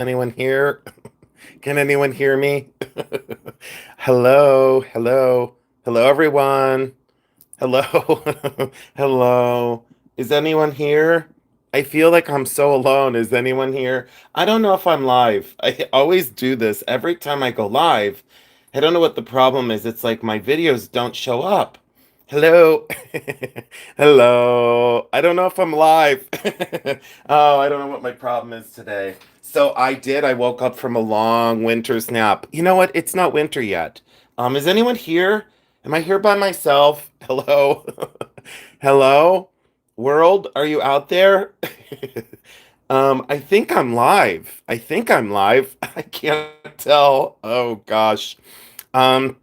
anyone here? Can anyone hear me? Hello, hello, hello, everyone. Hello, hello. Is anyone here? I feel like I'm so alone. Is anyone here? I don't know if I'm live. I always do this every time I go live. I don't know what the problem is. It's like my videos don't show up. Hello. Hello. I don't know if I'm live. Oh, I don't know what my problem is today. So I woke up from a long winter's nap. You know what? It's not winter yet. Is anyone here? Am I here by myself? Hello? Hello? World, are you out there? I think I'm live. I think I'm live. I can't tell. Oh gosh. Um,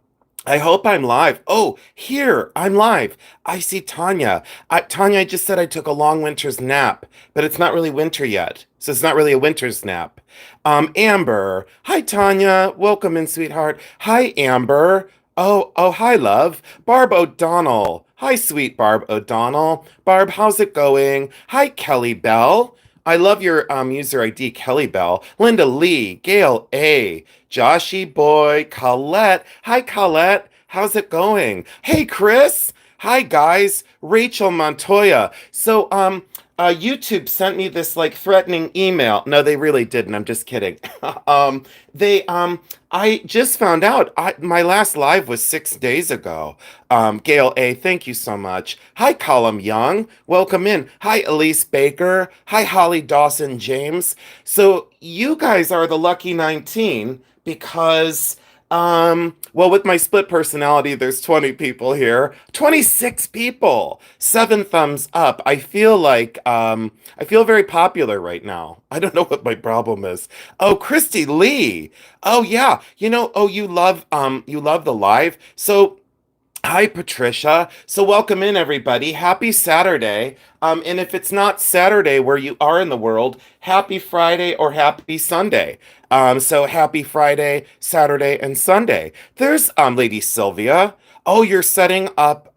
I hope I'm live. Oh, here, I'm live. I see Tanya. Tanya, I just said I took a long winter's nap, but it's not really winter yet. So it's not really a winter's nap. Amber. Hi, Tanya. Welcome in, sweetheart. Hi, Amber. Oh, hi, love. Barb O'Donnell. Hi, sweet Barb O'Donnell. Barb, how's it going? Hi, Kelly Bell. I love your user ID, Kelly Bell. Linda Lee, Gail A, Joshy Boy, Colette. Hi, Colette. How's it going? Hey, Chris. Hi, guys. Rachel Montoya. YouTube sent me this like threatening email. No, they really didn't. I'm just kidding. um, I just found out my last live was 6 days ago. Gail A, thank you so much. Hi, Colum Young. Welcome in. Hi, Elise Baker. Hi, Holly Dawson James. So you guys are the lucky 19 because well, with my split personality, there's 20 people here. 26 people. 7 thumbs up. I feel very popular right now. I don't know what my problem is. Oh, Christy Lee. Oh yeah. You love the live. So hi, Patricia. So welcome in, everybody. Happy Saturday. And if it's not Saturday where you are in the world, happy Friday or happy Sunday. So happy Friday, Saturday, and Sunday. There's Lady Sylvia. Oh, you're setting up.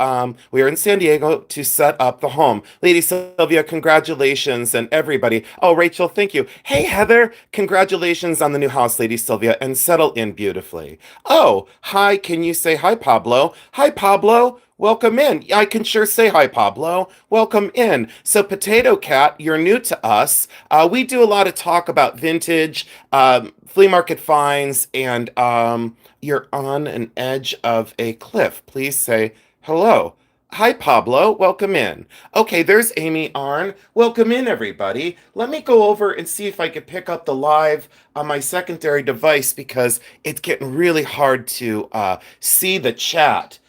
We are in San Diego to set up the home. Lady Sylvia, congratulations, and everybody. Oh, Rachel, thank you. Hey, Heather, congratulations on the new house, Lady Sylvia, and settle in beautifully. Oh, hi, can you say hi, Pablo? Hi, Pablo. Welcome in. I can sure say hi, Pablo. Welcome in. So, Potato Cat, you're new to us. We do a lot of talk about vintage, flea market finds, and you're on an edge of a cliff. Please say hello. Hi, Pablo. Welcome in. Okay, there's Amy Arn. Welcome in, everybody. Let me go over and see if I could pick up the live on my secondary device because it's getting really hard to see the chat.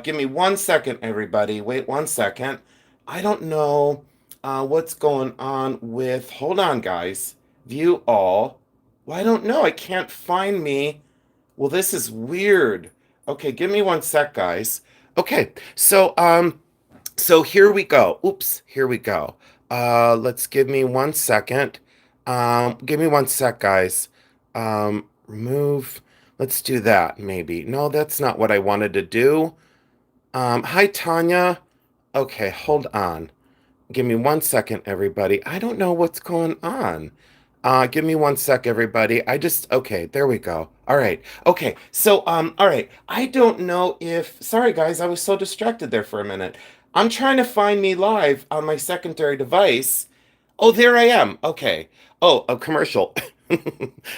Give me 1 second, everybody. Wait 1 second. I don't know what's going on with. Hold on, guys. View all. Well, I don't know. I can't find me. Well, this is weird. Okay, give me 1 sec, guys. Okay, so here we go. Oops, here we go. Let's give me 1 second. Give me 1 sec, guys. Remove. Let's do that, maybe. No, that's not what I wanted to do. Hi, Tanya. Okay, hold on. Give me 1 second, everybody. I don't know what's going on. Give me 1 sec, everybody. Okay, there we go. All right. Okay. All right. I don't know if, sorry guys, I was so distracted there for a minute. I'm trying to find me live on my secondary device. Oh, there I am. Okay. Oh, a commercial.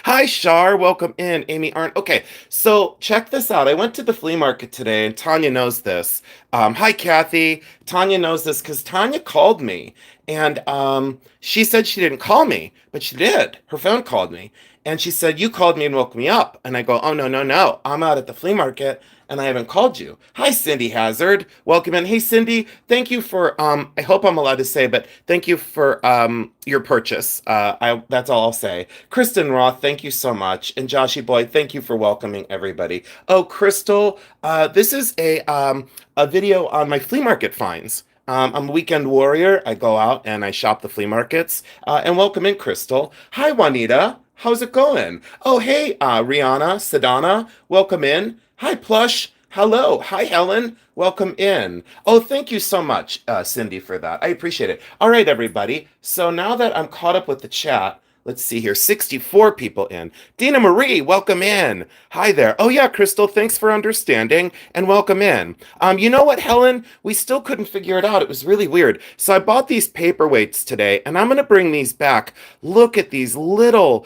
Hi, Shar. Welcome in, Amy Arndt. Okay, so check this out. I went to the flea market today, and Tanya knows this. Hi, Kathy. Tanya knows this because Tanya called me, and she said she didn't call me, but she did. Her phone called me, and she said, "You called me and woke me up." And I go, "Oh, no, no, no. I'm out at the flea market, and I haven't called you." Hi, Cindy Hazard. Welcome in. Hey, Cindy. Thank you for, I hope I'm allowed to say, but thank you for your purchase. That's all I'll say. Kristen Roth, thank you so much. And Joshy Boy, thank you for welcoming everybody. Oh, Crystal, this is a video on my flea market finds. I'm a weekend warrior. I go out and I shop the flea markets. And welcome in, Crystal. Hi, Juanita. How's it going? Oh, hey, Rihanna, Sedana, welcome in. Hi, Plush. Hello. Hi, Helen. Welcome in. Oh, thank you so much, Cindy, for that. I appreciate it. All right, everybody. So now that I'm caught up with the chat, let's see here, 64 people in. Dina Marie, welcome in. Hi there. Oh yeah, Crystal, thanks for understanding and welcome in. You know what, Helen? We still couldn't figure it out. It was really weird. So I bought these paperweights today, and I'm going to bring these back. Look at these little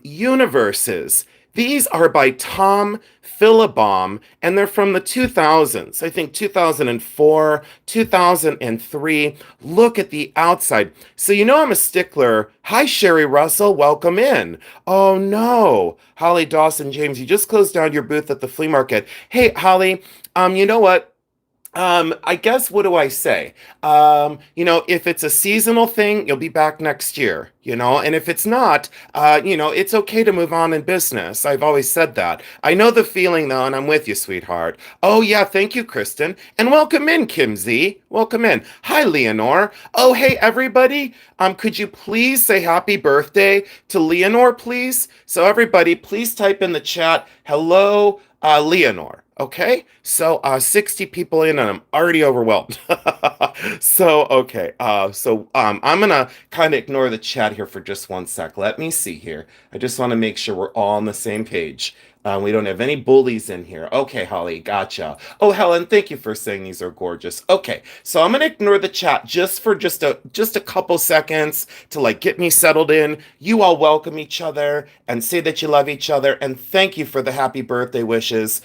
universes. These are by Tom Philobaum, and they're from the 2000s. I think 2004, 2003. Look at the outside. So you know I'm a stickler. Hi, Sherry Russell. Welcome in. Oh, no. Holly Dawson James, you just closed down your booth at the flea market. Hey, Holly, you know what? I guess what do I say? If it's a seasonal thing, you'll be back next year, and if it's not, it's okay to move on in business. I've always said that. I know the feeling though, and I'm with you, sweetheart. Oh yeah, thank you, Kristen. And welcome in, Kim Z. Welcome in. Hi, Leonore. Oh, hey, everybody. Could you please say happy birthday to Leonore, please? So everybody, please type in the chat, hello, Leonore. Okay, so 60 people in, and I'm already overwhelmed. I'm gonna kind of ignore the chat here for just one sec. Let me see here. I just want to make sure we're all on the same page. We don't have any bullies in here. Okay, Holly, gotcha. Oh, Helen, thank you for saying these are gorgeous. Okay, so I'm gonna ignore the chat just for just a couple seconds to like get me settled in. You all welcome each other and say that you love each other, and thank you for the happy birthday wishes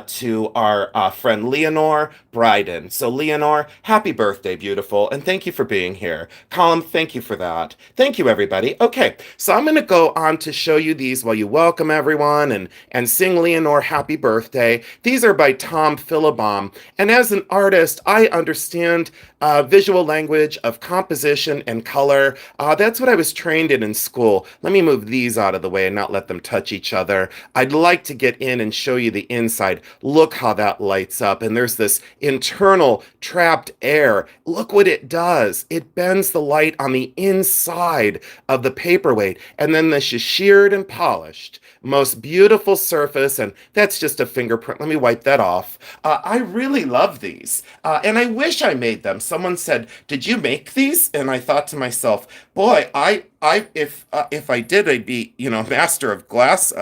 to our friend Leonore Bryden. So Leonore, happy birthday, beautiful, and thank you for being here. Colin, thank you for that. Thank you, everybody. Okay, so I'm gonna go on to show you these while you welcome everyone and sing Leonore happy birthday. These are by Tom Philobaum. And as an artist, I understand visual language of composition and color. That's what I was trained in school. Let me move these out of the way and not let them touch each other. I'd like to get in and show you the inside. Look how that lights up. And there's this internal trapped air. Look what it does. It bends the light on the inside of the paperweight. And then this is sheared and polished. Most beautiful surface, and that's just a fingerprint. Let me wipe that off. I really love these, and I wish I made them. Someone said, "Did you make these?" And I thought to myself, "Boy, if I did, I'd be, master of glass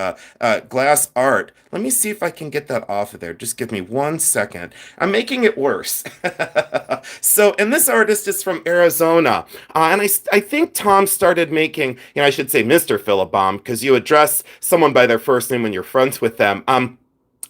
art." Let me see if I can get that off of there. Just give me 1 second. I'm making it worse. And this artist is from Arizona, and I think Tom started making, I should say Mr. Philobaum, because you address someone by their first name when you're friends with them.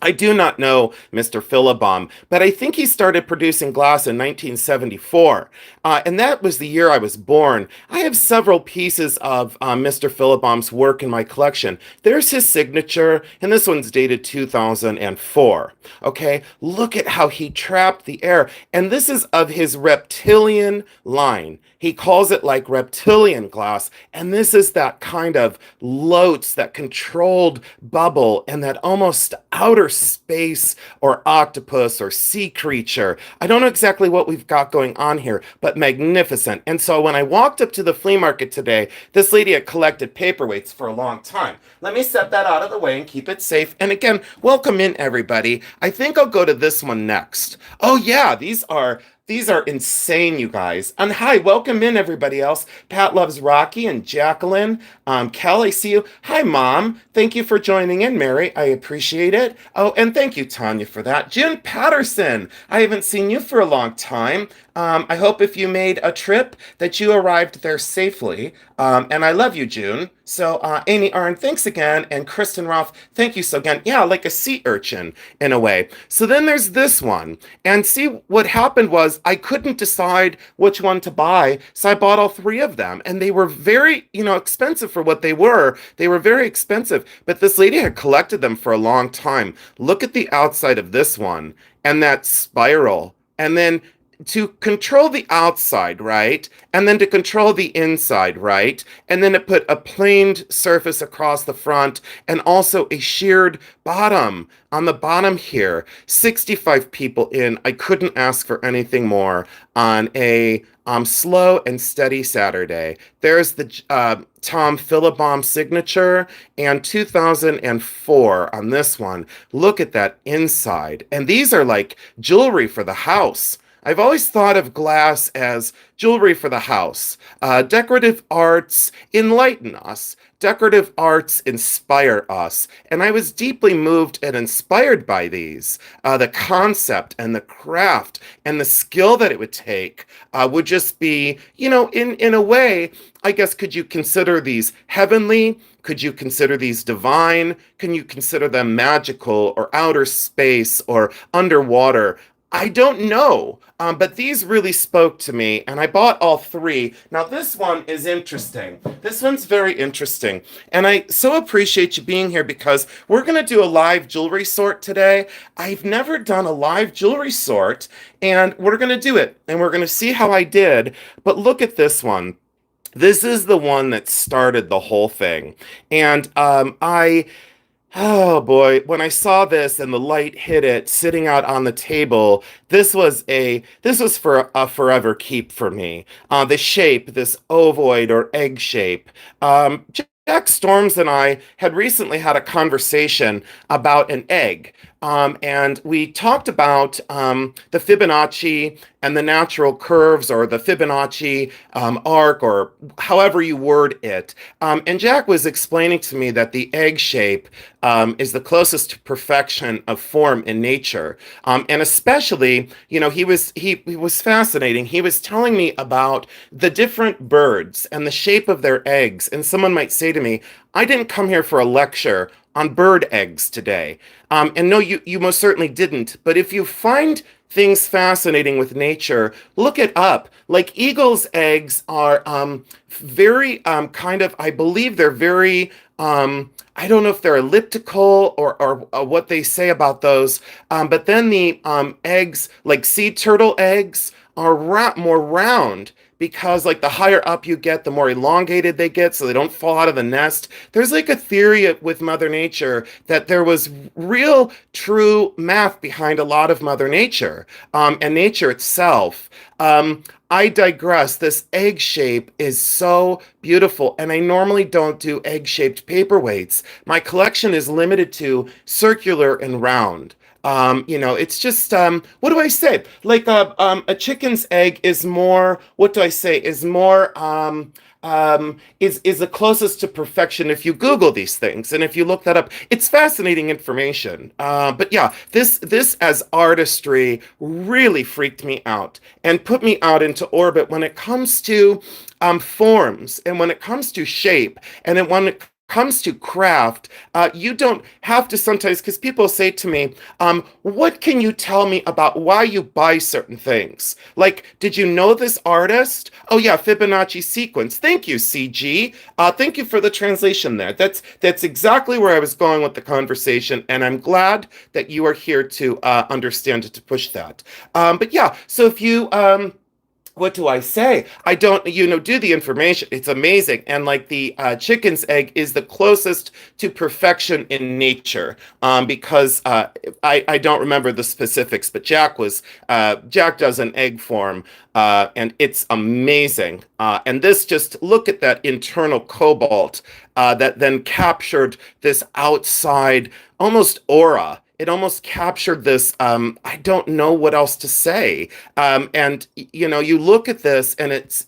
I do not know Mr. Philobaum, but I think he started producing glass in 1974, and that was the year I was born. I have several pieces of Mr. Philobaum's work in my collection. There's his signature, and this one's dated 2004. Okay, look at how he trapped the air, and this is of his reptilian line. He calls it like reptilian glass, and this is that kind of Lotes, that controlled bubble, and that almost outer space or octopus or sea creature. I don't know exactly what we've got going on here, but magnificent. And so when I walked up to the flea market today, this lady had collected paperweights for a long time. Let me set that out of the way and keep it safe. And again, welcome in, everybody. I think I'll go to this one next. Oh yeah, these are insane, you guys. And hi, welcome in, everybody else. Pat loves Rocky and Jacqueline. Kel, I see you. Hi, Mom. Thank you for joining in, Mary. I appreciate it. Oh, and thank you, Tanya, for that. June Patterson. I haven't seen you for a long time. I hope if you made a trip that you arrived there safely. And I love you, June. So, Amy Arn, thanks again. And Kristen Roth, thank you so again. Yeah, like a sea urchin in a way. So then there's this one. And see, what happened was I couldn't decide which one to buy. So I bought all three of them. And they were very, expensive for what they were. They were very expensive. But this lady had collected them for a long time. Look at the outside of this one and that spiral. And then to control the outside, right? And then to control the inside, right? And then it put a planed surface across the front and also a sheared bottom on the bottom here. 65 people in. I couldn't ask for anything more on a slow and steady Saturday. There's the Tom Philobaum signature and 2004 on this one. Look at that inside. And these are like jewelry for the house. I've always thought of glass as jewelry for the house. Decorative arts enlighten us. Decorative arts inspire us. And I was deeply moved and inspired by these. The concept and the craft and the skill that it would take would just be, in a way, I guess, could you consider these heavenly? Could you consider these divine? Can you consider them magical or outer space or underwater? I don't know, but these really spoke to me, and I bought all three. Now, this one is interesting. This one's very interesting, and I so appreciate you being here because we're going to do a live jewelry sort today. I've never done a live jewelry sort, and we're going to do it, and we're going to see how I did. But look at this one. This is the one that started the whole thing. And oh boy, when I saw this and the light hit it sitting out on the table, this was for a forever keep for me. The shape, this ovoid or egg shape. Jack Storms and I had recently had a conversation about an egg. And we talked about the Fibonacci and the natural curves or the Fibonacci arc or however you word it. And Jack was explaining to me that the egg shape is the closest to perfection of form in nature. And especially, he was fascinating. He was telling me about the different birds and the shape of their eggs. And someone might say to me, I didn't come here for a lecture on bird eggs today. And no, you most certainly didn't. But if you find things fascinating with nature, look it up. Like eagles' eggs are very kind of, I believe they're very, I don't know if they're elliptical or what they say about those. But then the eggs, like sea turtle eggs, are more round because like the higher up you get, the more elongated they get so they don't fall out of the nest. There's like a theory with Mother Nature that there was real true math behind a lot of Mother Nature and nature itself. I digress. This egg shape is so beautiful, and I normally don't do egg-shaped paperweights. My collection is limited to circular and round. It's just what do I say? Like a chicken's egg is more, what do I say, is more is the closest to perfection if you Google these things and if you look that up. It's fascinating information. But yeah, this as artistry really freaked me out and put me out into orbit when it comes to forms and when it comes to shape and when it comes to craft, you don't have to sometimes, because people say to me, what can you tell me about why you buy certain things? Like, did you know this artist? Oh yeah, Fibonacci sequence. Thank you, CG. Thank you for the translation there. That's exactly where I was going with the conversation, and I'm glad that you are here to understand it, to push that. But yeah, so if you what do I say? I don't, do the information. It's amazing. And like the chicken's egg is the closest to perfection in nature because I don't remember the specifics, but Jack does an egg form and it's amazing. And this just look at that internal cobalt that then captured this outside almost aura. It almost captured this. I don't know what else to say. And you look at this, and it's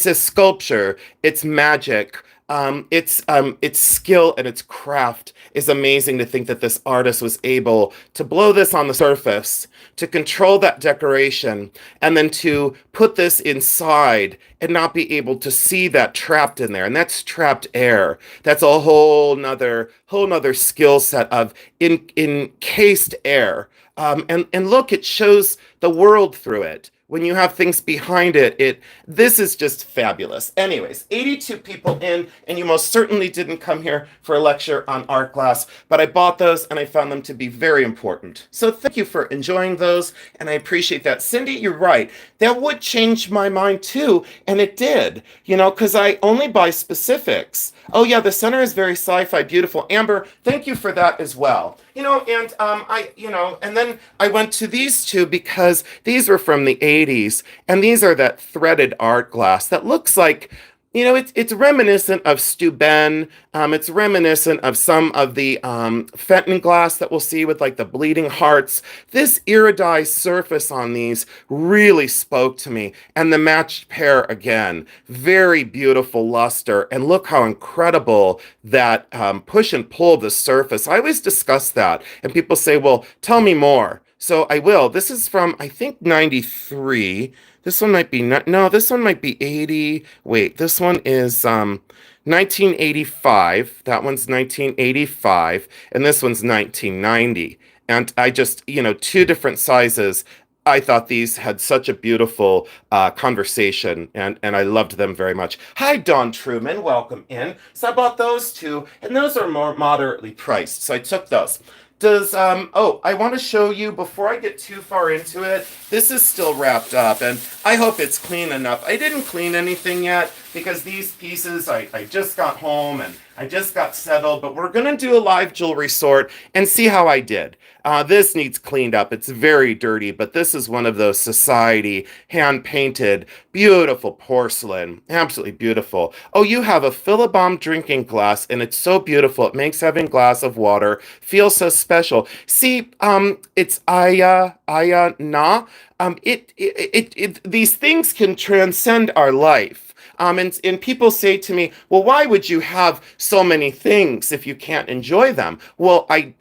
a sculpture. It's magic. Its skill and its craft is amazing to think that this artist was able to blow this on the surface, to control that decoration, and then to put this inside and not be able to see that trapped in there. And that's trapped air. That's a whole nother skill set of encased air. And look, it shows the world through it. When you have things behind it, this is just fabulous. Anyways, 82 people in, and you most certainly didn't come here for a lecture on art glass, but I bought those and I found them to be very important. So thank you for enjoying those, and I appreciate that. Cindy, you're right. That would change my mind too, and it did, because I only buy specifics. Oh yeah, the center is very sci-fi, beautiful. Amber, thank you for that as well. And then I went to these two because these were from the 80s, and these are that threaded art glass that looks like It's reminiscent of Steuben. It's reminiscent of some of the Fenton glass that we'll see with like the bleeding hearts. This iridized surface on these really spoke to me. And the matched pair again, very beautiful luster. And look how incredible that push and pull of the surface. I always discuss that. And people say, well, tell me more. So I will. This is from, I think, 93. This one might be not, no, this one might be 80. Wait, this one is 1985. That one's 1985, and this one's 1990. And I just, two different sizes. I thought these had such a beautiful conversation, and I loved them very much. Hi, Don Truman, welcome in. So I bought those two, and those are more moderately priced, so I took those. I want to show you before I get too far into it. This is still wrapped up, and I hope it's clean enough. I didn't clean anything yet because these pieces, I just got home and I just got settled, but we're going to do a live jewelry sort and see how I did. This needs cleaned up. It's very dirty, but this is one of those society hand-painted, beautiful porcelain. Absolutely beautiful. Oh, you have a Philibom drinking glass, and it's so beautiful. It makes having a glass of water feel so special. See, it's na. These things can transcend our life. And people say to me, well, why would you have so many things if you can't enjoy them? Well, I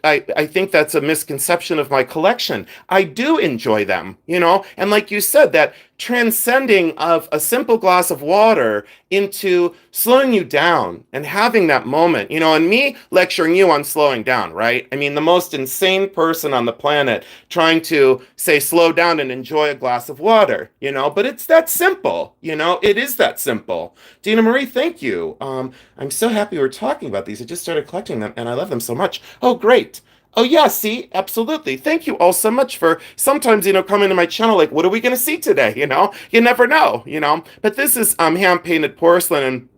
think that's a misconception of my collection. I do enjoy them, and like you said, that transcending of a simple glass of water into slowing you down and having that moment, and me lecturing you on slowing down, right? I mean, the most insane person on the planet trying to say slow down and enjoy a glass of water, but it's that simple, it is that simple. Dina Marie, thank you. I'm so happy we're talking about these. I just started collecting them and I love them so much. Oh, great. Oh yeah, see, absolutely. Thank you all so much for sometimes, coming to my channel like, what are we going to see today? You never know, But this is hand painted porcelain, and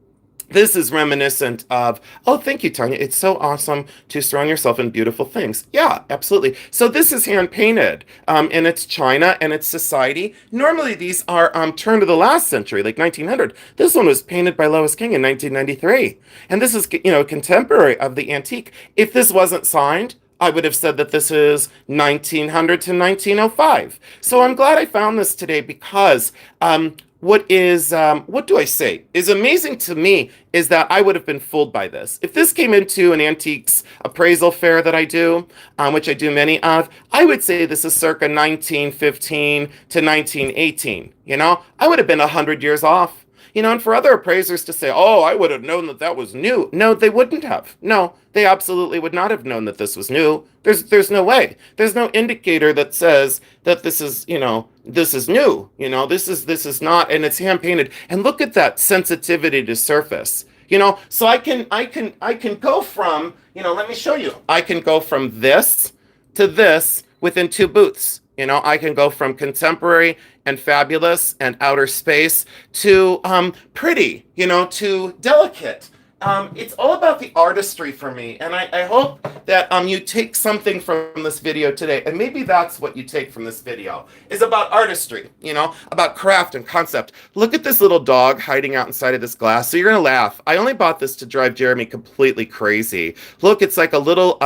this is reminiscent of, oh, thank you, Tanya. It's so awesome to surround yourself in beautiful things. Yeah, absolutely. So this is hand painted, and it's China and it's society. Normally these are turn to the last century, like 1900. This one was painted by Lois King in 1993, and this is contemporary of the antique. If this wasn't signed, I would have said that this is 1900 to 1905. So I'm glad I found this today because what do I say, is amazing to me is that I would have been fooled by this. If this came into an antiques appraisal fair that I do, which I do many of, I would say this is circa 1915 to 1918. I would have been 100 years off. And for other appraisers to say, oh, I would have known that that was new. No, they wouldn't have. No, they absolutely would not have known that this was new. There's no way. There's no indicator that says that this is, this is new. This is not, and it's hand painted. And look at that sensitivity to surface. So I can go from, let me show you. I can go from this to this within 2 booths. I can go from contemporary and fabulous and outer space to pretty, to delicate. It's all about the artistry for me, and I hope that you take something from this video today, and maybe that's what you take from this video, is about artistry, about craft and concept. Look at this little dog hiding out inside of this glass. So you're gonna laugh. I only bought this to drive Jeremy completely crazy. Look, it's like a little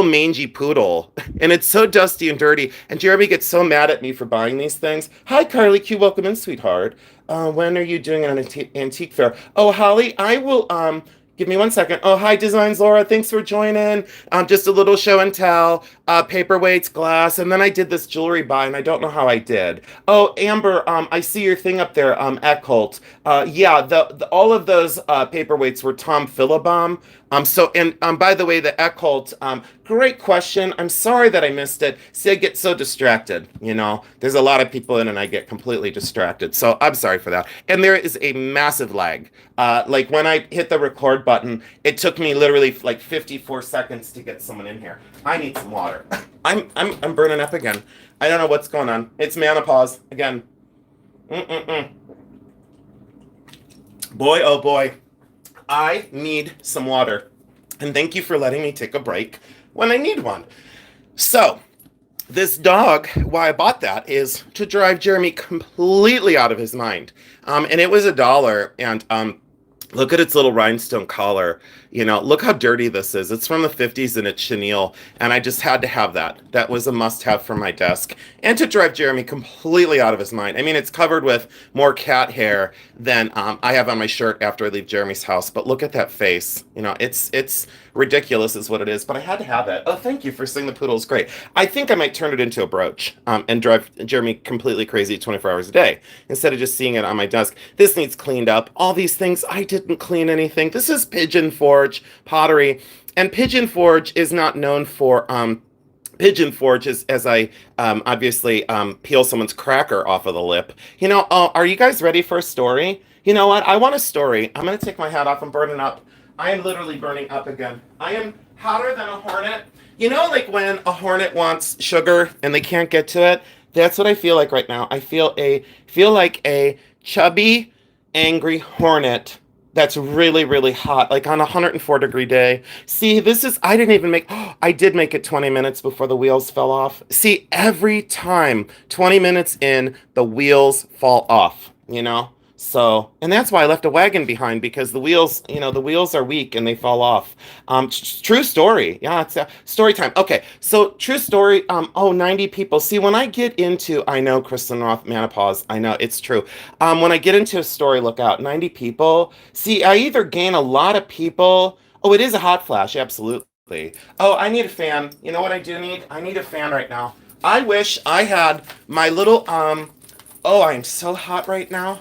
mangy poodle, and it's so dusty and dirty, and Jeremy gets so mad at me for buying these things. Hi, Carly Q, welcome in, sweetheart. When are you doing an antique fair? Oh, Holly, I will, give me 1 second. Oh, hi, Designs Laura. Thanks for joining. Just a little show and tell, paperweights, glass, and then I did this jewelry buy, and I don't know how I did. Oh, Amber, I see your thing up there, Eckholt. Yeah, all of those paperweights were Tom Philibom. By the way, the Eckholt, great question. I'm sorry that I missed it. See, I get so distracted, There's a lot of people in and I get completely distracted. So I'm sorry for that. And there is a massive lag. Like when I hit the record button, it took me literally like 54 seconds to get someone in here. I need some water. I'm burning up again. I don't know what's going on. It's menopause again. Boy, oh boy. I need some water. And thank you for letting me take a break when I need one. So, this dog, why I bought that is to drive Jeremy completely out of his mind. And it was $1. And look at its little rhinestone collar. Look how dirty this is. It's from the 50s and it's chenille. And I just had to have that. That was a must have for my desk. And to drive Jeremy completely out of his mind. I mean, it's covered with more cat hair than I have on my shirt after I leave Jeremy's house. But look at that face. It's ridiculous, is what it is. But I had to have that. Oh, thank you for saying the poodle's great. I think I might turn it into a brooch and drive Jeremy completely crazy 24 hours a day instead of just seeing it on my desk. This needs cleaned up. All these things, I didn't clean anything. This is Pigeon Forge pottery. And Pigeon Forge is not known for Pigeon Forge is as I obviously peel someone's cracker off of the lip. Are you guys ready for a story? You know what? I want a story. I'm going to take my hat off. I'm burning up. I am literally burning up again. I am hotter than a hornet. Like when a hornet wants sugar and they can't get to it? That's what I feel like right now. I feel like a chubby, angry hornet that's really, really hot, like on a 104-degree day. See, I didn't even make, I did make it 20 minutes before the wheels fell off. See, every time, 20 minutes in, the wheels fall off. So, and that's why I left a wagon behind because the wheels are weak and they fall off. True story. Yeah, it's story time. Okay, so true story. 90 people. See, when I get into, I know Kristen Roth menopause. I know it's true. When I get into a story, look out. 90 people. See, I either gain a lot of people. Oh, it is a hot flash. Absolutely. Oh, I need a fan. You know what I do need? I need a fan right now. I wish I had my little. Oh, I'm so hot right now.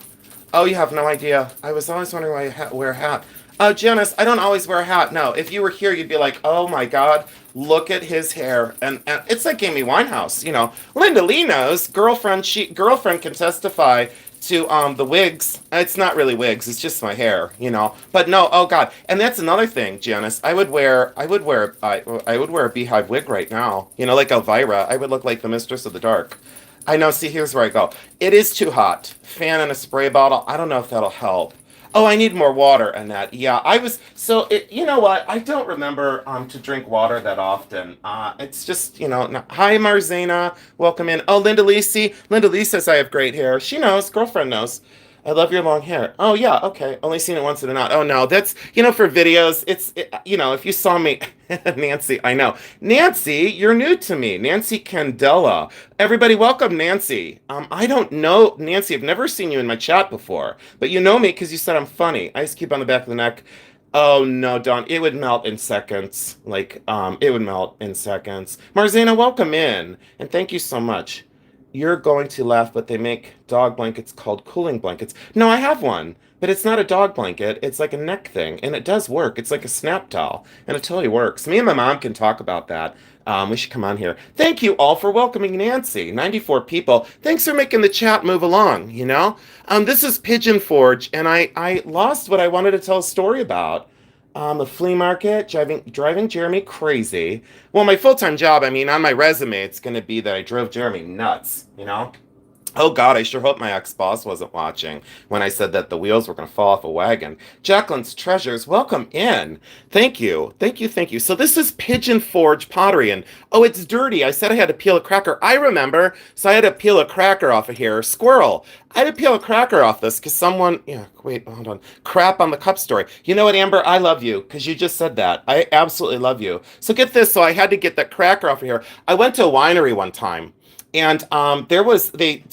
Oh, you have no idea. I was always wondering why you wear a hat. Oh, Janice, I don't always wear a hat. No, if you were here, you'd be like, oh my God, look at his hair. And it's like Amy Winehouse, Linda Lee knows. Girlfriend can testify to the wigs. It's not really wigs, it's just my hair. But no, oh God. And that's another thing, Janice. I would wear a beehive wig right now. Like Elvira. I would look like the Mistress of the Dark. I know. See, here's where I go. It is too hot. Fan and a spray bottle. I don't know if that'll help. Oh, I need more water, Annette. Yeah, I was. So, you know what? I don't remember to drink water that often. It's just, hi, Marzena. Welcome in. Oh, Linda Lee. See, Linda Lee says I have great hair. She knows. Girlfriend knows. I love your long hair. Oh, yeah. Okay. Only seen it once in a not. Oh, no. That's, for videos, if you saw me, Nancy, I know. Nancy, you're new to me. Nancy Candela. Everybody, welcome, Nancy. I don't know, Nancy, I've never seen you in my chat before, but you know me because you said I'm funny. Ice cube on the back of the neck. Oh, no, Dawn. It would melt in seconds. It would melt in seconds. Marzana, welcome in. And thank you so much. You're going to laugh, but they make dog blankets called cooling blankets. No, I have one, but it's not a dog blanket. It's like a neck thing, and it does work. It's like a snap towel, and it totally works. Me and my mom can talk about that. We should come on here. Thank you all for welcoming Nancy. 94 people. Thanks for making the chat move along. This is Pigeon Forge, and I lost what I wanted to tell a story about. The flea market, driving Jeremy crazy. Well, my full-time job, I mean, on my resume, it's going to be that I drove Jeremy nuts. Oh God, I sure hope my ex-boss wasn't watching when I said that the wheels were going to fall off a wagon. Jacqueline's Treasures, welcome in. Thank you. Thank you. Thank you. So this is Pigeon Forge pottery, and oh, it's dirty. I said I had to peel a cracker. I remember. So I had to peel a cracker off of here. Squirrel. I had to peel a cracker off this because someone, yeah, wait, hold on. Crap on the cup story. You know what, Amber? I love you because you just said that. I absolutely love you. So get this. So I had to get that cracker off of here. I went to a winery one time. And they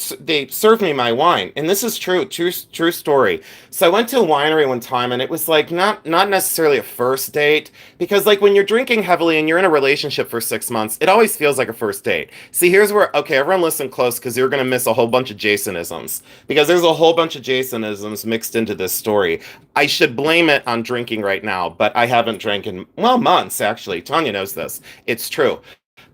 served me my wine, and this is true story. So I went to a winery one time, and it was like not necessarily a first date, because like when you're drinking heavily and you're in a relationship for 6 months, it always feels like a first date. See, here's where, okay, everyone listen close, because you're gonna miss a whole bunch of Jasonisms, because there's a whole bunch of Jasonisms mixed into this story. I should blame it on drinking right now, but I haven't drank in, well, months actually. Tanya knows this. It's true.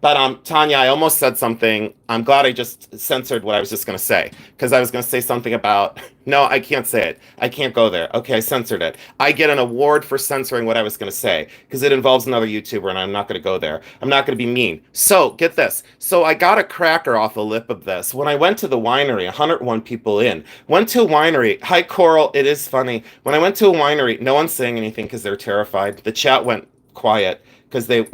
But Tanya, I almost said something. I'm glad I just censored what I was just going to say, because I was going to say something about, no, I can't say it. I can't go there. Okay, I censored it. I get an award for censoring what I was going to say, because it involves another YouTuber, and I'm not going to go there. I'm not going to be mean. So, get this. So I got a cracker off the lip of this. When I went to the winery, 101 people in. Went to a winery. Hi, Coral. It is funny. When I went to a winery, no one's saying anything because they're terrified. The chat went quiet because they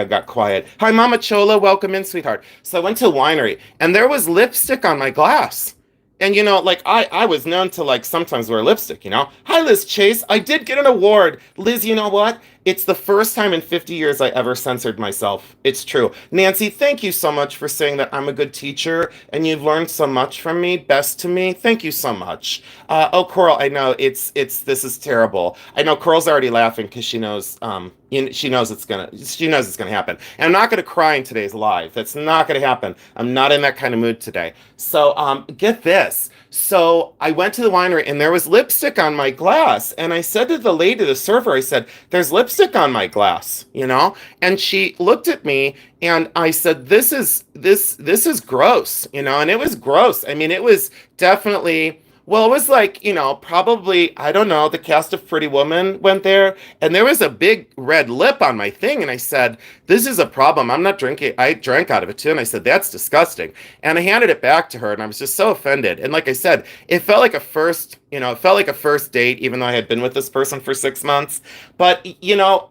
got quiet. Hi, Mama Chola, welcome in, sweetheart. So I went to the winery, and there was lipstick on my glass. And like I was known to like sometimes wear lipstick. Hi, Liz Chase. I did get an award. Liz, you know what? It's the first time in 50 years I ever censored myself. It's true. Nancy, thank you so much for saying that I'm a good teacher and you've learned so much from me. Best to me. Thank you so much. Oh, Coral, I know this is terrible. I know Coral's already laughing because she knows it's gonna happen. And I'm not gonna cry in today's live. That's not gonna happen. I'm not in that kind of mood today. So get this. So I went to the winery and there was lipstick on my glass. And I said to the lady, the server, I said, there's lipstick on my glass. And she looked at me and I said, this is gross, and it was gross. I mean, it was definitely, well, it was like, probably, I don't know, the cast of Pretty Woman went there, and there was a big red lip on my thing, and I said, this is a problem. I'm not drinking. I drank out of it too, and I said, that's disgusting. And I handed it back to her, and I was just so offended. And like I said, it felt like a first date, even though I had been with this person for 6 months. But,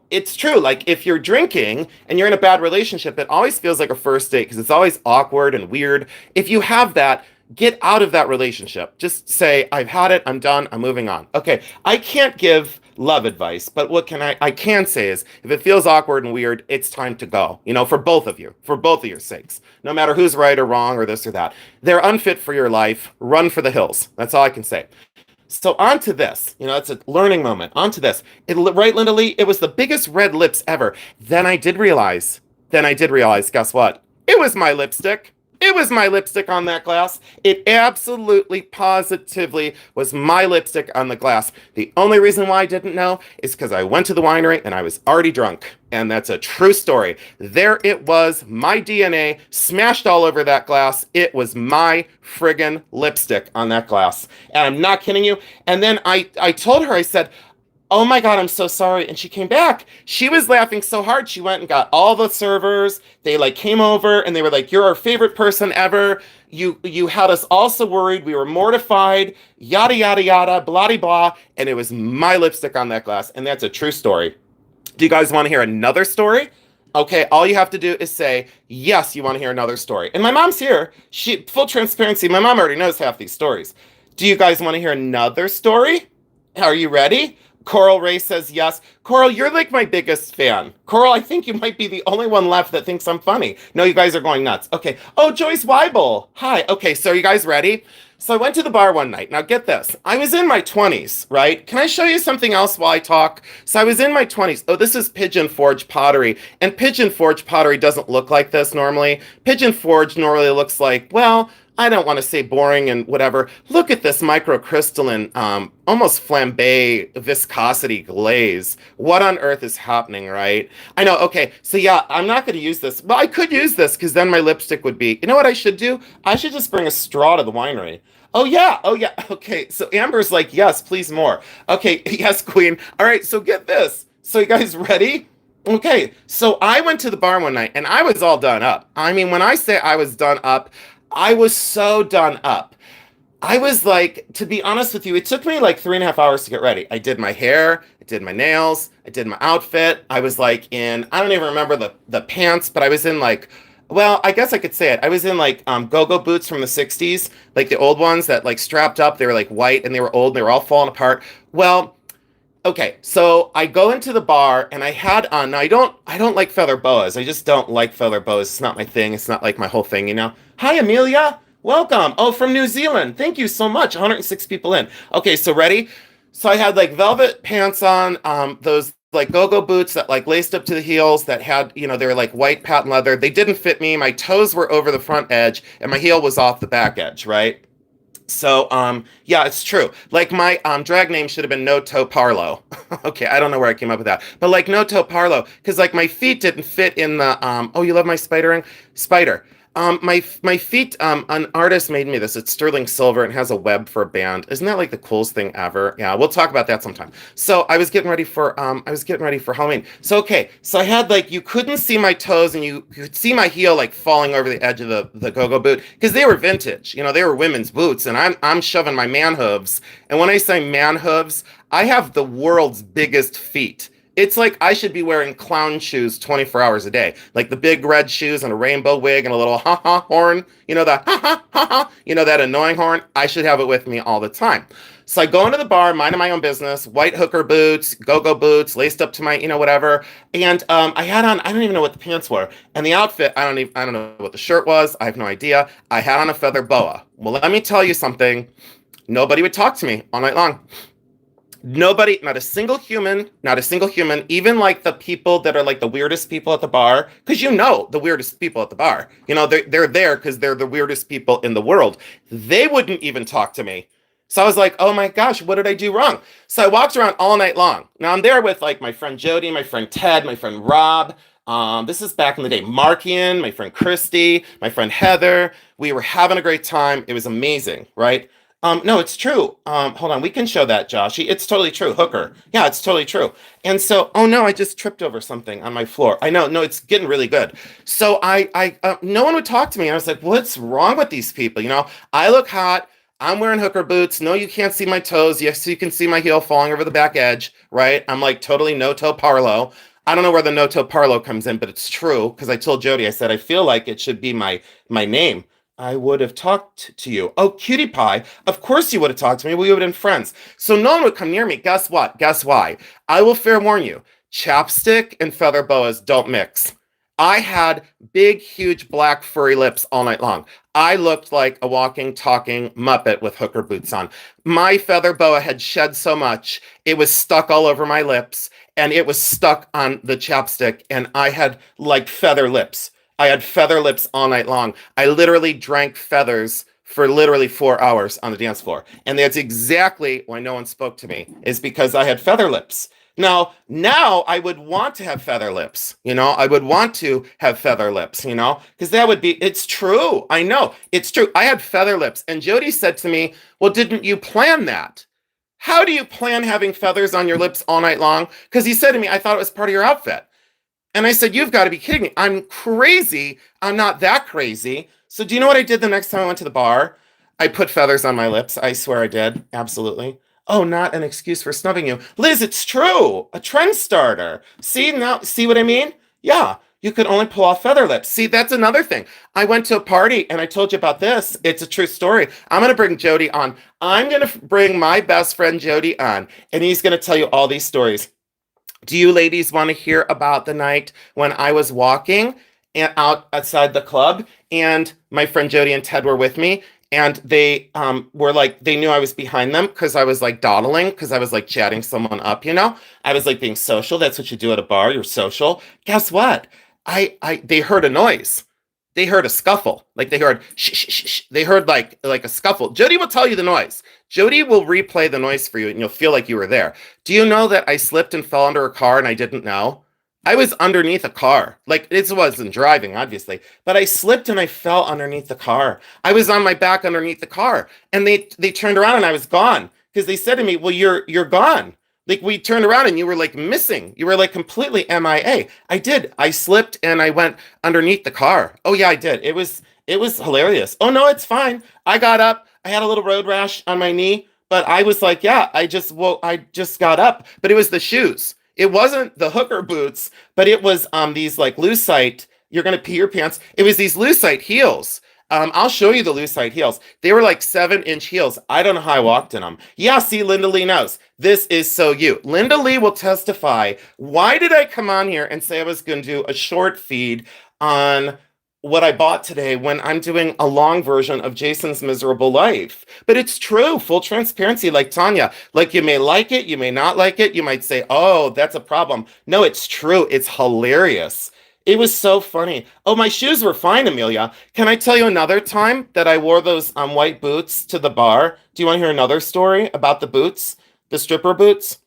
it's true. Like, if you're drinking and you're in a bad relationship, it always feels like a first date because it's always awkward and weird. If you have that, get out of that relationship. Just say, I've had it, I'm done, I'm moving on. Okay, I can't give love advice, but what I can say is, if it feels awkward and weird, it's time to go, for both of your sakes. No matter who's right or wrong or this or that. They're unfit for your life. Run for the hills. That's all I can say. So on to this, it's a learning moment. On to this. Right, Linda Lee? It was the biggest red lips ever. Then I did realize, guess what? It was my lipstick. It was my lipstick on that glass. It absolutely, positively was my lipstick on the glass. The only reason why I didn't know is because I went to the winery and I was already drunk. And that's a true story. There it was, my DNA smashed all over that glass. It was my friggin' lipstick on that glass. And I'm not kidding you. And then I told her, I said, oh my God, I'm so sorry. And she came back. She was laughing so hard. She went and got all the servers. They came over and they were like, you're our favorite person ever. You had us all so worried. We were mortified, yada, yada, yada, blah, blah, blah. And it was my lipstick on that glass. And that's a true story. Do you guys want to hear another story? Okay, all you have to do is say, yes, you want to hear another story. And my mom's here. Full transparency, my mom already knows half these stories. Do you guys want to hear another story? Are you ready? Coral Ray says yes. Coral, you're like my biggest fan. Coral, I think you might be the only one left that thinks I'm funny. No, you guys are going nuts. Okay. Oh, Joyce Weibel. Hi. Okay, so are you guys ready? So I went to the bar one night. Now get this. I was in my 20s, right? Can I show you something else while I talk? So I was in my 20s. Oh, this is Pigeon Forge pottery. And Pigeon Forge pottery doesn't look like this normally. Pigeon Forge normally looks like, well, I don't want to say boring and whatever. Look at this microcrystalline, almost flambe viscosity glaze. What on earth is happening, right? I know, okay, so yeah, I'm not going to use this. Well, I could use this because then my lipstick would be, you know what I should do? I should just bring a straw to the winery. Oh yeah, okay, so Amber's like, yes, please more. Okay, yes, Queen. All right, so get this. So you guys ready? Okay, so I went to the bar one night and I was all done up. I mean, when I say I was done up, I was so done up. I was like, to be honest with you, it took me like 3.5 hours to get ready. I did my hair, I did my nails, I did my outfit. I was like I don't even remember the pants, but I was in like, well, I guess I could say it. I was in like go-go boots from the 60s, like the old ones that like strapped up. They were like white and they were old and they were all falling apart. Well, okay, so I go into the bar and I had on, now I don't like feather boas. I just don't like feather boas. It's not my thing. It's not like my whole thing, Hi, Amelia. Welcome. Oh, from New Zealand. Thank you so much. 106 people in. Okay, so ready? So I had like velvet pants on, those like go-go boots that like laced up to the heels that had, they were like white patent leather. They didn't fit me. My toes were over the front edge and my heel was off the back edge, right? So, yeah, it's true. Like my drag name should have been No Toe Parlo. Okay, I don't know where I came up with that. But like No Toe Parlo, because like my feet didn't fit in the, oh, you love my spider ring? Spider. My feet, an artist made me this. It's sterling silver and has a web for a band. Isn't that like the coolest thing ever? Yeah, we'll talk about that sometime. So I was getting ready for Halloween. So okay, so I had like, you couldn't see my toes and you could see my heel like falling over the edge of the go-go boot because they were vintage. They were women's boots and I'm shoving my man hooves. And when I say man hooves, I have the world's biggest feet. It's like I should be wearing clown shoes 24 hours a day, like the big red shoes and a rainbow wig and a little ha ha horn. You know that ha ha ha ha. You know that annoying horn. I should have it with me all the time. So I go into the bar, minding my own business, white hooker boots, go-go boots, laced up to my, whatever. And I had on, I don't even know what the pants were. And the outfit, I don't know what the shirt was. I have no idea. I had on a feather boa. Well, let me tell you something. Nobody would talk to me all night long. Nobody, not a single human, not a single human, even like the people that are like the weirdest people at the bar, because the weirdest people at the bar, they're there because they're the weirdest people in the world. They wouldn't even talk to me. So I was like, oh my gosh, what did I do wrong? So I walked around all night long. Now I'm there with like my friend Jody, my friend Ted, my friend Rob. This is back in the day. Markian, my friend Christy, my friend Heather. We were having a great time. It was amazing, right? No, it's true. Hold on, we can show that, Joshy. It's totally true. Hooker. Yeah, it's totally true. And so, oh no, I just tripped over something on my floor. I know, no, it's getting really good. So no one would talk to me. I was like, what's wrong with these people? I look hot. I'm wearing hooker boots. No, you can't see my toes. Yes, you can see my heel falling over the back edge, right? I'm like totally no-toe parlo. I don't know where the no-toe parlo comes in, but it's true because I told Jody, I said, I feel like it should be my name. I would have talked to you. Oh, cutie pie. Of course you would have talked to me. We would have been friends. So no one would come near me. Guess what? Guess why? I will fair warn you. Chapstick and feather boas don't mix. I had big, huge, black, furry lips all night long. I looked like a walking, talking Muppet with hooker boots on. My feather boa had shed so much, it was stuck all over my lips, and it was stuck on the chapstick, and I had like feather lips. I had feather lips all night long. I literally drank feathers for literally 4 hours on the dance floor. And that's exactly why no one spoke to me, is because I had feather lips. Now I would want to have feather lips, I would want to have feather lips, because it's true. I know, it's true. I had feather lips. And Jody said to me, well, didn't you plan that? How do you plan having feathers on your lips all night long? Because he said to me, I thought it was part of your outfit. And I said, you've got to be kidding me. I'm crazy. I'm not that crazy. So do you know what I did the next time I went to the bar? I put feathers on my lips. I swear I did. Absolutely. Oh, not an excuse for snubbing you. Liz, it's true. A trend starter. See what I mean? Yeah, you could only pull off feather lips. See, that's another thing. I went to a party and I told you about this. It's a true story. I'm going to bring Jody on. I'm going to bring my best friend Jody on, and he's going to tell you all these stories. Do you ladies want to hear about the night when I was walking outside the club and my friend Jody and Ted were with me, and they were like, they knew I was behind them because I was like dawdling, because I was like chatting someone up, I was like being social. That's what you do at a bar. You're social. Guess what? They heard a noise. They heard a scuffle. Like they heard shh, shh, shh, shh. They heard like a scuffle. Jody will tell you the noise. Jody will replay the noise for you and you'll feel like you were there. Do you know that I slipped and fell under a car and I didn't know? I was underneath a car. Like, it wasn't driving, obviously, but I slipped and I fell underneath the car. I was on my back underneath the car, and they turned around and I was gone, because they said to me, well, you're gone. Like, we turned around and you were like missing. You were like completely MIA. I did. I slipped and I went underneath the car. Oh yeah, I did. It was hilarious. Oh no, it's fine. I got up. I had a little road rash on my knee, but I was like, yeah, I just got up. But it was the shoes. It wasn't the hooker boots, but it was these like lucite. You're gonna pee your pants. It was these lucite heels. I'll show you the lucite heels. They were like 7-inch heels. I don't know how I walked in them. Yeah, see, Linda Lee knows. This is so you. Linda Lee will testify. Why did I come on here and say I was going to do a short feed on what I bought today when I'm doing a long version of Jason's Miserable Life? But it's true, full transparency, like Tanya. Like, you may like it, you may not like it. You might say, oh, that's a problem. No, it's true. It's hilarious. It was so funny. Oh, my shoes were fine, Amelia. Can I tell you another time that I wore those white boots to the bar? Do you want to hear another story about the boots? The stripper boots?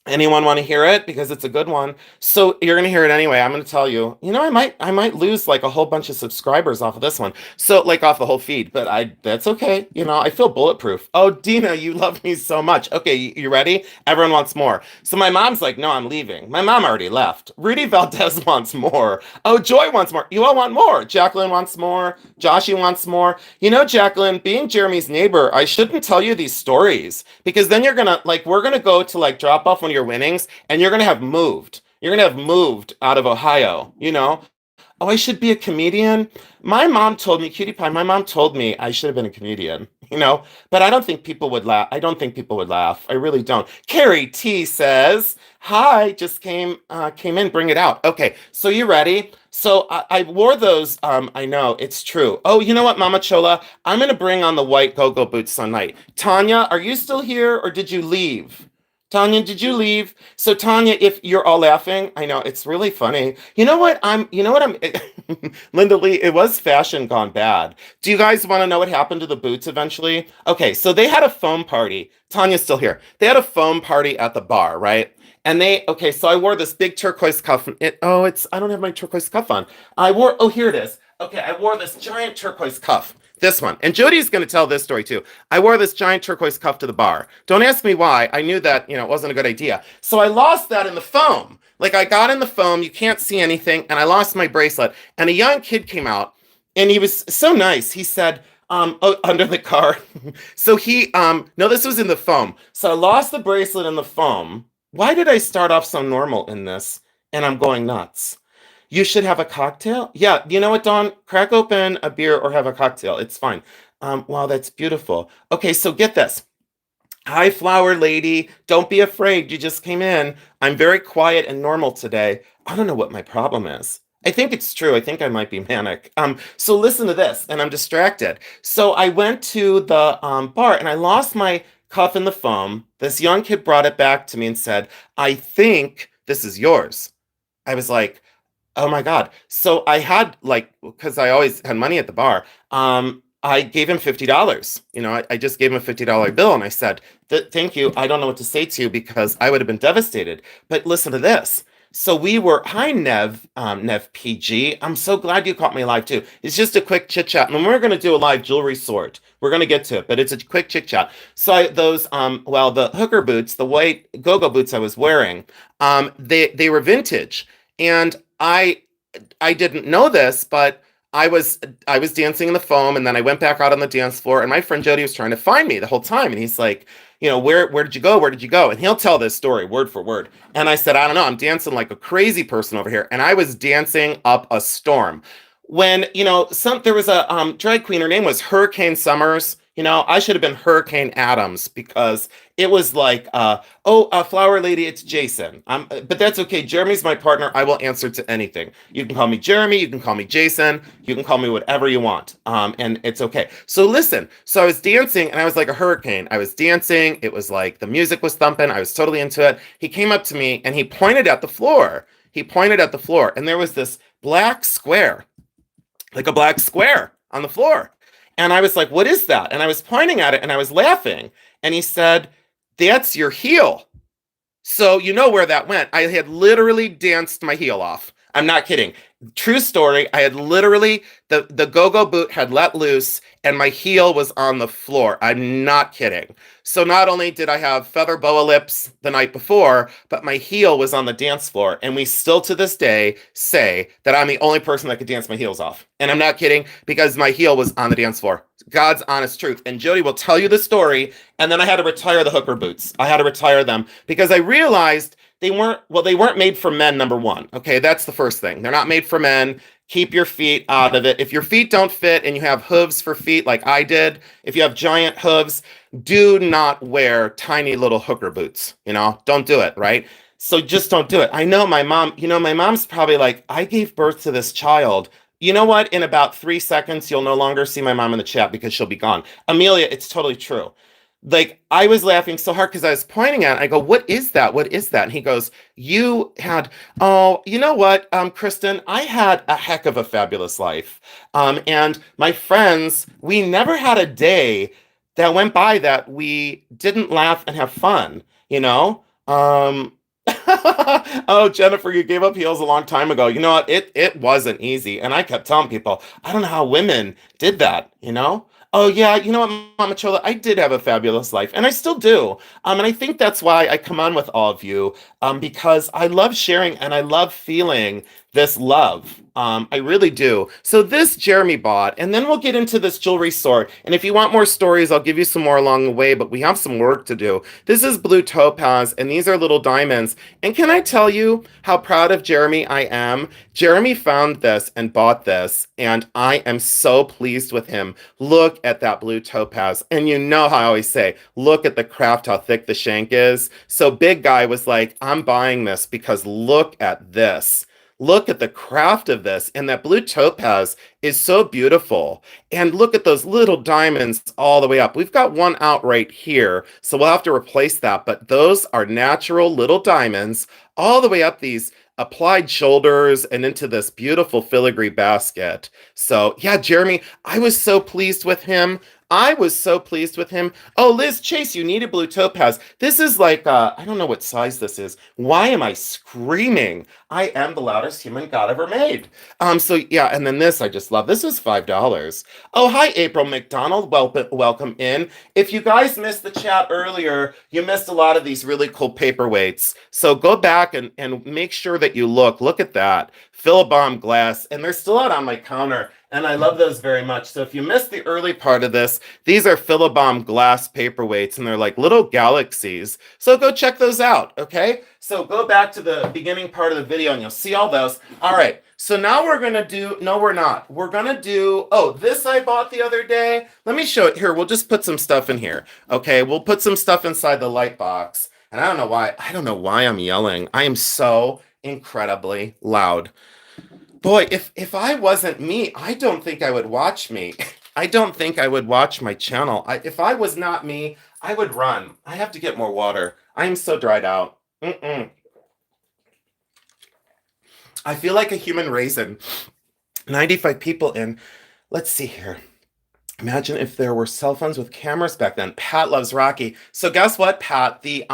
Anyone want to hear it? Because it's a good one. So you're going to hear it anyway. I'm going to tell you, I might lose like a whole bunch of subscribers off of this one. So like off the whole feed, but that's okay. I feel bulletproof. Oh, Dina, you love me so much. Okay. You ready? Everyone wants more. So my mom's like, no, I'm leaving. My mom already left. Rudy Valdez wants more. Oh, Joy wants more. You all want more. Jacqueline wants more. Joshy wants more. Jacqueline, being Jeremy's neighbor, I shouldn't tell you these stories, because then you're going to we're going to go to drop off one of your your winnings, and you're gonna have moved. You're gonna have moved out of Ohio, you know? Oh, I should be a comedian. My mom told me, Cutie Pie, my mom told me I should have been a comedian, you know, but I don't think people would laugh. I don't think people would laugh. I really don't. Carrie T says, "Hi, just came in, bring it out." Okay, so you ready? So I wore those. I know it's true. Oh, you know what, Mama Chola? I'm gonna bring on the white go-go boots tonight. Tanya, are you still here or did you leave? Tanya, did you leave? So Tanya, if you're all laughing, I know it's really funny. You know what I'm Linda Lee, it was fashion gone bad. Do you guys want to know what happened to the boots eventually? Okay, so they had a foam party. Tanya's still here. They had a foam party at the bar, right? Okay, so I wore this big turquoise cuff. I don't have my turquoise cuff on. Here it is. Okay, I wore this giant turquoise cuff. This one. And Jody's going to tell this story too. I wore this giant turquoise cuff to the bar. Don't ask me why. I knew that, it wasn't a good idea. So I lost that in the foam. Like I got in the foam, you can't see anything, and I lost my bracelet. And a young kid came out, and he was so nice. He said, under the car. So no, this was in the foam. So I lost the bracelet in the foam. Why did I start off so normal in this? And I'm going nuts. You should have a cocktail? Yeah, you know what, Dawn? Crack open a beer or have a cocktail. It's fine. Wow, that's beautiful. Okay, so get this. Hi, flower lady. Don't be afraid. You just came in. I'm very quiet and normal today. I don't know what my problem is. I think it's true. I think I might be manic. So listen to this, and I'm distracted. So I went to the bar and I lost my cuff in the foam. This young kid brought it back to me and said, "I think this is yours." I was like, oh my God. So I had because I always had money at the bar. I gave him $50. I just gave him a $50 bill and I said, thank you. I don't know what to say to you because I would have been devastated. But listen to this. So hi, Nev PG. I'm so glad you caught me live too. It's just a quick chit chat. And we're going to do a live jewelry sort. We're going to get to it, but it's a quick chit chat. So the hooker boots, the white go-go boots I was wearing, they were vintage. And I didn't know this, but I was dancing in the foam, and then I went back out on the dance floor, and my friend Jody was trying to find me the whole time, and he's like, where did you go? Where did you go? And he'll tell this story word for word. And I said, I don't know, I'm dancing like a crazy person over here, and I was dancing up a storm. When there was a drag queen, her name was Hurricane Summers. I should have been Hurricane Adams because it was like, flower lady, it's Jason. But that's okay. Jeremy's my partner. I will answer to anything. You can call me Jeremy. You can call me Jason. You can call me whatever you want. And it's okay. So listen. So I was dancing and I was like a hurricane. I was dancing. It was like the music was thumping. I was totally into it. He came up to me and he pointed at the floor. And there was this black square, like a black square on the floor. And I was like, what is that? And I was pointing at it and I was laughing. And he said, that's your heel. So you know where that went. I had literally danced my heel off. I'm not kidding. True story. I had literally, the go-go boot had let loose and my heel was on the floor. I'm not kidding. So not only did I have feather boa lips the night before, but my heel was on the dance floor. And we still to this day say that I'm the only person that could dance my heels off. And I'm not kidding because my heel was on the dance floor. God's honest truth. And Jody will tell you the story. And then I had to retire the hooker boots. I had to retire them because I realized they weren't made for men, number one. Okay, that's the first thing. They're not made for men. Keep your feet out of it. If your feet don't fit and you have hooves for feet like I did, if you have giant hooves, do not wear tiny little hooker boots. Don't do it, right? So just don't do it. I know my mom, my mom's probably like, I gave birth to this child. You know what? In about 3 seconds, you'll no longer see my mom in the chat because she'll be gone. Amelia, it's totally true. Like, I was laughing so hard because I was pointing at it. I go, what is that? What is that? And he goes, you know what, Kristen, I had a heck of a fabulous life. And my friends, we never had a day that went by that we didn't laugh and have fun, Oh, Jennifer, you gave up heels a long time ago. You know what? It wasn't easy. And I kept telling people, I don't know how women did that, Oh, yeah, you know what, Mama Chola, I did have a fabulous life, and I still do. And I think that's why I come on with all of you, because I love sharing and I love feeling this love. I really do. So this Jeremy bought, and then we'll get into this jewelry store. And if you want more stories, I'll give you some more along the way, but we have some work to do. This is blue topaz, and these are little diamonds. And can I tell you how proud of Jeremy I am? Jeremy found this and bought this, and I am so pleased with him. Look at that blue topaz. And you know how I always say, look at the craft, how thick the shank is. So big guy was like, I'm buying this because look at this. Look at the craft of this. And that blue topaz is so beautiful. And look at those little diamonds all the way up. We've got one out right here, so we'll have to replace that. But those are natural little diamonds all the way up these applied shoulders and into this beautiful filigree basket. So, yeah, Jeremy, I was so pleased with him. I was so pleased with him. Oh, Liz Chase, you need a blue topaz. This is like, I don't know what size this is. Why am I screaming? I am the loudest human God ever made. So yeah, and then this I just love. This was $5. Oh, hi, April McDonald. Welcome in. If you guys missed the chat earlier, you missed a lot of these really cool paperweights. So go back and make sure that you look. Look at that. Philibom glass, and they're still out on my counter. And I love those very much. So if you missed the early part of this, these are Philibom glass paperweights, and they're like little galaxies. So go check those out, okay? So go back to the beginning part of the video, and you'll see all those. All right, so now we're going to do, no, we're not. We're going to do, oh, this I bought the other day. Let me show it here. We'll just put some stuff in here, okay? We'll put some stuff inside the light box. And I don't know why I'm yelling. I am so incredibly loud. Boy, if I wasn't me, I don't think I would watch me. I don't think I would watch my channel. If I was not me, I would run. I have to get more water. I am so dried out. I feel like a human raisin. 95 people in. Let's see here. Imagine if there were cell phones with cameras back then. Pat loves Rocky. So guess what, Pat? The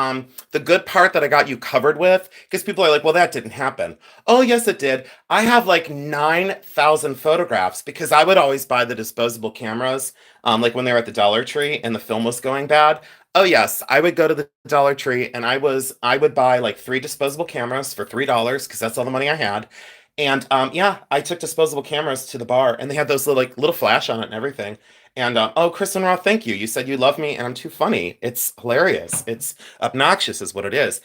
good part that I got you covered with, because people are like, well, that didn't happen. Oh, yes, it did. I have like 9,000 photographs because I would always buy the disposable cameras, like when they were at the Dollar Tree and the film was going bad. Oh yes, I would go to the Dollar Tree and I would buy like 3 disposable cameras for $3 because that's all the money I had. And yeah, I took disposable cameras to the bar, and they had those little flash on it and everything. And oh, Kristen Roth, thank you. You said you love me, and I'm too funny. It's hilarious. It's obnoxious, is what it is.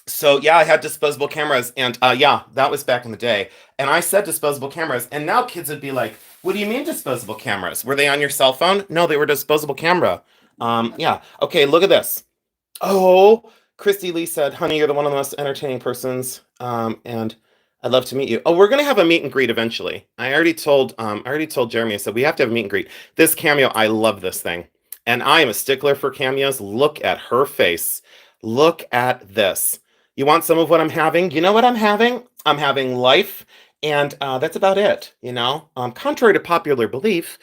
So yeah, I had disposable cameras, and yeah, that was back in the day. And I said disposable cameras, and now kids would be like, "What do you mean disposable cameras? Were they on your cell phone? No, they were disposable camera." Yeah. Okay, look at this. Oh, Christy Lee said, "Honey, you're the one of the most entertaining persons." And I'd love to meet you. Oh, we're gonna have a meet and greet eventually. I already told Jeremy. I said we have to have a meet and greet. This cameo, I love this thing, and I am a stickler for cameos. Look at her face. Look at this. You want some of what I'm having? You know what I'm having? I'm having life, and that's about it. Contrary to popular belief,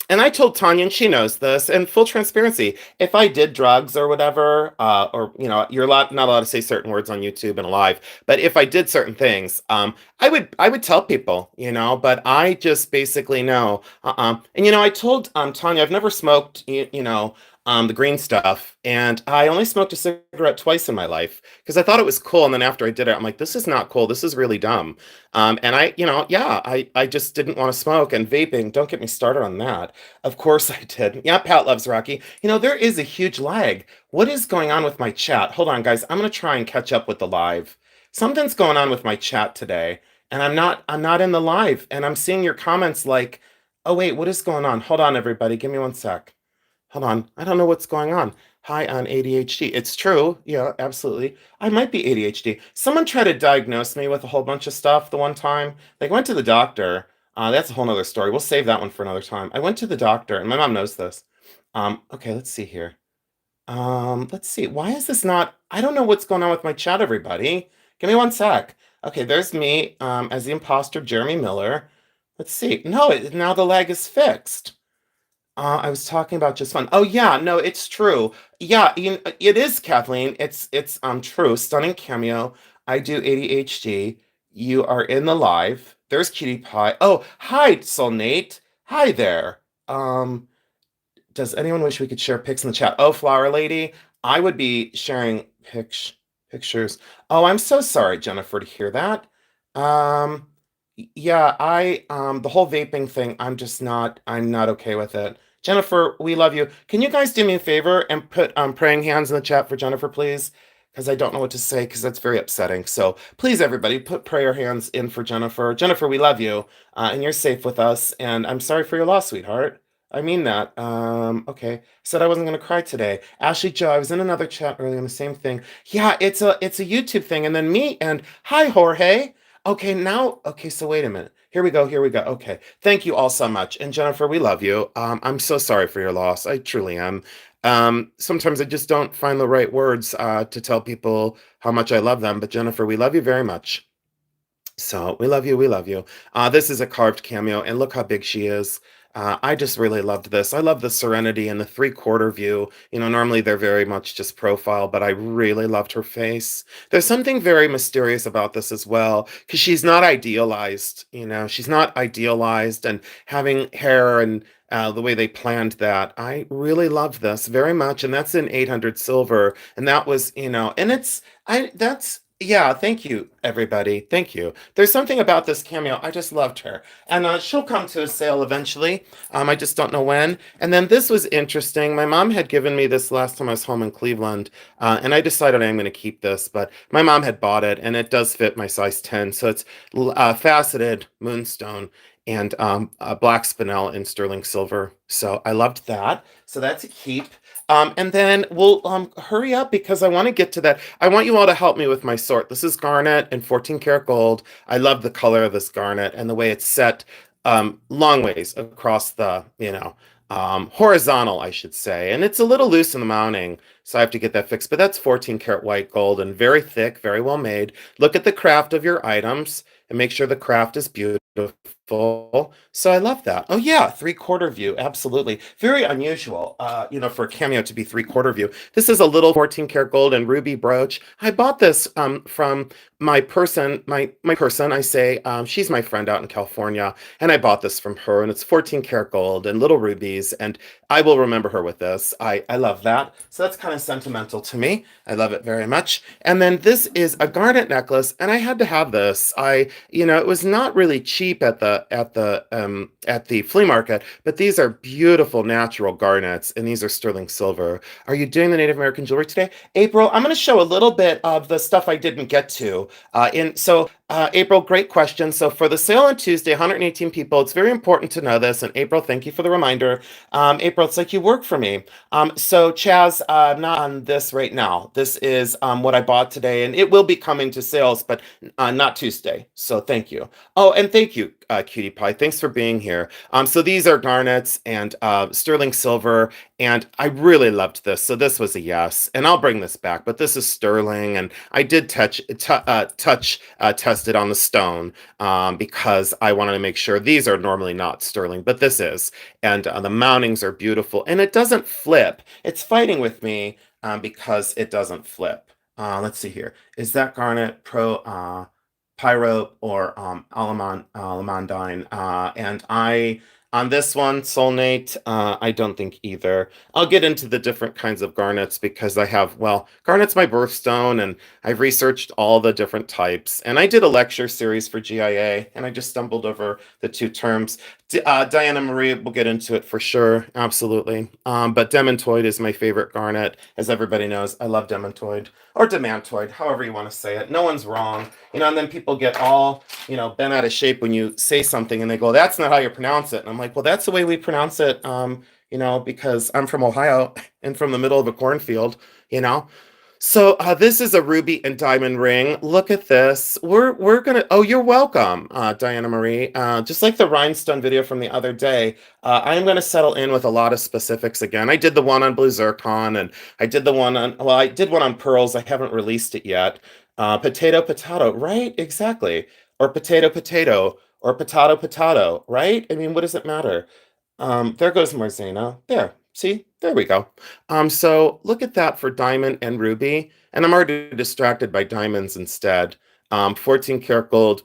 and I told Tanya, and she knows this, and full transparency, if I did drugs or whatever, or you're not allowed to say certain words on YouTube and live, but if I did certain things, I would tell people, but I just basically know, And I told Tanya I've never smoked, the green stuff, and I only smoked a cigarette twice in my life because I thought it was cool, and then after I did it, I'm like, this is not cool. This is really dumb. And yeah, I just didn't want to smoke, and vaping. Don't get me started on that. Of course I did. Yeah, Pat loves Rocky. There is a huge lag. What is going on with my chat? Hold on, guys. I'm gonna try and catch up with the live. Something's going on with my chat today, and I'm not in the live, and I'm seeing your comments like, oh wait, what is going on? Hold on, everybody. Give me one sec. Hold on. I don't know what's going on. Hi on ADHD. It's true. Yeah, absolutely. I might be ADHD. Someone tried to diagnose me with a whole bunch of stuff the one time. They went to the doctor. That's a whole nother story. We'll save that one for another time. I went to the doctor, and my mom knows this. Okay, let's see here. Let's see. Why is this not? I don't know what's going on with my chat, everybody. Give me one sec. Okay, there's me as the imposter, Jeremy Miller. Let's see. No, now the lag is fixed. I was talking about just fun. Oh yeah, no, it's true. Yeah, it is, Kathleen. It's true. Stunning cameo. I do ADHD. You are in the live. There's Cutie Pie. Oh, hi, Soul Nate. Hi there. Does anyone wish we could share pics in the chat? Oh, Flower Lady, I would be sharing pictures. Oh, I'm so sorry, Jennifer, to hear that. Um, yeah, the whole vaping thing, I'm not okay with it. Jennifer, we love you. Can you guys do me a favor and put praying hands in the chat for Jennifer, please? Because I don't know what to say because that's very upsetting. So please, everybody, put prayer hands in for Jennifer. Jennifer, we love you, and you're safe with us. And I'm sorry for your loss, sweetheart. I mean that. Okay. Said I wasn't gonna cry today. Ashley Joe, I was in another chat earlier on the same thing. Yeah, it's a YouTube thing, and then me and hi Jorge. Okay, now, okay, so wait a minute. Here we go, here we go. Okay. Thank you all so much. And Jennifer, we love you. I'm so sorry for your loss. I truly am. Sometimes I just don't find the right words to tell people how much I love them. But Jennifer, we love you very much. So we love you. We love you. This is a carved cameo, and look how big she is. I just really loved this. I love the serenity and the three-quarter view. Normally they're very much just profile, but I really loved her face. There's something very mysterious about this as well, because she's not idealized. She's not idealized, and having hair and the way they planned that, I really loved this very much. And that's in 800 silver, and that was, and yeah, thank you, everybody. Thank you. There's something about this cameo. I just loved her. And she'll come to a sale eventually. I just don't know when. And then this was interesting. My mom had given me this last time I was home in Cleveland, and I decided I'm going to keep this, but my mom had bought it, and it does fit my size 10. So it's faceted moonstone and black spinel in sterling silver. So I loved that. So that's a keep. And then we'll hurry up because I want to get to that. I want you all to help me with my sort. This is garnet and 14 karat gold. I love the color of this garnet and the way it's set long ways across the, horizontal, I should say. And it's a little loose in the mounting, so I have to get that fixed. But that's 14 karat white gold and very thick, very well made. Look at the craft of your items and make sure the craft is beautiful. So I love that. Oh yeah, three-quarter view, absolutely. Very unusual, for a cameo to be three-quarter view. This is a little 14 karat gold and ruby brooch. I bought this from my person. I say she's my friend out in California, and I bought this from her, and it's 14 karat gold and little rubies, and I will remember her with this. I love that. So that's kind of sentimental to me. I love it very much. And then this is a garnet necklace, and I had to have this. It was not really cheap at the flea market, but these are beautiful natural garnets, and these are sterling silver. Are you doing the Native American jewelry today? April, I'm going to show a little bit of the stuff I didn't get to. April, great question. So for the sale on Tuesday, 118 people, it's very important to know this. And April, thank you for the reminder. April, it's like you work for me. So Chaz, not on this right now. This is what I bought today, and it will be coming to sales, but not Tuesday. So thank you. Oh, and thank you, Cutie Pie. Thanks for being here. So these are garnets and sterling silver, and I really loved this. So this was a yes, and I'll bring this back. But this is sterling, and I did test it on the stone because I wanted to make sure these are normally not sterling, but this is, and the mountings are beautiful, and it doesn't flip. It's fighting with me because it doesn't flip. Let's see here. Is that garnet pro? Pyro or Alamandine. And on this one, Soulnate, I don't think either. I'll get into the different kinds of garnets because garnet's my birthstone, and I've researched all the different types. And I did a lecture series for GIA, and I just stumbled over the two terms. Diana Marie will get into it for sure, absolutely. But Demantoid is my favorite garnet, as everybody knows. I love Demantoid or Demantoid, however you want to say it. No one's wrong, and then people get all, bent out of shape when you say something, and they go, "That's not how you pronounce it." And I'm like, "Well, that's the way we pronounce it." Because I'm from Ohio and from the middle of a cornfield, you know. So this is a ruby and diamond ring. Look at this. We're gonna. Oh, you're welcome, Diana Marie. Just like the rhinestone video from the other day, I am gonna settle in with a lot of specifics again. I did the one on blue zircon, and I did the one on. Well, I did one on pearls. I haven't released it yet. Potato, potato, right? Exactly. Or potato, potato, or potato, potato, right? I mean, what does it matter? There goes Marzena. There. See? There we go. So look at that for diamond and ruby. And I'm already distracted by diamonds instead. 14 karat gold.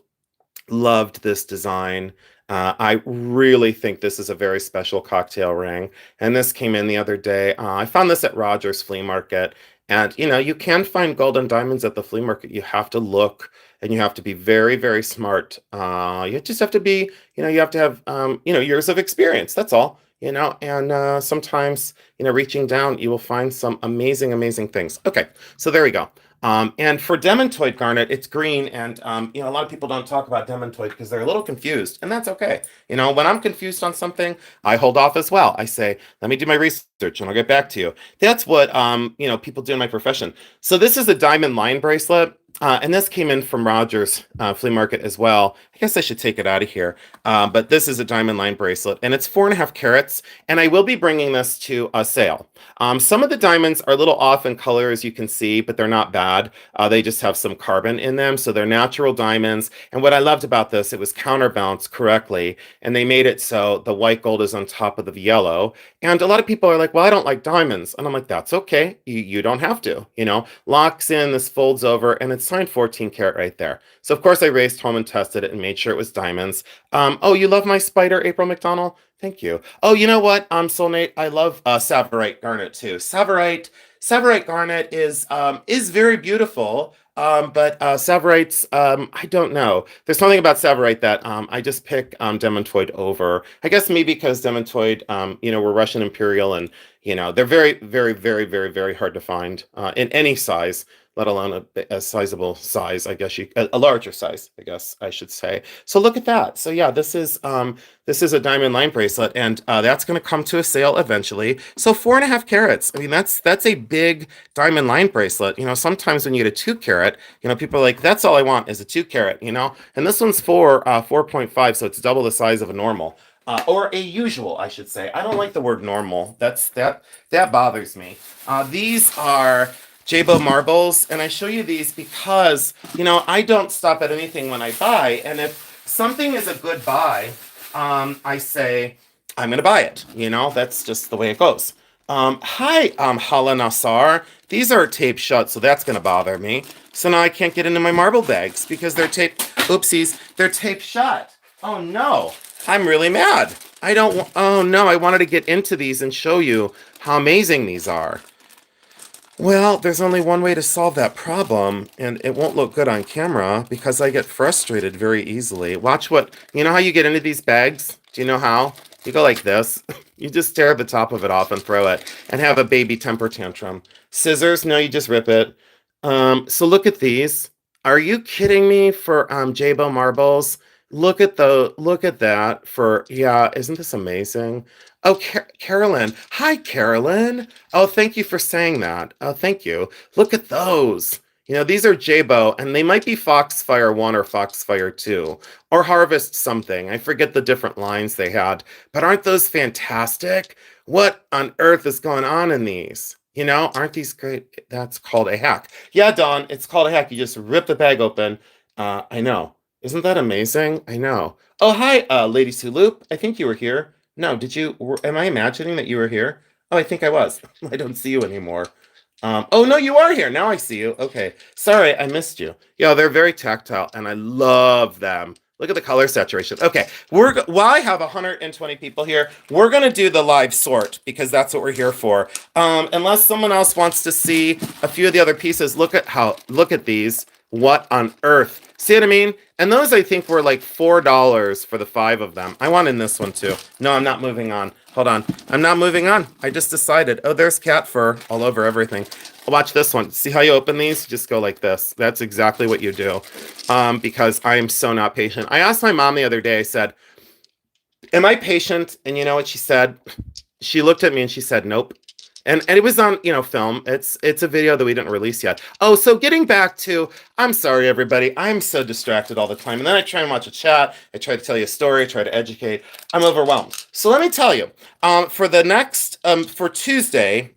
Loved this design. I really think this is a very special cocktail ring. And this came in the other day. I found this at Rogers Flea Market. And, you can find gold and diamonds at the flea market. You have to look and you have to be very, very smart. You just have to be, you have to have, years of experience. That's all. And sometimes, reaching down, you will find some amazing, amazing things. Okay, so there we go. And for Demantoid garnet, it's green, and a lot of people don't talk about Demantoid because they're a little confused, and that's okay. When I'm confused on something, I hold off as well. I say, let me do my research, and I'll get back to you. That's what people do in my profession. So this is a diamond line bracelet. And this came in from Rogers Flea Market as well. I guess I should take it out of here. But this is a diamond line bracelet, and it's 4.5 carats. And I will be bringing this to a sale. Some of the diamonds are a little off in color, as you can see, but they're not bad. They just have some carbon in them, so they're natural diamonds. And what I loved about this, it was counterbalanced correctly, and they made it so the white gold is on top of the yellow. And a lot of people are like, well, I don't like diamonds. And I'm like, that's okay. You don't have to, locks in, this folds over, and it's signed 14 karat right there. So of course I raced home and tested it and made sure it was diamonds. Oh, you love my spider, April McDonald? Thank you. Oh, you know what, Soulmate? I love Savorite garnet too. Savorite garnet is very beautiful. But Savorites, I don't know. There's something about Savorite that I just pick Demantoid over. I guess maybe because Demantoid, were Russian Imperial, and they're very, very, very, very, very hard to find in any size, let alone a sizable size. I guess a larger size, I guess I should say. So look at that. So yeah, this is a diamond line bracelet, and that's going to come to a sale eventually. So 4.5 carats. I mean, that's a big diamond line bracelet. Sometimes when you get a 2 carat, people are like, that's all I want is a 2 carat. And this one's 4.5, so it's double the size of a normal. Or a usual, I should say. I don't like the word normal. That bothers me. These are Jabo marbles, and I show you these because, I don't stop at anything when I buy, and if something is a good buy, I say, I'm going to buy it. That's just the way it goes. Hi, Hala Nassar. These are taped shut, so that's going to bother me. So now I can't get into my marble bags because they're taped, oopsies, they're taped shut. Oh no, I'm really mad. Oh no, I wanted to get into these and show you how amazing these are. Well, there's only one way to solve that problem, and it won't look good on camera because I get frustrated very easily. Watch you know how you get into these bags? Do you know how? You go like this. You just tear the top of it off and throw it and have a baby temper tantrum. Scissors, no, you just rip it. So look at these. Are you kidding me for Jabo marbles? Look at that yeah, isn't this amazing? Oh, Carolyn. Hi, Carolyn. Oh, thank you for saying that. Oh, thank you. Look at those. These are Jabo, and they might be Foxfire 1 or Foxfire 2, or Harvest something. I forget the different lines they had, but aren't those fantastic? What on earth is going on in these? Aren't these great? That's called a hack. Yeah, Dawn, it's called a hack. You just rip the bag open. I know. Isn't that amazing? I know. Oh, hi, Lady Sulup. I think you were here. No, am I imagining that you were here? Oh, I think I was. I don't see you anymore. Oh, no, you are here. Now I see you. Okay. Sorry, I missed you. Yeah, they're very tactile, and I love them. Look at the color saturation. Okay, while I have 120 people here, we're going to do the live sort because that's what we're here for. Unless someone else wants to see a few of the other pieces, look at these. What on earth? See what I mean? And those, I think, were like $4 for the 5 of them. I want in this one, too. No, I'm not moving on. Hold on. I'm not moving on. I just decided. Oh, there's cat fur all over everything. Watch this one. See how you open these? Just go like this. That's exactly what you do. Because I am so not patient. I asked my mom the other day, I said, am I patient? And you know what she said? She looked at me and she said, nope. And it was on, film. It's a video that we didn't release yet. Oh, so getting back to, I'm sorry, everybody. I'm so distracted all the time. And then I try and watch a chat. I try to tell you a story. I try to educate. I'm overwhelmed. So let me tell you, for Tuesday,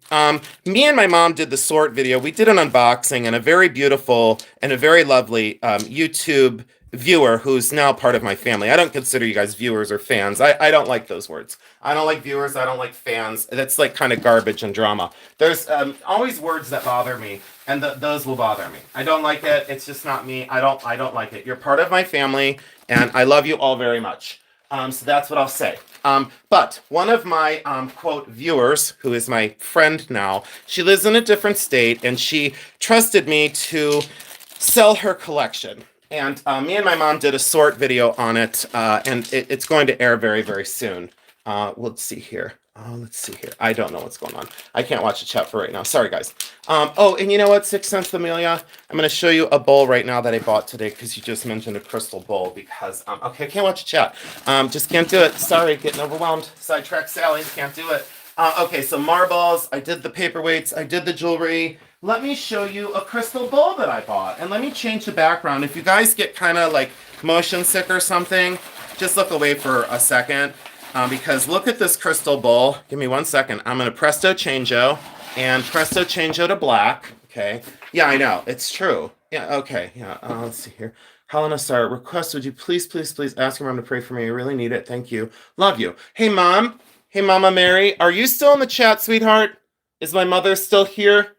me and my mom did the sort video. We did an unboxing and a very beautiful and a very lovely YouTube viewer who's now part of my family. I don't consider you guys viewers or fans. I don't like those words. I don't like viewers. I don't like fans. That's like kind of garbage and drama. There's always words that bother me, and those will bother me. I don't like it. It's just not me. I don't like it. You're part of my family, and I love you all very much. So that's what I'll say. But one of my, quote, viewers, who is my friend now, she lives in a different state, and she trusted me to sell her collection. And me and my mom did a sort video on it, and it's going to air very, very soon. Let's see here. Let's see here. I don't know what's going on. I can't watch the chat for right now. Sorry, guys. Oh, and you know what? 6 cents, Amelia. I'm going to show you a bowl right now that I bought today because you just mentioned a crystal bowl. Because okay, I can't watch the chat. Just can't do it. Sorry, getting overwhelmed. Sidetrack Sally. Can't do it. Okay, so marbles. I did the paperweights. I did the jewelry. Let me show you a crystal bowl that I bought. And let me change the background. If you guys get kind of like motion sick or something, just look away for a second. Because look at this crystal bowl. Give me 1 second. I'm going to presto changeo and presto changeo to black. Okay. Yeah, I know. It's true. Yeah, okay. Yeah, let's see here. Helena Star, request, would you please, please, please ask your mom to pray for me? I really need it. Thank you. Love you. Hey, Mom. Hey, Mama Mary. Are you still in the chat, sweetheart? Is my mother still here?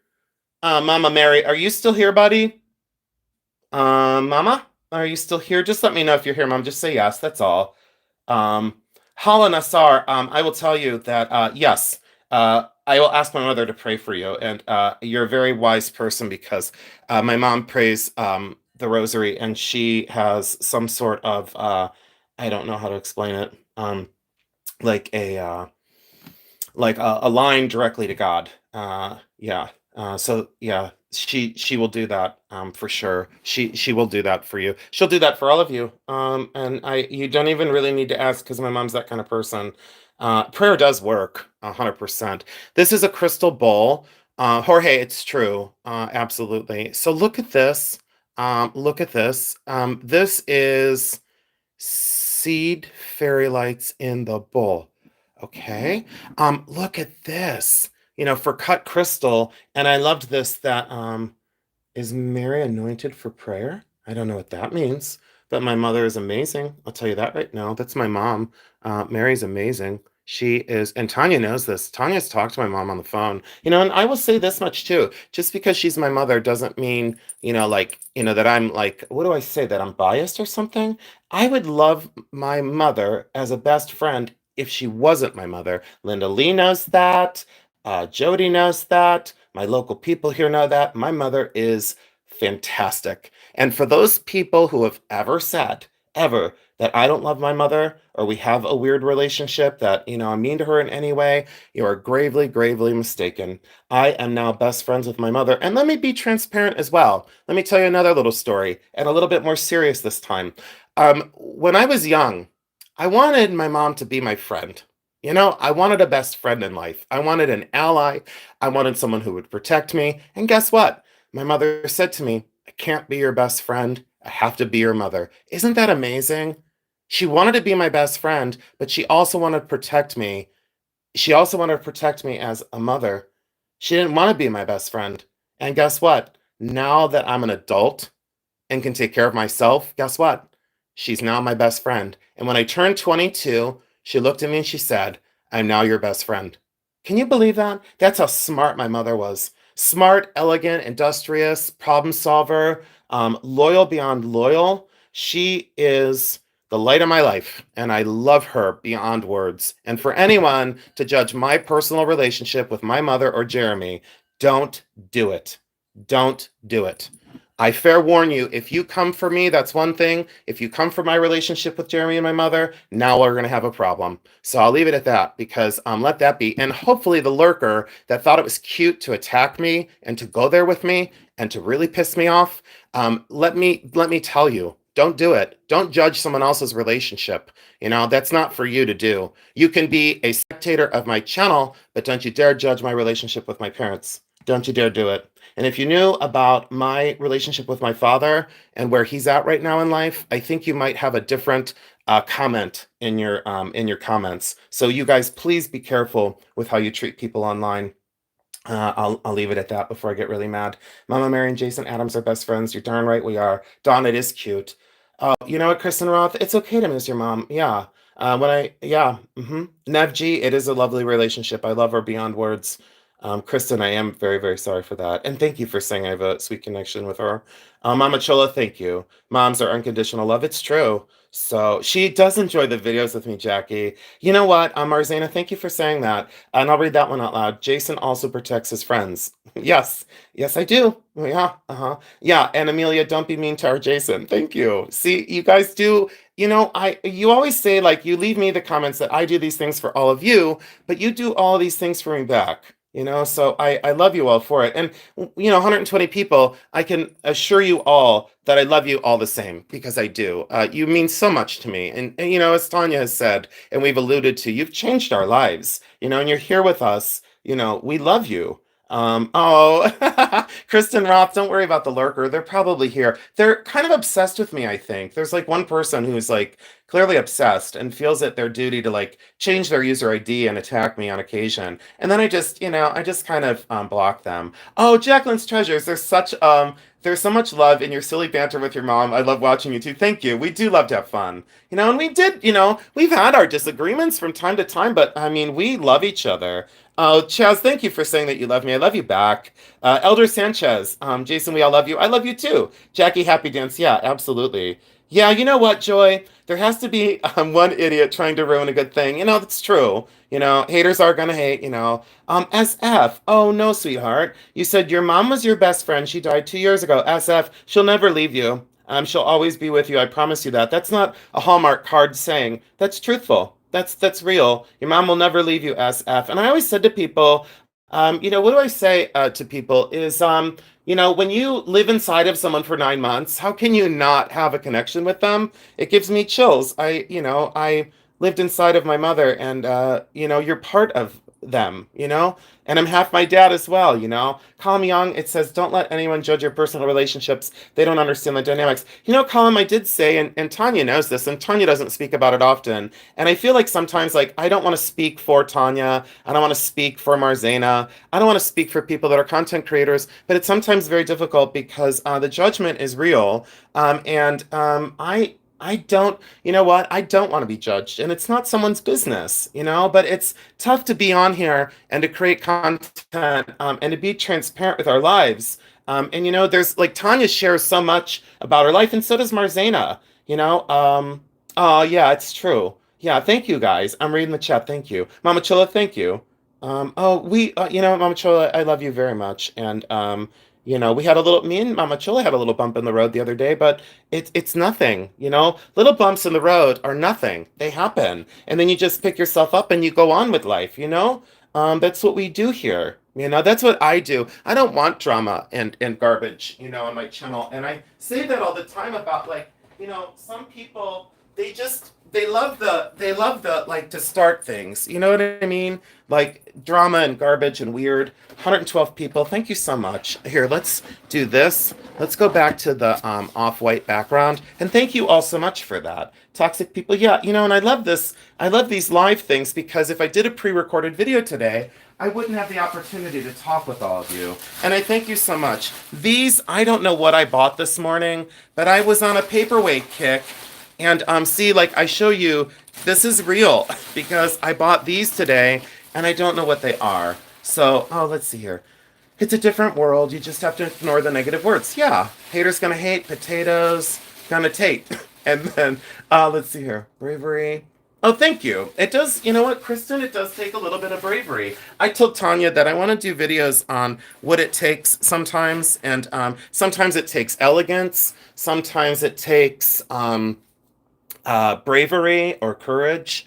Mama Mary, are you still here, buddy? Mama, are you still here? Just let me know if you're here, Mom. Just say yes. That's all. Hala Nassar, I will tell you that yes, I will ask my mother to pray for you, and you're a very wise person because my mom prays the rosary, and she has some sort of I don't know how to explain it, like a line directly to God. Yeah. So yeah, she will do that for sure. She will do that for you. She'll do that for all of you. And I you don't even really need to ask because my mom's that kind of person. Prayer does work 100%. This is a crystal bowl. Jorge, it's true. Absolutely. So look at this. Look at this. This is seed fairy lights in the bowl. Okay. Look at this. For cut crystal, and I loved this that is Mary anointed for prayer? I don't know what that means, but my mother is amazing. I'll tell you that right now. That's my mom. Mary's amazing. She is, and Tanya knows this. Tanya's talked to my mom on the phone. And I will say this much too. Just because she's my mother doesn't mean, that I'm like, what do I say, that I'm biased or something? I would love my mother as a best friend if she wasn't my mother. Linda Lee knows that. Jody knows that. My local people here know that. My mother is fantastic. And for those people who have ever said, ever, that I don't love my mother or we have a weird relationship, that, I'm mean to her in any way, you are gravely, gravely mistaken. I am now best friends with my mother. And let me be transparent as well. Let me tell you another little story, and a little bit more serious this time. When I was young, I wanted my mom to be my friend. I wanted a best friend in life. I wanted an ally. I wanted someone who would protect me. And guess what? My mother said to me, I can't be your best friend. I have to be your mother. Isn't that amazing? She wanted to be my best friend, but she also wanted to protect me. She also wanted to protect me as a mother. She didn't want to be my best friend. And guess what? Now that I'm an adult and can take care of myself, guess what? She's now my best friend. And when I turned 22, she looked at me and she said, I'm now your best friend. Can you believe that? That's how smart my mother was. Smart, elegant, industrious, problem solver, loyal beyond loyal. She is the light of my life, and I love her beyond words. And for anyone to judge my personal relationship with my mother or Jeremy, don't do it. Don't do it. I fair warn you, if you come for me, that's one thing. If you come for my relationship with Jeremy and my mother, now we're going to have a problem. So I'll leave it at that, because let that be. And hopefully the lurker that thought it was cute to attack me and to go there with me and to really piss me off, let me tell you, don't do it. Don't judge someone else's relationship. That's not for you to do. You can be a spectator of my channel, but don't you dare judge my relationship with my parents. Don't you dare do it. And if you knew about my relationship with my father and where he's at right now in life, I think you might have a different comment in your comments. So you guys, please be careful with how you treat people online. I'll leave it at that before I get really mad. Mama Mary and Jason Adams are best friends. You're darn right we are. Dawn, it is cute. You know what, Kristen Roth? It's okay to miss your mom. Yeah. Nev G, it is a lovely relationship. I love her beyond words. Kristen, I am very, very sorry for that. And thank you for saying I have a sweet connection with her. Mama Chola, thank you. Moms are unconditional love. It's true. So she does enjoy the videos with me, Jackie. You know what, Marzana, thank you for saying that. And I'll read that one out loud. Jason also protects his friends. Yes, yes, I do. Yeah, uh-huh. Yeah, and Amelia, don't be mean to our Jason. Thank you. See, you guys do, you always say like you leave me the comments that I do these things for all of you, but you do all these things for me back. So I love you all for it. And 120 people, I can assure you all that I love you all the same because I do. You mean so much to me. And as Tanya has said, and we've alluded to, you've changed our lives, and you're here with us. We love you. Oh, Kristen Roth, don't worry about the lurker. They're probably here. They're kind of obsessed with me, I think. There's like one person who's like clearly obsessed and feels it their duty to like change their user ID and attack me on occasion. And then I just kind of block them. Oh, Jacqueline's Treasures, there's so much love in your silly banter with your mom. I love watching you too. Thank you. We do love to have fun. And we did, we've had our disagreements from time to time, but I mean, we love each other. Oh, Chaz, thank you for saying that you love me. I love you back. Elder Sanchez, Jason, we all love you. I love you too. Jackie, Happy Dance. Yeah, absolutely. Yeah, you know what, Joy? There has to be one idiot trying to ruin a good thing. That's true. Haters are gonna hate, SF. Oh, no, sweetheart. You said your mom was your best friend. She died 2 years ago. SF, she'll never leave you. She'll always be with you. I promise you that. That's not a Hallmark card saying. That's truthful. That's real. Your mom will never leave you, SF. And I always said to people, what do I say to people is, when you live inside of someone for 9 months, how can you not have a connection with them? It gives me chills. I lived inside of my mother, and you're part of them, and I'm half my dad as well, Colin Young, it says, don't let anyone judge your personal relationships. They don't understand the dynamics. Colin, I did say, and Tanya knows this, and Tanya doesn't speak about it often. And I feel like sometimes, like, I don't want to speak for Tanya. I don't want to speak for Marzana. I don't want to speak for people that are content creators, but it's sometimes very difficult because the judgment is real. I don't, you know what? I don't want to be judged, and it's not someone's business, but it's tough to be on here and to create content and to be transparent with our lives. And there's like Tanya shares so much about her life, and so does Marzana, oh, yeah, it's true. Yeah, thank you guys. I'm reading the chat. Thank you. Mama Chola, thank you. Mama Chola, I love you very much. And, we had me and Mama Chola had a little bump in the road the other day, but it's nothing, Little bumps in the road are nothing. They happen. And then you just pick yourself up and you go on with life. That's what we do here. That's what I do. I don't want drama and garbage, on my channel. And I say that all the time about like, some people they love the like to start things. You know what I mean? Like drama and garbage and weird. 112 people. Thank you so much. Here, let's do this. Let's go back to the off-white background. And thank you all so much for that. Toxic people. Yeah, and I love this. I love these live things because if I did a pre-recorded video today, I wouldn't have the opportunity to talk with all of you. And I thank you so much. These, I don't know what I bought this morning, but I was on a paperweight kick. And see, like I show you, this is real because I bought these today and I don't know what they are. So, let's see here. It's a different world. You just have to ignore the negative words. Yeah, haters gonna hate, potatoes gonna tate. And then, let's see here. Bravery. Oh, thank you. It does, you know what, Kristen, it does take a little bit of bravery. I told Tanya that I want to do videos on what it takes sometimes. And sometimes it takes elegance. Sometimes it takes bravery or courage.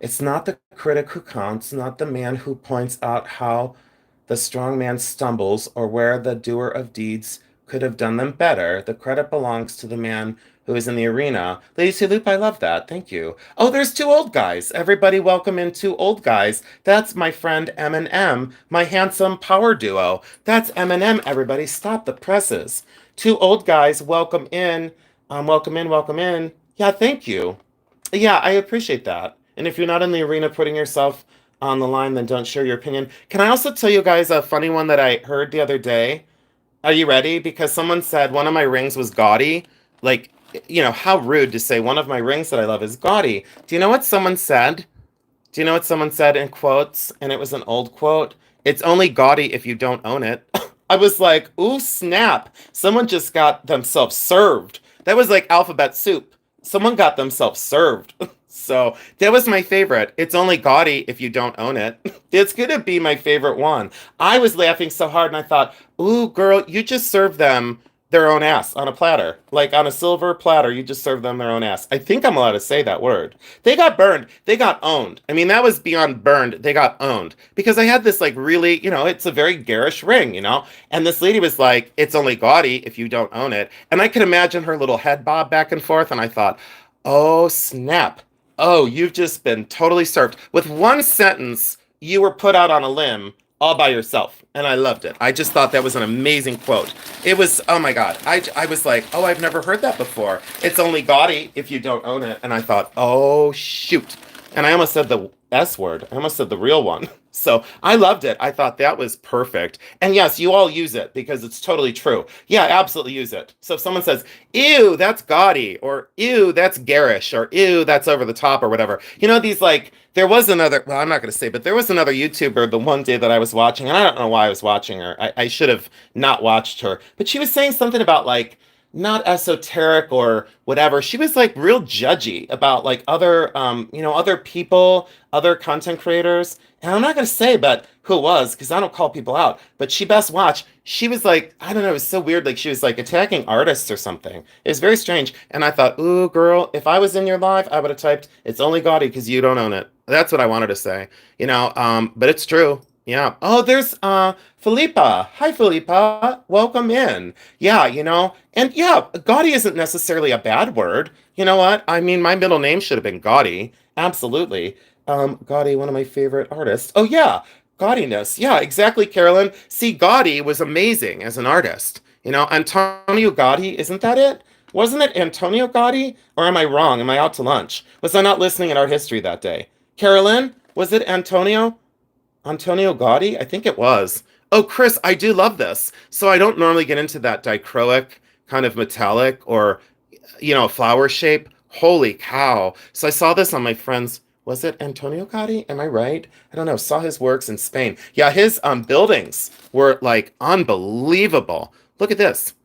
It's not the critic who counts, not the man who points out how the strong man stumbles or where the doer of deeds could have done them better. The credit belongs to the man who is in the arena. Lady Loop, I love that. Thank you. Oh, there's two old guys. Everybody welcome in two old guys. That's my friend M&M, my handsome power duo. That's M&M, everybody. Stop the presses. Two old guys, welcome in. Welcome in, welcome in. Yeah, thank you. Yeah, I appreciate that. And if you're not in the arena putting yourself on the line, then don't share your opinion. Can I also tell you guys a funny one that I heard the other day? Are you ready? Because someone said one of my rings was gaudy. Like, how rude to say one of my rings that I love is gaudy. Do you know what someone said? Do you know what someone said in quotes? And it was an old quote. It's only gaudy if you don't own it. I was like, ooh, snap. Someone just got themselves served. That was like alphabet soup. Someone got themselves served. So that was my favorite. It's only gaudy if you don't own it. It's gonna be my favorite one. I was laughing so hard and I thought, ooh, girl, you just served them their own ass on a platter. Like on a silver platter, you just served them their own ass. I think I'm allowed to say that word. They got burned. They got owned. I mean, that was beyond burned. They got owned. Because I had this like really, it's a very garish ring. And this lady was like, it's only gaudy if you don't own it. And I could imagine her little head bob back and forth. And I thought, oh, snap. Oh, you've just been totally served. With one sentence, you were put out on a limb all by yourself. And I loved it. I just thought that was an amazing quote. It was, oh my God. I was like, oh, I've never heard that before. It's only gaudy if you don't own it. And I thought, oh, shoot. And I almost said the S word. I almost said the real one. So I loved it. I thought that was perfect. And yes, you all use it because it's totally true. Yeah, absolutely use it. So if someone says, ew, that's gaudy, or ew, that's garish, or ew, that's over the top, or whatever. These like, there was another, well, I'm not going to say, but there was another YouTuber the one day that I was watching, and I don't know why I was watching her. I should have not watched her. But she was saying something about like, not esoteric or whatever. She was like real judgy about like other people, other content creators. And I'm not going to say but who it was because I don't call people out, but she best watch. She was like, I don't know, it was so weird. Like she was like attacking artists or something. It was very strange. And I thought, ooh, girl, if I was in your live, I would have typed, it's only gaudy because you don't own it. That's what I wanted to say, but it's true. Yeah. Oh, there's Felipa. Hi, Felipa. Welcome in. Yeah, and yeah, gaudy isn't necessarily a bad word. You know what? I mean, my middle name should have been Gaudy. Absolutely. Gaudy, one of my favorite artists. Oh yeah, gaudiness. Yeah, exactly, Carolyn. See, Gaudy was amazing as an artist. Antonio Gaudy, isn't that it? Wasn't it Antonio Gaudy? Or am I wrong? Am I out to lunch? Was I not listening in art history that day? Carolyn, was it Antonio Gaudy? I think it was. Oh, Chris, I do love this. So I don't normally get into that dichroic kind of metallic or, flower shape. Holy cow. So I saw this on my friend's, was it Antonio Gaudy? Am I right? I don't know. Saw his works in Spain. Yeah, his buildings were like unbelievable. Look at this.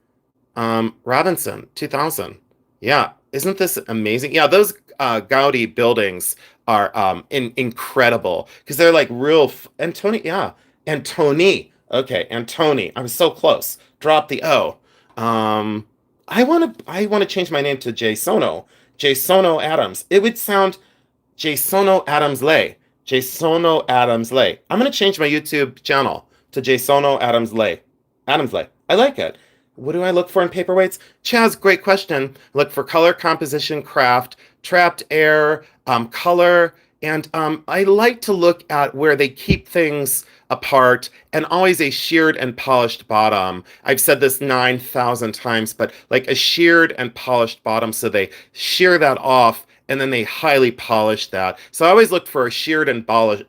Robinson, 2000. Yeah, isn't this amazing? Yeah, those Gaudi buildings are incredible because they're like real Antoni. Yeah, Antoni. Okay, Antoni. I was so close. Drop the O. I want to change my name to Jasono. Jasono Adams. It would sound Jasono Adams Lay. Jasono Adams Lay. I'm gonna change my YouTube channel to Jasono Adams Lay. Adams Lay. I like it. What do I look for in paperweights? Chaz, great question. Look for color, composition, craft, trapped air, color, and I like to look at where they keep things apart and always a sheared and polished bottom. I've said this 9,000 times, but like a sheared and polished bottom, so they shear that off and then they highly polish that. So I always look for a sheared and polished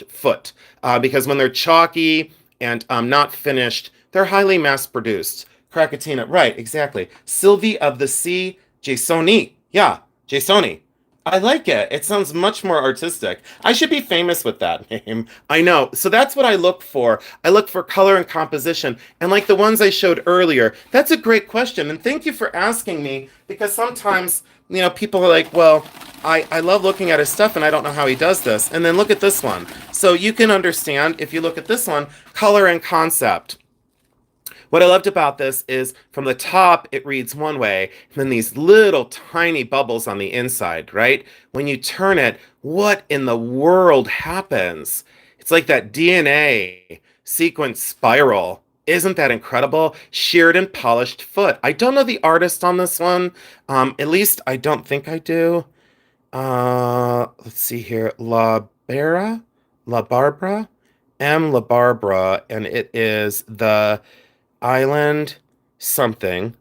foot because when they're chalky and not finished, they're highly mass produced. Krakatina, right, exactly. Sylvie of the Sea, Jasoni. Yeah, Jasoni. I like it. It sounds much more artistic. I should be famous with that name. I know. So that's what I look for. I look for color and composition. And like the ones I showed earlier, that's a great question. And thank you for asking me because sometimes, people are like, well, I love looking at his stuff and I don't know how he does this. And then look at this one. So you can understand if you look at this one, color and concept. What I loved about this is from the top, it reads one way, and then these little tiny bubbles on the inside, right? When you turn it, what in the world happens? It's like that DNA sequence spiral. Isn't that incredible? Sheared and polished foot. I don't know the artist on this one. At least I don't think I do. Let's see here. La Barbara, La Barbara, and it is the Island something.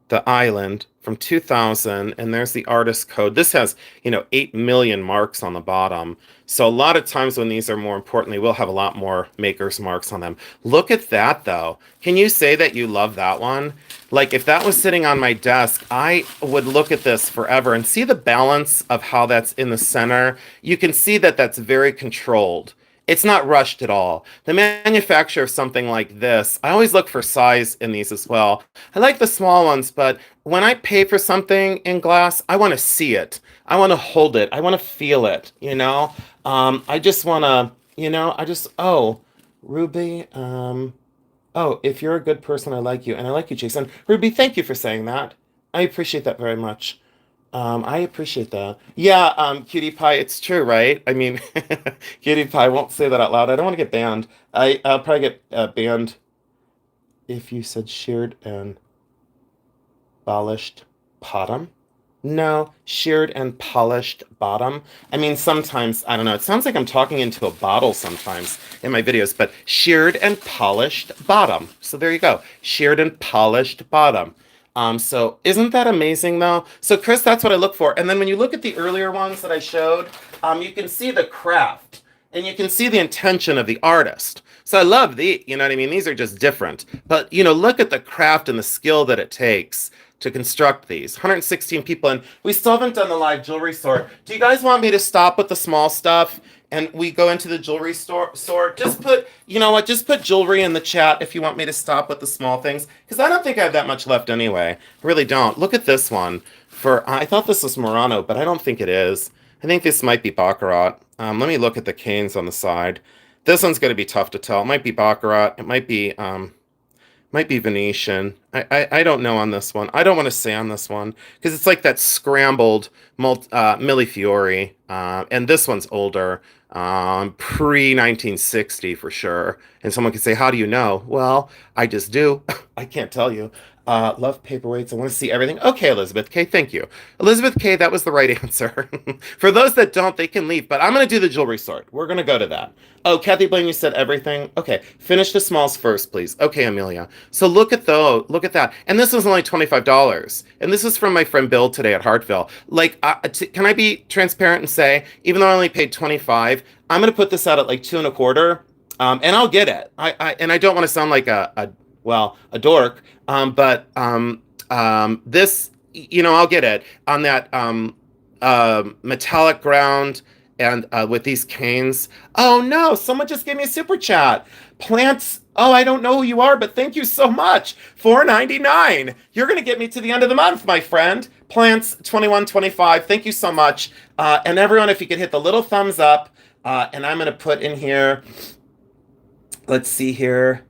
the island from 2000, and there's the artist code. This has, 8 million marks on the bottom. So a lot of times when these are more importantly, we'll have a lot more maker's marks on them. Look at that though. Can you say that you love that one? Like if that was sitting on my desk, I would look at this forever and see the balance of how that's in the center. You can see that that's very controlled. It's not rushed at all. The manufacture of something like this, I always look for size in these as well. I like the small ones, but when I pay for something in glass, I want to see it. I want to hold it. I want to feel it, I just want to, oh, Ruby, oh, if you're a good person, I like you. And I like you, Jason. Ruby, thank you for saying that. I appreciate that very much. I appreciate that. Yeah, Cutie Pie, it's true, right? I mean, Cutie Pie won't say that out loud. I don't want to get banned. I'll probably get banned if you said sheared and polished bottom. No, sheared and polished bottom. I mean, sometimes, I don't know, it sounds like I'm talking into a bottle sometimes in my videos, but sheared and polished bottom. So there you go. Sheared and polished bottom. So isn't that amazing though? So Chris, that's what I look for. And then when you look at the earlier ones that I showed, you can see the craft and you can see the intention of the artist. So I love you know what I mean? These are just different, but look at the craft and the skill that it takes to construct these. 116 people, and we still haven't done the live jewelry sort. Do you guys want me to stop with the small stuff and we go into the jewelry sort? Just put, just put jewelry in the chat if you want me to stop with the small things, because I don't think I have that much left anyway. I really don't. Look at this one. I thought this was Murano, but I don't think it is. I think this might be Baccarat. Let me look at the canes on the side. This one's going to be tough to tell. It might be Baccarat. It might be Venetian. I don't know on this one. I don't want to say on this one because it's like that scrambled Millefiori. And this one's older, pre-1960 for sure. And someone could say, how do you know? Well, I just do. I can't tell you. Love paperweights. I want to see everything. Okay, Elizabeth K, thank you. Elizabeth K, that was the right answer. For those that don't, they can leave. But I'm going to do the jewelry sort. We're going to go to that. Oh, Kathy Blaine, you said everything? Okay, finish the smalls first, please. Okay, Amelia. So look at those. Look at that. And this was only $25. And this is from my friend Bill today at Hartville. Like, can I be transparent and say, even though I only paid $25, I'm going to put this out at like $2.25. And I'll get it. And I don't want to sound like a dork. But this, I'll get it on that metallic ground and with these canes. Oh no, someone just gave me a super chat. Plants. Oh, I don't know who you are, but thank you so much. $4.99. You're gonna get me to the end of the month, my friend. Plants 2125. Thank you so much. And everyone, if you could hit the little thumbs up, and I'm gonna put in here. Let's see here,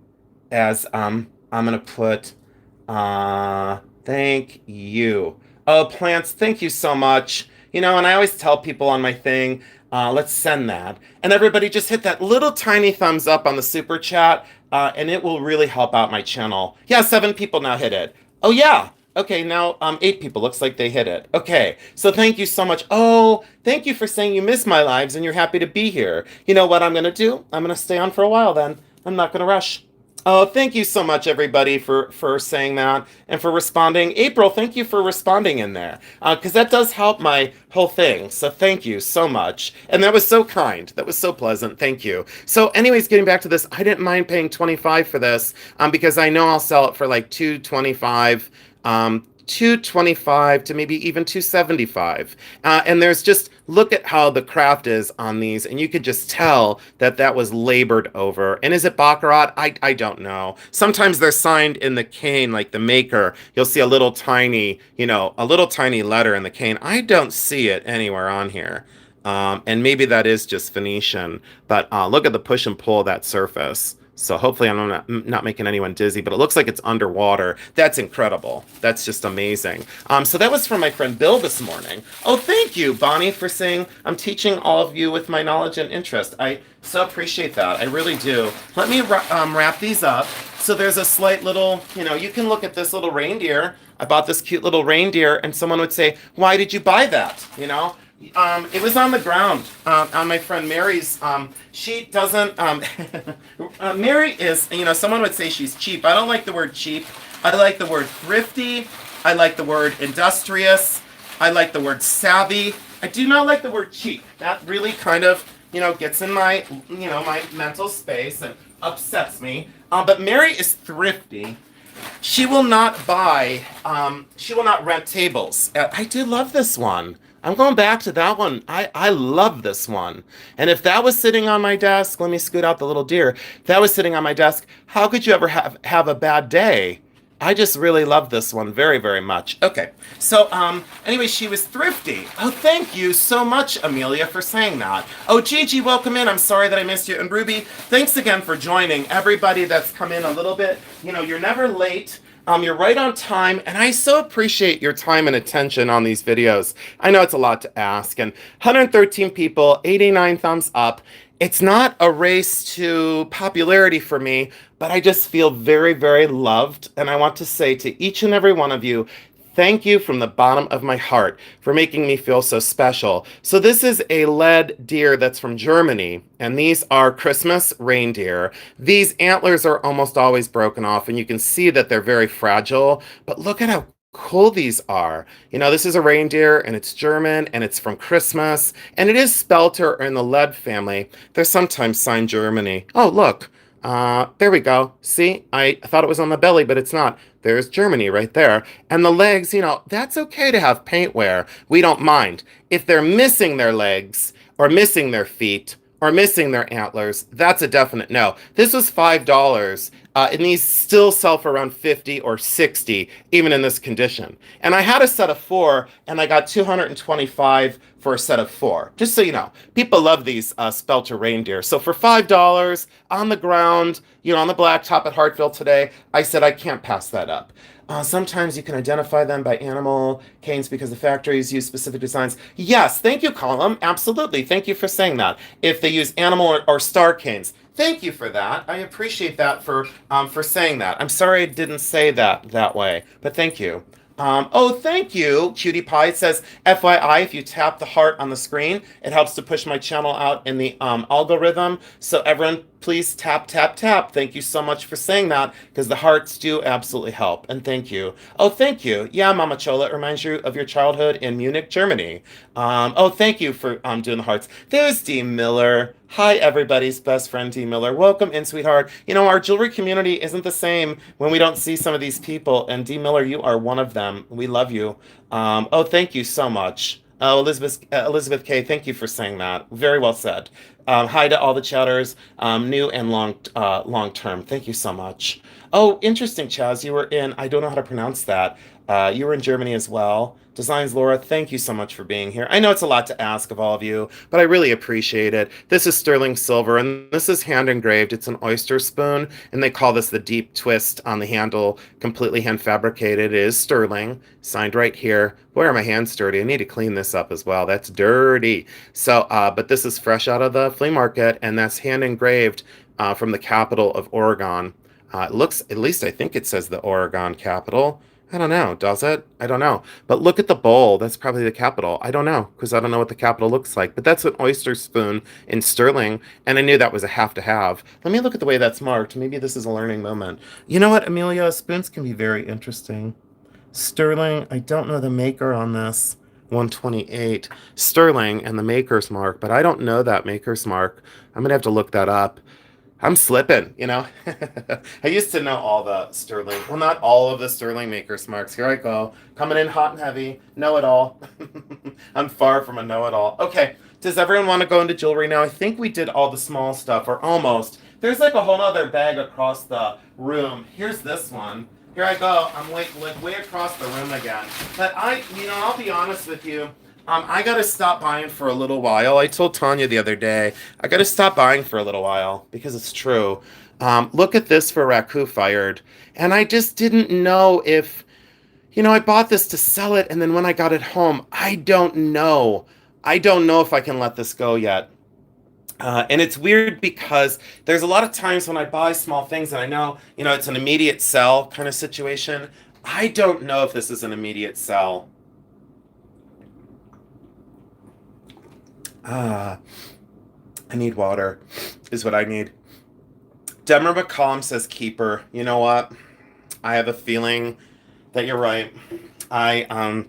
as I'm gonna put. Thank you. Oh, plants, thank you so much. And I always tell people on my thing, let's send that. And everybody just hit that little tiny thumbs up on the super chat, and it will really help out my channel. Yeah, 7 people now hit it. Oh, yeah. Okay, now 8 people. Looks like they hit it. Okay, so thank you so much. Oh, thank you for saying you miss my lives and you're happy to be here. You know what I'm going to do? I'm going to stay on for a while then. I'm not going to rush. Oh, thank you so much, everybody, for saying that and for responding. April, thank you for responding in there, because that does help my whole thing. So thank you so much. And that was so kind. That was so pleasant. Thank you. So anyways, getting back to this, I didn't mind paying $25 for this because I know I'll sell it for like $225. $225 to maybe even $275. And there's just, look at how the craft is on these, and you could just tell that that was labored over. And is it Baccarat? I don't know. Sometimes they're signed in the cane, like the maker. You'll see a little tiny, a little tiny letter in the cane. I don't see it anywhere on here. And maybe that is just Venetian, but look at the push and pull of that surface. So hopefully I'm not making anyone dizzy, but it looks like it's underwater. That's incredible. That's just amazing. So that was from my friend Bill this morning. Oh, thank you, Bonnie, for saying I'm teaching all of you with my knowledge and interest. I so appreciate that. I really do. Let me wrap these up. So there's a slight little, you can look at this little reindeer. I bought this cute little reindeer, and someone would say, why did you buy that? It was on the ground on my friend Mary's. She doesn't. Mary is, someone would say she's cheap. I don't like the word cheap. I like the word thrifty. I like the word industrious. I like the word savvy. I do not like the word cheap. That really kind of, gets in my, my mental space and upsets me. But Mary is thrifty. She will not buy, she will not rent tables. I do love this one. I'm going back to that one. I love this one. And if that was sitting on my desk, let me scoot out the little deer. If that was sitting on my desk, how could you ever have a bad day? I just really love this one very, very much. Okay, so anyway, she was thrifty. Oh, thank you so much, Amelia, for saying that. Oh, Gigi, welcome in. I'm sorry that I missed you. And Ruby, thanks again for joining. Everybody that's come in a little bit, you're never late. You're right on time, and I so appreciate your time and attention on these videos. I know it's a lot to ask, and 113 people, 89 thumbs up. It's not a race to popularity for me, but I just feel very, very loved, and I want to say to each and every one of you, thank you from the bottom of my heart for making me feel so special. So this is a lead deer that's from Germany, and these are Christmas reindeer. These antlers are almost always broken off, and you can see that they're very fragile, but look at how cool these are. This is a reindeer, and it's German, and it's from Christmas, and it is Spelter in the lead family. They're sometimes signed Germany. Oh, look. There we go. See, I thought it was on the belly, but it's not. There's Germany right there. And the legs, that's okay to have paint wear. We don't mind. If they're missing their legs, or missing their feet, or missing their antlers, that's a definite no. This was $5, and these still sell for around 50 or 60, even in this condition. And I had a set of 4, and I got 225 for a set of 4. Just so you know, people love these Spelter reindeer. So for $5 on the ground, on the blacktop at Hartville today, I said I can't pass that up. Sometimes you can identify them by animal canes because the factories use specific designs. Yes, thank you, Colum. Absolutely. Thank you for saying that. If they use animal or star canes. Thank you for that. I appreciate that for saying that. I'm sorry I didn't say that way, but thank you. Oh, thank you, Cutie Pie. It says, FYI, if you tap the heart on the screen, it helps to push my channel out in the algorithm. So everyone, please tap, tap, tap. Thank you so much for saying that, because the hearts do absolutely help. And thank you. Oh, thank you. Yeah, Mama Chola, it reminds you of your childhood in Munich, Germany. Oh, thank you for doing the hearts. There's Dee Miller. Hi, everybody's best friend, Dee Miller. Welcome in, sweetheart. Our jewelry community isn't the same when we don't see some of these people. And Dee Miller, you are one of them. We love you. Oh, thank you so much. Oh, Elizabeth K., thank you for saying that. Very well said. Hi to all the chatters, new and long term. Thank you so much. Oh, interesting, Chaz. You were in, I don't know how to pronounce that. You were in Germany as well. Designs Laura, thank you so much for being here. I know it's a lot to ask of all of you, but I really appreciate it. This is sterling silver, and this is hand engraved. It's an oyster spoon, and they call this the deep twist on the handle, completely hand fabricated. It is sterling, signed right here. Boy, are my hands dirty. I need to clean this up as well. That's dirty. So, but this is fresh out of the flea market, and that's hand engraved from the capital of Oregon. It looks, at least I think it says the Oregon capital. I don't know. Does it? I don't know. But look at the bowl. That's probably the capital. I don't know, because I don't know what the capital looks like. But that's an oyster spoon in sterling, and I knew that was a have to have. Let me look at the way that's marked. Maybe this is a learning moment. You know what, Amelia? Spoons can be very interesting. Sterling, I don't know the maker on this. 128. Sterling and the maker's mark, but I don't know that maker's mark. I'm going to have to look that up. I'm slipping, I used to know all the sterling, well, not all of the sterling maker's marks. Here I go, coming in hot and heavy, know-it-all. I'm far from a know-it-all. Okay, does everyone want to go into jewelry now? I think we did all the small stuff, or almost. There's like a whole other bag across the room. Here's this one. Here I go. I'm way across the room again. But I'll be honest with you. I gotta stop buying for a little while. I told Tanya the other day, I gotta stop buying for a little while, because it's true. Look at this for Raku Fired. And I just didn't know if, I bought this to sell it, and then when I got it home, I don't know. I don't know if I can let this go yet. And it's weird because there's a lot of times when I buy small things and I know, it's an immediate sell kind of situation. I don't know if this is an immediate sell. I need water, is what I need. Deborah McCollum says keeper. You know what? I have a feeling that you're right. I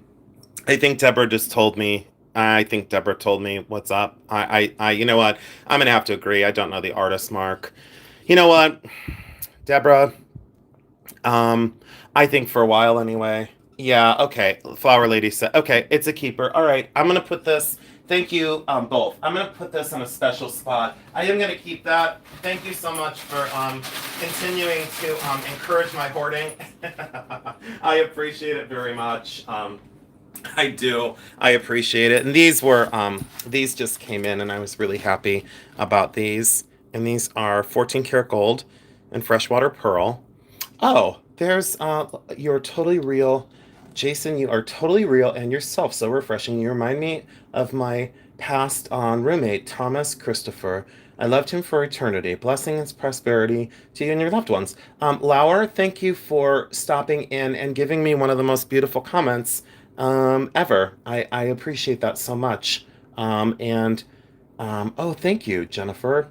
I think Deborah just told me. I think Deborah told me what's up. You know what? I'm gonna have to agree. I don't know the artist mark. You know what, Deborah? Um, I think for a while anyway. Yeah, okay. Flower Lady said, okay, it's a keeper. All right, I'm gonna put this. Thank you, both. I'm gonna put this in a special spot. I am gonna keep that. Thank you so much for continuing to encourage my hoarding. I appreciate it very much. I do. I appreciate it. And these just came in, and I was really happy about these. And these are 14 karat gold and freshwater pearl. Oh, there's you're totally real. Jason, you are totally real and yourself so refreshing. You remind me of my past roommate, Thomas Christopher. I loved him for eternity. Blessings, prosperity to you and your loved ones. Lauer, thank you for stopping in and giving me one of the most beautiful comments ever. I appreciate that so much. Oh, thank you, Jennifer.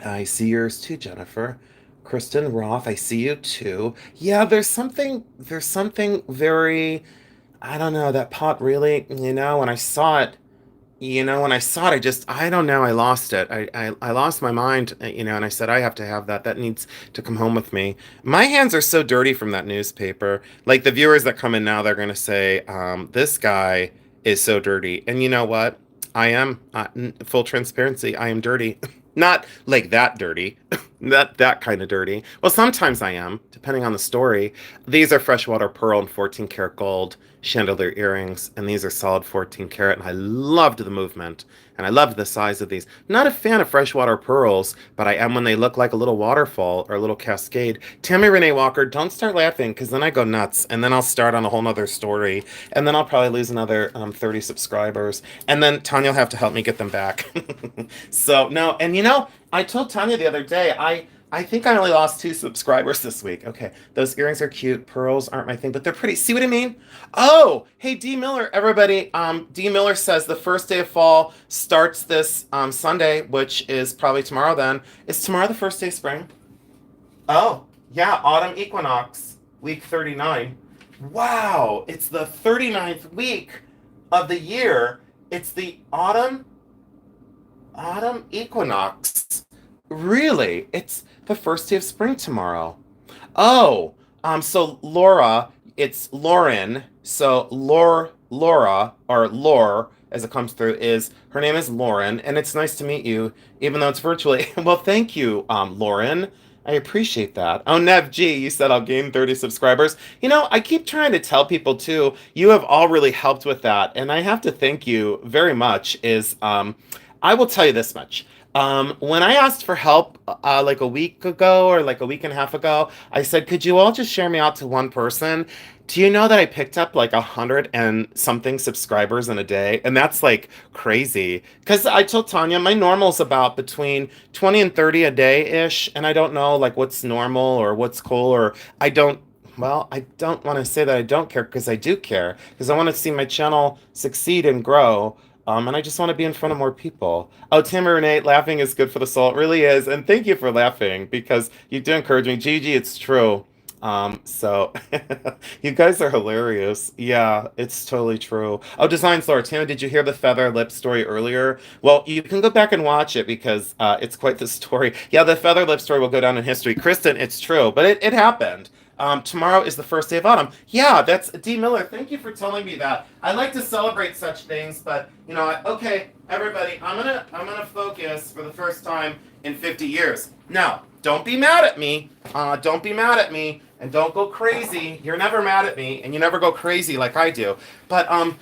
I see yours too, Jennifer. Kristen Roth, I see you too. Yeah, there's something very, I don't know, that pot really, when I saw it, I don't know, I lost it. I lost my mind, and I said, I have to have that. That needs to come home with me. My hands are so dirty from that newspaper. Like the viewers that come in now, they're going to say, this guy is so dirty. And you know what? I am, full transparency, I am dirty. Not like that dirty, not that kind of dirty. Well, sometimes I am, depending on the story. These are freshwater pearl and 14 karat gold chandelier earrings, and these are solid 14 karat. And I loved the movement, and I loved the size of these. Not a fan of freshwater pearls, but I am when they look like a little waterfall or a little cascade. Tammy Renee Walker, don't start laughing, because then I go nuts, and then I'll start on a whole nother story, and then I'll probably lose another 30 subscribers, and then Tanya will have to help me get them back. So no, and I told Tanya the other day, I think I only lost 2 subscribers this week. Okay, those earrings are cute. Pearls aren't my thing, but they're pretty. See what I mean? Oh, hey, D Miller, everybody. D Miller says the first day of fall starts this Sunday, which is probably tomorrow. Then is tomorrow the first day of spring? Oh, yeah, autumn equinox, week 39. Wow, it's the 39th week of the year. It's the autumn equinox. Really? It's the first day of spring tomorrow. Oh, so Laura, it's Lauren. So Laura, or Lore, as it comes through, is her name is Lauren, and it's nice to meet you, even though it's virtually. Well, thank you, Lauren. I appreciate that. Oh, Nev G, you said I'll gain 30 subscribers. I keep trying to tell people too, you have all really helped with that, and I have to thank you very much. I will tell you this much. When I asked for help like a week ago or like a week and a half ago, I said, could you all just share me out to one person? Do you know that I picked up like 100 and something subscribers in a day? And that's like crazy. Because I told Tanya my normal's about between 20 and 30 a day ish. And I don't know like what's normal or what's cool or I don't. Well, I don't want to say that I don't care because I do care because I want to see my channel succeed and grow. And I just want to be in front of more people. Oh, Tamara Renee, laughing is good for the soul. It really is. And thank you for laughing because you do encourage me. Gigi, it's true. So you guys are hilarious. Yeah, it's totally true. Oh, Design Lore, Tamara, did you hear the feather lip story earlier? Well, you can go back and watch it because it's quite the story. Yeah, the feather lip story will go down in history. Kristen, it's true, but it happened. Tomorrow is the first day of autumn. Yeah, that's D. Miller. Thank you for telling me that. I like to celebrate such things, but okay, everybody, I'm gonna focus for the first time in 50 years. Now, don't be mad at me. Don't be mad at me, and don't go crazy. You're never mad at me, and you never go crazy like I do. But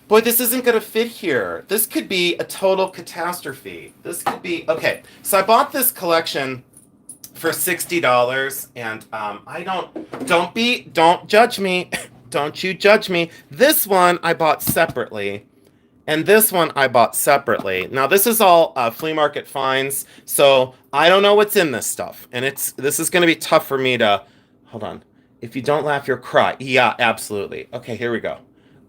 boy, this isn't gonna fit here. This could be a total catastrophe. This could be okay. So I bought this collection for $60, and don't judge me. Don't you judge me. This one I bought separately, and this one I bought separately. Now this is all flea market finds, so I don't know what's in this stuff, and this is going to be tough for me to. Hold on. If you don't laugh, you'll cry. Yeah, absolutely. Okay, here we go.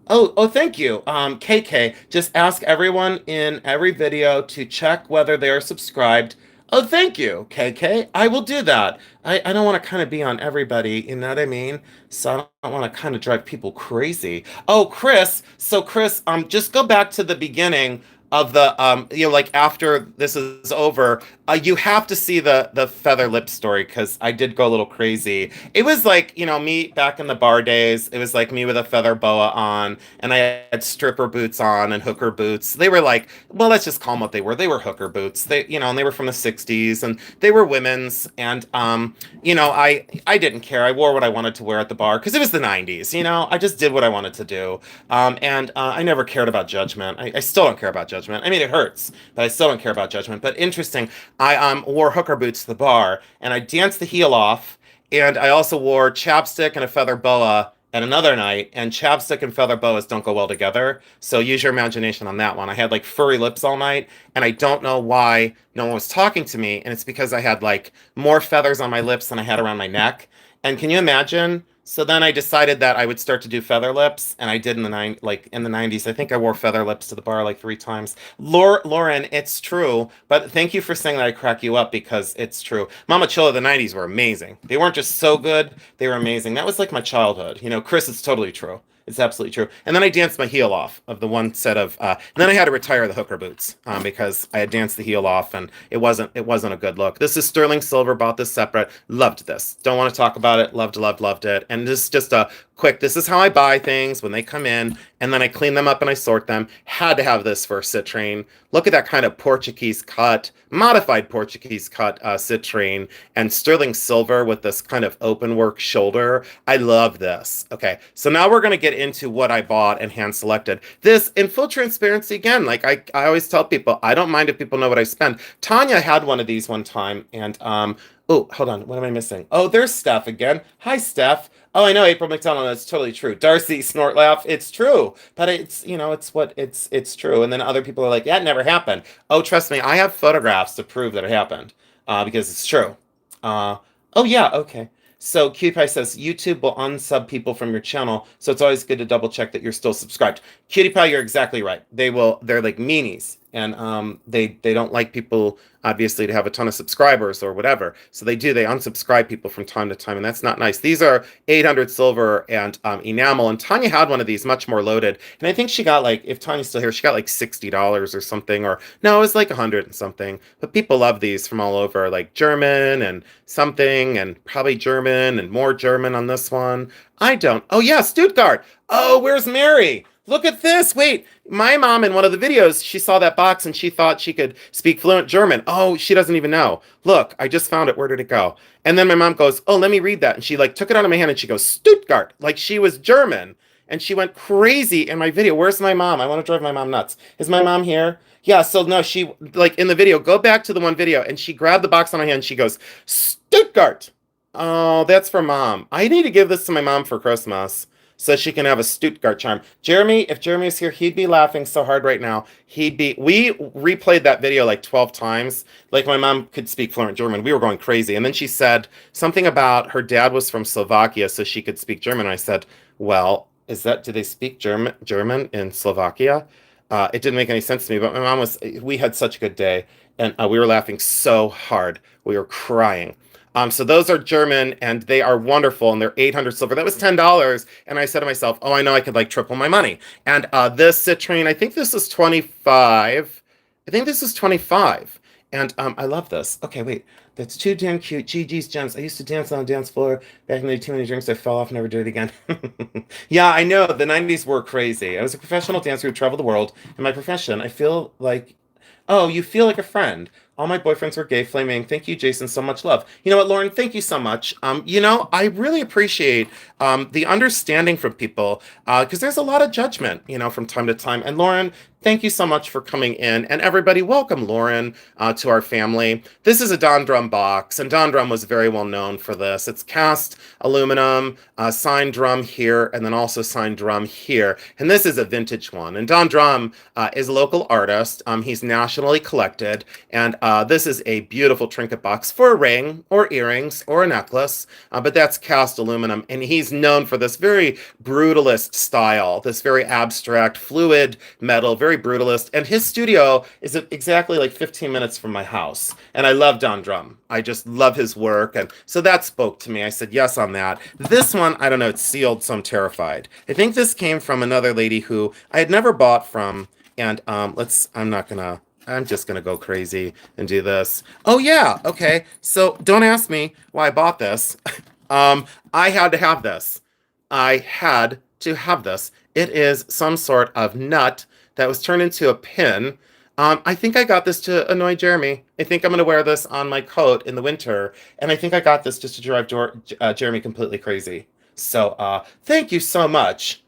Oh, thank you. KK, just ask everyone in every video to check whether they are subscribed. Oh, thank you, KK. I will do that. I don't want to kind of be on everybody, you know what I mean? So I don't want to kind of drive people crazy. Oh, Chris. So Chris, just go back to the beginning of the like after this is over, you have to see the feather lip story because I did go a little crazy. It was like, me back in the bar days. It was like me with a feather boa on, and I had stripper boots on and hooker boots. They were like, well, let's just call them what they were. They were hooker boots. And they were from the 60s and they were women's. And, I didn't care. I wore what I wanted to wear at the bar because it was the 90s. I just did what I wanted to do. And I never cared about judgment. I still don't care about judgment. I mean, it hurts, but I still don't care about judgment. But interesting, I wore hooker boots to the bar and I danced the heel off. And I also wore chapstick and a feather boa at another night, and chapstick and feather boas don't go well together. So use your imagination on that one. I had like furry lips all night, and I don't know why no one was talking to me, and it's because I had like more feathers on my lips than I had around my neck. And can you imagine? So then I decided that I would start to do feather lips, and I did in the 90s. I think I wore feather lips to the bar like 3 times. Lauren, it's true, but thank you for saying that I crack you up because it's true. Mama Chilla, the 90s were amazing. They weren't just so good, they were amazing. That was like my childhood. Chris, it's totally true. It's absolutely true. And then I danced my heel off of the one set of, and then I had to retire the hooker boots because I had danced the heel off and it wasn't a good look. This is sterling silver. Bought this separate. Loved this. Don't want to talk about it. Loved it. And this is just a quick. This is how I buy things when they come in, and then I clean them up and I sort them. Had to have this for a citrine. Look at that kind of Portuguese cut, modified Portuguese cut citrine, and sterling silver with this kind of open work shoulder. I love this. Okay, so now we're going to get into what I bought and hand selected. This, in full transparency, again, like I always tell people, I don't mind if people know what I spend. Tanya had one of these one time, and oh, hold on, what am I missing? Oh, there's Steph again. Hi, Steph. Oh, I know, April McDonald. That's totally true. Darcy, snort laugh. It's true, but it's true. And then other people are like, that never happened. Oh, trust me, I have photographs to prove that it happened, because it's true. Oh yeah, okay. So QPie says YouTube will unsub people from your channel, so it's always good to double check that you're still subscribed. Cutie Pie, you're exactly right. They will. They're like meanies, and they don't like people obviously to have a ton of subscribers or whatever. So they unsubscribe people from time to time, and that's not nice. These are 800 silver and enamel, and Tanya had one of these much more loaded, and I think she got like, if Tanya's still here, she got like $60 or something, or no, it was like 100 and something. But people love these from all over, like German and something, and probably German and more German on this one. I don't. Oh yeah, Stuttgart. Oh, where's Mary? Look at this. Wait, my mom in one of the videos, she saw that box and she thought she could speak fluent German. Oh, she doesn't even know. Look, I just found it. Where did it go? And then my mom goes, oh, let me read that. And she like took it out of my hand and she goes, Stuttgart, like she was German. And she went crazy in my video. Where's my mom? I want to drive my mom nuts. Is my mom here? Yeah, so no, she, like in the video, go back to the one video, and she grabbed the box on my hand and she goes, Stuttgart. Oh, that's for mom. I need to give this to my mom for Christmas so she can have a Stuttgart charm. Jeremy, if Jeremy is here, he'd be laughing so hard right now. We replayed that video like 12 times. Like my mom could speak fluent German. We were going crazy. And then she said something about her dad was from Slovakia, so she could speak German. And I said, well, do they speak German in Slovakia? It didn't make any sense to me, but we had such a good day, and we were laughing so hard. We were crying. So those are German, and they are wonderful, and they're 800 silver. That was $10, and I said to myself, oh, I know I could like triple my money. And this citrine, I think this is 25. I think this is 25. And I love this. Okay, wait. That's too damn cute. GG's gems. I used to dance on a dance floor back in the day. Too many drinks. I fell off. Never did it again. Yeah, I know. The 90s were crazy. I was a professional dancer who traveled the world. In my profession, I feel like, oh, you feel like a friend. All my boyfriends were gay, flaming. Thank you, Jason. So much love. You know what, Lauren? Thank you so much. I really appreciate the understanding from people because there's a lot of judgment, from time to time. And Lauren, thank you so much for coming in. And everybody, welcome Lauren to our family. This is a Don Drum box, and Don Drum was very well known for this. It's cast aluminum, signed drum here, and then also signed drum here. And this is a vintage one. And Don Drum is a local artist. He's nationally collected, and this is a beautiful trinket box for a ring or earrings or a necklace, but that's cast aluminum. And he's known for this very brutalist style, this very abstract, fluid metal, very very brutalist. And his studio is exactly like 15 minutes from my house. And I love Don Drum. I just love his work. And so that spoke to me. I said yes on that. This one, I don't know, it's sealed, so I'm terrified. I think this came from another lady who I had never bought from. And I'm just gonna go crazy and do this. Oh yeah, okay. So don't ask me why I bought this. I had to have this. I had to have this. It is some sort of nut that was turned into a pin. I think I got this to annoy Jeremy. I think I'm going to wear this on my coat in the winter. And I think I got this just to drive Jeremy completely crazy. So thank you so much,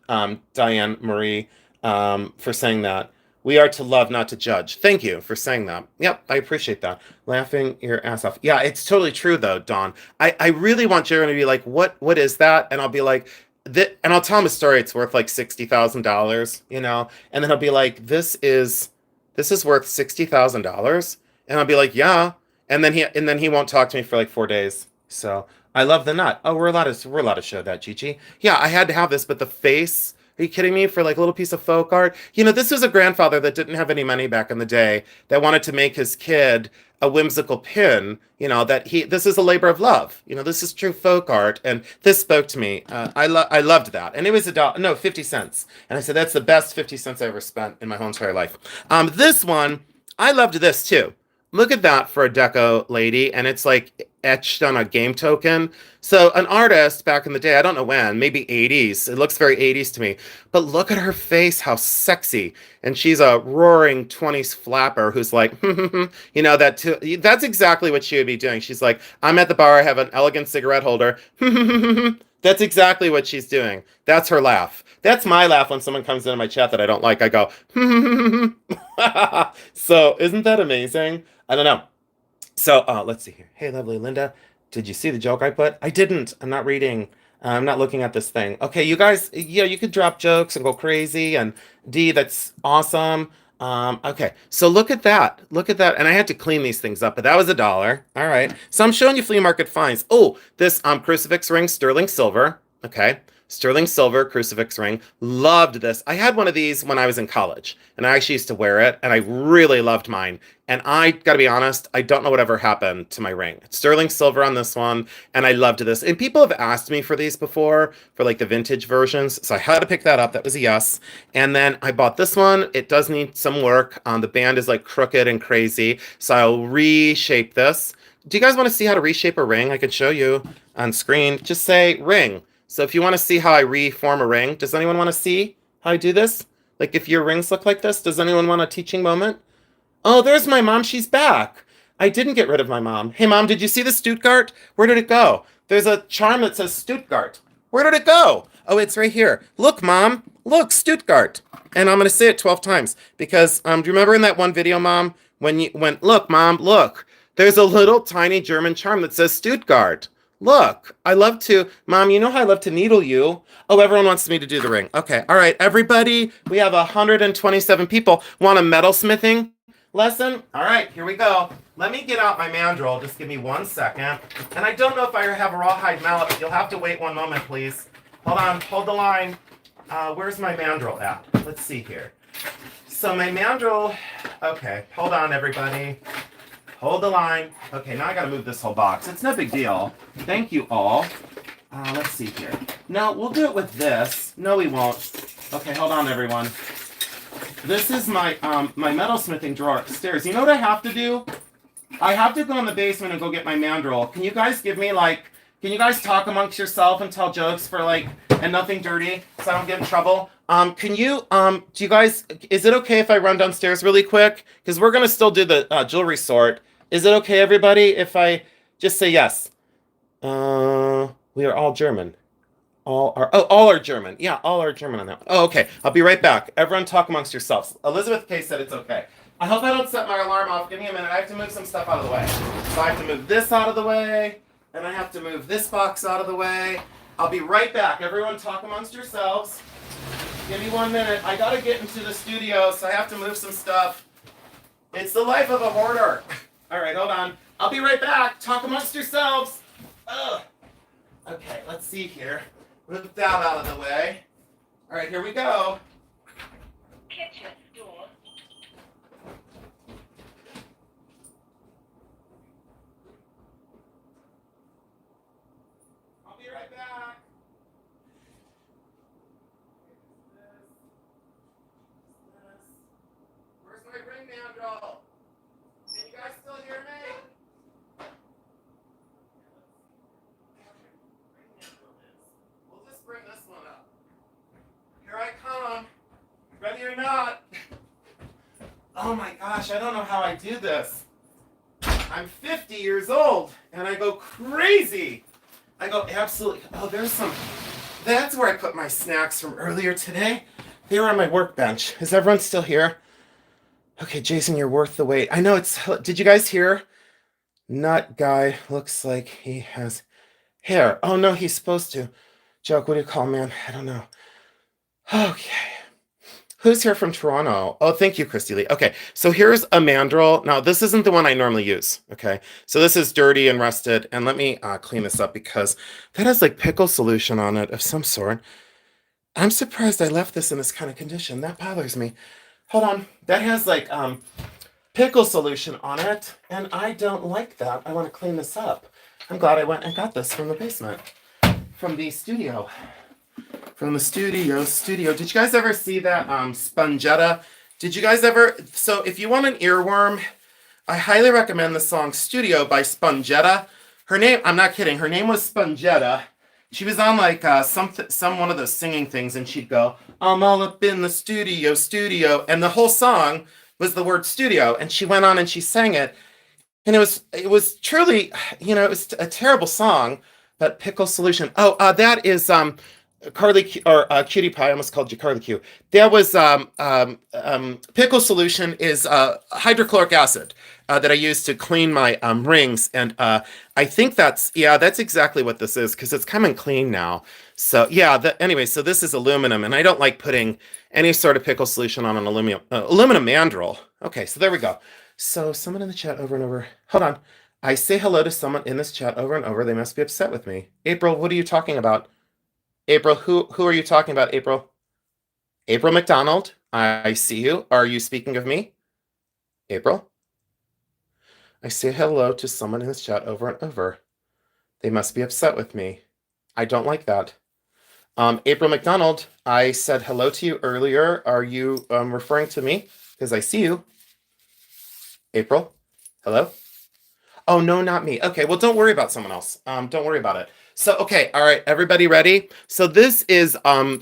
Diane Marie, for saying that. We are to love, not to judge. Thank you for saying that. Yep, I appreciate that. Laughing your ass off. Yeah, it's totally true though, Dawn. I really want Jeremy to be like, what is that? And I'll be like, and I'll tell him a story. It's worth like $60,000, you know, and then he'll be like, this is worth $60,000, and I'll be like, yeah, and then he won't talk to me for like 4 days. So I love the nut. Oh, we're allowed to show that, Gigi. Yeah, I had to have this, but the face. Are you kidding me? For like a little piece of folk art? You know, this was a grandfather that didn't have any money back in the day that wanted to make his kid a whimsical pin. You know, this is a labor of love. You know, this is true folk art, and this spoke to me. I loved that, and it was no, 50 cents, and I said that's the best 50 cents I ever spent in my whole entire life. This one, I loved this too. Look at that for a deco lady, and it's like etched on a game token. So an artist back in the day, I don't know when, maybe 80s. It looks very 80s to me. But look at her face, how sexy. And she's a roaring 20s flapper who's like, you know, that's exactly what she would be doing. She's like, I'm at the bar, I have an elegant cigarette holder. That's exactly what she's doing. That's her laugh. That's my laugh when someone comes into my chat that I don't like. I go, so isn't that amazing? I don't know. So let's see here. Hey, lovely Linda, did you see the joke I put? I didn't. I'm not reading. I'm not looking at this thing. Okay, you guys, yeah, you could drop jokes and go crazy. And D, that's awesome. Okay, so look at that. Look at that. And I had to clean these things up, but that was $1. All right. So I'm showing you flea market finds. Oh, this crucifix ring, sterling silver. Okay. Sterling silver crucifix ring. Loved this. I had one of these when I was in college, and I actually used to wear it, and I really loved mine. And I gotta be honest, I don't know whatever happened to my ring. It's sterling silver on this one, and I loved this. And people have asked me for these before, for like the vintage versions, so I had to pick that up. That was a yes. And then I bought this one. It does need some work. The band is like crooked and crazy, so I'll reshape this. Do you guys want to see how to reshape a ring? I can show you on screen. Just say ring. So if you want to see how I reform a ring, does anyone want to see how I do this? Like if your rings look like this, does anyone want a teaching moment? Oh, there's my mom. She's back. I didn't get rid of my mom. Hey, mom, did you see the Stuttgart? Where did it go? There's a charm that says Stuttgart. Where did it go? Oh, it's right here. Look, mom. Look, Stuttgart. And I'm going to say it 12 times because do you remember in that one video, mom, when you went, look, mom, look, there's a little tiny German charm that says Stuttgart. Look, Mom, you know how I love to needle you. Oh, everyone wants me to do the ring. Okay, all right, everybody, we have 127 people. Want a metalsmithing lesson? All right, here we go. Let me get out my mandrel. Just give me 1 second. And I don't know if I have a rawhide mallet, but you'll have to wait 1 moment, please. Hold on, hold the line. Where's my mandrel at? Let's see here. So my mandrel, okay, hold on, everybody. Hold the line. Okay, now I gotta move this whole box. It's no big deal. Thank you all. Let's see here. No, we'll do it with this. No, we won't. Okay, hold on, everyone. This is my my metalsmithing drawer upstairs. You know what I have to do? I have to go in the basement and go get my mandrel. Can you guys give me can you guys talk amongst yourself and tell jokes for and nothing dirty so I don't get in trouble? Do you guys, is it okay if I run downstairs really quick? Because we're gonna still do the jewelry sort. Is it okay, everybody, if I just say yes? We are all German. All are German. Yeah, all are German on that one. Oh, okay. I'll be right back. Everyone talk amongst yourselves. Elizabeth K said it's okay. I hope I don't set my alarm off. Give me a minute. I have to move some stuff out of the way. So I have to move this out of the way, and I have to move this box out of the way. I'll be right back. Everyone talk amongst yourselves. Give me 1 minute. I gotta get into the studio, so I have to move some stuff. It's the life of a hoarder. All right, hold on. I'll be right back. Talk amongst yourselves. Ugh. Okay, let's see here. Move that out of the way. All right, here we go. Kitchen door you're not. Oh my gosh, I don't know how I do this. I'm 50 years old and I go crazy. I go absolutely. Oh, there's some. That's where I put my snacks from earlier today. They were on my workbench. Is everyone still here? Okay, Jason, you're worth the wait. I know it's. Did you guys hear? Nut guy looks like he has hair. Oh no, he's supposed to. Joke, what do you call man? I don't know. Okay. Who's here from Toronto? Oh, thank you, Christy Lee. Okay, so here's a mandrel. Now, this isn't the one I normally use, okay? So this is dirty and rusted, and let me clean this up because that has like pickle solution on it of some sort. I'm surprised I left this in this kind of condition. That bothers me. Hold on. That has like pickle solution on it, and I don't like that. I want to clean this up. I'm glad I went and got this from the basement, from the studio. From the studio. Did you guys ever see that Spongetta? Did you guys ever? So if you want an earworm, I highly recommend the song Studio by Spongetta. Her name, I'm not kidding, her name was Spongetta. She was on like some one of those singing things, and she'd go, I'm all up in the studio. And the whole song was the word studio. And she went on and she sang it. And it was truly, it was a terrible song, but pickle solution. Oh, that is Carly or Cutie Pie. I almost called you Carly Q. That was pickle solution is hydrochloric acid that I use to clean my rings, and I think that's exactly what this is because it's coming clean now. So yeah. Anyway, so this is aluminum, and I don't like putting any sort of pickle solution on an aluminum mandrel. Okay, so there we go. So someone in the chat over and over. Hold on. I say hello to someone in this chat over and over. They must be upset with me. April, what are you talking about? April, who are you talking about, April? April McDonald, I see you. Are you speaking of me? April? I say hello to someone in this chat over and over. They must be upset with me. I don't like that. April McDonald, I said hello to you earlier. Are you referring to me? Because I see you. April? Hello? Oh, no, not me. Okay, well, don't worry about someone else. Don't worry about it. So, okay, all right, everybody ready? So this is aluminum,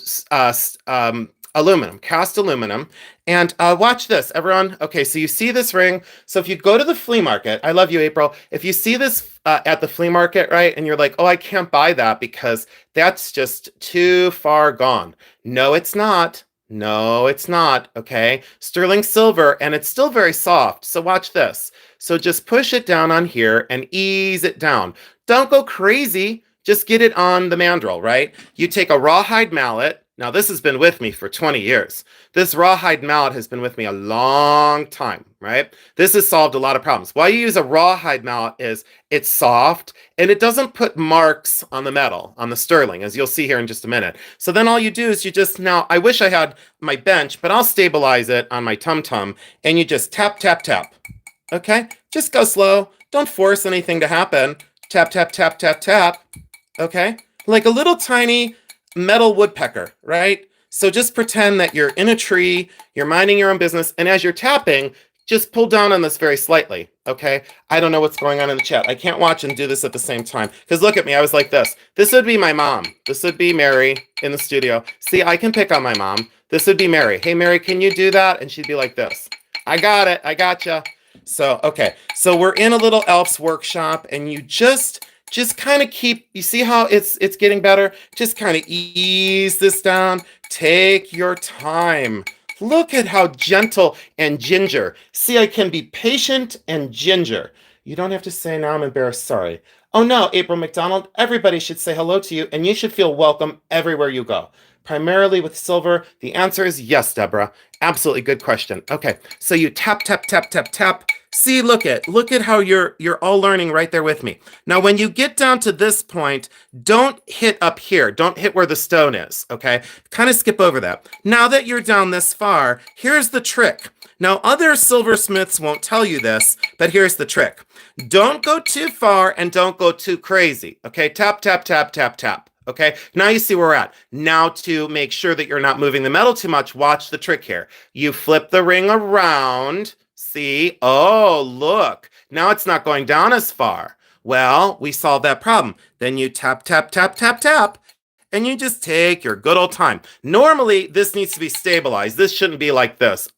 cast aluminum. And watch this, everyone. Okay, so you see this ring. So if you go to the flea market, I love you, April. If you see this at the flea market, right, and you're like, oh, I can't buy that because that's just too far gone. No, it's not. No, it's not, okay? Sterling silver, and it's still very soft. So watch this. So just push it down on here and ease it down. Don't go crazy. Just get it on the mandrel, right? You take a rawhide mallet. Now, this has been with me for 20 years. This rawhide mallet has been with me a long time, right? This has solved a lot of problems. Why you use a rawhide mallet is it's soft and it doesn't put marks on the metal, on the sterling, as you'll see here in just a minute. So then all you do is now, I wish I had my bench, but I'll stabilize it on my tum-tum, and you just tap, tap, tap, okay? Just go slow. Don't force anything to happen. Tap, tap, tap, tap, tap, okay? Like a little tiny metal woodpecker, right? So just pretend that you're in a tree, you're minding your own business, and as you're tapping, just pull down on this very slightly, okay? I don't know what's going on in the chat. I can't watch and do this at the same time, because look at me, I was like this. This would be my mom. This would be Mary in the studio. See, I can pick on my mom. This would be Mary. Hey, Mary, can you do that? And she'd be like this. I got it. I gotcha. So, okay. So we're in a little Elf's workshop, and you just kind of you see how it's getting better? Just kind of ease this down. Take your time. Look at how gentle and ginger. See, I can be patient and ginger. You don't have to say, now I'm embarrassed, sorry. Oh no, April McDonald, everybody should say hello to you, and you should feel welcome everywhere you go. Primarily with silver, the answer is yes, Deborah. Absolutely good question. Okay, so you tap, tap, tap, tap, tap. See, look at how you're all learning right there with me. Now, when you get down to this point, don't hit up here. Don't hit where the stone is, okay? Kind of skip over that. Now that you're down this far, here's the trick. Now, other silversmiths won't tell you this, but here's the trick. Don't go too far and don't go too crazy, okay? Tap, tap, tap, tap, tap. Okay, now you see where we're at. Now to make sure that you're not moving the metal too much, watch the trick here. You flip the ring around. See? Oh, look. Now it's not going down as far. Well, we solved that problem. Then you tap, tap, tap, tap, tap. and you just take your good old time. Normally, this needs to be stabilized. This shouldn't be like this.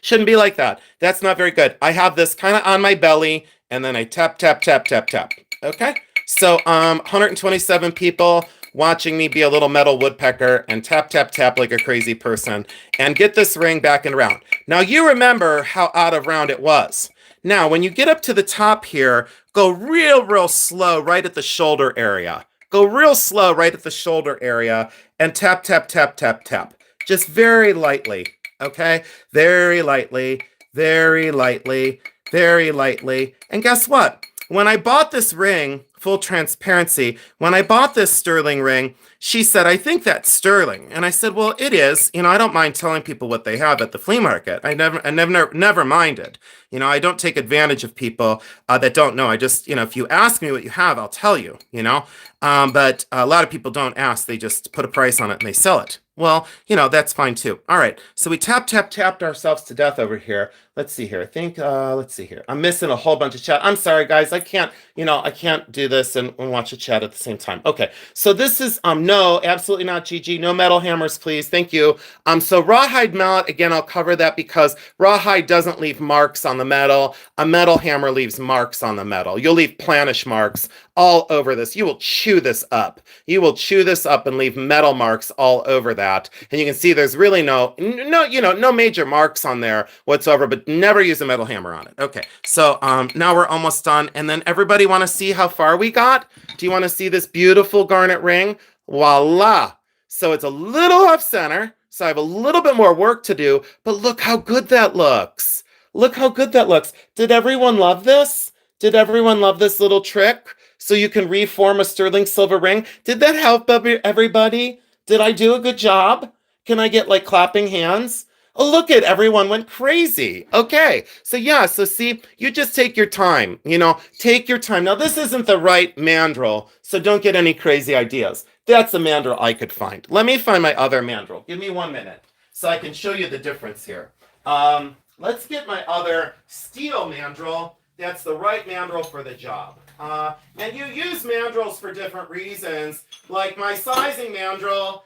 Shouldn't be like that. That's not very good. I have this kind of on my belly, and then I tap, tap, tap, tap, tap. Okay? So 127 people watching me be a little metal woodpecker and tap, tap, tap like a crazy person and get this ring back and round. Now, you remember how out of round it was. Now, when you get up to the top here, go real slow right at the shoulder area. Go real slow right at the shoulder area and tap, tap, tap, tap, tap. Just very lightly, okay? Very lightly, very lightly, very lightly. And guess what? When I bought this ring, full transparency, when I bought this sterling ring, she said, I think that's sterling. And I said, well, it is. You know, I don't mind telling people what they have at the flea market. I never minded. You know, I don't take advantage of people that don't know. I just, you know, if you ask me what you have, I'll tell you, you know. But a lot of people don't ask. They just put a price on it and they sell it. Well, you know, that's fine too. All right. So we tapped ourselves to death over here. Let's see here. I think, let's see here. I'm missing a whole bunch of chat. I'm sorry, guys. I can't do this and watch a chat at the same time. Okay. So this is, no, absolutely not, GG. No metal hammers, please. Thank you. So rawhide mallet, again, I'll cover that because rawhide doesn't leave marks on the metal. A metal hammer leaves marks on the metal. You'll leave planish marks all over this. You will chew this up. You will chew this up and leave metal marks all over that. And you can see there's really no major marks on there whatsoever, but never use a metal hammer on it. Okay, so now we're almost done. And then everybody want to see how far we got? Do you want to see this beautiful garnet ring? Voila. So it's a little off center. So I have a little bit more work to do, but look how good that looks. Look how good that looks. Did everyone love this? Did everyone love this little trick? So you can reform a sterling silver ring. Did that help everybody? Did I do a good job? Can I get like clapping hands? Oh, look at everyone went crazy. Okay. So yeah, so see, you just take your time, you know, take your time. Now this isn't the right mandrel, so don't get any crazy ideas. That's a mandrel I could find. Let me find my other mandrel. Give me 1 minute so I can show you the difference here. Let's get my other steel mandrel. That's the right mandrel for the job. And you use mandrels for different reasons, like my sizing mandrel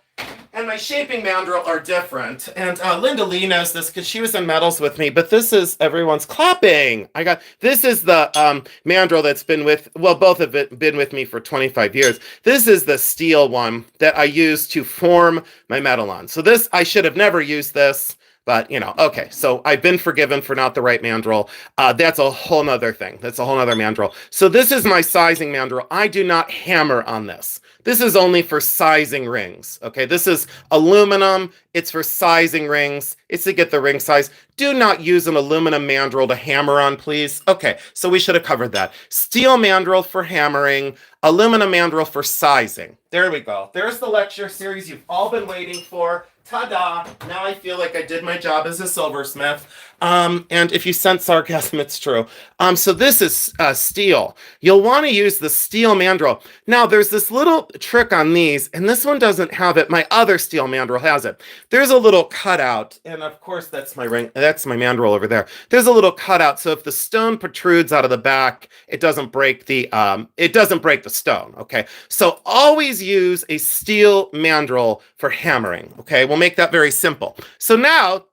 and my shaping mandrel are different. And Linda Lee knows this because she was in metals with me, but this is everyone's clapping. This is the mandrel that's been with, well, both have been with me for 25 years. This is the steel one that I use to form my metal on. So this, I should have never used this. But, you know, okay, so I've been forgiven for not the right mandrel. That's a whole nother thing. That's a whole nother mandrel. So this is my sizing mandrel. I do not hammer on this. This is only for sizing rings, okay? This is aluminum. It's for sizing rings. It's to get the ring size. Do not use an aluminum mandrel to hammer on, please. Okay, so we should have covered that. Steel mandrel for hammering, aluminum mandrel for sizing. There we go. There's the lecture series you've all been waiting for. Ta-da! Now I feel like I did my job as a silversmith. And if you sense sarcasm, it's true. So this is steel. You'll want to use the steel mandrel. Now, there's this little trick on these, and this one doesn't have it. My other steel mandrel has it. There's a little cutout, and of course, that's my ring. That's my mandrel over there. There's a little cutout, so if the stone protrudes out of the back, it doesn't break the stone. Okay, so always use a steel mandrel for hammering. Okay, we'll make that very simple. So now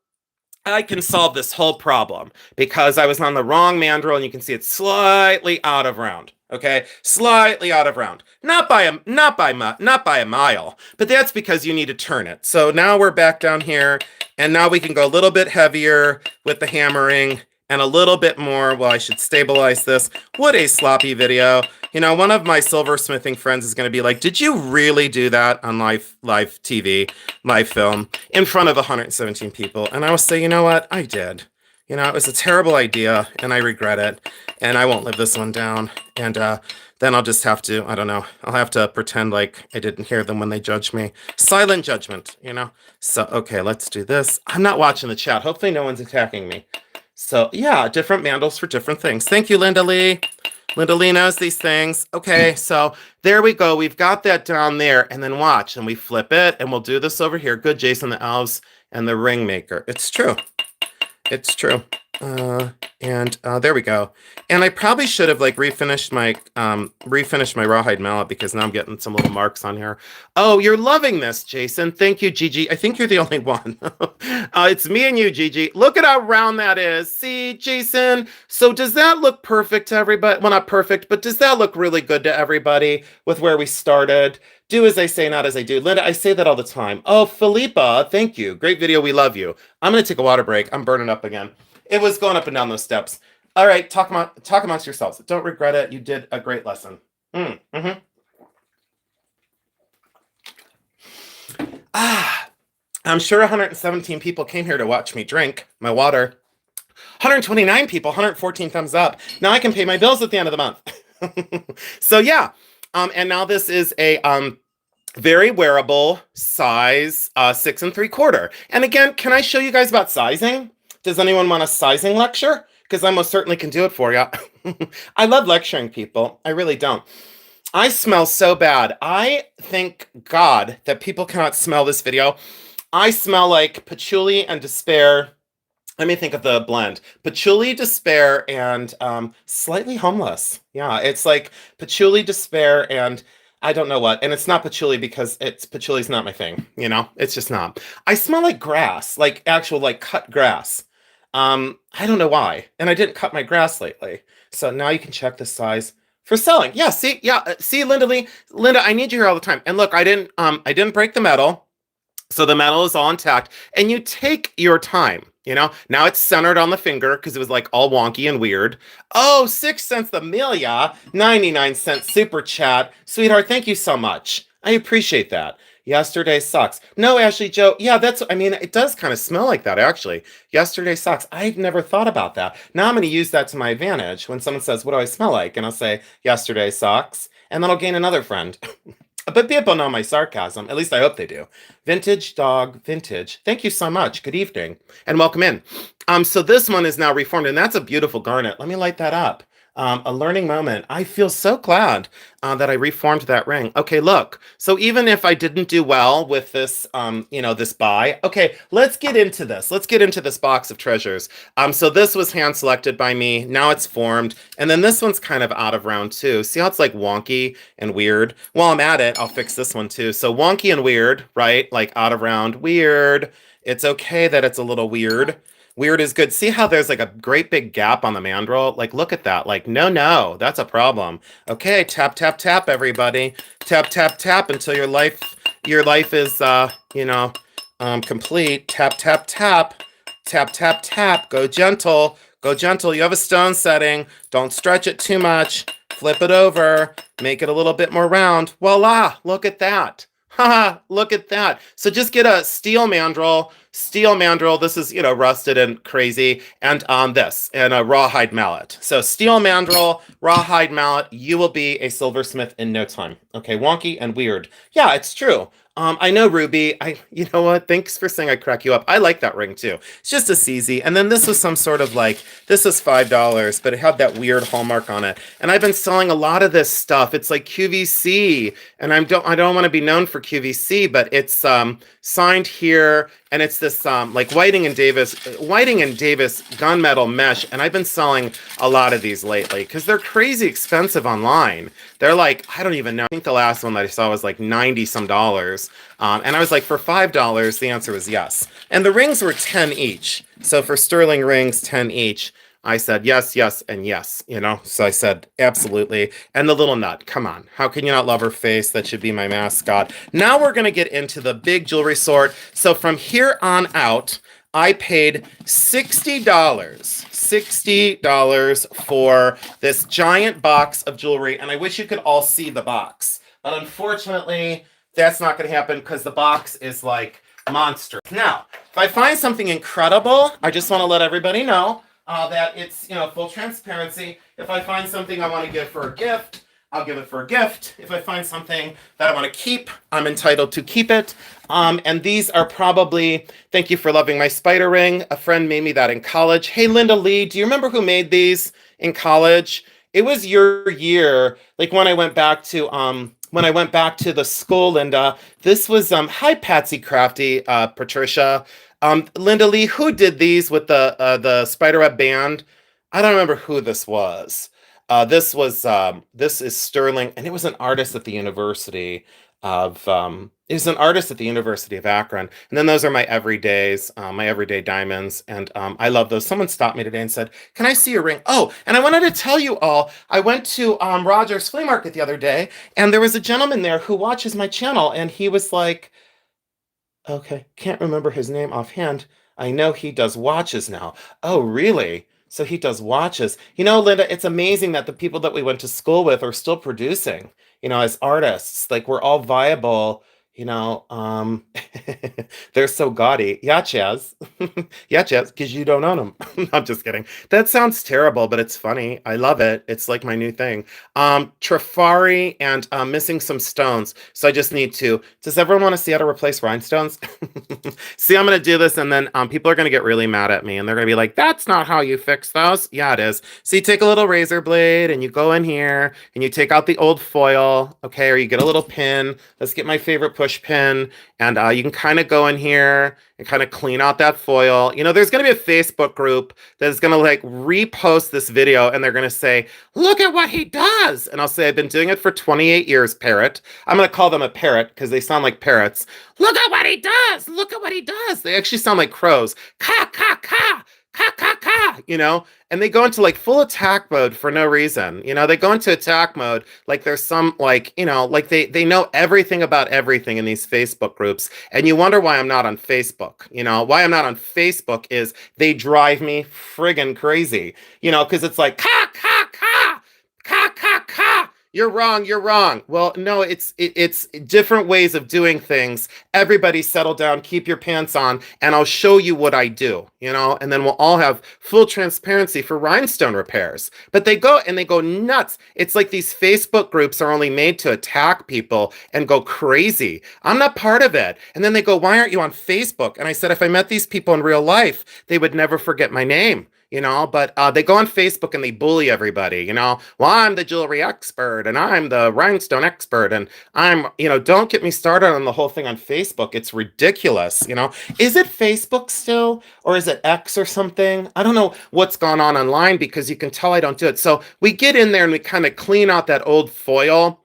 I can solve this whole problem because I was on the wrong mandrel, and you can see it's slightly out of round. Okay, slightly out of round, not by a mile, but that's because you need to turn it. So now we're back down here, and now we can go a little bit heavier with the hammering and a little bit more. Well, I should stabilize this. What a sloppy video. You know, one of my silversmithing friends is going to be like, did you really do that on live TV, live film, in front of 117 people? And I will say, you know what? I did. You know, it was a terrible idea, and I regret it, and I won't live this one down. And then I'll just have to, I don't know, I'll have to pretend like I didn't hear them when they judged me. Silent judgment, you know? So, okay, let's do this. I'm not watching the chat. Hopefully no one's attacking me. So, yeah, different mandrels for different things. Thank you, Linda Lee. Linda Lee knows these things. Okay, so there we go. We've got that down there, and then watch, and we flip it, and we'll do this over here. Good, Jason, the elves, and the ring maker. It's true. It's true. Uh, and there we go. And I probably should have like refinished my rawhide mallet because now I'm getting some little marks on here. Oh, you're loving this, Jason. Thank you, Gigi. I think you're the only one. It's me and you, Gigi. Look at how round that is. See, Jason. So does that look perfect to everybody? Well, not perfect, but does that look really good to everybody with where we started? Do as I say, not as I do. Linda, I say that all the time. Oh, Philippa, thank you. Great video. We love you. I'm going to take a water break. I'm burning up again. It was going up and down those steps. All right, talk amongst yourselves. Don't regret it. You did a great lesson. Mm-hmm. I'm sure 117 people came here to watch me drink my water. 129 people, 114 thumbs up. Now I can pay my bills at the end of the month. So yeah, and now this is a very wearable size 6 3/4. And again, can I show you guys about sizing? Does anyone want a sizing lecture? Because I most certainly can do it for you. I love lecturing people. I really don't. I smell so bad. I thank God that people cannot smell this video. I smell like patchouli and despair. Let me think of the blend. Patchouli, despair, and slightly homeless. Yeah, it's like patchouli, despair, and I don't know what. And it's not patchouli because patchouli's not my thing. You know, it's just not. I smell like grass, like actual like cut grass. I don't know why. And I didn't cut my grass lately. So now you can check the size for selling. Yeah, see, Linda Lee. Linda, I need you here all the time. And look, I didn't break the metal. So the metal is all intact. And you take your time. You know, now it's centered on the finger because it was like all wonky and weird. Oh, 6 cents the Amelia, 99-cent super chat. Sweetheart, thank you so much. I appreciate that. Yesterday sucks. No, Ashley Joe. Yeah, I mean, it does kind of smell like that, actually. Yesterday sucks. I've never thought about that. Now I'm going to use that to my advantage when someone says, what do I smell like? And I'll say, yesterday sucks. And then I'll gain another friend. But people know my sarcasm. At least I hope they do. Vintage dog, vintage. Thank you so much. Good evening and welcome in. So this one is now reformed, and that's a beautiful garnet. Let me light that up. A learning moment. I feel so glad that I reformed that ring. Okay, look. So even if I didn't do well with this, this buy, okay, let's get into this. Let's get into this box of treasures. So this was hand selected by me. Now it's formed. And then this one's kind of out of round 2. See how it's like wonky and weird? While I'm at it, I'll fix this one too. So wonky and weird, right? Like out of round, weird. It's okay that it's a little weird. Weird is good. See how there's like a great big gap on the mandrel? Like, look at that. Like, no, that's a problem. Okay, tap, tap, tap, everybody. Tap, tap, tap until your life is, complete. Tap, tap, tap. Tap, tap, tap. Go gentle. Go gentle. You have a stone setting. Don't stretch it too much. Flip it over. Make it a little bit more round. Voila, look at that. Haha, look at that. So just get a steel mandrel. This is, rusted and crazy. And this, and a rawhide mallet. So steel mandrel, rawhide mallet, you will be a silversmith in no time. Okay, wonky and weird. Yeah, it's true. I know, Ruby. You know what? Thanks for saying I crack you up. I like that ring too. It's just a CZ. And then this was some sort of this was $5, but it had that weird hallmark on it. And I've been selling a lot of this stuff. It's like QVC, and I don't want to be known for QVC, but it's signed here, and it's this like Whiting and Davis gunmetal mesh. And I've been selling a lot of these lately because they're crazy expensive online. They're like, I don't even know. I think the last one that I saw was like 90 some dollars. And I was like, for $5, the answer was yes. And the rings were 10 each. So for sterling rings, 10 each. I said yes, yes, and yes, So I said, absolutely. And the little nut, come on. How can you not love her face? That should be my mascot. Now we're going to get into the big jewelry sort. So from here on out, I paid $60 for this giant box of jewelry, and I wish you could all see the box. But unfortunately, that's not going to happen because the box is like monster. Now, if I find something incredible, I just want to let everybody know that it's, full transparency. If I find something I want to give for a gift, I'll give it for a gift. If I find something that I want to keep, I'm entitled to keep it. And these are probably, thank you for loving my spider ring. A friend made me that in college. Hey, Linda Lee, do you remember who made these in college? It was your year, like when I went back to the school, Linda. This was, hi, Patsy Crafty, Patricia. Linda Lee, who did these with the spiderweb band? I don't remember who this was. This is Sterling, and it was an artist at the University it was an artist at the University of Akron. And then those are my everyday diamonds, and I love those. Someone stopped me today and said, "Can I see your ring?" Oh, and I wanted to tell you all, I went to Rogers Flea Market the other day, and there was a gentleman there who watches my channel, and he was like, okay, can't remember his name offhand. I know he does watches now. Oh, really? So he does watches. You know, Linda, it's amazing that the people that we went to school with are still producing, as artists. Like we're all viable, you know. They're so gaudy. Yeah, Chaz. Yeah, Chaz, because you don't own them. I'm just kidding. That sounds terrible, but it's funny. I love it. It's like my new thing. Trifari and missing some stones. So I just need to. Does everyone want to see how to replace rhinestones? See, I'm going to do this, and then people are going to get really mad at me, and they're going to be like, that's not how you fix those. Yeah, it is. So you take a little razor blade, and you go in here, and you take out the old foil, okay, or you get a little pin. Let's get my favorite push pin, and you can kind of go in here and kind of clean out that foil. There's going to be a Facebook group that's going to like repost this video, and they're going to say, look at what he does. And I'll say, I've been doing it for 28 years, parrot. I'm going to call them a parrot because they sound like parrots. Look at what he does. Look at what he does. They actually sound like crows. Ka, ka, ka. Ka, ka, ka, and they go into like full attack mode for no reason. They go into attack mode like there's some like, like they know everything about everything in these Facebook groups. And you wonder why I'm not on Facebook. Why I'm not on Facebook is they drive me friggin' crazy, because it's like, ka, ka, ka, ka, ka, ka. You're wrong. You're wrong. Well, no, it's different ways of doing things. Everybody settle down, keep your pants on, and I'll show you what I do, and then we'll all have full transparency for rhinestone repairs. But they go nuts. It's like these Facebook groups are only made to attack people and go crazy. I'm not part of it. And then they go, why aren't you on Facebook? And I said, if I met these people in real life, they would never forget my name. But they go on Facebook and they bully everybody, well, I'm the jewelry expert and I'm the rhinestone expert and I'm, don't get me started on the whole thing on Facebook. It's ridiculous, Is it Facebook still or is it X or something? I don't know what's gone on online because you can tell I don't do it. So we get in there and we kind of clean out that old foil.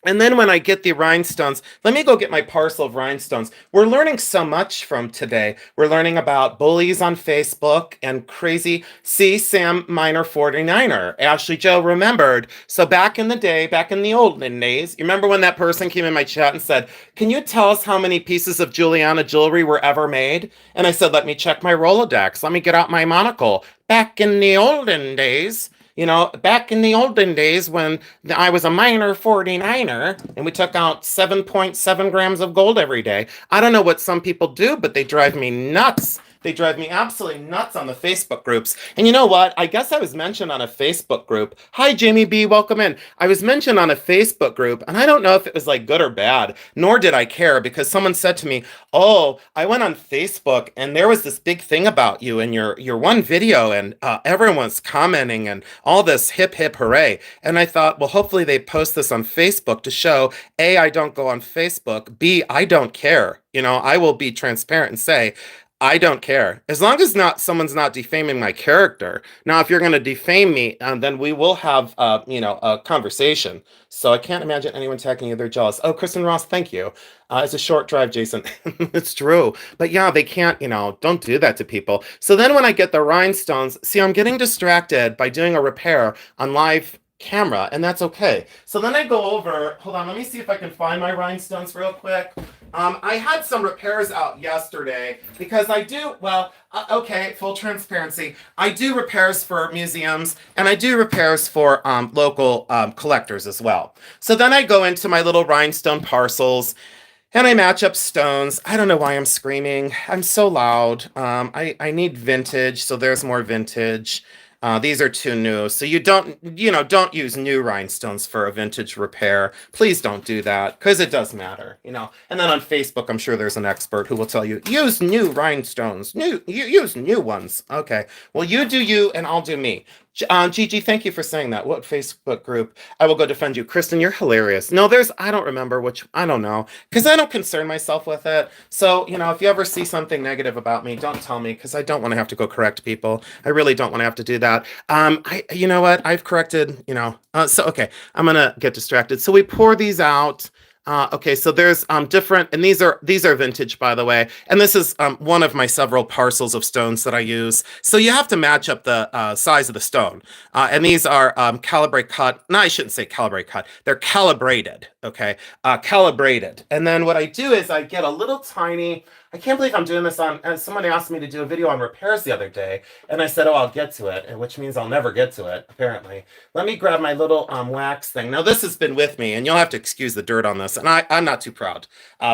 And then when I get the rhinestones, let me go get my parcel of rhinestones. We're learning so much from today. We're learning about bullies on Facebook and crazy Sam Minor 49er. Ashley Joe remembered. So back in the day, back in the olden days, you remember when that person came in my chat and said, can you tell us how many pieces of Juliana jewelry were ever made? And I said, let me check my Rolodex. Let me get out my monocle. Back in the olden days, back in the olden days when I was a minor 49er and we took out 7.7 grams of gold every day. I don't know what some people do, but they drive me nuts. They drive me absolutely nuts on the Facebook groups. And you know what? I guess I was mentioned on a Facebook group. Hi, Jamie B. Welcome in. I was mentioned on a Facebook group, and I don't know if it was like good or bad, nor did I care because someone said to me, oh, I went on Facebook and there was this big thing about you in your one video and everyone's commenting and all this hip, hip, hooray. And I thought, well, hopefully they post this on Facebook to show, A, I don't go on Facebook, B, I don't care. I will be transparent and say, I don't care. As long as someone's not defaming my character. Now, if you're going to defame me, then we will have, a conversation. So I can't imagine anyone attacking you. They're jealous. Oh, Kristen Ross, thank you. It's a short drive, Jason. It's true. But yeah, they can't, don't do that to people. So then when I get the rhinestones, see, I'm getting distracted by doing a repair on live camera, and that's okay. So then I go over, hold on, let me see if I can find my rhinestones real quick. I had some repairs out yesterday because I do, okay, full transparency. I do repairs for museums and I do repairs for local collectors as well. So then I go into my little rhinestone parcels and I match up stones. I don't know why I'm screaming. I'm so loud. I need vintage, so there's more vintage. These are too new. So you don't use new rhinestones for a vintage repair. Please don't do that because it does matter, And then on Facebook, I'm sure there's an expert who will tell you, use new rhinestones, use new ones. Okay. Well, you do you and I'll do me. Gigi, thank you for saying that. What Facebook group? I will go defend you. Kristen, you're hilarious. No, I don't remember which, I don't know, because I don't concern myself with it. So, if you ever see something negative about me, don't tell me, because I don't want to have to go correct people. I really don't want to have to do that. You know what? I've corrected, okay, I'm gonna get distracted. So we pour these out. Okay, so there's different, and these are vintage, by the way, and this is one of my several parcels of stones that I use. So you have to match up the size of the stone, and these are calibrate cut. No, I shouldn't say calibrate cut. They're calibrated. Okay, calibrated. And then what I do is I get a little tiny. I can't believe I'm doing this on. Someone asked me to do a video on repairs the other day, and I said, "Oh, I'll get to it," which means I'll never get to it. Apparently, let me grab my little wax thing. Now this has been with me, and you'll have to excuse the dirt on this, and I'm not too proud.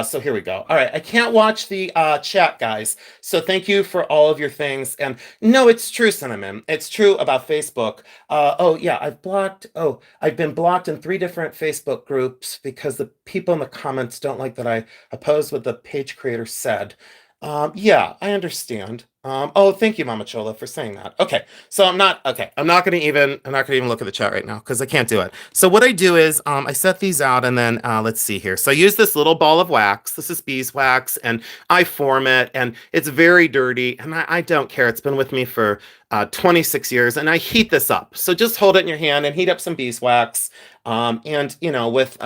So here we go. All right, I can't watch the chat, guys. So thank you for all of your things. And no, it's true, Cinnamon. It's true about Facebook. Oh yeah, I've been blocked in 3 different Facebook groups because the people in the comments don't like that I oppose what the page creator said. Yeah, I understand. Oh, thank you, Mama Chola, for saying that. Okay, so I'm not gonna even look at the chat right now because I can't do it. So what I do is I set these out and then let's see here. So I use this little ball of wax. This is beeswax, and I form it, and it's very dirty, and I don't care. It's been with me for 26 years, and I heat this up. So just hold it in your hand and heat up some beeswax. And with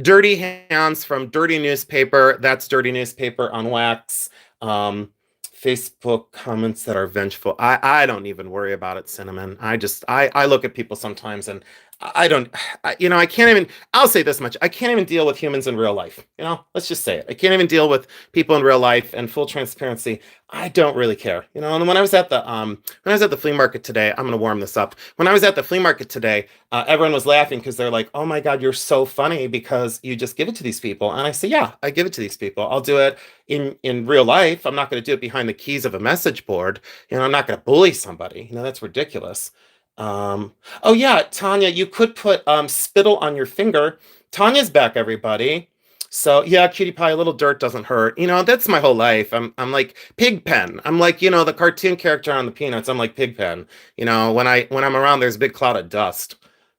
dirty hands from dirty newspaper, that's dirty newspaper on wax. Facebook comments that are vengeful. I don't even worry about it, Cinnamon. I look at people sometimes and I don't, I can't even, I'll say this much. I can't even deal with humans in real life. Let's just say it. I can't even deal with people in real life, and full transparency. I don't really care. And when I was at the flea market today, I'm going to warm this up. When I was at the flea market today, everyone was laughing because they're like, "Oh my God, you're so funny because you just give it to these people." And I say, "Yeah, I give it to these people. I'll do it in real life. I'm not going to do it behind the keys of a message board. I'm not going to bully somebody. That's ridiculous." Oh yeah, Tanya, you could put spittle on your finger. Tanya's back, everybody. So yeah, cutie pie, a little dirt doesn't hurt. That's my whole life. I'm like Pigpen. I'm like, the cartoon character on the Peanuts. I'm like Pigpen. When I'm around, there's a big cloud of dust.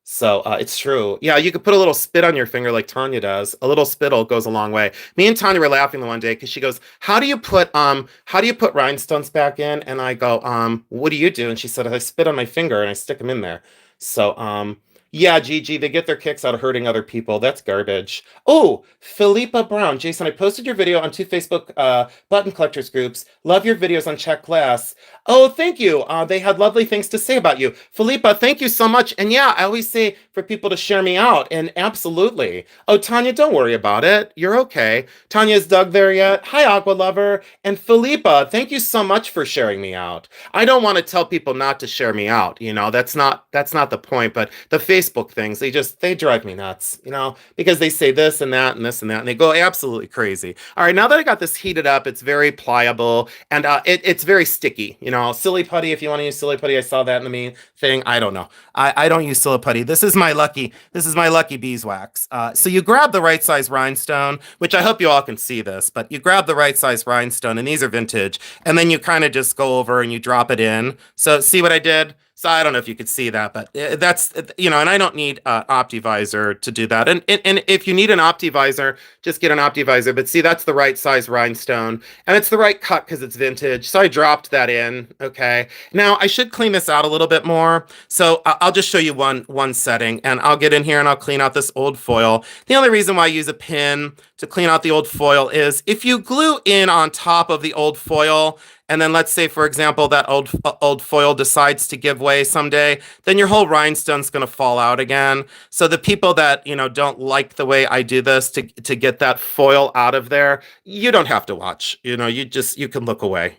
So it's true. Yeah, you could put a little spit on your finger like Tanya does. A little spittle goes a long way. Me and Tanya were laughing the one day because she goes, how do you put rhinestones back in?" And I go, "What do you do?" And she said, "I spit on my finger and I stick them in there." So yeah, Gigi, they get their kicks out of hurting other people. That's garbage. Oh, Philippa Brown. Jason, I posted your video on 2 Facebook button collectors groups. Love your videos on Czech Glass. Oh, thank you. They had lovely things to say about you. Philippa, thank you so much. And yeah, I always say for people to share me out. And absolutely. Oh, Tanya, don't worry about it. You're okay. Tanya, is Doug there yet? Hi, Aqua Lover. And Philippa, thank you so much for sharing me out. I don't want to tell people not to share me out. That's not the point. But the Facebook things, they drive me nuts, because they say this and that and this and that, and they go absolutely crazy. All right, now that I got this heated up, it's very pliable, and it's very sticky. Silly putty, if you want to use silly putty. I saw that in the main thing. I don't know. I don't use silly putty. This is my lucky beeswax. So you grab the right size rhinestone, which I hope you all can see this, but you grab the right size rhinestone, and these are vintage, and then you kind of just go over and you drop it in. So see what I did? So I don't know if you could see that, but that's, and I don't need OptiVisor to do that. And if you need an OptiVisor, just get an OptiVisor. But see, that's the right size rhinestone, and it's the right cut because it's vintage. So I dropped that in. Okay. Now I should clean this out a little bit more. So I'll just show you one setting, and I'll get in here and I'll clean out this old foil. The only reason why I use a pin to clean out the old foil is if you glue in on top of the old foil, and then let's say, for example, that old foil decides to give way someday, then your whole rhinestone's going to fall out again. So the people that, don't like the way I do this to get that foil out of there, you don't have to watch. You can look away,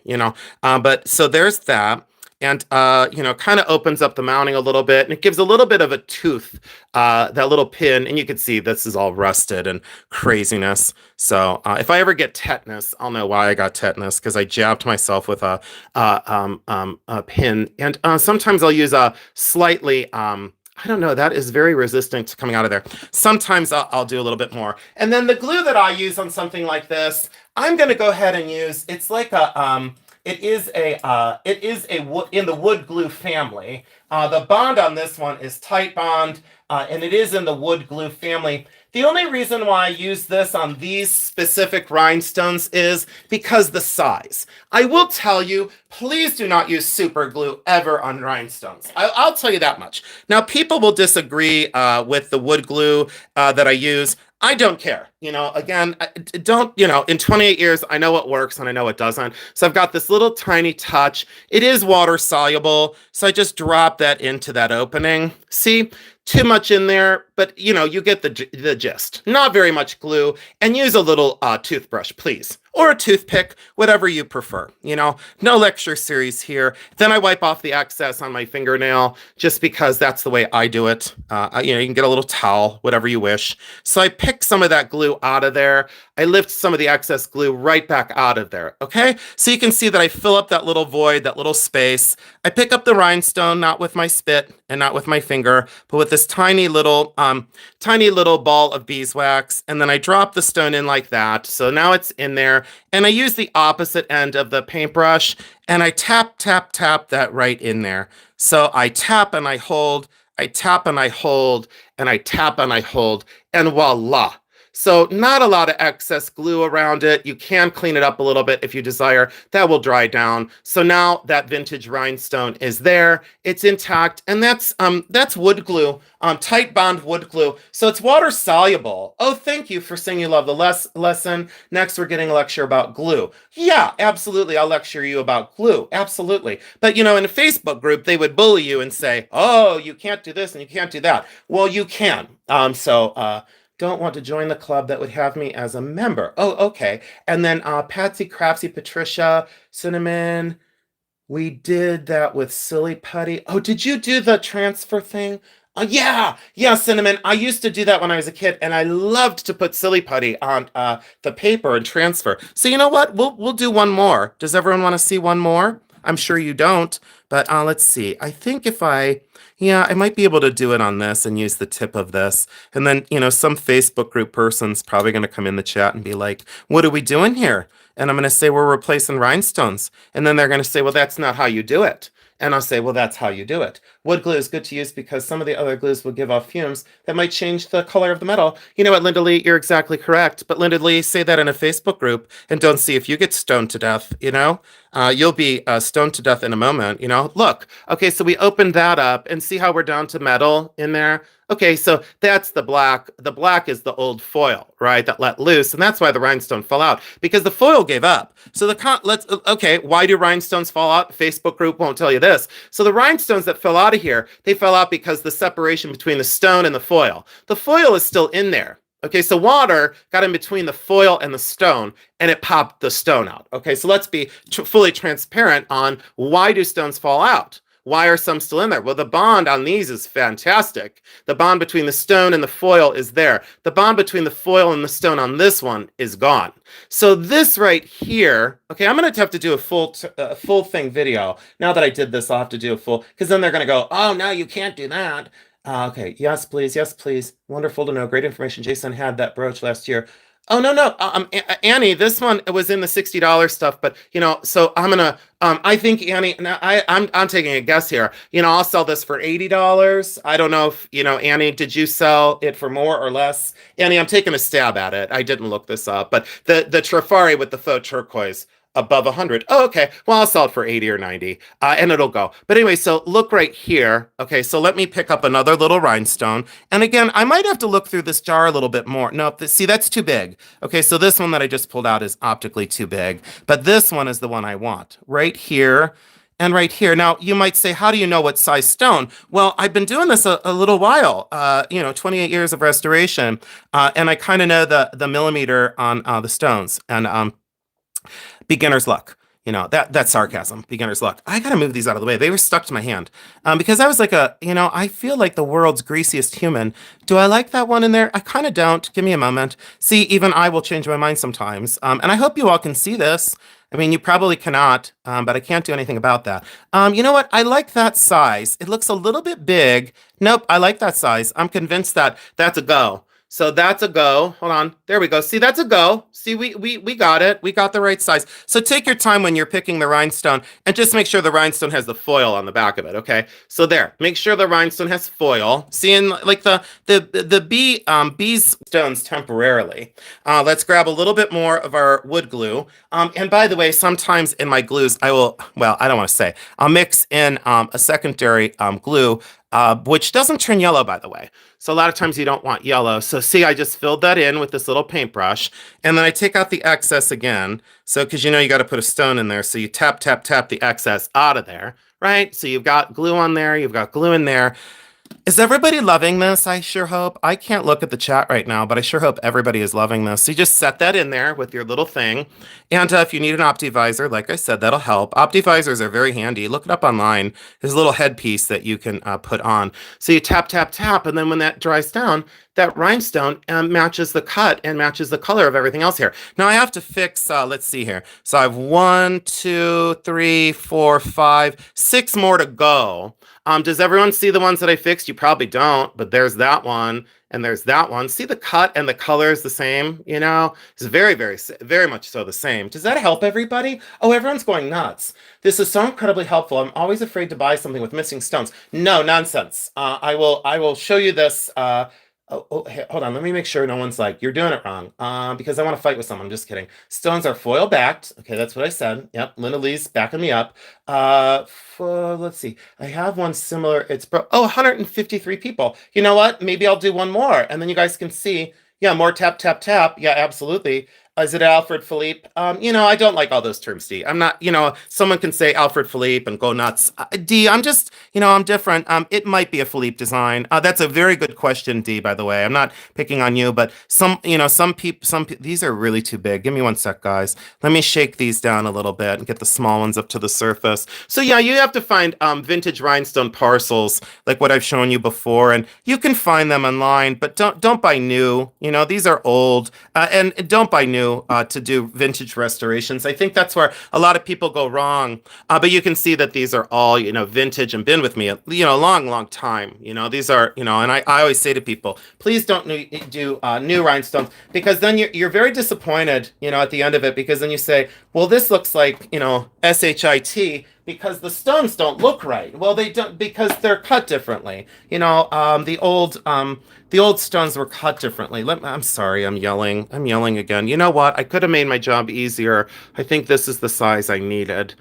But so there's that. And, kind of opens up the mounting a little bit, and it gives a little bit of a tooth, that little pin. And you can see this is all rusted and craziness. So if I ever get tetanus, I'll know why I got tetanus, because I jabbed myself with a pin. And sometimes I'll use a slightly, I don't know, that is very resistant to coming out of there. Sometimes I'll do a little bit more. And then the glue that I use on something like this, I'm going to go ahead and use, it's like a, it is a wood in the wood glue family. The bond on this one is tight bond, and it is in the wood glue family. The only reason why I use this on these specific rhinestones is because the size. I will tell you, please do not use super glue ever on rhinestones. I'll tell you that much. Now, people will disagree with the wood glue that I use. I don't care. Again, don't, in 28 years, I know what works and I know what doesn't. So I've got this little tiny touch. It is water soluble. So I just drop that into that opening. See, too much in there, but you get the gist. Not very much glue, and use a little toothbrush, please. Or a toothpick, whatever you prefer. No lecture series here. Then I wipe off the excess on my fingernail just because that's the way I do it. You can get a little towel, whatever you wish. So I pick some of that glue out of there. I lift some of the excess glue right back out of there, okay? So you can see that I fill up that little void, that little space. I pick up the rhinestone, not with my spit and not with my finger, but with this tiny little ball of beeswax, and then I drop the stone in like that. So now it's in there, and I use the opposite end of the paintbrush, and I tap, tap, tap that right in there. So I tap and I hold, I tap and I hold, and I tap and I hold, and voila. So not a lot of excess glue around it. You can clean it up a little bit if you desire. That will dry down. So now that vintage rhinestone is there. It's intact, and that's wood glue, tight bond wood glue. So it's water soluble. Oh, thank you for saying you love the lesson. Next, we're getting a lecture about glue. Yeah, absolutely. I'll lecture you about glue. Absolutely. But in a Facebook group, they would bully you and say, "Oh, you can't do this and you can't do that." Well, you can. Don't want to join the club that would have me as a member. Oh, okay. And then Patsy, Crapsy, Patricia, Cinnamon. We did that with Silly Putty. Oh, did you do the transfer thing? Yeah, Cinnamon. I used to do that when I was a kid, and I loved to put Silly Putty on the paper and transfer. So you know what? We'll do one more. Does everyone want to see one more? I'm sure you don't, but let's see. I think I might be able to do it on this and use the tip of this. And then, some Facebook group person's probably going to come in the chat and be like, "What are we doing here?" And I'm going to say, "We're replacing rhinestones." And then they're going to say, "Well, that's not how you do it." And I'll say, "Well, that's how you do it." Wood glue is good to use because some of the other glues will give off fumes that might change the color of the metal. You know what, Linda Lee? You're exactly correct. But Linda Lee, say that in a Facebook group and don't see if you get stoned to death, You'll be stoned to death in a moment, Look, okay, so we opened that up and see how we're down to metal in there. Okay, so that's the black. The black is the old foil, right? That let loose, and that's why the rhinestone fell out, because the foil gave up. So why do rhinestones fall out? Facebook group won't tell you this. So the rhinestones that fell out of here, they fell out because the separation between the stone and the foil. The foil is still in there. Okay, so water got in between the foil and the stone, and it popped the stone out. Okay, so let's be fully transparent on why do stones fall out? Why are some still in there? Well, the bond on these is fantastic. The bond between the stone and the foil is there. The bond between the foil and the stone on this one is gone. So this right here, okay, I'm going to have to do a full thing video. Now that I did this, I'll have to do a full, because then they're going to go, "Oh, no, you can't do that." Okay, yes, please. Yes, please. Wonderful to know. Great information. Jason had that brooch last year. Oh, no. Annie, this one was in the $60 stuff, but so I'm gonna. I think Annie. I'm taking a guess here. I'll sell this for $80. I don't know if Annie. Did you sell it for more or less? Annie, I'm taking a stab at it. I didn't look this up, but the Trifari with the faux turquoise, above 100. Oh, okay. Well, I'll sell it for 80 or 90, and it'll go. But anyway, so look right here. Okay, so let me pick up another little rhinestone. And again, I might have to look through this jar a little bit more. No, see, that's too big. Okay, so this one that I just pulled out is optically too big. But this one is the one I want. Right here and right here. Now, you might say, how do you know what size stone? Well, I've been doing this a little while, 28 years of restoration, and I kind of know the millimeter on the stones. And beginner's luck. That's sarcasm. Beginner's luck. I gotta move these out of the way. They were stuck to my hand because I was like I feel like the world's greasiest human. Do I like that one in there? I kind of don't. Give me a moment. See, even I will change my mind sometimes. And I hope you all can see this. I mean, you probably cannot, but I can't do anything about that. You know what? I like that size. It looks a little bit big. Nope, I like that size. I'm convinced that that's a go. So that's a go. Hold on. There we go. See, that's a go. See, we got it. We got the right size. So take your time when you're picking the rhinestone and just make sure the rhinestone has the foil on the back of it, okay? So there. Make sure the rhinestone has foil. See, in like the bees stones temporarily. Let's grab a little bit more of our wood glue. And by the way, sometimes in my glues, I don't want to say, I'll mix in a secondary glue, which doesn't turn yellow, by the way. So a lot of times you don't want yellow. So see, I just filled that in with this little paintbrush, and then I take out the excess again. So, because you know you got to put a stone in there, so you tap, tap, tap the excess out of there, right? So you've got glue on there, you've got glue in there. Is everybody loving this? I sure hope. I can't look at the chat right now, but I sure hope everybody is loving this. So you just set that in there with your little thing. And if you need an OptiVisor, like I said, that'll help. OptiVisors are very handy. Look it up online. There's a little headpiece that you can put on. So you tap, tap, tap, and then when that dries down, that rhinestone matches the cut and matches the color of everything else here. Now I have to fix, let's see here. So I have 1, 2, 3, 4, 5, 6 more to go. Does everyone see the ones that I fixed? You probably don't, but there's that one and there's that one. See the cut and the color is the same, you know? It's very, very, very much so the same. Does that help everybody? Oh, everyone's going nuts. This is so incredibly helpful. I'm always afraid to buy something with missing stones. No, nonsense. I will show you this. Hey, hold on. Let me make sure no one's like, you're doing it wrong. Because I want to fight with someone. I'm just kidding. Stones are foil backed. Okay, that's what I said. Yep, Linda Lee's backing me up. Let's see. I have one similar. It's 153 people. You know what? Maybe I'll do one more, and then you guys can see. Yeah, more tap, tap, tap. Yeah, absolutely. Is it Alfred Philippe? I don't like all those terms, D. I'm not, someone can say Alfred Philippe and go nuts. D, I'm just, I'm different. It might be a Philippe design. That's a very good question, D, by the way. I'm not picking on you, but some people, these are really too big. Give me one sec, guys. Let me shake these down a little bit and get the small ones up to the surface. So yeah, you have to find vintage rhinestone parcels like what I've shown you before, and you can find them online, but don't buy new. These are old, and don't buy new to do vintage restorations. I think that's where a lot of people go wrong. But you can see that these are all, vintage and been with me a long, long time. These are, and I always say to people, please don't do new rhinestones, because then you're very disappointed, at the end of it, because then you say, well, this looks like, SHIT, because the stones don't look right. Well, they don't, because they're cut differently. The old stones were cut differently. I'm sorry, I'm yelling. I'm yelling again. You know what? I could have made my job easier. I think this is the size I needed.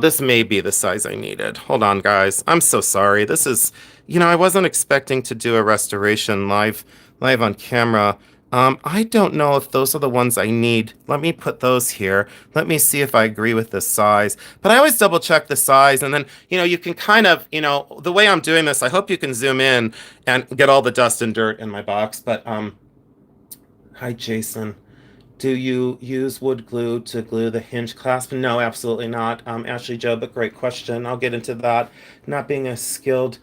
This may be the size I needed. Hold on, guys. I'm so sorry. This is, I wasn't expecting to do a restoration live on camera. I don't know if those are the ones I need. Let me put those here. Let me see if I agree with this size. But I always double check the size, and then, you can kind of, the way I'm doing this, I hope you can zoom in and get all the dust and dirt in my box. But, hi, Jason. Do you use wood glue to glue the hinge clasp? No, absolutely not. Ashley Joe, but great question. I'll get into that. Not being as skilled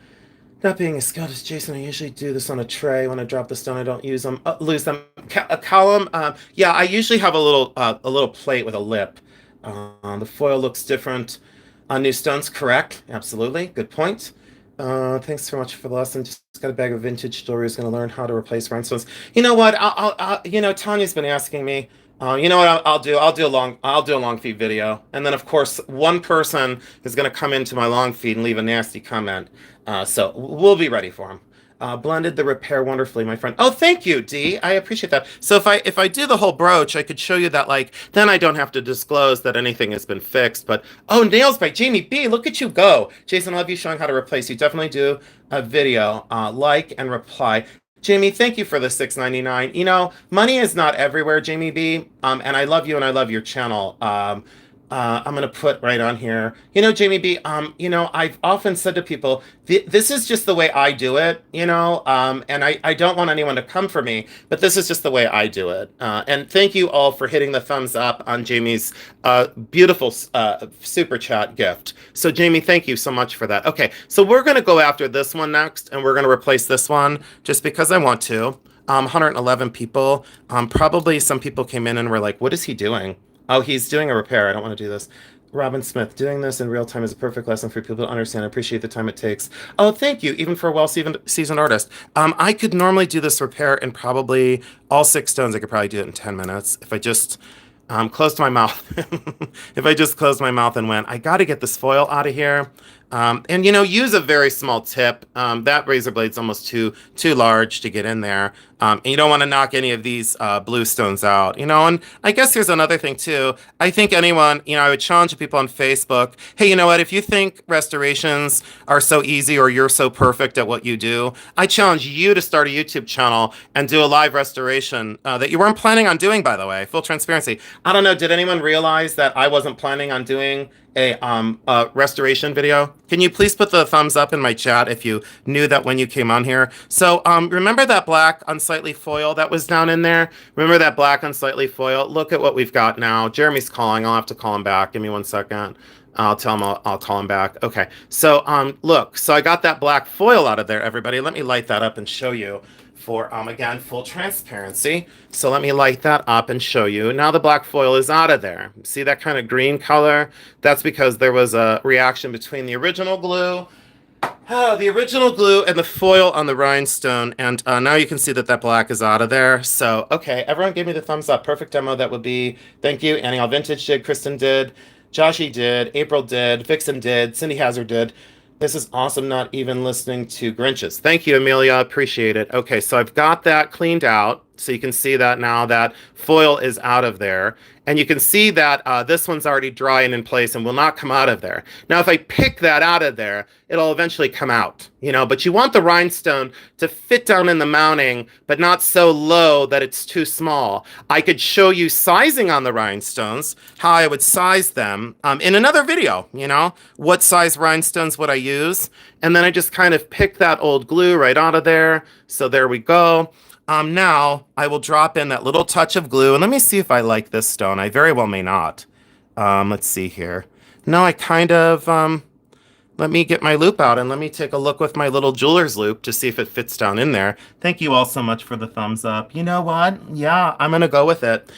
as Jason, I usually do this on a tray. When I drop the stone, I don't lose them. A column, yeah, I usually have a little plate with a lip. The foil looks different on new stones, correct? Absolutely, good point. Thanks so much for the lesson. Just got a bag of vintage jewelry. Is going to learn how to replace rhinestones. You know what? Tanya's been asking me. You know what I'll do? I'll do a long feed video, and then of course one person is going to come into my long feed and leave a nasty comment. So we'll be ready for him. Blended the repair wonderfully, my friend. Oh, thank you, D. I appreciate that. So if I do the whole brooch, I could show you that, then I don't have to disclose that anything has been fixed. But nails by Jamie B. Look at you go, Jason. I love you showing how to replace. You definitely do a video. Like and reply. Jamie, thank you for the $6.99. Money is not everywhere, Jamie B. And I love you and I love your channel. I'm gonna put right on here. Jamie B. I've often said to people, this is just the way I do it. And I don't want anyone to come for me, but this is just the way I do it. And thank you all for hitting the thumbs up on Jamie's beautiful super chat gift. So Jamie, thank you so much for that. Okay, so we're gonna go after this one next, and we're gonna replace this one just because I want to. 111 people. Probably some people came in and were like, "What is he doing?" Oh, he's doing a repair. I don't want to do this. Robin Smith, doing this in real time is a perfect lesson for people to understand. I appreciate the time it takes. Oh, thank you, even for a well-seasoned artist. I could normally do this repair in probably all 6 stones. I could probably do it in 10 minutes if I just closed my mouth. If I just closed my mouth and went, I got to get this foil out of here. And use a very small tip. That razor blade's almost too large to get in there. And you don't want to knock any of these blue stones out. And I guess here's another thing too. I think anyone, I would challenge people on Facebook. Hey, you know what? If you think restorations are so easy or you're so perfect at what you do, I challenge you to start a YouTube channel and do a live restoration that you weren't planning on doing, by the way. Full transparency. I don't know. Did anyone realize that I wasn't planning on doing a restoration video? Can you please put the thumbs up in my chat if you knew that when you came on here? So remember that black unsightly foil that was down in there? Remember that black unsightly foil? Look at what we've got now. Jeremy's calling. I'll have to call him back. Give me 1 second. I'll tell him I'll call him back. Okay. So look, so I got that black foil out of there, everybody. Let me light that up and show you for again, full transparency. So let me light that up and show you. Now the black foil is out of there. See that kind of green color? That's because there was a reaction between the original glue and the foil on the rhinestone, and now you can see that black is out of there. So, okay, everyone give me the thumbs up. Perfect demo that would be. Thank you. Annie All Vintage did, Kristen did, Joshy did, April did, Vixen did, Cindy Hazard did. This is awesome, not even listening to Grinches. Thank you, Amelia. Appreciate it. Okay, so I've got that cleaned out. So you can see that now that foil is out of there. And you can see that this one's already dry and in place and will not come out of there. Now, if I pick that out of there, it'll eventually come out, but you want the rhinestone to fit down in the mounting, but not so low that it's too small. I could show you sizing on the rhinestones, how I would size them in another video, what size rhinestones would I use? And then I just kind of pick that old glue right out of there. So there we go. Now I will drop in that little touch of glue, and let me see if I like this stone. I very well may not. Let's see here. No, I kind of, let me get my loop out and let me take a look with my little jeweler's loop to see if it fits down in there. Thank you all so much for the thumbs up. You know what? Yeah, I'm going to go with it.